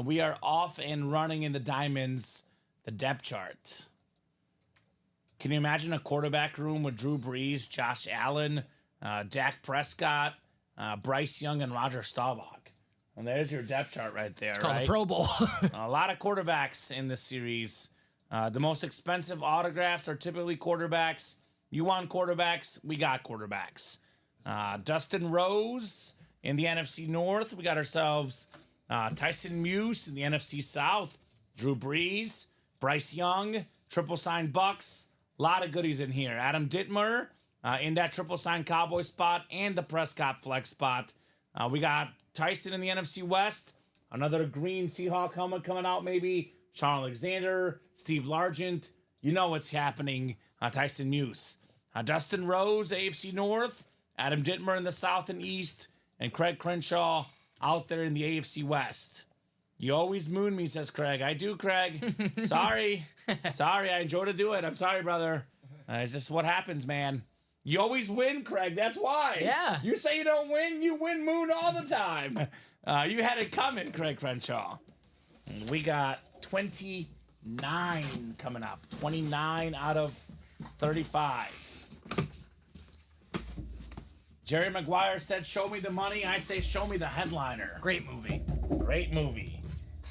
We are off and running in the diamonds, the depth chart. Can you imagine a quarterback room with Drew Brees, Josh Allen, Dak Prescott, Bryce Young, and Roger Staubach? And there's your depth chart right there, Called right? the Pro Bowl. A lot of quarterbacks in this series. The most expensive autographs are typically quarterbacks. You want quarterbacks? We got quarterbacks. Dustin Rose in the NFC North. We got ourselves Tyson Muse in the NFC South. Drew Brees, Bryce Young, triple sign Bucks. A lot of goodies in here. Adam Dittmer in that triple sign Cowboy spot and the Prescott flex spot. We got Tyson in the NFC West. Another green Seahawk helmet coming out maybe. Sean Alexander, Steve Largent. You know what's happening. Tyson Muse. Dustin Rose, AFC North. Adam Dittmer in the South and East. And Craig Crenshaw out there in the AFC West. You always moon me, says Craig. I do, Craig. Sorry. Sorry, I enjoy to do it. I'm sorry, brother. It's just what happens, man. You always win, Craig. That's why. Yeah. You say you don't win, you win moon all the time. You had it coming, Craig Crenshaw. And we got 29 coming up. 29 out of 35. Jerry Maguire said, show me the money. I say, show me the headliner. Great movie. Great movie.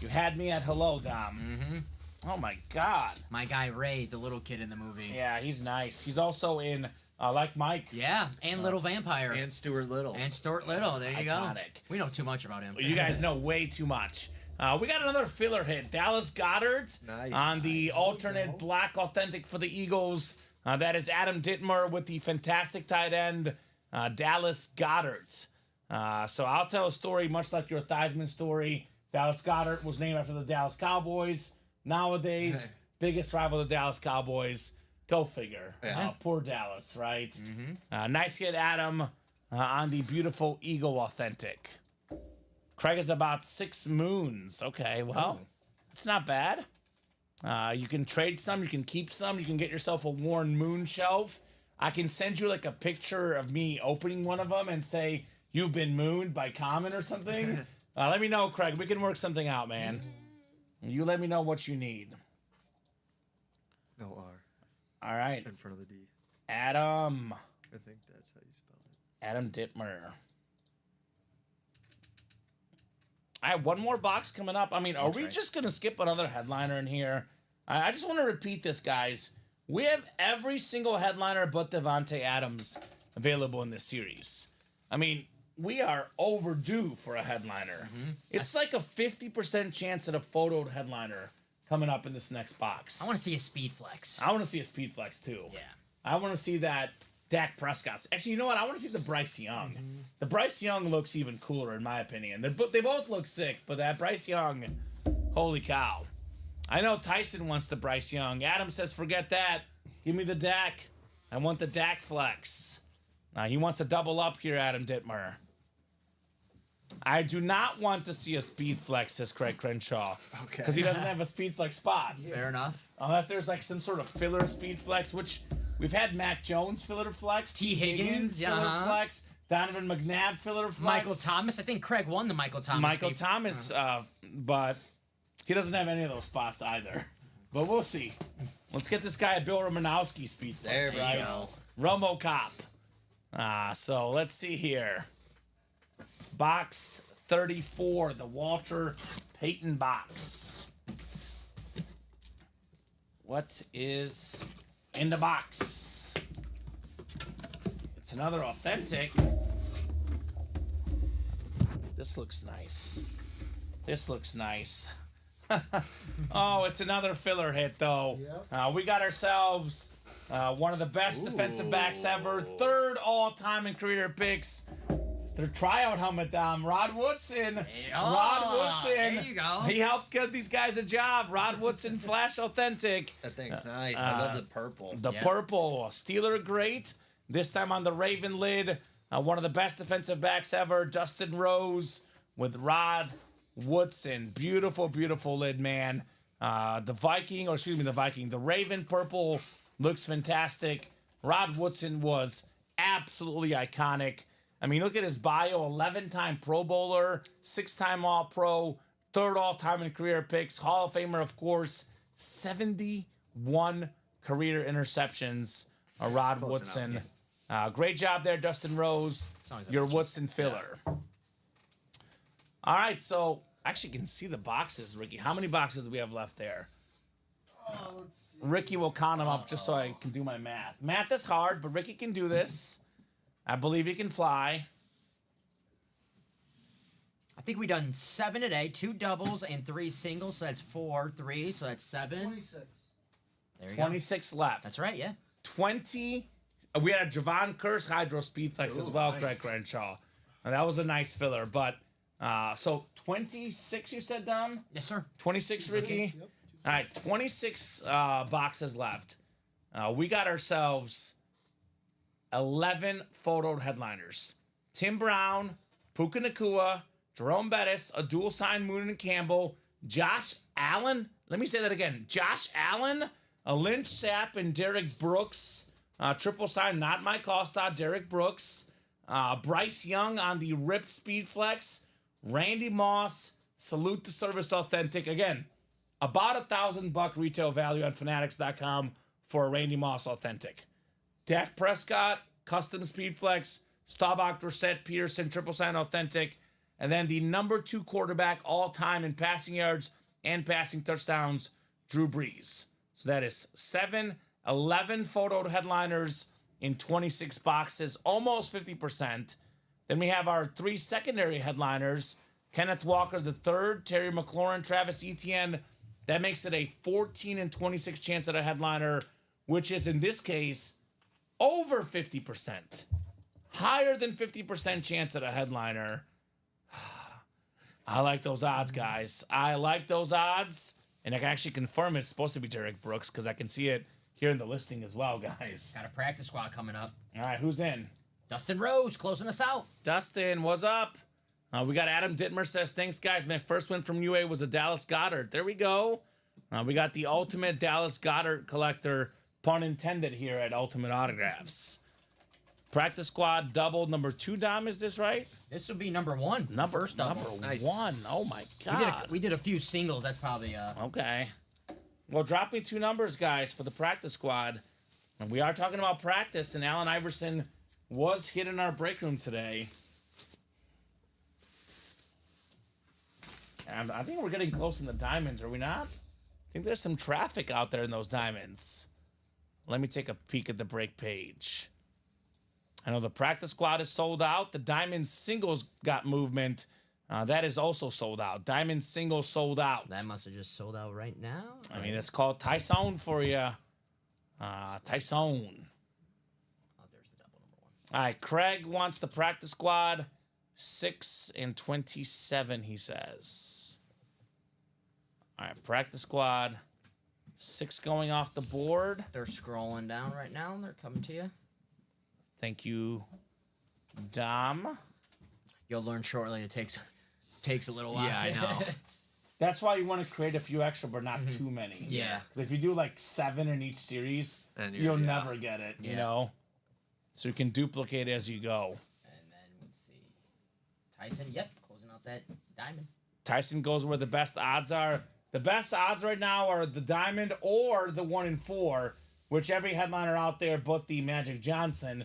You had me at hello, Dom. Mm-hmm. Oh my God. My guy Ray, the little kid in the movie. Yeah, he's nice. He's also in Like Mike. Yeah, and Little Vampire. And Stuart Little. And Stuart Little. There you go. Iconic. We know too much about him. You guys know way too much. We got another filler hit. Dallas Goddard Nice. on the alternate black authentic for the Eagles. That is Adam Dittmer with the fantastic tight end, Dallas Goddard. So I'll tell a story much like your Theismann story. Dallas Goddard was named after the Dallas Cowboys. Nowadays, biggest rival of the Dallas Cowboys. Go figure. Yeah. Poor Dallas, right? Nice hit, Adam, on the beautiful Eagle authentic. Craig is about 6 moons. Okay, well, it's not bad. You can trade some, you can keep some, you can get yourself a worn moon shelf. I can send you like a picture of me opening one of them and say, "You've been mooned by Kamen" or something. Let me know, Craig. We can work something out, man. You let me know what you need. No R All right. in front of the D. Adam. I think that's how you spell it. Adam Dittmer. I have one more box coming up. I mean, are we just going to skip another headliner in here? I just want to repeat this, guys. We have every single headliner but Devontae Adams available in this series. I mean, we are overdue for a headliner. It's like a 50% chance at a photoed headliner coming up in this next box. I want to see a speed flex. I want to see a speed flex, too. Yeah. I want to see that Dak Prescott. Actually, you know what? I want to see the Bryce Young. The Bryce Young looks even cooler, in my opinion. They both look sick, but that Bryce Young, holy cow. I know Tyson wants the Bryce Young. Adam says, forget that. Give me the Dak. I want the Dak flex. He wants to double up here, Adam Dittmer. I do not want to see a speed flex, says Craig Crenshaw. Okay. Because he doesn't have a speed flex spot. Fair enough. Unless there's like some sort of filler speed flex, which we've had Mac Jones filler flex, T. Higgins, filler uh-huh. flex, Donovan McNabb filler flex, Michael Thomas. I think Craig won the Michael Thomas. Michael speed- Thomas, but he doesn't have any of those spots either. But we'll see. Let's get this guy a Bill Romanowski speed flex, There we right? go. Romo Cop. So let's see here. Box 34, the Walter Payton box. What is in the box? It's another authentic. This looks nice. This looks nice. Oh, it's another filler hit, though. Yep. We got ourselves one of the best defensive backs ever. 3rd all-time in career picks. It's their tryout helmet, Dom. Rod Woodson. Rod Woodson. There you go. He helped get these guys a job. Rod Woodson, Flash Authentic. That thing's nice. I love the purple. The purple. Steeler great. This time on the Raven lid. One of the best defensive backs ever. Dustin Rose with Rod Woodson. Beautiful, beautiful lid, man. The Raven purple looks fantastic. Rod Woodson was absolutely iconic. I mean, look at his bio. 11-time Pro Bowler, 6-time All-Pro, 3rd all-time in career picks, Hall of Famer, of course. 71 career interceptions. Rod Woodson. Great job there, Dustin Rose. Your Woodson filler. All right, so actually you can see the boxes, Ricky. How many boxes do we have left there? Let's see. Ricky will count them up just so I can do my math. Math is hard, but Ricky can do this. I believe he can fly. I think we done 7 today, 2 doubles and 3 singles, so that's 4, 3, so that's 7. 26. There you go. 26 left. That's right, yeah. 20. We had a Javon Curse Hydro Speed Flex as well, Craig Crenshaw. And that was a nice filler. But, so 26 you said, Dom? Yes, sir. 26, Ricky? Yep. All right, 26 boxes left. We got ourselves 11 photoed headliners. Tim Brown, Puka Nakua, Jerome Bettis, a dual sign Moon and Campbell, Josh Allen. Let me say that again. Josh Allen, a Lynch Sapp, and Derek Brooks. Triple sign, not Mike Allstott, Derek Brooks. Bryce Young on the ripped Speed Flex. Randy Moss, Salute to Service Authentic. Again, about $1,000 retail value on Fanatics.com for a Randy Moss Authentic. Dak Prescott, Custom Speed Flex, Staubach, Dorset, Peterson, Triple Sign Authentic, And then the number 2 quarterback all time in passing yards and passing touchdowns, Drew Brees. So that is 11 photo headliners in 26 boxes, almost 50%. Then we have our 3 secondary headliners, Kenneth Walker III, Terry McLaurin, Travis Etienne. That makes it a 14 and 26 chance at a headliner, which is in this case over 50%. Higher than 50% chance at a headliner. I like those odds, guys. I like those odds. And I can actually confirm it's supposed to be Derek Brooks because I can see it here in the listing as well, guys. Got a practice squad coming up. All right, who's in? Dustin Rose closing us out. Dustin, what's up? We got Adam Dittmer says, thanks, guys. My first win from UA was a Dallas Goddard. There we go. We got the ultimate Dallas Goddard collector, pun intended, here at Ultimate Autographs. Practice squad double number 2, Dom, is this right? This would be number 1. First double. Number 1. Oh, my God. We did a few singles. That's probably... Okay. Well, drop me 2 numbers, guys, for the practice squad. And we are talking about practice, and Allen Iverson was hit in our break room today. And I think we're getting close in the diamonds, are we not? I think there's some traffic out there in those diamonds. Let me take a peek at the break page. I know the practice squad is sold out. The diamond singles got movement. That is also sold out. Diamond singles sold out. That must have just sold out right now. I mean, it's called Tyson for you. Tyson. Oh, there's the double number 1. All right, Craig wants the practice squad. 6 and 27, he says. All right, practice squad. 6 going off the board. They're scrolling down right now. They're coming to you. Thank you, Dom. You'll learn shortly. It takes a little while. Yeah, I know. That's why you want to create a few extra, but not too many. Yeah. Because if you do like 7 in each series, And you'll never get it, you know? So you can duplicate as you go. And then let's see. Tyson, yep, closing out that diamond. Tyson goes where the best odds are. The best odds right now are the diamond or the 1 in 4, which every headliner out there but the Magic Johnson.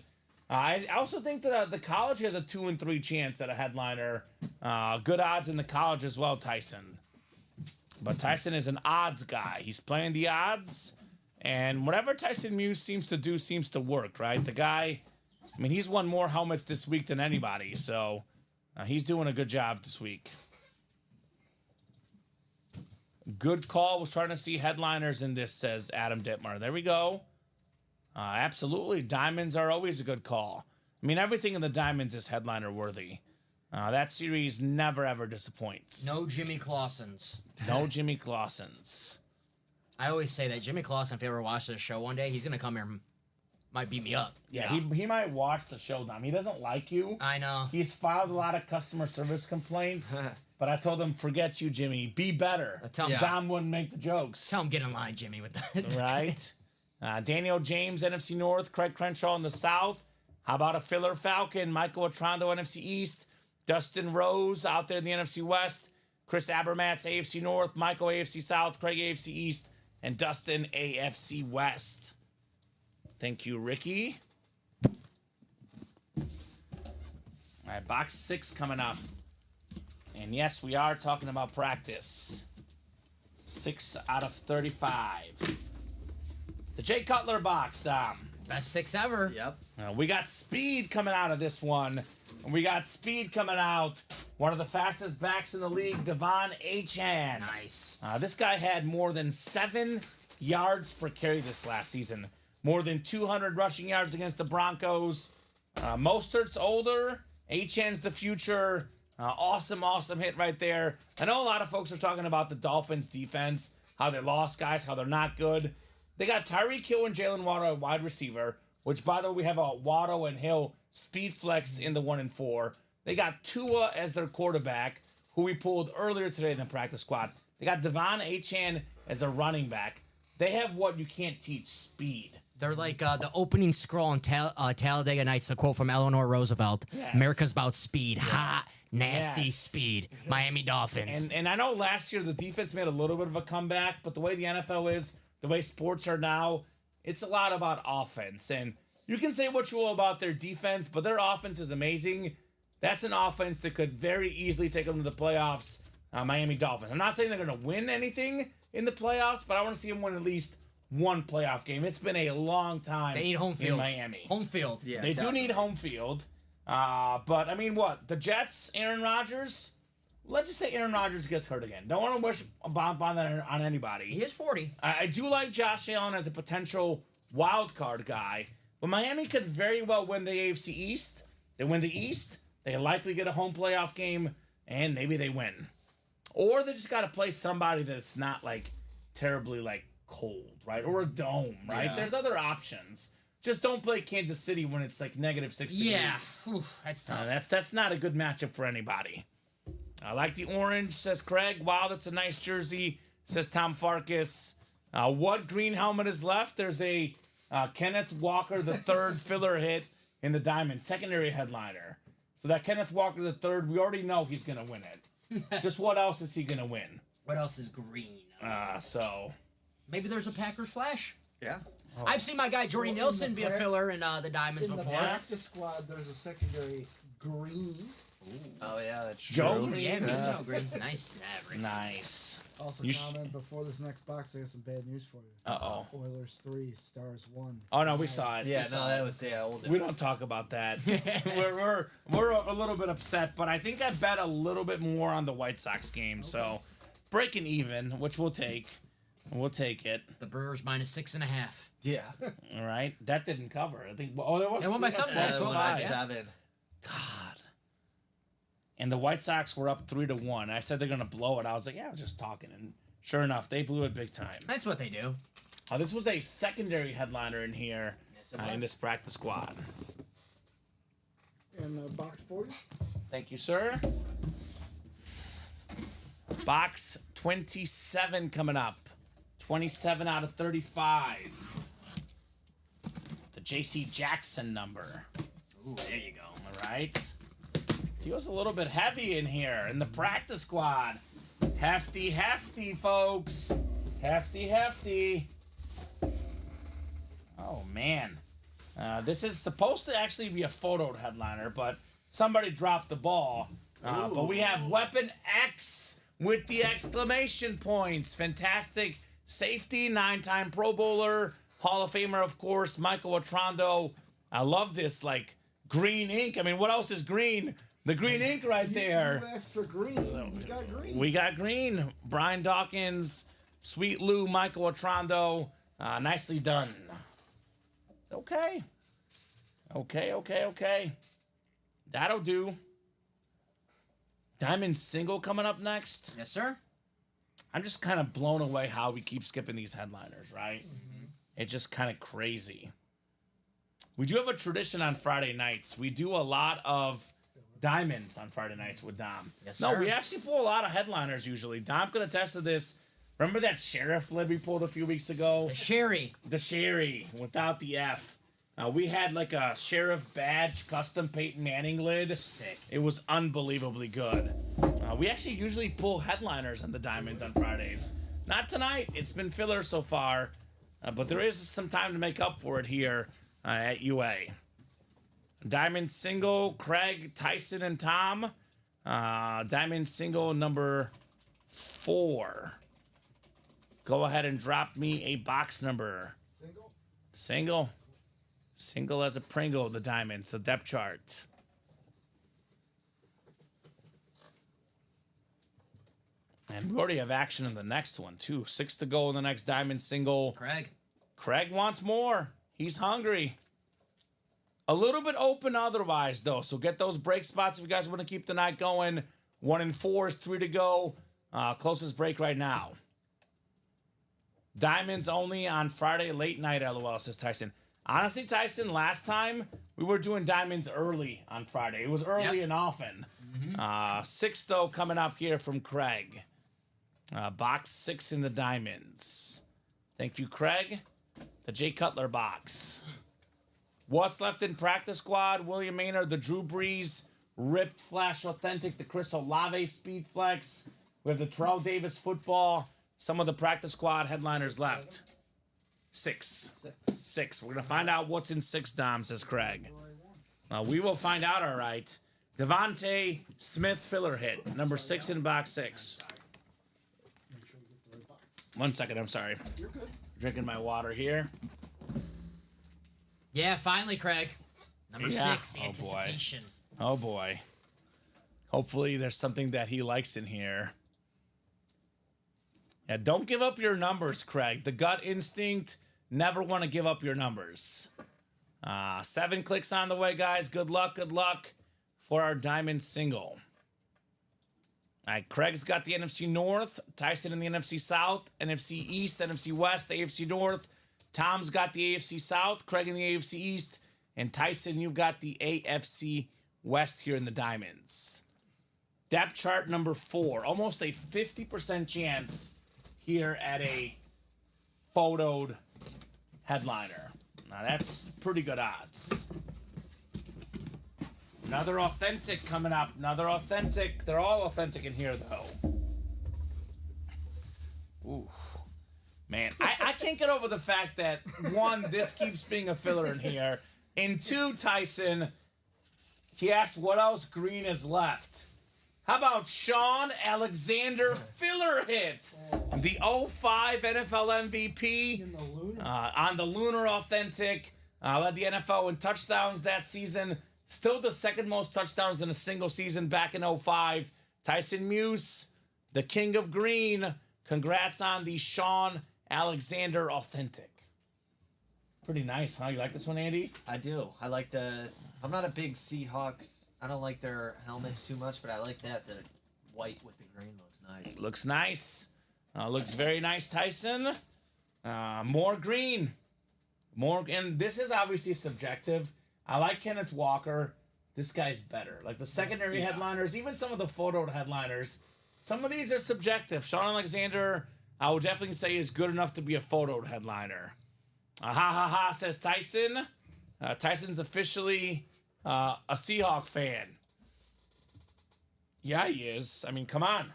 I also think that the college has a 2 and 3 chance at a headliner. Good odds in the college as well, Tyson. But Tyson is an odds guy. He's playing the odds, and whatever Tyson Muse seems to do seems to work, right? The guy, I mean, he's won more helmets this week than anybody, so he's doing a good job this week. Good call. Was trying to see headliners in this, says Adam Dittmer. There we go. Absolutely. Diamonds are always a good call. I mean, everything in the diamonds is headliner worthy. That series never, ever disappoints. No Jimmy Clausens. No Jimmy Clausens. I always say that Jimmy Clausen, if he ever watches the show one day, he's going to come here and might beat me up. Yeah, he might watch the show, Dom. He doesn't like you. I know. He's filed a lot of customer service complaints, but I told him, forget you, Jimmy. Be better. Tell him, Dom wouldn't make the jokes. Tell him get in line, Jimmy, with that. Right? Daniel James, NFC North. Craig Crenshaw in the South. How about a filler Falcon? Michael Atrando, NFC East. Dustin Rose out there in the NFC West. Chris Abermats, AFC North. Michael, AFC South. Craig, AFC East. And Dustin, AFC West. Thank you, Ricky. All right, box 6 coming up. And yes, we are talking about practice. 6 out of 35. The Jay Cutler box, Dom. Best 6 ever. Yep. We got speed coming out of this one. And we got speed coming out. One of the fastest backs in the league, Devon Achane. Nice. This guy had more than 7 yards per carry this last season. More than 200 rushing yards against the Broncos. Mostert's older. Achane's the future. Awesome hit right there. I know a lot of folks are talking about the Dolphins' defense, how they lost guys, how they're not good. They got Tyreek Hill and Jalen Waddle at wide receiver, which, by the way, we have a Waddle and Hill speed flex in the 1 and 4. They got Tua as their quarterback, who we pulled earlier today in the practice squad. They got Devon Achane as a running back. They have what you can't teach, speed. They're like the opening scroll on Talladega Nights, a quote from Eleanor Roosevelt. Yes. America's about speed. Hot, nasty Yes. speed. Miami Dolphins. And I know last year the defense made a little bit of a comeback, but the way the NFL is, the way sports are now, it's a lot about offense. And you can say what you will about their defense, but their offense is amazing. That's an offense that could very easily take them to the playoffs. Miami Dolphins. I'm not saying they're going to win anything in the playoffs, but I want to see them win at least one playoff game. It's been a long time. They need home field. In Miami. Home field. Yeah, They do need home field. But I mean, what? The Jets, Aaron Rodgers. Let's just say Aaron Rodgers gets hurt again. Don't want to wish a bomb on anybody. He is 40. I do like Josh Allen as a potential wild card guy, but Miami could very well win the AFC East. They win the East. They likely get a home playoff game, and maybe they win. Or they just got to play somebody that's not like terribly like cold, right? Or a dome, right? Yeah. There's other options. Just don't play Kansas City when it's like -6 degrees. Yeah. Oof, that's tough. That's not a good matchup for anybody. I like the orange, says Craig. Wow, that's a nice jersey, says Tom Farkas. What green helmet is left? There's a Kenneth Walker III filler hit in the diamond, secondary headliner. So that Kenneth Walker III, we already know he's going to win it. Just what else is he going to win? What else is green? So Maybe there's a Packers flash. Yeah. I've seen my guy Jordy Well, in Nelson the be a prac- filler in the diamonds In the before. practice squad, there's a secondary green. Oh yeah, that's Joe? true. Yeah, Joe Green. Nice Maverick. nice. Also, You sh- comment before this next box, I got some bad news for you. Uh-oh. Oilers 3, Stars 1. Oh, no, we saw it. Yeah, We no, saw that it. was old. We don't talk about that. we're a little bit upset, but I think I bet a little bit more on the White Sox game. So breaking even, which we'll take. We'll take it. The Brewers -6.5. Yeah. All right. That didn't cover. I think. Oh, there was. They won by something. Yeah, Yeah, 12-5. 7. God. And the White Sox were up 3-1. I said they're gonna blow it. I was like, yeah, I was just talking, and sure enough, they blew it big time. That's what they do. This was a secondary headliner in here in this practice squad. And the box for you? Thank you, sir. Box 27 coming up. 27 out of 35. The J.C. Jackson number. Ooh, there you go. All right. Feels a little bit heavy in here in the practice squad. Hefty, hefty, folks. Hefty, hefty. Oh, man. This is supposed to actually be a photo headliner, but somebody dropped the ball. But we have Weapon X with the exclamation points. Fantastic safety, 9-time Pro Bowler, Hall of Famer, of course, Michael Otrando. I love this, like, green ink. I mean, what else is green? The green ink right there. You asked for green. We got green. We got green. Brian Dawkins, Sweet Lou, Michael Otrando. Nicely done. Okay. Okay. That'll do. Diamond single coming up next. Yes, sir. I'm just kind of blown away how we keep skipping these headliners, right? It's just kind of crazy. We do have a tradition on Friday nights. We do a lot of diamonds on Friday nights with Dom. Yes, no, sir. we actually pull a lot of headliners usually. Dom could attest to this. Remember that sheriff lid we pulled a few weeks ago? The Sherry. The Sherry without the F. We had like a sheriff badge custom Peyton Manning lid. Sick. It was unbelievably good. We actually usually pull headliners on the diamonds on Fridays. Not tonight. It's been filler so far. But there is some time to make up for it here at UA. Diamond single, Craig, Tyson, and Tom. Diamond single number 4. Go ahead and drop me a box number. Single? Single as a Pringle, the diamonds, the depth chart. And we already have action in the next one, too. 6 to go in the next diamond single. Craig wants more. He's hungry. A little bit open otherwise, though. So get those break spots if you guys want to keep the night going. 1 and 4 is 3 to go. Closest break right now. Diamonds only on Friday late night, LOL, says Tyson. Honestly, Tyson, last time we were doing diamonds early on Friday. It was early and often. 6, though, coming up here from Craig. Box 6 in the diamonds. Thank you, Craig. The Jay Cutler box. What's left in practice squad? William Maynard, the Drew Brees, Ripped Flash Authentic, the Chris Olave Speed Flex. We have the Terrell Davis football. Some of the practice squad headliners left. 6. 6. We're going to find out what's in 6, Dom, says Craig. We will find out, all right. Devontae Smith filler hit, number 6 in box 6. Make sure you get the right box. 1 second, I'm sorry. You're good. Drinking my water here. Yeah, finally, Craig. Number Yeah. 6, Oh, boy. anticipation. Oh boy. Hopefully there's something that he likes in here. Yeah, don't give up your numbers, Craig. The gut instinct, never want to give up your numbers. 7 clicks on the way, guys. Good luck for our diamond single. All right, Craig's got the NFC North, Tyson in the NFC South, NFC East, NFC West, AFC North. Tom's got the AFC South, Craig in the AFC East, and Tyson, you've got the AFC West here in the diamonds. Depth chart number 4, almost a 50% chance here at a photoed headliner. Now that's pretty good odds. Another authentic coming up. Another authentic. They're all authentic in here, though. Ooh. Man, I can't get over the fact that, 1, this keeps being a filler in here. And 2, Tyson, he asked what else green is left. How about Sean Alexander filler hit? The 05 NFL MVP In the Lunar. on the Lunar Authentic. Led the NFL in touchdowns that season. Still the second most touchdowns in a single season back in 05. Tyson Muse, the king of green. Congrats on the Sean Alexander Authentic. Pretty nice, huh? You like this one, Andy? I do. I like the. I'm not a big Seahawks. I don't like their helmets too much, but I like that. The white with the green looks nice. Looks nice. Looks very nice, Tyson. More green. More, and this is obviously subjective. I like Kenneth Walker. This guy's better. Like the secondary headliners, even some of the photoed headliners, some of these are subjective. Sean Alexander, I would definitely say, is good enough to be a photoed headliner. Ha ha ha, says Tyson. Tyson's officially a Seahawk fan. Yeah, he is. I mean, come on.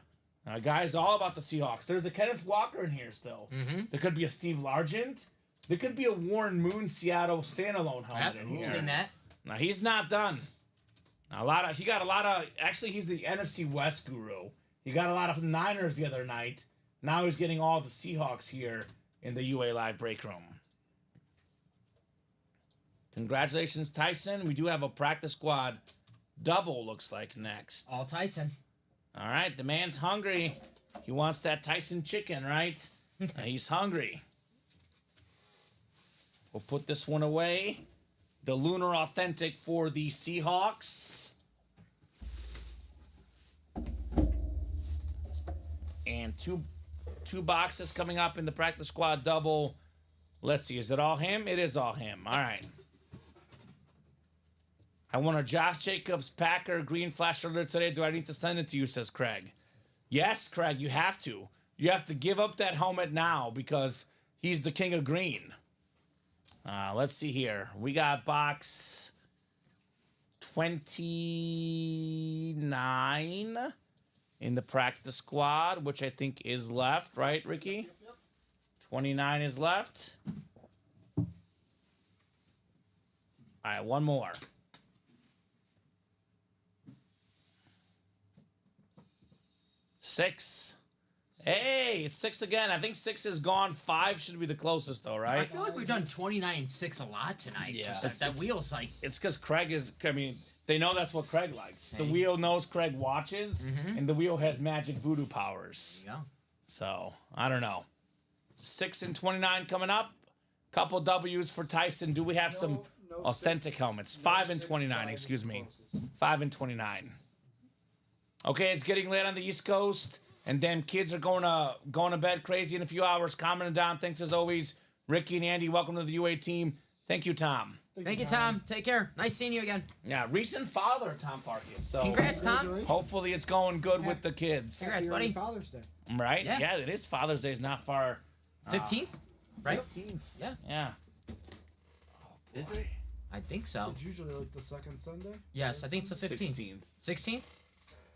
Guys, all about the Seahawks. There's a Kenneth Walker in here still. There could be a Steve Largent. There could be a Warren Moon Seattle standalone helmet in here. Seen that? Now he's not done. He got a lot of. Actually, he's the NFC West guru. He got a lot of Niners the other night. Now he's getting all the Seahawks here in the UA Live break room. Congratulations, Tyson. We do have a practice squad double. Looks like next. All Tyson. All right, the man's hungry. He wants that Tyson chicken, right? He's hungry. We'll put this one away. The Lunar Authentic for the Seahawks. And two boxes coming up in the practice squad double. Let's see, is it all him? It is all him. All right. I want a Josh Jacobs Packer green flash alert today. Do I need to send it to you, says Craig. Yes, Craig, you have to. You have to give up that helmet now because he's the king of green. Let's see here. We got box 29 in the practice squad, which I think is left, right, Ricky? Yep. 29 is left. All right, one more. 6. Hey, it's 6 again. I think 6 is gone. 5 should be the closest, though, right? I feel like we've done 29 and 6 a lot tonight. Yeah. That wheel's like. It's because Craig is, I mean, they know that's what Craig likes. The wheel knows Craig watches, and the wheel has magic voodoo powers. There you go. So, I don't know. 6 and 29 coming up. Couple W's for Tyson. Do we have some no authentic helmets? 5 and 29, excuse me. 5 and 29. Okay, it's getting late on the East Coast. And then kids are going to bed crazy in a few hours. Comment and Don, thanks as always. Ricky and Andy, welcome to the UA team. Thank you, Tom. Thank you, Tom. Take care. Nice seeing you again. Yeah, recent father, Tom Farkas. So Congrats, Tom. Congratulations. hopefully it's going good with the kids. Congrats, You're on buddy. Father's Day. Right? Yeah. Yeah, it is Father's Day. It's not far. 15th? Right? 15th. Yeah. Yeah. Is it? I think so. It's usually like the second Sunday. Yes, I think it's the 15th. 16th. 16th?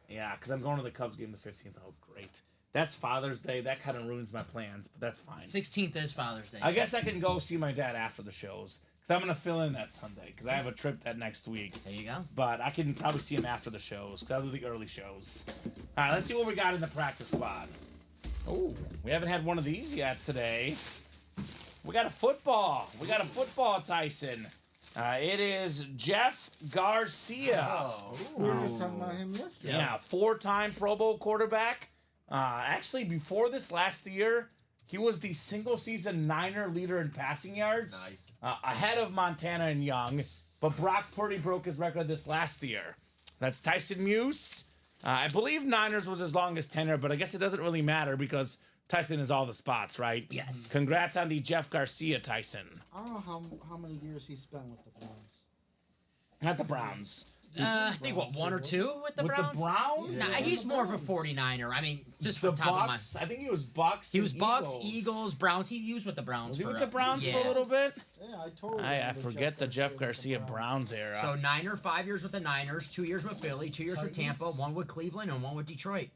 Yeah, because I'm going to the Cubs game the 15th. Oh, great. That's Father's Day. That kind of ruins my plans, but that's fine. 16th is Father's Day. I guess I can go see my dad after the shows. because I'm gonna fill in that Sunday because I have a trip that next week. There you go. But I can probably see him after the shows because I'll do the early shows. All right, let's see what we got in the practice squad. Oh, we haven't had one of these yet today. We got a football. We got a football, Tyson. It is Jeff Garcia. Oh. We were just talking about him yesterday. Yeah, 4-time Pro Bowl quarterback. Actually, before this last year, he was the single-season Niner leader in passing yards. Nice. Ahead of Montana and Young. But Brock Purdy broke his record this last year. That's Tyson Muse. I believe Niners was his longest tenure, but I guess it doesn't really matter because Tyson is all the spots, right? Yes. Congrats on the Jeff Garcia, Tyson. I don't know how many years he spent with the Browns. Not the Browns. I think, what, 1 or 2 with the With Browns? the Browns? Nah, he's more of a 49er. I mean, just The from top of my... Bucks? I think he was Bucks. He was and Bucks, Eagles, Browns. He was with the Browns. Was he for with a- the Browns for yeah. a little bit? Yeah, I totally. I remember forget the Jeff with the Garcia Browns era. So Niner, 5 years with the Niners, 2 years with Philly, 2 years with Titans. Tampa, 1 with Cleveland, and 1 with Detroit.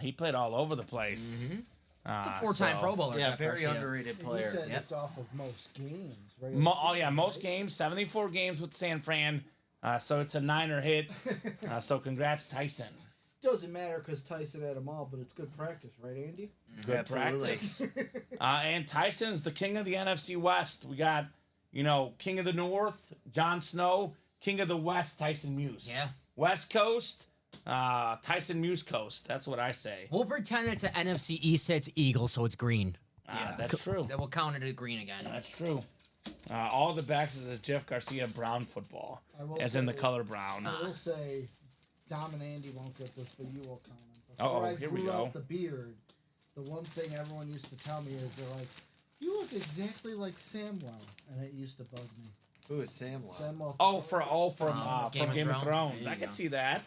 He played all over the place. He's a 4-time so- Pro Bowler. Yeah, Jeff very Garcia. underrated And you player. said Yep. it's off of most games, right? Oh yeah, most games, 74 games with San Fran. So it's a Niner hit. So congrats, Tyson. Doesn't matter because Tyson had them all, but it's good practice, right, Andy? Good Absolutely. practice. And Tyson's the king of the NFC West. We got, king of the North, Jon Snow. King of the West, Tyson Muse. Yeah. West Coast, Tyson Muse Coast. That's what I say. We'll pretend it's an NFC East, it's Eagles, so it's green. That's true. Then we'll count it as green again. That's true. All the backs is Jeff Garcia Brown football, I will as in the say- color brown. I will say, Dom and Andy won't get this, but you will count him. Uh-oh, Before I here we grew go. out the beard, the one thing everyone used to tell me is they're like, "You look exactly like Samwell," and it used to bug me. Who is Samwell? Samwell. From Game of Thrones. There I you can go. see that.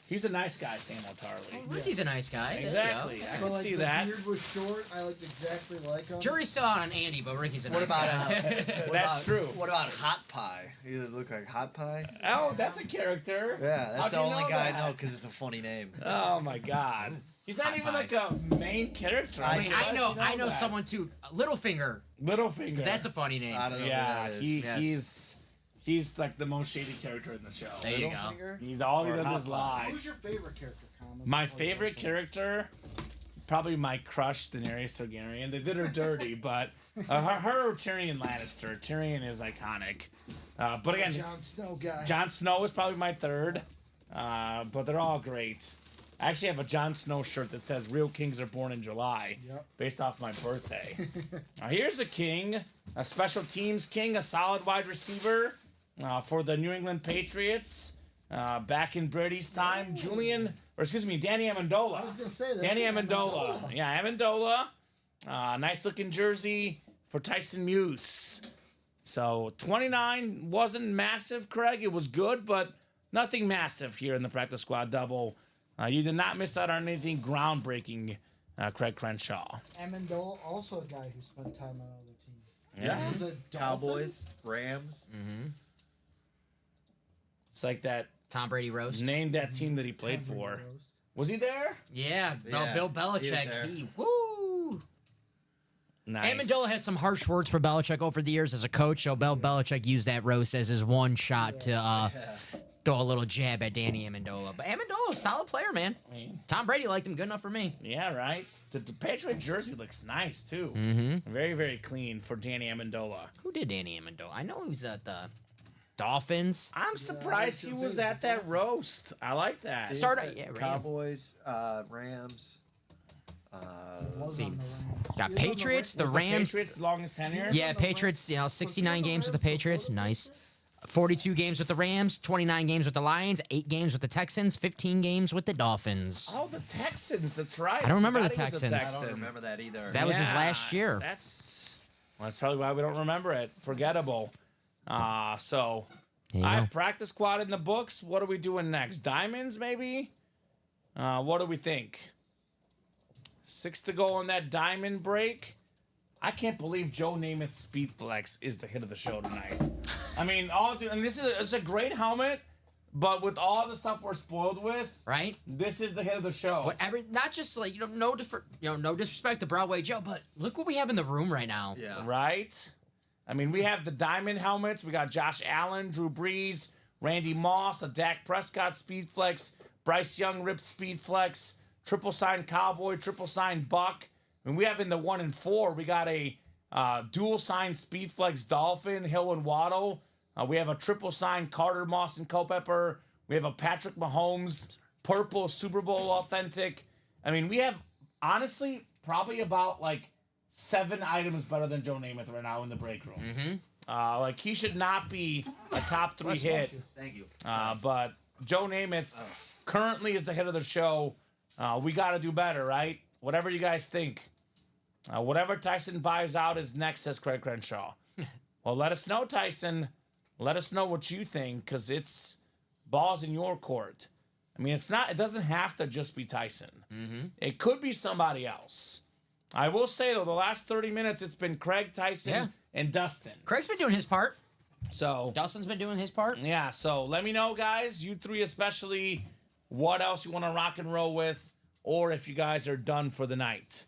He's a nice guy, Samuel Tarley. Ricky's a nice guy. There you Exactly. go. I But can like see the that. beard was short. I looked exactly like him. Jury's still out on Andy, but Ricky's a nice What about guy. That's true. What about Hot Pie? You look like Hot Pie? Oh, that's a character. Yeah, How'd that's the you only know guy that? I know because it's a funny name. Oh my God. He's not Hot even pie. like a main character. I mean, just I know that. someone too. Littlefinger, Littlefinger. because that's a funny name. I don't know Yeah, who that is. Yes. he's like the most shady character in the show. There you go. Littlefinger? He's all he Or does Hot is Pie. lie. Who's your favorite character, Common? My favorite character, probably my crush, Daenerys Targaryen. They did her dirty, but her or Tyrion Lannister. Tyrion is iconic. But again, Jon Snow guy. Jon Snow is probably my third. But they're all great. I actually have a Jon Snow shirt that says "Real Kings are born in July," Yep. based off my birthday. Here's a king, a special teams king, a solid wide receiver for the New England Patriots. Back in Brady's time, Danny Amendola. I was gonna say that. Danny Amendola. Yeah, Amendola. Nice looking jersey for Tyson Muse. So 29 wasn't massive, Craig. It was good, but nothing massive here in the practice squad double. You did not miss out on anything groundbreaking, Craig Crenshaw. Amendola, also a guy who spent time on other teams. Yeah. He was a Dolphin. Cowboys, Rams. It's like that. Tom Brady roast. Name that team that he played for. Roast. Was he there? Yeah, Yeah, Bill he was Belichick. there. Woo! Nice. Amendola had some harsh words for Belichick over the years as a coach, so Bill Belichick used that roast as his one shot to throw a little jab at Danny Amendola. But Amendola's a solid player, man. Tom Brady liked him good enough for me. Yeah, right. The Patriot jersey looks nice too. Very, very clean for Danny Amendola. Who did Danny Amendola? I know he was at the Dolphins. I'm surprised he was at that roast. I like that. Rams. Cowboys, Rams. Was See, on the Rams. Got He was on the Patriots, Rams. the Rams. Patriots longest tenure. Yeah, Patriots, 69 games with the Patriots. Nice. 42 games with the Rams, 29 games with the Lions, 8 games with the Texans, 15 games with the Dolphins. Oh, the Texans. That's right. I don't remember forgot the he was a Texans. I Texan. don't remember that either. That was his last year. That's probably why we don't remember it. Forgettable. So There you I go. have practice squad in the books. What are we doing next? Diamonds, maybe? What do we think? 6 to go on that diamond break. I can't believe Joe Namath's Speed Flex is the hit of the show tonight. I mean, and it's a great helmet, but with all the stuff we're spoiled with, Right? this is the hit of the show. Whatever. Not just like no disrespect to Broadway Joe, but look what we have in the room right now. Yeah. Right? I mean, we have the diamond helmets. We got Josh Allen, Drew Brees, Randy Moss, a Dak Prescott speed flex, Bryce Young ripped speed flex, triple sign Cowboy, triple sign Buck. I mean, we have in the 1 and 4, we got a dual sign speed flex Dolphin, Hill and Waddle. We have a triple sign Carter, Moss, and Culpepper. We have a Patrick Mahomes purple Super Bowl authentic. I mean, we have honestly probably about like 7 items better than Joe Namath right now in the break room. Like he should not be a top 3 hit. Thank you. But Joe Namath currently is the hit of the show. We got to do better, right? Whatever you guys think. Whatever Tyson buys out is next, says Craig Crenshaw. Well, let us know, Tyson. Let us know what you think, because it's balls in your court. I mean, it doesn't have to just be Tyson. It could be somebody else. I will say, though, the last 30 minutes, it's been Craig, Tyson, and Dustin. Craig's been doing his part. So Dustin's been doing his part. yeah, so let me know, guys, you 3 especially, what else you want to rock and roll with, or if you guys are done for the night.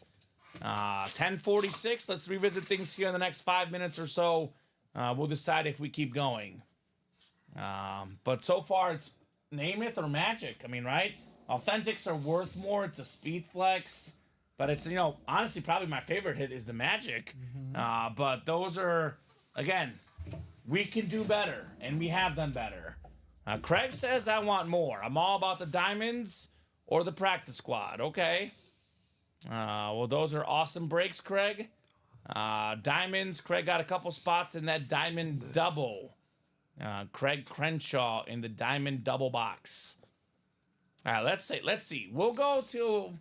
10:46. Let's revisit things here in the next 5 minutes or so. We'll decide if we keep going. But so far, it's Namath or Magic. I mean, right? Authentics are worth more. It's a speed flex. But it's, honestly, probably my favorite hit is the Magic. But those are, again, we can do better, and we have done better. Craig says, I want more. I'm all about the diamonds or the practice squad. Okay. Well, those are awesome breaks, Craig. Diamonds, Craig got a couple spots in that diamond double. Craig Crenshaw in the diamond double box. All right, let's see. We'll go to,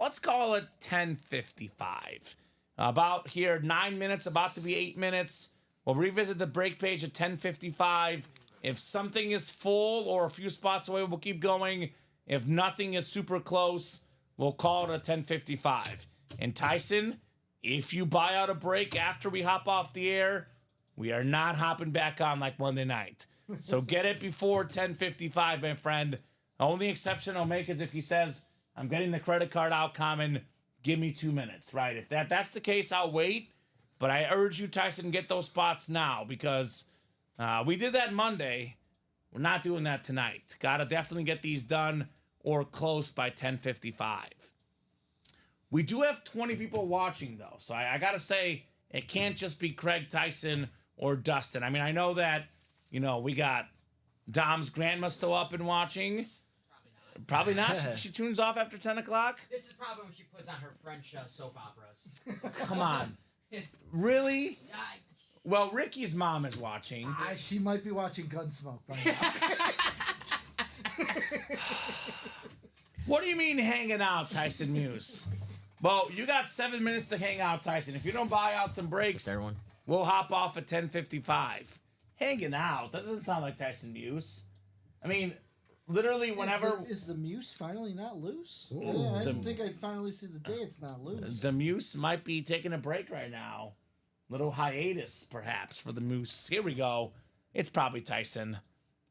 let's call it 10:55. About here, 9 minutes, about to be 8 minutes. We'll revisit the break page at 10:55. If something is full or a few spots away, we'll keep going. If nothing is super close, we'll call it a 10:55. And Tyson, if you buy out a break after we hop off the air, we are not hopping back on like Monday night. So get it before 10:55, my friend. Only exception I'll make is if he says, I'm getting the credit card out, Kamen, give me 2 minutes, right? If that's the case, I'll wait. But I urge you, Tyson, get those spots now, because we did that Monday. We're not doing that tonight. Got to definitely get these done or close by 10:55. We do have 20 people watching, though. So I got to say, it can't just be Craig, Tyson, or Dustin. I mean, I know that, we got Dom's grandma still up and watching. Probably not. She tunes off after 10 o'clock. This is probably when she puts on her French soap operas. Come on. Really? Well, Ricky's mom is watching. She might be watching Gunsmoke by now. What do you mean hanging out, Tyson Muse? Well, you got 7 minutes to hang out, Tyson. If you don't buy out some breaks, we'll hop off at 10:55. Hanging out? That doesn't sound like Tyson Muse. I mean, literally whenever... Is the Muse finally not loose? I didn't think I'd finally see the day it's not loose. The Muse might be taking a break right now. Little hiatus, perhaps, for the Moose. Here we go. It's probably Tyson.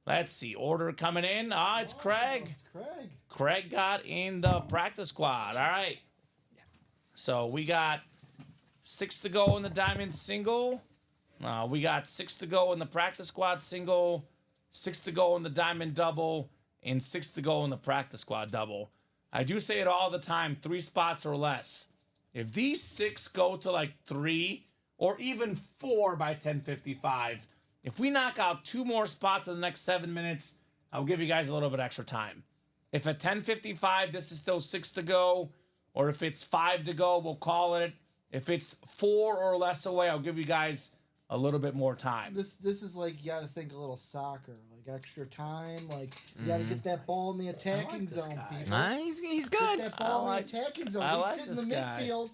Let's see. Order coming in. It's Craig. It's Craig. Craig got in the practice squad. All right. So we got 6 to go in the diamond single. We got 6 to go in the practice squad single, 6 to go in the diamond double, and 6 to go in the practice squad double. I do say it all the time, 3 spots or less. If these 6 go to like 3 or even 4 by 10:55, if we knock out 2 more spots in the next 7 minutes, I'll give you guys a little bit extra time. If at 10:55 this is still 6 to go, or if it's 5 to go, we'll call it. If it's 4 or less away, I'll give you guys a little bit more time. This is like, you got to think a little soccer, like extra time. Like, you got to get that ball in the attacking zone, people. He's Get good. that ball in the attacking zone. I He's like sitting in this the guy. midfield.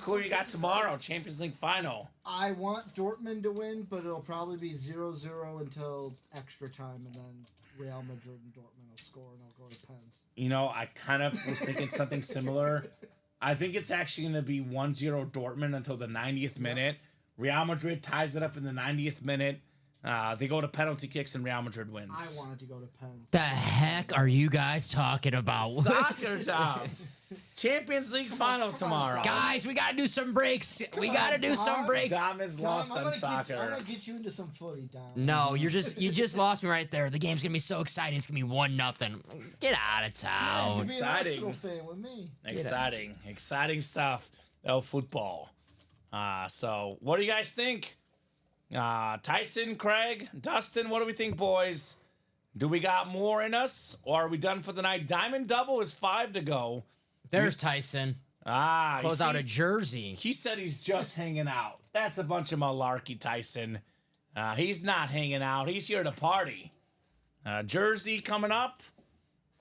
Who you got tomorrow? Champions League final. I want Dortmund to win, but it'll probably be 0-0 until extra time, and then Real Madrid and Dortmund will score, and it'll go to pens. I kind of was thinking something similar. I think it's actually going to be 1-0 Dortmund until the 90th minute. Real Madrid ties it up in the 90th minute. They go to penalty kicks and Real Madrid I wins. wanted to go to Penn. The heck are you guys talking about? Soccer time. Champions League final tomorrow. Guys, we gotta do some breaks. We gotta do some breaks. Dom is lost on I'm soccer. gonna get you into some footy, Dom. No, you just lost me right there. The game's gonna be so exciting. It's gonna be 1-0. Get out of To town. be exciting. an Arsenal fan with me. Exciting stuff. Oh, football. So what do you guys think? Tyson, Craig, Dustin, what do we think, boys? Do we got more in us, or are we done for the night? Diamond double is 5 to go. There's Tyson. You Close out see? a jersey. He said he's just hanging out. That's a bunch of malarkey, Tyson. He's not hanging out. He's here to party. Jersey coming up.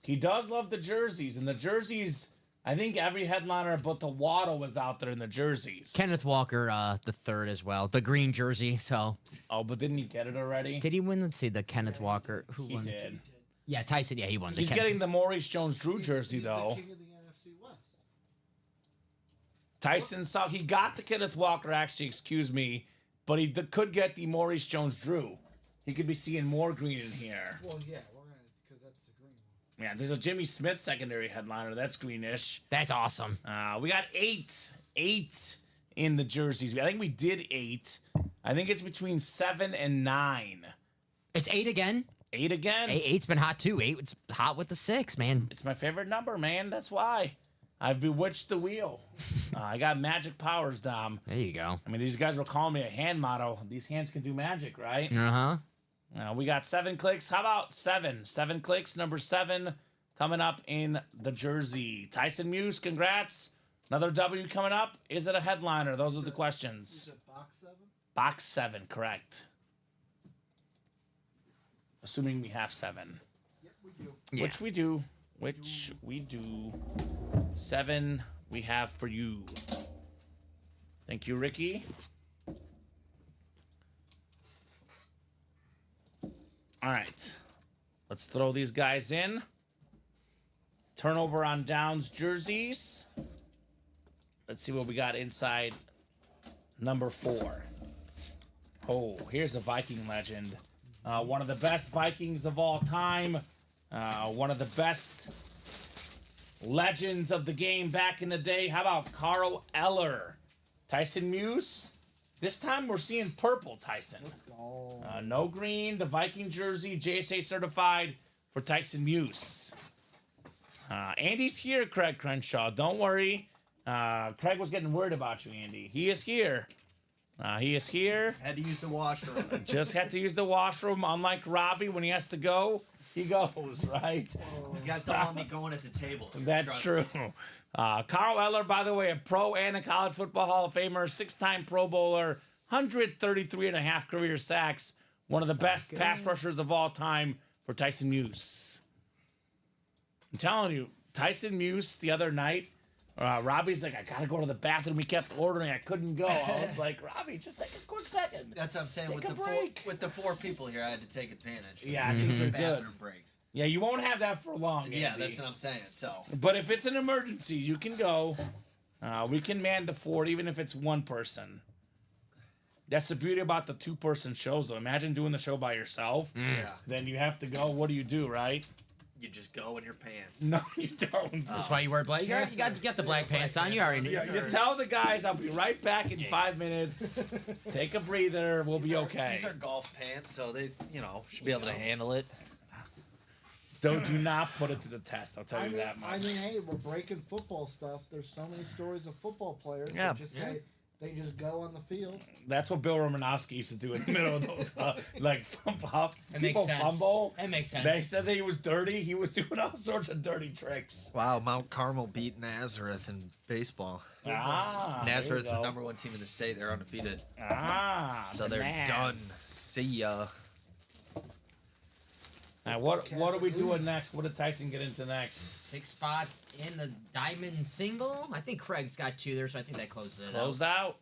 He does love the jerseys, and the jerseys, I think every headliner but the Waddle was out there in the jerseys. Kenneth Walker, the third as well. The green jersey. So Oh, but didn't he get it already? did he win? Let's see. The Kenneth Walker. Who He won? did. Yeah, Tyson. Yeah, he won. He's getting the Maurice Jones-Drew jersey, He's though. the king of the NFC West. Tyson saw he got the Kenneth Walker, actually, excuse me, but he could get the Maurice Jones-Drew. He could be seeing more green in here. Well, yeah, we're gonna because that's the green one. Yeah, there's a Jimmy Smith secondary headliner. That's greenish. That's awesome. We got eight in the jerseys. I think we did 8. I think it's between 7 and 9. It's 8 again. 8 again. 8's been hot too. 8's hot with the 6, man. It's my favorite number, man. That's why. I've bewitched the wheel. I got magic powers, Dom. There you go. I mean, these guys were calling me a hand model. These hands can do magic, right? Uh huh. We got 7 clicks. How about 7? 7 clicks. Number 7 coming up in the jersey. Tyson Muse, congrats. Another W coming up. Is it a headliner? Those are the Is questions. it box 7? Box 7, correct. Assuming we have 7. Yep, we do. Yeah. Which we do. Which we do. 7 we have for you. Thank you, Ricky. All right. Let's throw these guys in. Turnover on downs jerseys. Let's see what we got inside number 4. Oh, here's a Viking legend. One of the best Vikings of all time. One of the best legends of the game back in the day. How about Carl Eller? Tyson Muse. This time we're seeing purple, Tyson. Let's go. No green. The Viking jersey, JSA certified for Tyson Muse. Andy's here, Craig Crenshaw. Don't worry. Craig was getting worried about you, Andy. He is here. He is here. Had to use the washroom. Just had to use the washroom. Unlike Robbie, when he has to go, he goes, right? You guys don't want me going at the table. That's Trust true. me. Carl Eller, by the way, a pro and a college football Hall of Famer, 6-time Pro Bowler, 133 and a half career sacks, one of the best pass rushers of all time for Tyson Muse. I'm telling you, Tyson Muse the other night, Robbie's like, I gotta go to the bathroom. He kept ordering. I couldn't go. I was like, Robbie, just take a quick second. That's what I'm saying. Take With a the break. with the 4 people here, I had to take advantage. Yeah, I think you're good. Bathroom breaks. Yeah, you won't have that for long. Yeah, Andy. that's what I'm saying. So But if it's an emergency, you can go. We can man the fort, even if it's one person. That's the beauty about the 2-person shows, though. Imagine doing the show by yourself. yeah, Then you have to go. What do, right? you just go in your pants. No, you don't. That's why you wear black. You got the black pants on. You already knew. You tell the guys, I'll be right back in 5 minutes. Take a breather. We'll be okay. These are golf pants, so they, should be able to handle it. Do not put it to the test. I'll tell you that much. I mean, hey, we're breaking football stuff. There's so many stories of football players Yeah. that just say they just go on the field. That's what Bill Romanowski used to do in the middle of those, That makes people sense. fumble. That makes sense. They said that he was dirty. He was doing all sorts of dirty tricks. Wow, Mount Carmel beat Nazareth in baseball. Nazareth's the there you go. #1 team in the state. They're undefeated. So So they're done. See ya. Now, what are we doing next? What did Tyson get into next? 6 spots in the diamond single. I think Craig's got 2 there, so I think that closes it Closed out.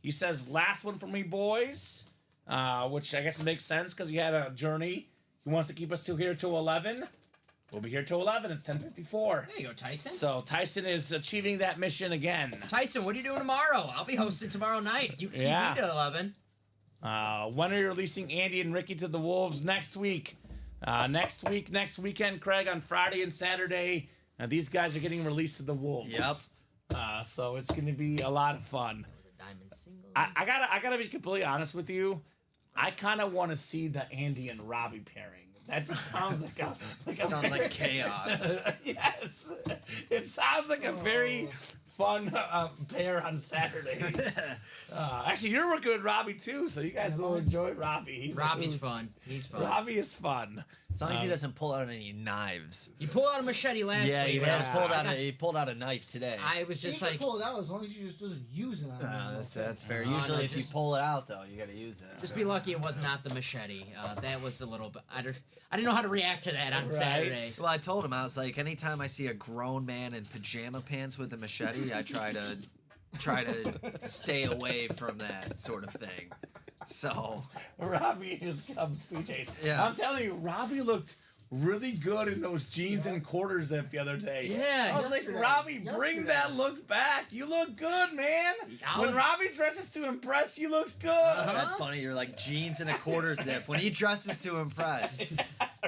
He says, last one for me, boys. Which I guess makes sense because he had a journey. He wants to keep us here till 11. We'll be here till 11. It's 10:54. There you go, Tyson. So Tyson is achieving that mission again. Tyson, what are you doing tomorrow? I'll be hosting tomorrow night. You keep Yeah. me to 11. When are you releasing Andy and Ricky to the Wolves? Next week. Next weekend, Craig, on Friday and Saturday. These guys are getting released to the Wolves. Yep. So it's going to be a lot of fun. Diamond single. I gotta be completely honest with you. I kind of want to see the Andy and Robbie pairing. That just sounds like a Sounds like chaos. Yes, it sounds like a very fun pair on Saturdays. Actually, you're working with Robbie too, so you guys will enjoy Robbie. Robbie's fun. He's fun. Robbie is fun. As long as he doesn't pull out any knives. You pulled out a machete last Yeah, week. he right? he pulled out a knife today. I was He just can like, pull it out as long as he just doesn't use it on anyone else. That's fair. No, Usually, no, if you just- pull it out, though, you got to use it. just be lucky it was not the machete. That was a little bit. I didn't know how to react to that on Saturday. Well, I told him, I was like, anytime I see a grown man in pajama pants with a machete, I try to stay away from that sort of thing. So Robbie is Cubs PJs. Yeah. I'm telling you, Robbie looked really good in those jeans and quarter zip the other day. Yeah, I was like, yesterday. Robbie, bring Yesterday. that look back. You look good, man. When Robbie dresses to impress, he looks good. that's funny. You're like jeans and a quarter zip. When he dresses to impress,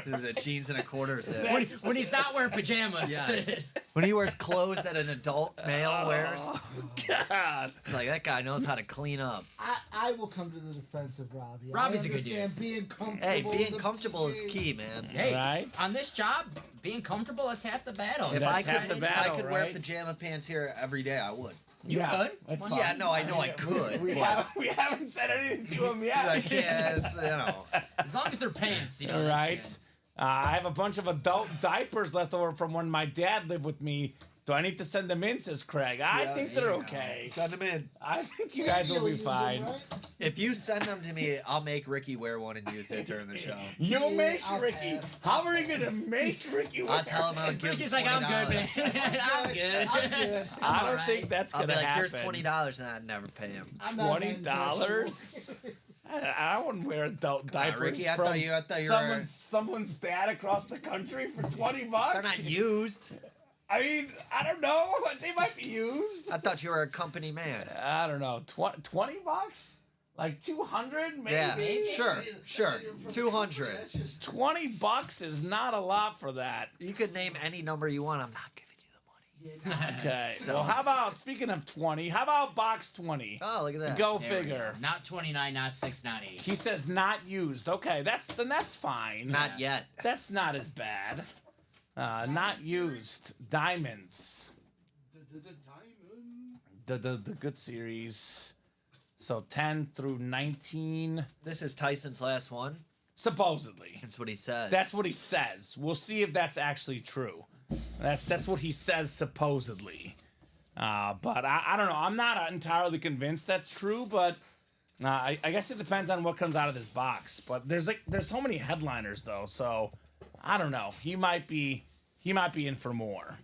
there's a jeans and a quarter zip. When he's not wearing pajamas. Yes. When he wears clothes that an adult male wears, Oh, God. it's like that guy knows how to clean up. I will come to the defense of Robbie. Robbie's I a good dude. understand being comfortable. Hey, being the comfortable is beginning. key, man. Hey, Right. on this job, being comfortable, that's half the battle. If That's I half could, the if I battle, could wear right? pajama pants here every day, I would. You Yeah, could. that's Why fine. not? Yeah, no, I know I could. We haven't said anything to him yet. Like, yes, you know. As long as they're pants, you know. All that's right. good. I have a bunch of adult diapers left over from when my dad lived with me. Do I need to send them in, says Craig? I Yes. think they're okay. Send them in. I think you guys will You'll be use it, fine. right? If you send them to me, I'll make Ricky wear one and use it during the show. You'll Yeah, make I'll Ricky. pass. How are you gonna make Ricky? I'll tell him I'll give Ricky's him like, I'm good, $20. man. I'm good. I'm good. I don't alright. think that's I'll gonna be like, happen. here's $20, and I'd never pay him. I'm not that $20? I wouldn't wear adult diapers Ricky, I from thought you were- someone's dad across the country for $20. They're not used. I mean, I don't know. They might be used. I thought you were a company man. I don't know. $20? Like 200 maybe? Yeah, sure. 200. $20 is not a lot for that. You could name any number you want. I'm not giving you the money. Okay. So- Well, how about, speaking of 20, how about box 20? Oh, look at that. Go There we figure. go. Not 29, not 6, not 8. He says not used. Okay, that's fine. Not yet. That's not as bad. Not used. Diamonds. The good series. So 10 through 19. This is Tyson's last one. Supposedly. That's what he says. That's what he says. We'll see if that's actually true. That's what he says supposedly. But I don't know. I'm not entirely convinced that's true, but I guess it depends on what comes out of this box. But there's so many headliners though, so I don't know. He might be in for more.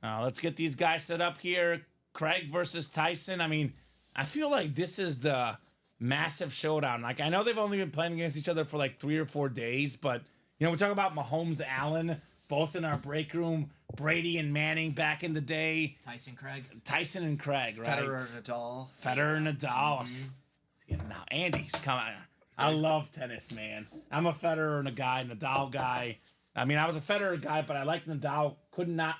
Let's get these guys set up here. Craig versus Tyson. I mean, I feel like this is the massive showdown. Like, I know they've only been playing against each other for like 3 or 4 days, but you know, we talk about Mahomes, Allen, both in our break room. Brady and Manning back in the day. Tyson Craig. Tyson and Craig, right? Federer, Nadal. Federer and Nadal. Now Andy's coming. I love tennis, man. I'm a Federer and a Nadal guy. I mean, I was a Federer guy, but I like Nadal. Could not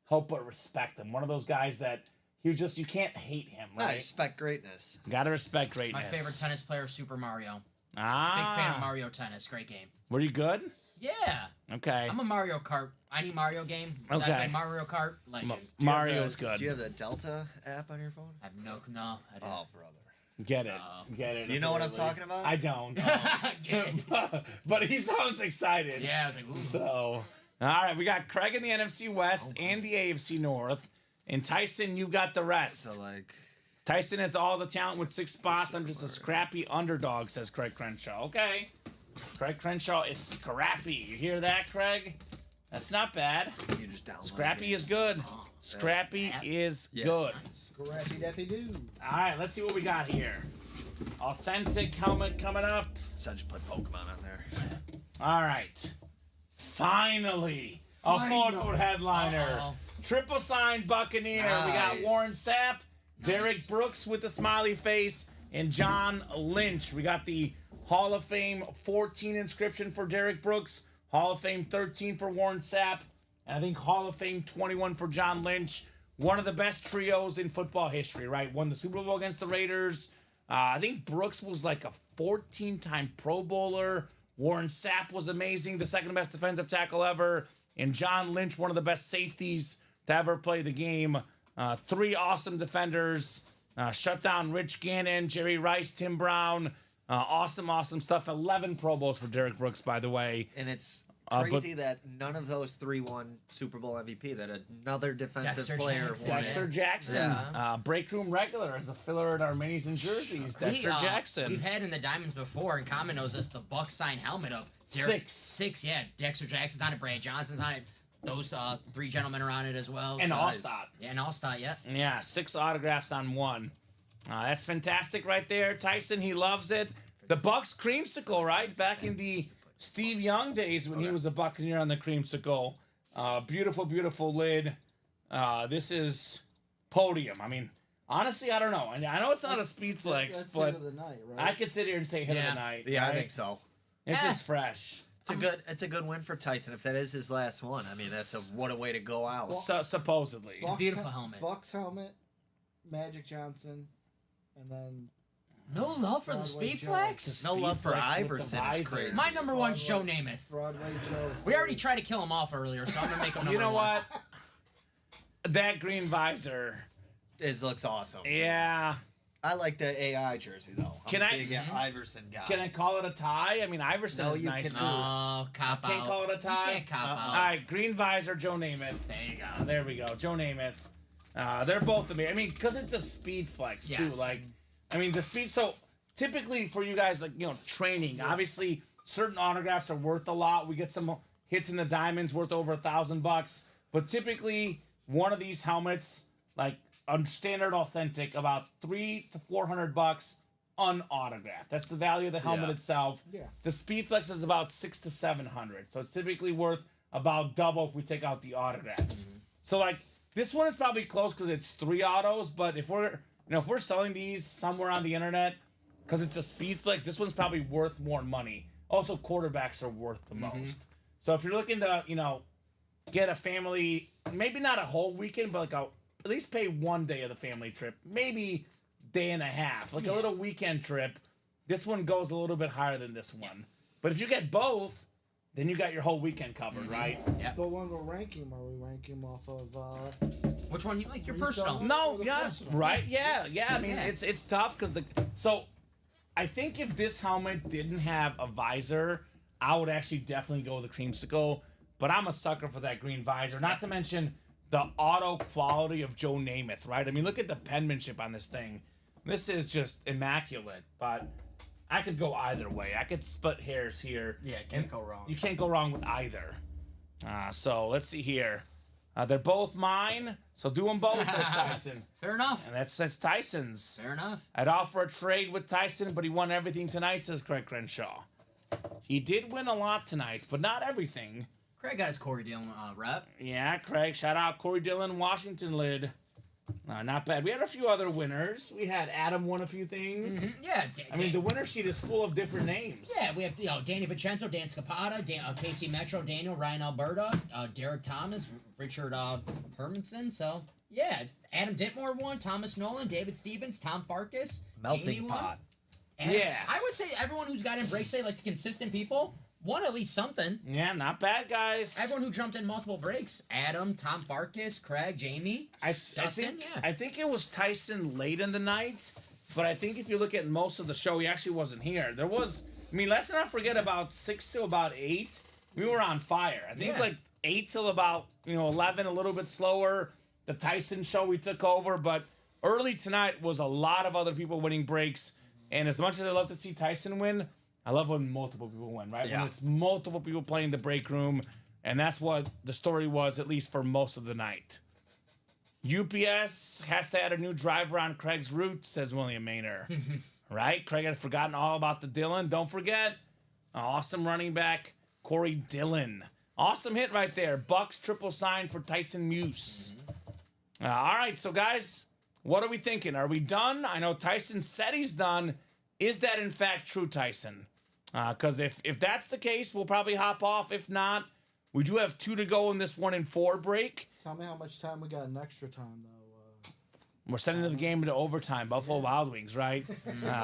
help but respect him. One of those guys that you can't hate him, No, right? respect greatness. Gotta respect greatness. My favorite tennis player, Super Mario. Ah, Big fan of Mario Tennis. Great game. Were you good? Yeah. Okay. I'm a Mario Kart. Any Mario game. Okay. I play Mario Kart. Legend. Mario's good. Do you have the Delta app on your phone? I have no. I don't. Oh, brother. Get it. Get it. You know what I'm apparently. talking about? I don't. Get it. But he sounds excited. Yeah, I was like, ooh. So, all right, we got Craig in the NFC West and the AFC North. And Tyson, you got the rest. So, like, Tyson has all the talent with 6 spots. I'm just a scrappy underdog, says Craig Crenshaw. Okay. Craig Crenshaw is scrappy. You hear that, Craig? That's not bad. you just download Scrappy games. is good. Scrappy is Yeah. good. Scrappy Deppy Doo. All right, let's see what we got here. Authentic helmet coming up. So I just put Pokemon on there. All right. Finally, a full-court headliner. Uh-oh. Triple signed Buccaneer. We got Nice. Warren Sapp, Derek Brooks with the smiley face, and John Lynch. We got the Hall of Fame 14 inscription for Derek Brooks, Hall of Fame 13 for Warren Sapp, and I think Hall of Fame 21 for John Lynch. One of the best trios in football history, right? Won the Super Bowl against the Raiders. I think Brooks was like a 14-time Pro Bowler. Warren Sapp was amazing, the second best defensive tackle ever. And John Lynch, one of the best safeties to ever play the game. 3 awesome defenders. Shut down Rich Gannon, Jerry Rice, Tim Brown. Awesome stuff. 11 Pro Bowls for Derek Brooks, by the way. And it's but- crazy that none of those 3 won Super Bowl MVP. That another defensive Dexter player Jackson. won Dexter it. Jackson, Yeah. break room regular as a filler at our minis and jerseys. Dexter Jackson. We've had in the Diamonds before, and Kamen knows this, the Buck sign helmet of Six. Yeah. Dexter Jackson's on it, Brad Johnson's on it. Those 3 gentlemen are on it as well. And so- Allstott. Yeah, and Allstott, yeah. Yeah, 6 autographs on 1. That's fantastic right there. Tyson, he loves it. The Bucks creamsicle, right? Back in the Steve Young days when he was a Buccaneer on the creamsicle. Beautiful lid. This is podium. I mean, honestly, I don't know. And I know it's not a speed flex, That's but hit of the night, right? I could sit here and say hit of Yeah. the night. Yeah, I right? think so. This Eh. is fresh. It's a good win for Tyson. If that is his last one, I mean, what a way to go out. Supposedly. Bucks beautiful helmet. Bucks helmet, Magic Johnson, and then No love for the Broadway speed Joe. flex? No love for flex with the Iverson is visor. crazy. My number one's Joe Namath. Broadway Joe. We already tried to kill him off earlier, so I'm going to make him number You know one. what? That green visor. Looks awesome. Yeah. I like the AI jersey though. I'm Can a I- big Iverson guy. Can I call it a tie? I mean, Iverson No, is you nice can- too. Oh, cop out. Can't call it a tie? You can't cop All out. right, green visor, Joe Namath. There you go. There we go, Joe Namath. They're both amazing. I mean, because it's a speed flex too. Yes. Like, I mean, the speed. So typically for you guys, like training. Obviously, certain autographs are worth a lot. We get some hits in the diamonds worth over $1,000. But typically, one of these helmets, like a standard authentic, about $300 to $400 unautographed. That's the value of the helmet Yeah. itself. Yeah. The speed flex is about $600 to $700. So it's typically worth about double if we take out the autographs. So like this one is probably close because it's 3 autos, but if we're if we're selling these somewhere on the internet because it's a speed flex, this one's probably worth more money. Also, quarterbacks are worth the most. So if you're looking to get a family, maybe not a whole weekend, but like at least pay 1 day of the family trip, maybe day and a half, like a little weekend trip. This one goes a little bit higher than this one. But if you get both, then you got your whole weekend covered, right? But when we're ranking, are we ranking off of? Which one you like? Your Resell personal. them? No, Or the yeah, personal? right, yeah. I mean, Yeah. it's tough because so I think if this helmet didn't have a visor, I would actually definitely go with the creamsicle. But I'm a sucker for that green visor. Not to mention the auto quality of Joe Namath, right? I mean, look at the penmanship on this thing. This is just immaculate. But I could go either way. I could split hairs here. Yeah, can't go wrong. You can't go wrong with either. So let's see here. They're both mine, so do them both, Tyson. Fair enough. And that's Tyson's. Fair enough. I'd offer a trade with Tyson, but he won everything tonight, says Craig Crenshaw. He did win a lot tonight, but not everything. Craig got his Corey Dillon rep. Yeah, Craig. Shout out Corey Dillon, Washington lid. Not bad. We had a few other winners. We had Adam won a few things. Yeah. I mean, the winner sheet is full of different names. Yeah, we have Danny Vincenzo, Dan Scapata, Casey Metro, Daniel, Ryan Alberta, Derek Thomas, Richard Hermanson. So, yeah, Adam Ditmore won, Thomas Nolan, David Stevens, Tom Farkas, Jamie Melting won. pot. And Yeah. I would say everyone who's got in break say, like the consistent people, won at least something. Yeah, not bad, guys. Everyone who jumped in multiple breaks, Adam, Tom Farkas, Craig, Jamie, Dustin, I think it was Tyson late in the night, but I think if you look at most of the show, he actually wasn't here. There was, I mean, let's not forget about 6 to about 8, we were on fire. I think Yeah. like 8 till about 11, a little bit slower. The Tyson show we took over, but early tonight was a lot of other people winning breaks. And as much as I love to see Tyson win, I love when multiple people win, right? Yeah. When it's multiple people playing the break room, and that's what the story was, at least for most of the night. UPS has to add a new driver on Craig's route, says William Maynor. Right? Craig had forgotten all about the Dillon. Don't forget, awesome running back, Corey Dillon. Awesome hit right there. Bucks triple sign for Tyson Muse. All right, so guys, what are we thinking? Are we done? I know Tyson said he's done. Is that in fact true, Tyson? Because if that's the case, we'll probably hop off. If not, we do have 2 to go in this 1-4 break. Tell me how much time we got in extra time, though. We're sending the game into overtime. Buffalo Wild Wings, right?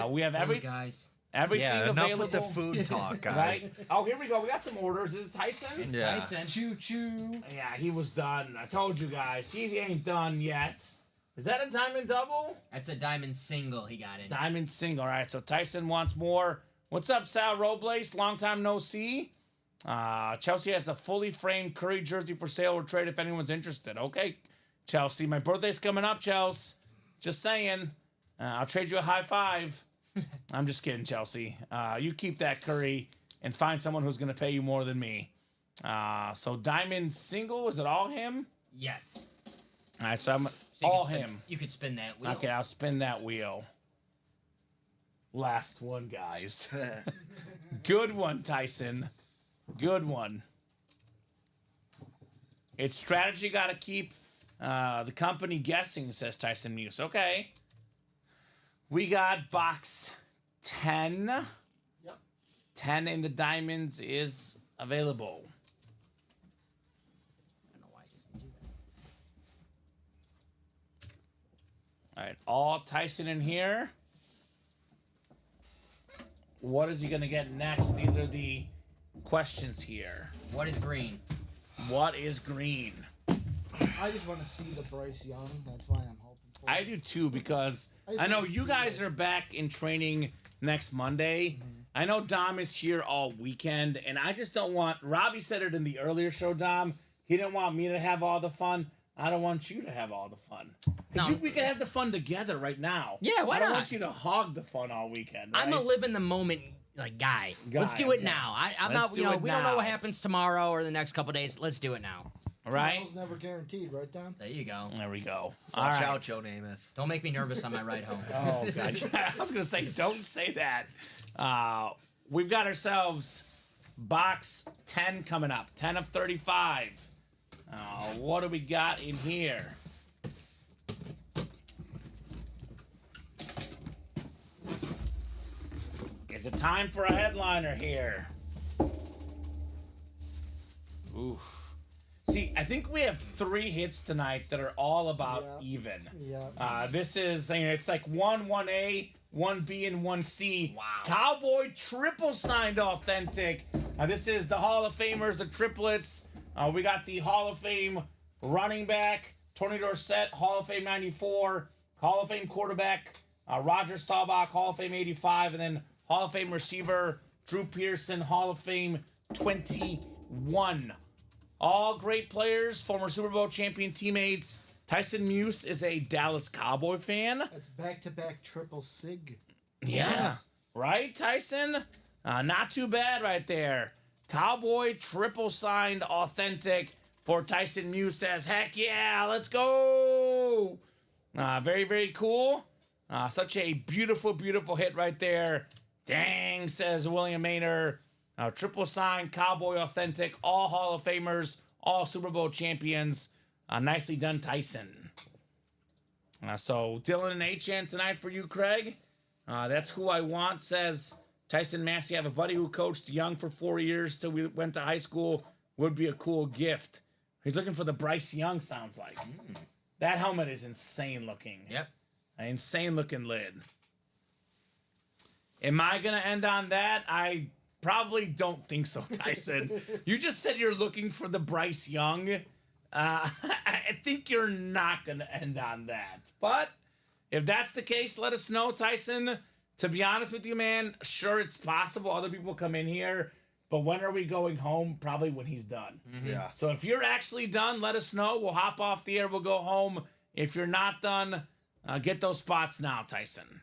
We have Hey, guys. everything Yeah, enough available. with the food talk, guys. Right? Oh, here we go. We got some orders. Is it Tyson? Yeah. Tyson. Choo choo. Yeah, he was done. I told you guys. He ain't done yet. Is that a diamond double? That's a diamond single he got in. Diamond single. All right, so Tyson wants more. What's up, Sal Robles? Long time no see. Chelsea has a fully framed Curry jersey for sale or trade if anyone's interested. Okay, Chelsea. My birthday's coming up, Chelsea. Just saying. I'll trade you a high five. I'm just kidding, Chelsea. You keep that Curry and find someone who's going to pay you more than me. So diamond single, is it all him? Yes. All right, so I'm So you all could spin- him. You could spin that wheel. Okay, I'll spin that wheel. Last one, guys. Good one, Tyson. Good one. It's strategy got to keep the company guessing, says Tyson Muse. Okay. We got box 10. Yep. 10 in the diamonds is available. I don't know why I just didn't do that. All right, all Tyson in here. What is he going to get next? These are the questions here. What is green? What is green? I just want to see the Bryce Young. That's why I'm hoping for. I do too, because I know you guys are back in training next Monday. I know Dom is here all weekend, and I just don't want. Robbie said it in the earlier show, Dom. He didn't want me to have all the fun. I don't want you to have all the fun. No. We can have the fun together right now. Yeah, why I don't not? want you to hog the fun all weekend. Right? I'm a live in the moment guy. Let's do it okay. now. I'm Let's not. do You know, it we don't know what now. happens tomorrow or the next couple days. Let's do it now. right. Tomorrow's never guaranteed, right, Don? There you go. There we go. All Watch right. out, Joe Namath. Don't make me nervous on my ride home. Oh, God. I was going to say, don't say that. We've got ourselves box 10 coming up. 10 of 35. What do we got in here? Is it time for a headliner here? Oof. See, I think we have 3 hits tonight that are all about Yeah. even. Yeah. This is, it's like 1A, 1B, and 1C. Wow. Cowboy triple signed authentic. This is the Hall of Famers, the triplets. We got the Hall of Fame running back, Tony Dorsett, Hall of Fame 94, Hall of Fame quarterback, Roger Staubach, Hall of Fame 85, and then Hall of Fame receiver, Drew Pearson, Hall of Fame 21. All great players, former Super Bowl champion teammates. Tyson Muse is a Dallas Cowboy fan. That's back-to-back triple sig. Yeah. Right, Tyson? Not too bad right there. Cowboy triple signed authentic for Tyson Muse says, heck yeah, let's go. Very, very cool. Such a beautiful, beautiful hit right there. Dang, says William Maynard. Triple signed, Cowboy authentic, all Hall of Famers, all Super Bowl champions. Nicely done, Tyson. So Dylan and HN tonight for you, Craig. That's who I want, says Tyson Massey. I have a buddy who coached Young for 4 years till we went to high school. Would be a cool gift. He's looking for the Bryce Young, sounds like. That helmet is insane looking. Yep. An insane looking lid. Am I going to end on that? I probably don't think so, Tyson. You just said you're looking for the Bryce Young. I think you're not going to end on that. But if that's the case, let us know, Tyson. To be honest with you, man, sure, it's possible other people come in here. But when are we going home? Probably when he's done. Yeah. So if you're actually done, let us know. We'll hop off the air. We'll go home. If you're not done, get those spots now, Tyson.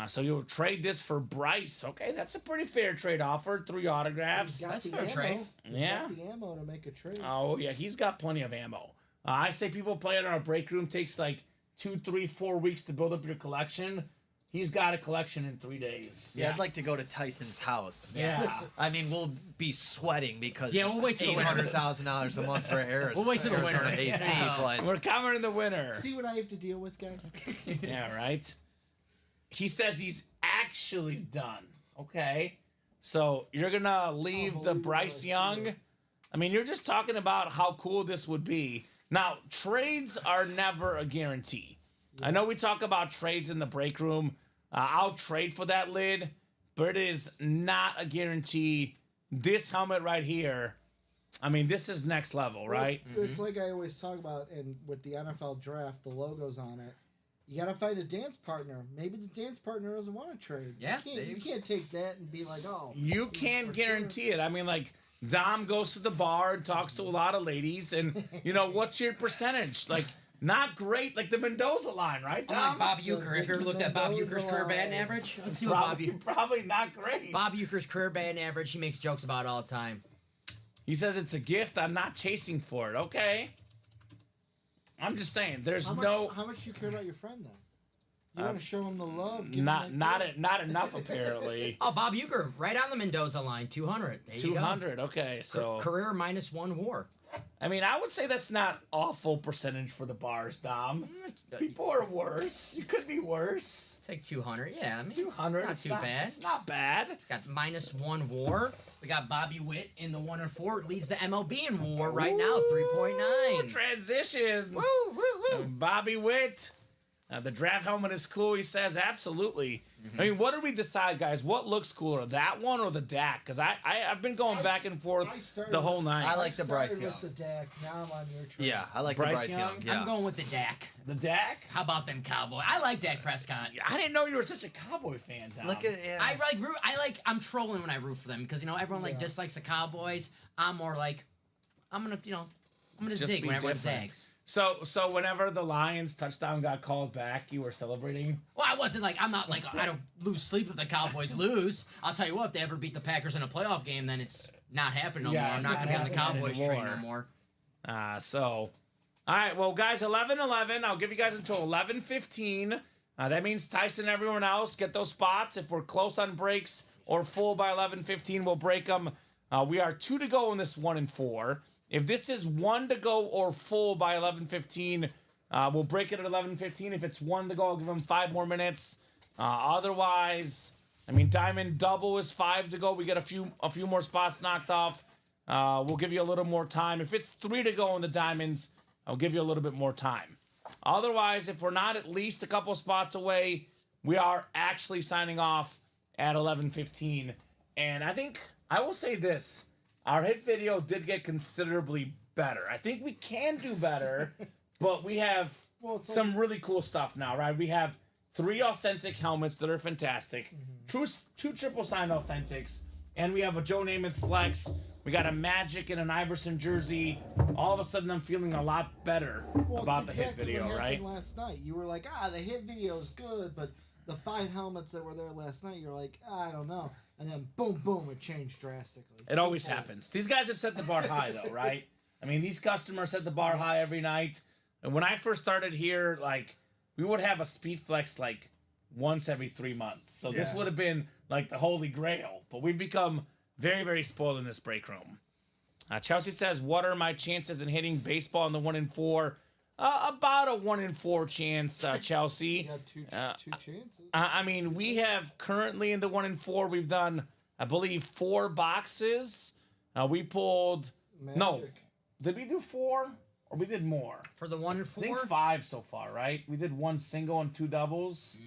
So you'll trade this for Bryce. Okay, that's a pretty fair trade offer. 3 autographs. He's got That's the fair ammo. trade. He's Yeah. got the ammo to make a trade. Oh, yeah, he's got plenty of ammo. I say people play it on a break room. Takes like 2, 3, 4 weeks to build up your collection. He's got a collection in 3 days. Yeah, I'd like to go to Tyson's house. Yeah. I mean, we'll be sweating because Yeah, we'll wait till the winter. $800,000 a month for Arizona. We'll wait till the winter. AC, Yeah. but We're coming in the winter. See what I have to deal with, guys? Yeah, right? He says he's actually done. Okay. So you're going to leave the Unbelievable, Bryce I Young. see it. I mean, you're just talking about how cool this would be. Now, trades are never a guarantee. I know we talk about trades in the break room. I'll trade for that lid, but it is not a guarantee. This helmet right here, I mean, this is next level, right? It's like I always talk about, and with the NFL draft, the logos on it. You gotta find a dance partner. Maybe the dance partner doesn't want to trade. Yeah, you can't take that and be like, oh. You can't for guarantee it. I mean, like, Dom goes to the bar and talks to a lot of ladies, and, you know, what's your percentage? Like, not great, like the Mendoza line, right, I'm like Dom? Bob Uecker. Have you ever looked at Bob Uecker's career batting average? Let's see what Probably not great. Bob Uecker's career batting average. He makes jokes about it all the time. He says it's a gift. I'm not chasing for it. Okay. I'm just saying, there's How much do you care about your friend then? You want to show him the love? give him that gift. not enough apparently. Oh, Bob Uecker, right on the Mendoza line, 200. There you go. 200. Okay, so Career minus 1 WAR. I mean, I would say that's not awful percentage for the bars, Dom. People are worse. You could be worse. Take 200. Yeah, I mean, 200. Not it's too bad. It's not bad. Got minus 1 WAR. We got Bobby Witt in the 1 and 4. Leads the MLB in WAR right now, 3.9. Transitions. Woo, woo, woo. Bobby Witt. The draft helmet is cool. He says absolutely. I mean, what did we decide, guys? What looks cooler, that one or the DAC? Because I've been going back and forth I started the whole with- night. I like the Bryce started Young. with the DAC. Now I'm on your train. Yeah, I like Bryce the Bryce Young? Young. Yeah. I'm going with the Dak. The DAC? How about them Cowboys? I like Dak Prescott. I didn't know you were such a Cowboy fan, Dom. Look at yeah. I'm trolling when I root for them because everyone Yeah. dislikes the Cowboys. I'm more like I'm gonna Just zig be when everyone different. zags. So whenever the Lions touchdown got called back, you were celebrating? Well, I'm not like I don't lose sleep if the Cowboys lose. I'll tell you what, if they ever beat the Packers in a playoff game, then it's not happening no Yeah, more. I'm not not gonna be on the happening Cowboys train anymore. no more. All right, well, guys, 11-11. I'll give you guys until 11:15. That means Tyson and everyone else get those spots. If we're close on breaks or full by 11:15, we'll break them. We are 2 to go in this 1 and 4. If this is 1 to go or full by 11:15, we'll break it at 11:15. If it's 1 to go, I'll give them 5 more minutes. Otherwise, I mean, Diamond double is 5 to go. We get a few more spots knocked off. We'll give you a little more time. If it's 3 to go in the Diamonds, I'll give you a little bit more time. Otherwise, if we're not at least a couple spots away, we are actually signing off at 11:15. And I think I will say this. Our hit video did get considerably better. I think we can do better, but we have it's some really cool stuff now, right? We have 3 authentic helmets that are fantastic, two triple sign authentics, and we have a Joe Namath flex. We got a Magic and an Iverson jersey. All of a sudden, I'm feeling a lot better about the hit video, what right? happened last night. You were like, the hit video is good, but the 5 helmets that were there last night, you're like, I don't know. And then boom, boom, it changed drastically. It always happens. These guys have set the bar high, though, right? I mean, these customers set the bar high every night. And when I first started here, like, we would have a speed flex like once every 3 months. So this would have been like the holy grail. But we've become very, very spoiled in this break room. Chelsea says, what are my chances in hitting baseball in the 1 and 4? About a 1 in 4 chance, Chelsea. You got two chances. I mean, we have currently in the 1 and 4, we've done, I believe, 4 boxes. We pulled, no, Magic. did we do 4? Or we did more? For the 1 and I 4, think 5 so far, right? We did 1 single and 2 doubles.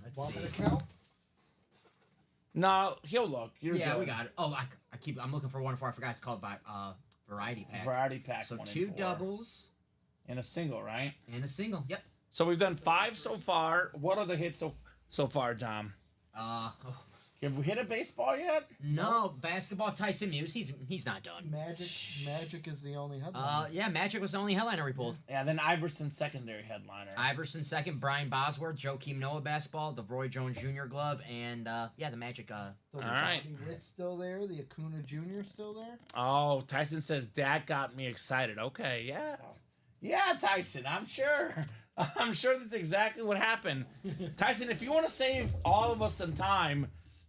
let's Want me see. to count? No, he'll look. You're Yeah, good. we got it. Oh, I'm looking for 1 and 4. I forgot it's called variety pack. Variety pack. So 1 and 2 4. doubles And a single, right? and a single. Yep. So we've done 5 so far. What are the hits so far, Dom? Have we hit a baseball yet? No, basketball. Tyson Muse. He's not done. Magic is the only headline. Yeah, Magic was the only headliner we pulled. Yeah, then Iverson secondary headliner. Iverson second, Brian Bosworth, Joakim Noah basketball, the Roy Jones Jr. glove, and the Magic. The all right. Bobby Witt's still there. The Acuna Jr. still there. Oh, Tyson says that got me excited. Okay, yeah. Yeah, Tyson, I'm sure. I'm sure that's exactly what happened. Tyson, if you want to save all of us some time,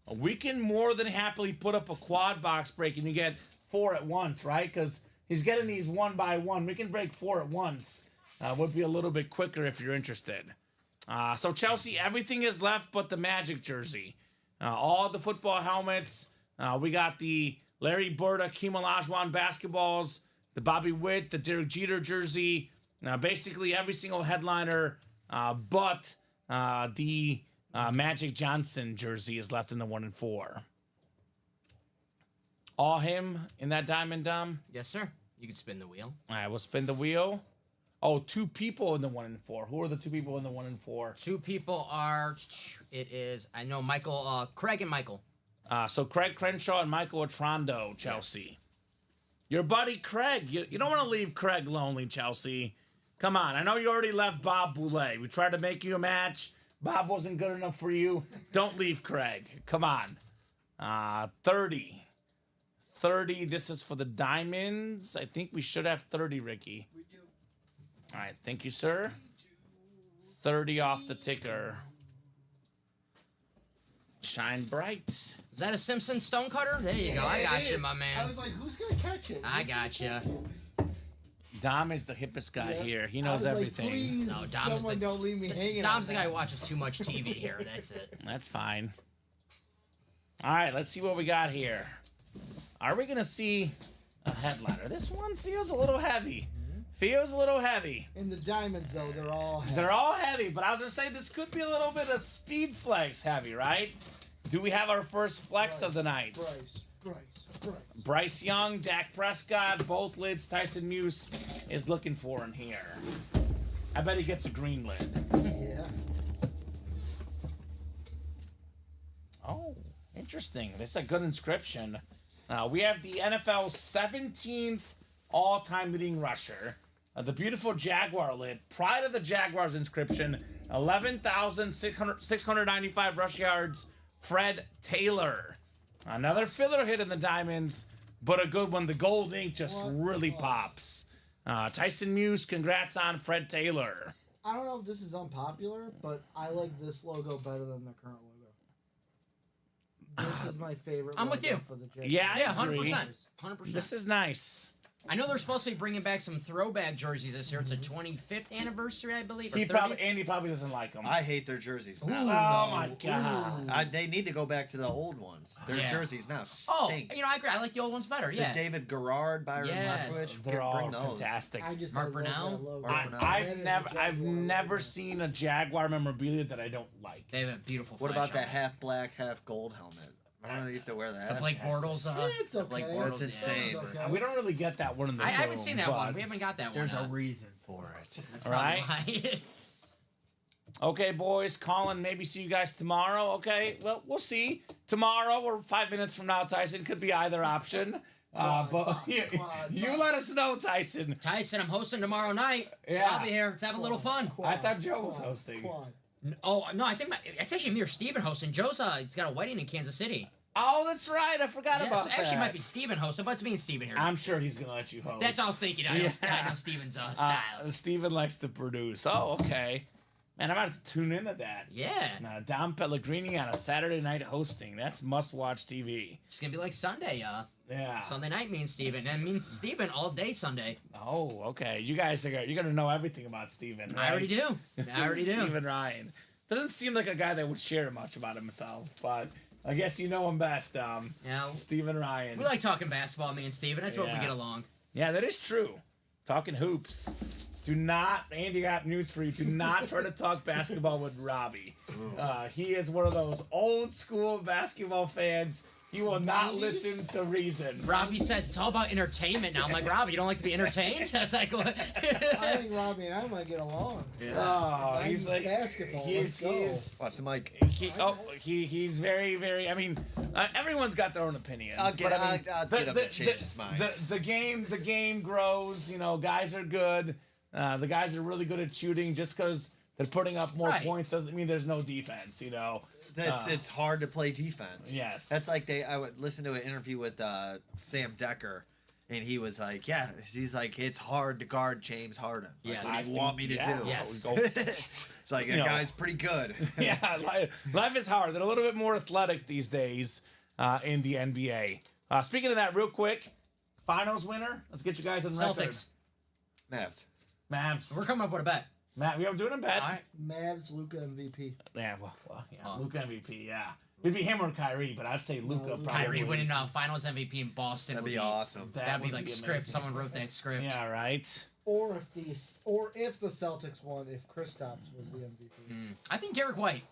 we can more than happily put up a quad box break and you get 4 at once, right? Because he's getting these 1 by 1. We can break 4 at once. Would be a little bit quicker if you're interested. So Chelsea, everything is left but the Magic jersey. All the football helmets. We got the Larry Bird, Hakeem Olajuwon basketballs, the Bobby Witt, the Derek Jeter jersey. Basically every single headliner but the Magic Johnson jersey is left in the 1 and 4. All him in that diamond, Dom? Yes, sir. You can spin the wheel. All right, we'll spin the wheel. Oh, 2 people in the 1 and 4. Who are the 2 people in the 1 and 4? 2 people are. It is. I know Michael. Craig and Michael. So Craig Crenshaw and Michael Atrondo, Chelsea. Your buddy Craig. You don't want to leave Craig lonely, Chelsea. Come on. I know you already left Bob Boulay. We tried to make you a match. Bob wasn't good enough for you. Don't leave Craig. Come on. 30. 30. This is for the diamonds. I think we should have 30, Ricky. We do. All right. Thank you, sir. 30 off the ticker. Shine bright. Is that a Simpson stonecutter? There you go. I got you, my I man. was like, who's gonna catch it? I got you. Dom is the hippest guy Yeah. here. He I knows was like, everything. please, No, Dom's someone the- don't leave me hanging. Dom's on the guy that. who watches too much TV here. That's it. That's fine. All right, let's see what we got here. Are we going to see a headliner? This one feels a little heavy. Feels a little heavy. In the diamonds, though, they're all. Heavy. They're all heavy, but I was going to say this could be a little bit of speed flex heavy, right? Do we have our first flex of the night? Bryce. Bryce Young, Dak Prescott, both lids Tyson Muse is looking for in here. I bet he gets a green lid. Yeah. Oh, interesting. This is a good inscription. We have the NFL's 17th all-time leading rusher. The beautiful Jaguar lid. Pride of the Jaguars inscription. 11,695 rush yards. Fred Taylor. Another filler hit in the diamonds, but a good one. The gold ink just really pops. Tyson Muse, congrats on Fred Taylor. I don't know if this is unpopular, but I like this logo better than the current logo. This is my favorite. I'm with logo you. For the Jaguars. Yeah, I Yeah, agree. 100%. 100%. This is nice. I know they're supposed to be bringing back some throwback jerseys this year. It's a 25th anniversary, I believe. Or Andy 30th. probably doesn't like them. I hate their jerseys now. Oh my god. They need to go back to the old ones. Their Yeah. jerseys now Oh, stink. you know, I agree. I like the old ones better. The Yeah. David Garrard, Byron Yes. Leftwich, They're all bring those. fantastic. I just Mark love Brunell? that logo. Mark Brunell. That is a I've Jaguar never logo. seen a Jaguar memorabilia that I don't like. They have a beautiful What flash about that on it. half black, half gold helmet? Remember they used to wear that? The Blake Bortles. It's the Blake okay. Bortles, That's yeah. insane. It's okay. We don't really get that one in the I haven't room, seen that but- one. We haven't got that There's one. a reason for it. That's All probably right. why. Okay, boys, Colin, maybe see you guys tomorrow. Okay, well, we'll see. Tomorrow or 5 minutes from now, Tyson, could be either option. But you let us know, Tyson. Tyson, I'm hosting tomorrow night. So Yeah. I'll be here. Let's have a little fun. I thought Joe was hosting. Quad. Oh, no, I think it's actually me or Steven hosting. Joe's he's got a wedding in Kansas City. Oh, that's right. I forgot Yeah, about so that. actually, it might be Steven hosting, but it's me and Steven here. I'm sure he's going to let you host. That's all I was thinking. I know, Yeah. I know Steven's style. Steven likes to produce. Oh, okay. Man, I'm going to have to tune into that. Yeah. Now, Dom Pellegrini on a Saturday night hosting. That's must-watch TV. It's going to be like Sunday. Yeah. Sunday night means Steven. And means Steven all day Sunday. Oh, okay. You guys you're going to know everything about Steven, right? I already do. I already do. Steven Ryan. Doesn't seem like a guy that would share much about himself, but I guess you know him best, Yeah. Steven Ryan. We like talking basketball, me and Steven. That's what we Yeah. get along. Yeah, that is true. Talking hoops. Do not, Andy got news for you. Do not try to talk basketball with Robbie. He is one of those old school basketball fans. He will not listen to reason. Robbie says it's all about entertainment now. I'm like, Robbie, you don't like to be entertained? That's like what? I think Robbie and I might get along. Oh, he's 90s like basketball. He's Let's go. Watch the mic. he's very, very. I mean, everyone's got their own opinions. I'll get- but I mean, I'll get him to change his mind. The game grows. You know, guys are good. The guys are really good at shooting. Just because they're putting up more Right. points doesn't mean there's no defense. You know. It's hard to play defense. Yes. That's like I would listen to an interview with Sam Decker, And he was like, yeah, he's like, it's hard to guard James Harden. Like, Yes. what do you want me to Yeah. do? Yes. It's like, that know. guy's pretty good. Yeah, life is hard. They're a little bit more athletic these days in the NBA. Speaking of that, real quick, finals winner. Let's get you guys on record. Celtics. Mavs. Mavs. We're coming up with a bet. Matt, we are doing a bet. All right. Mavs, Luca MVP. Yeah, Luka MVP. Yeah, it'd be him or Kyrie, but I'd say Luka. Luka. Probably. Kyrie winning Finals MVP in Boston. That'd would be awesome. That'd be would like script. amazing. Someone wrote that script. Yeah, right. Or if the Celtics won, if Kristaps was the MVP. I think Derek White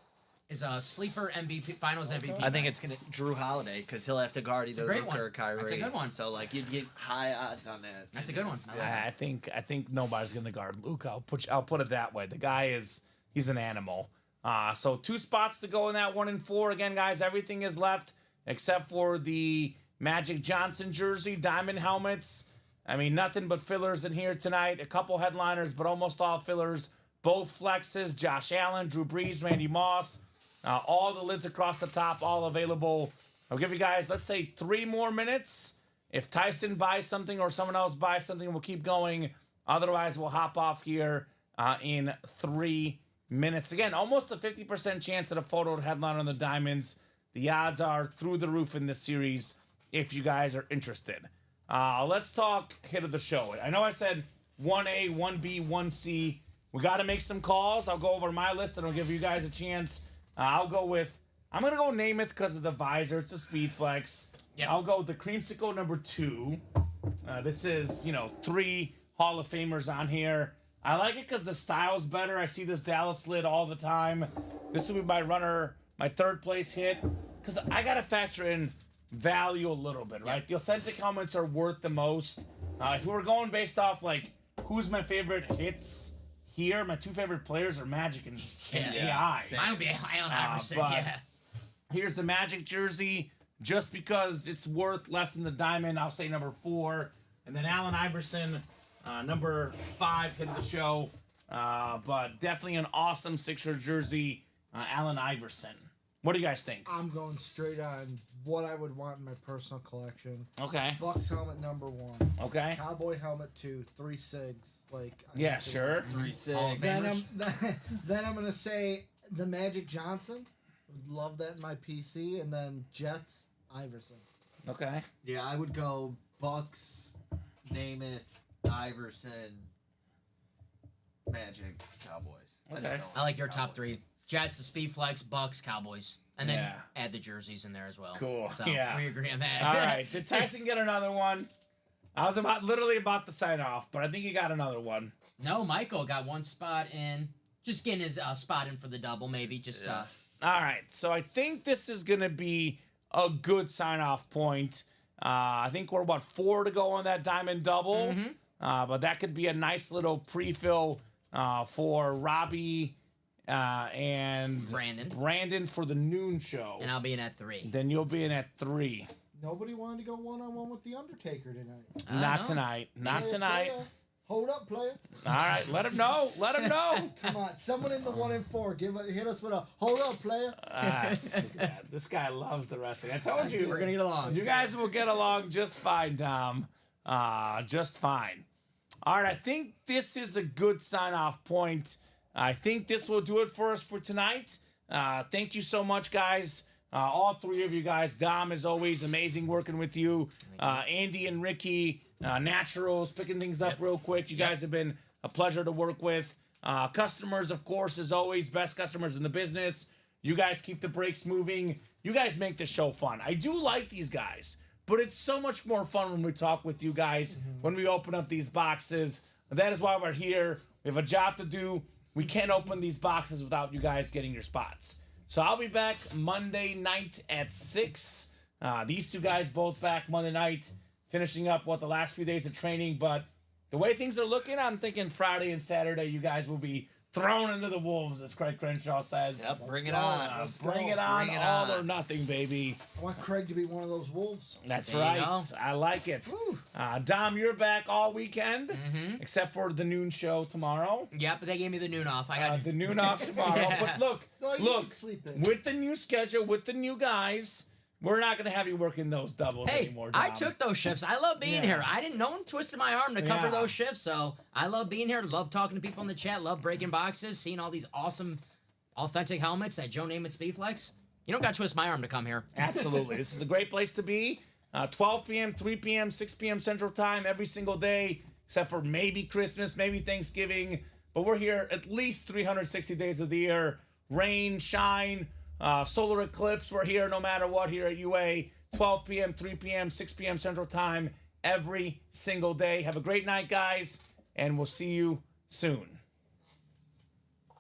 is a sleeper MVP, Finals MVP. I think it's gonna Drew Holiday because he'll have to guard either great Luka one. or Kyrie. That's a good one. So like you'd get high odds on that. That's a good one. I like that. I think nobody's gonna guard Luka. I'll put it that way. The guy he's an animal. So 2 spots to go in that 1 and 4. Again, guys, everything is left except for the Magic Johnson jersey, diamond helmets. I mean, nothing but fillers in here tonight. A couple headliners, but almost all fillers. Both flexes, Josh Allen, Drew Brees, Randy Moss. All the lids across the top, all available. I'll give you guys, let's say, 3 more minutes. If Tyson buys something or someone else buys something, we'll keep going. Otherwise, we'll hop off here in 3 minutes. Again, almost a 50% chance at a photo headline on the Diamonds. The odds are through the roof in this series if you guys are interested. Let's talk hit of the show. I know I said 1A, 1B, 1C. We got to make some calls. I'll go over my list and I'll give you guys a chance. I'm going to go Namath because of the visor. It's a speed flex. Yep. I'll go with the creamsicle number 2. This is, 3 Hall of Famers on here. I like it because the style's better. I see this Dallas lid all the time. This will be my runner, my 3rd place hit. Because I got to factor in value a little bit, right? The authentic helmets are worth the most. If we were going based off, like, who's my favorite hits here, my 2 favorite players are Magic and AI. Mine would be Allen Iverson. but- Yeah. Here's the Magic jersey. Just because it's worth less than the diamond, I'll say number 4. And then Allen Iverson, number 5, hit of the show. But definitely an awesome Sixers jersey, Allen Iverson. What do you guys think? I'm going straight on what I would want in my personal collection. Okay. Bucks helmet number 1. Okay. Cowboy helmet 2. 3 cigs. Like I Yeah, have to- sure. 3 6. Hall of Then Famers. then I'm gonna say the Magic Johnson. Would love that in my PC, and then Jets Iverson. Okay. Yeah, I would go Bucks, Namath, Iverson, Magic, Cowboys. I just Okay. don't I like your top Cowboys. 3. Jets, the Speed Flex, Bucks, Cowboys. And then Yeah. add the jerseys in there as well. Cool. So Yeah. we agree on that. All right. Did Tyson get another one? I was literally about to sign off, but I think he got another one. No, Michael got 1 spot in. Just getting his spot in for the double, maybe. Just All right. So I think this is going to be a good sign-off point. I think we're about 4 to go on that diamond double. But that could be a nice little pre-fill for Robbie and Brandon. for the noon show. and I'll be in at 3. Then you'll be in at 3. Nobody wanted to go 1-on-1 with the Undertaker tonight. Not no. tonight. Not Player, tonight. player. Hold up, player. All right. Let him know. Let him know. Come on, someone in the 1 and 4, hit us with a hold up, player. This guy loves the wrestling. I told you. We're going to get along. You guys will get along just fine, Tom. Just fine. All right, I think this is a good sign-off point. I think this will do it for us for tonight. Thank you so much, guys. All 3 of you guys. Dom, as always, amazing working with you. Andy and Ricky, Naturals, picking things up real quick. You guys have been a pleasure to work with. Customers, of course, as always, best customers in the business. You guys keep the brakes moving. You guys make the show fun. I do like these guys, but it's so much more fun when we talk with you guys, when we open up these boxes. That is why we're here. We have a job to do. We can't open these boxes without you guys getting your spots. So I'll be back Monday night at 6. These 2 guys both back Monday night, finishing up the last few days of training. But the way things are looking, I'm thinking Friday and Saturday you guys will be thrown into the wolves, as Craig Crenshaw says. Yep, bring it go. on. Let's Bring go. it on, Bring it all on. or nothing, baby. I want Craig to be one of those wolves. That's There you right. go. I like it. Dom, you're back all weekend, except for the noon show tomorrow. Yep, but they gave me the noon off. I got The noon off tomorrow. But look, No, you look, can sleep in. with the new schedule, with the new guys, We're not going to have you working those doubles Hey, anymore, I Dom. took those shifts. I love being Yeah. here. I didn't. No one twisted my arm to cover Yeah. those shifts, so I love being here. Love talking to people in the chat. Love breaking boxes. Seeing all these awesome, authentic helmets at Joe Namath Speedflex. You don't got to twist my arm to come here. Absolutely. This is a great place to be. 12 p.m., 3 p.m., 6 p.m. Central Time every single day, except for maybe Christmas, maybe Thanksgiving. But we're here at least 360 days of the year. Rain, shine, solar eclipse. We're here no matter what here at UA. 12 p.m., 3 p.m., 6 p.m. Central Time every single day. Have a great night, guys, and we'll see you soon.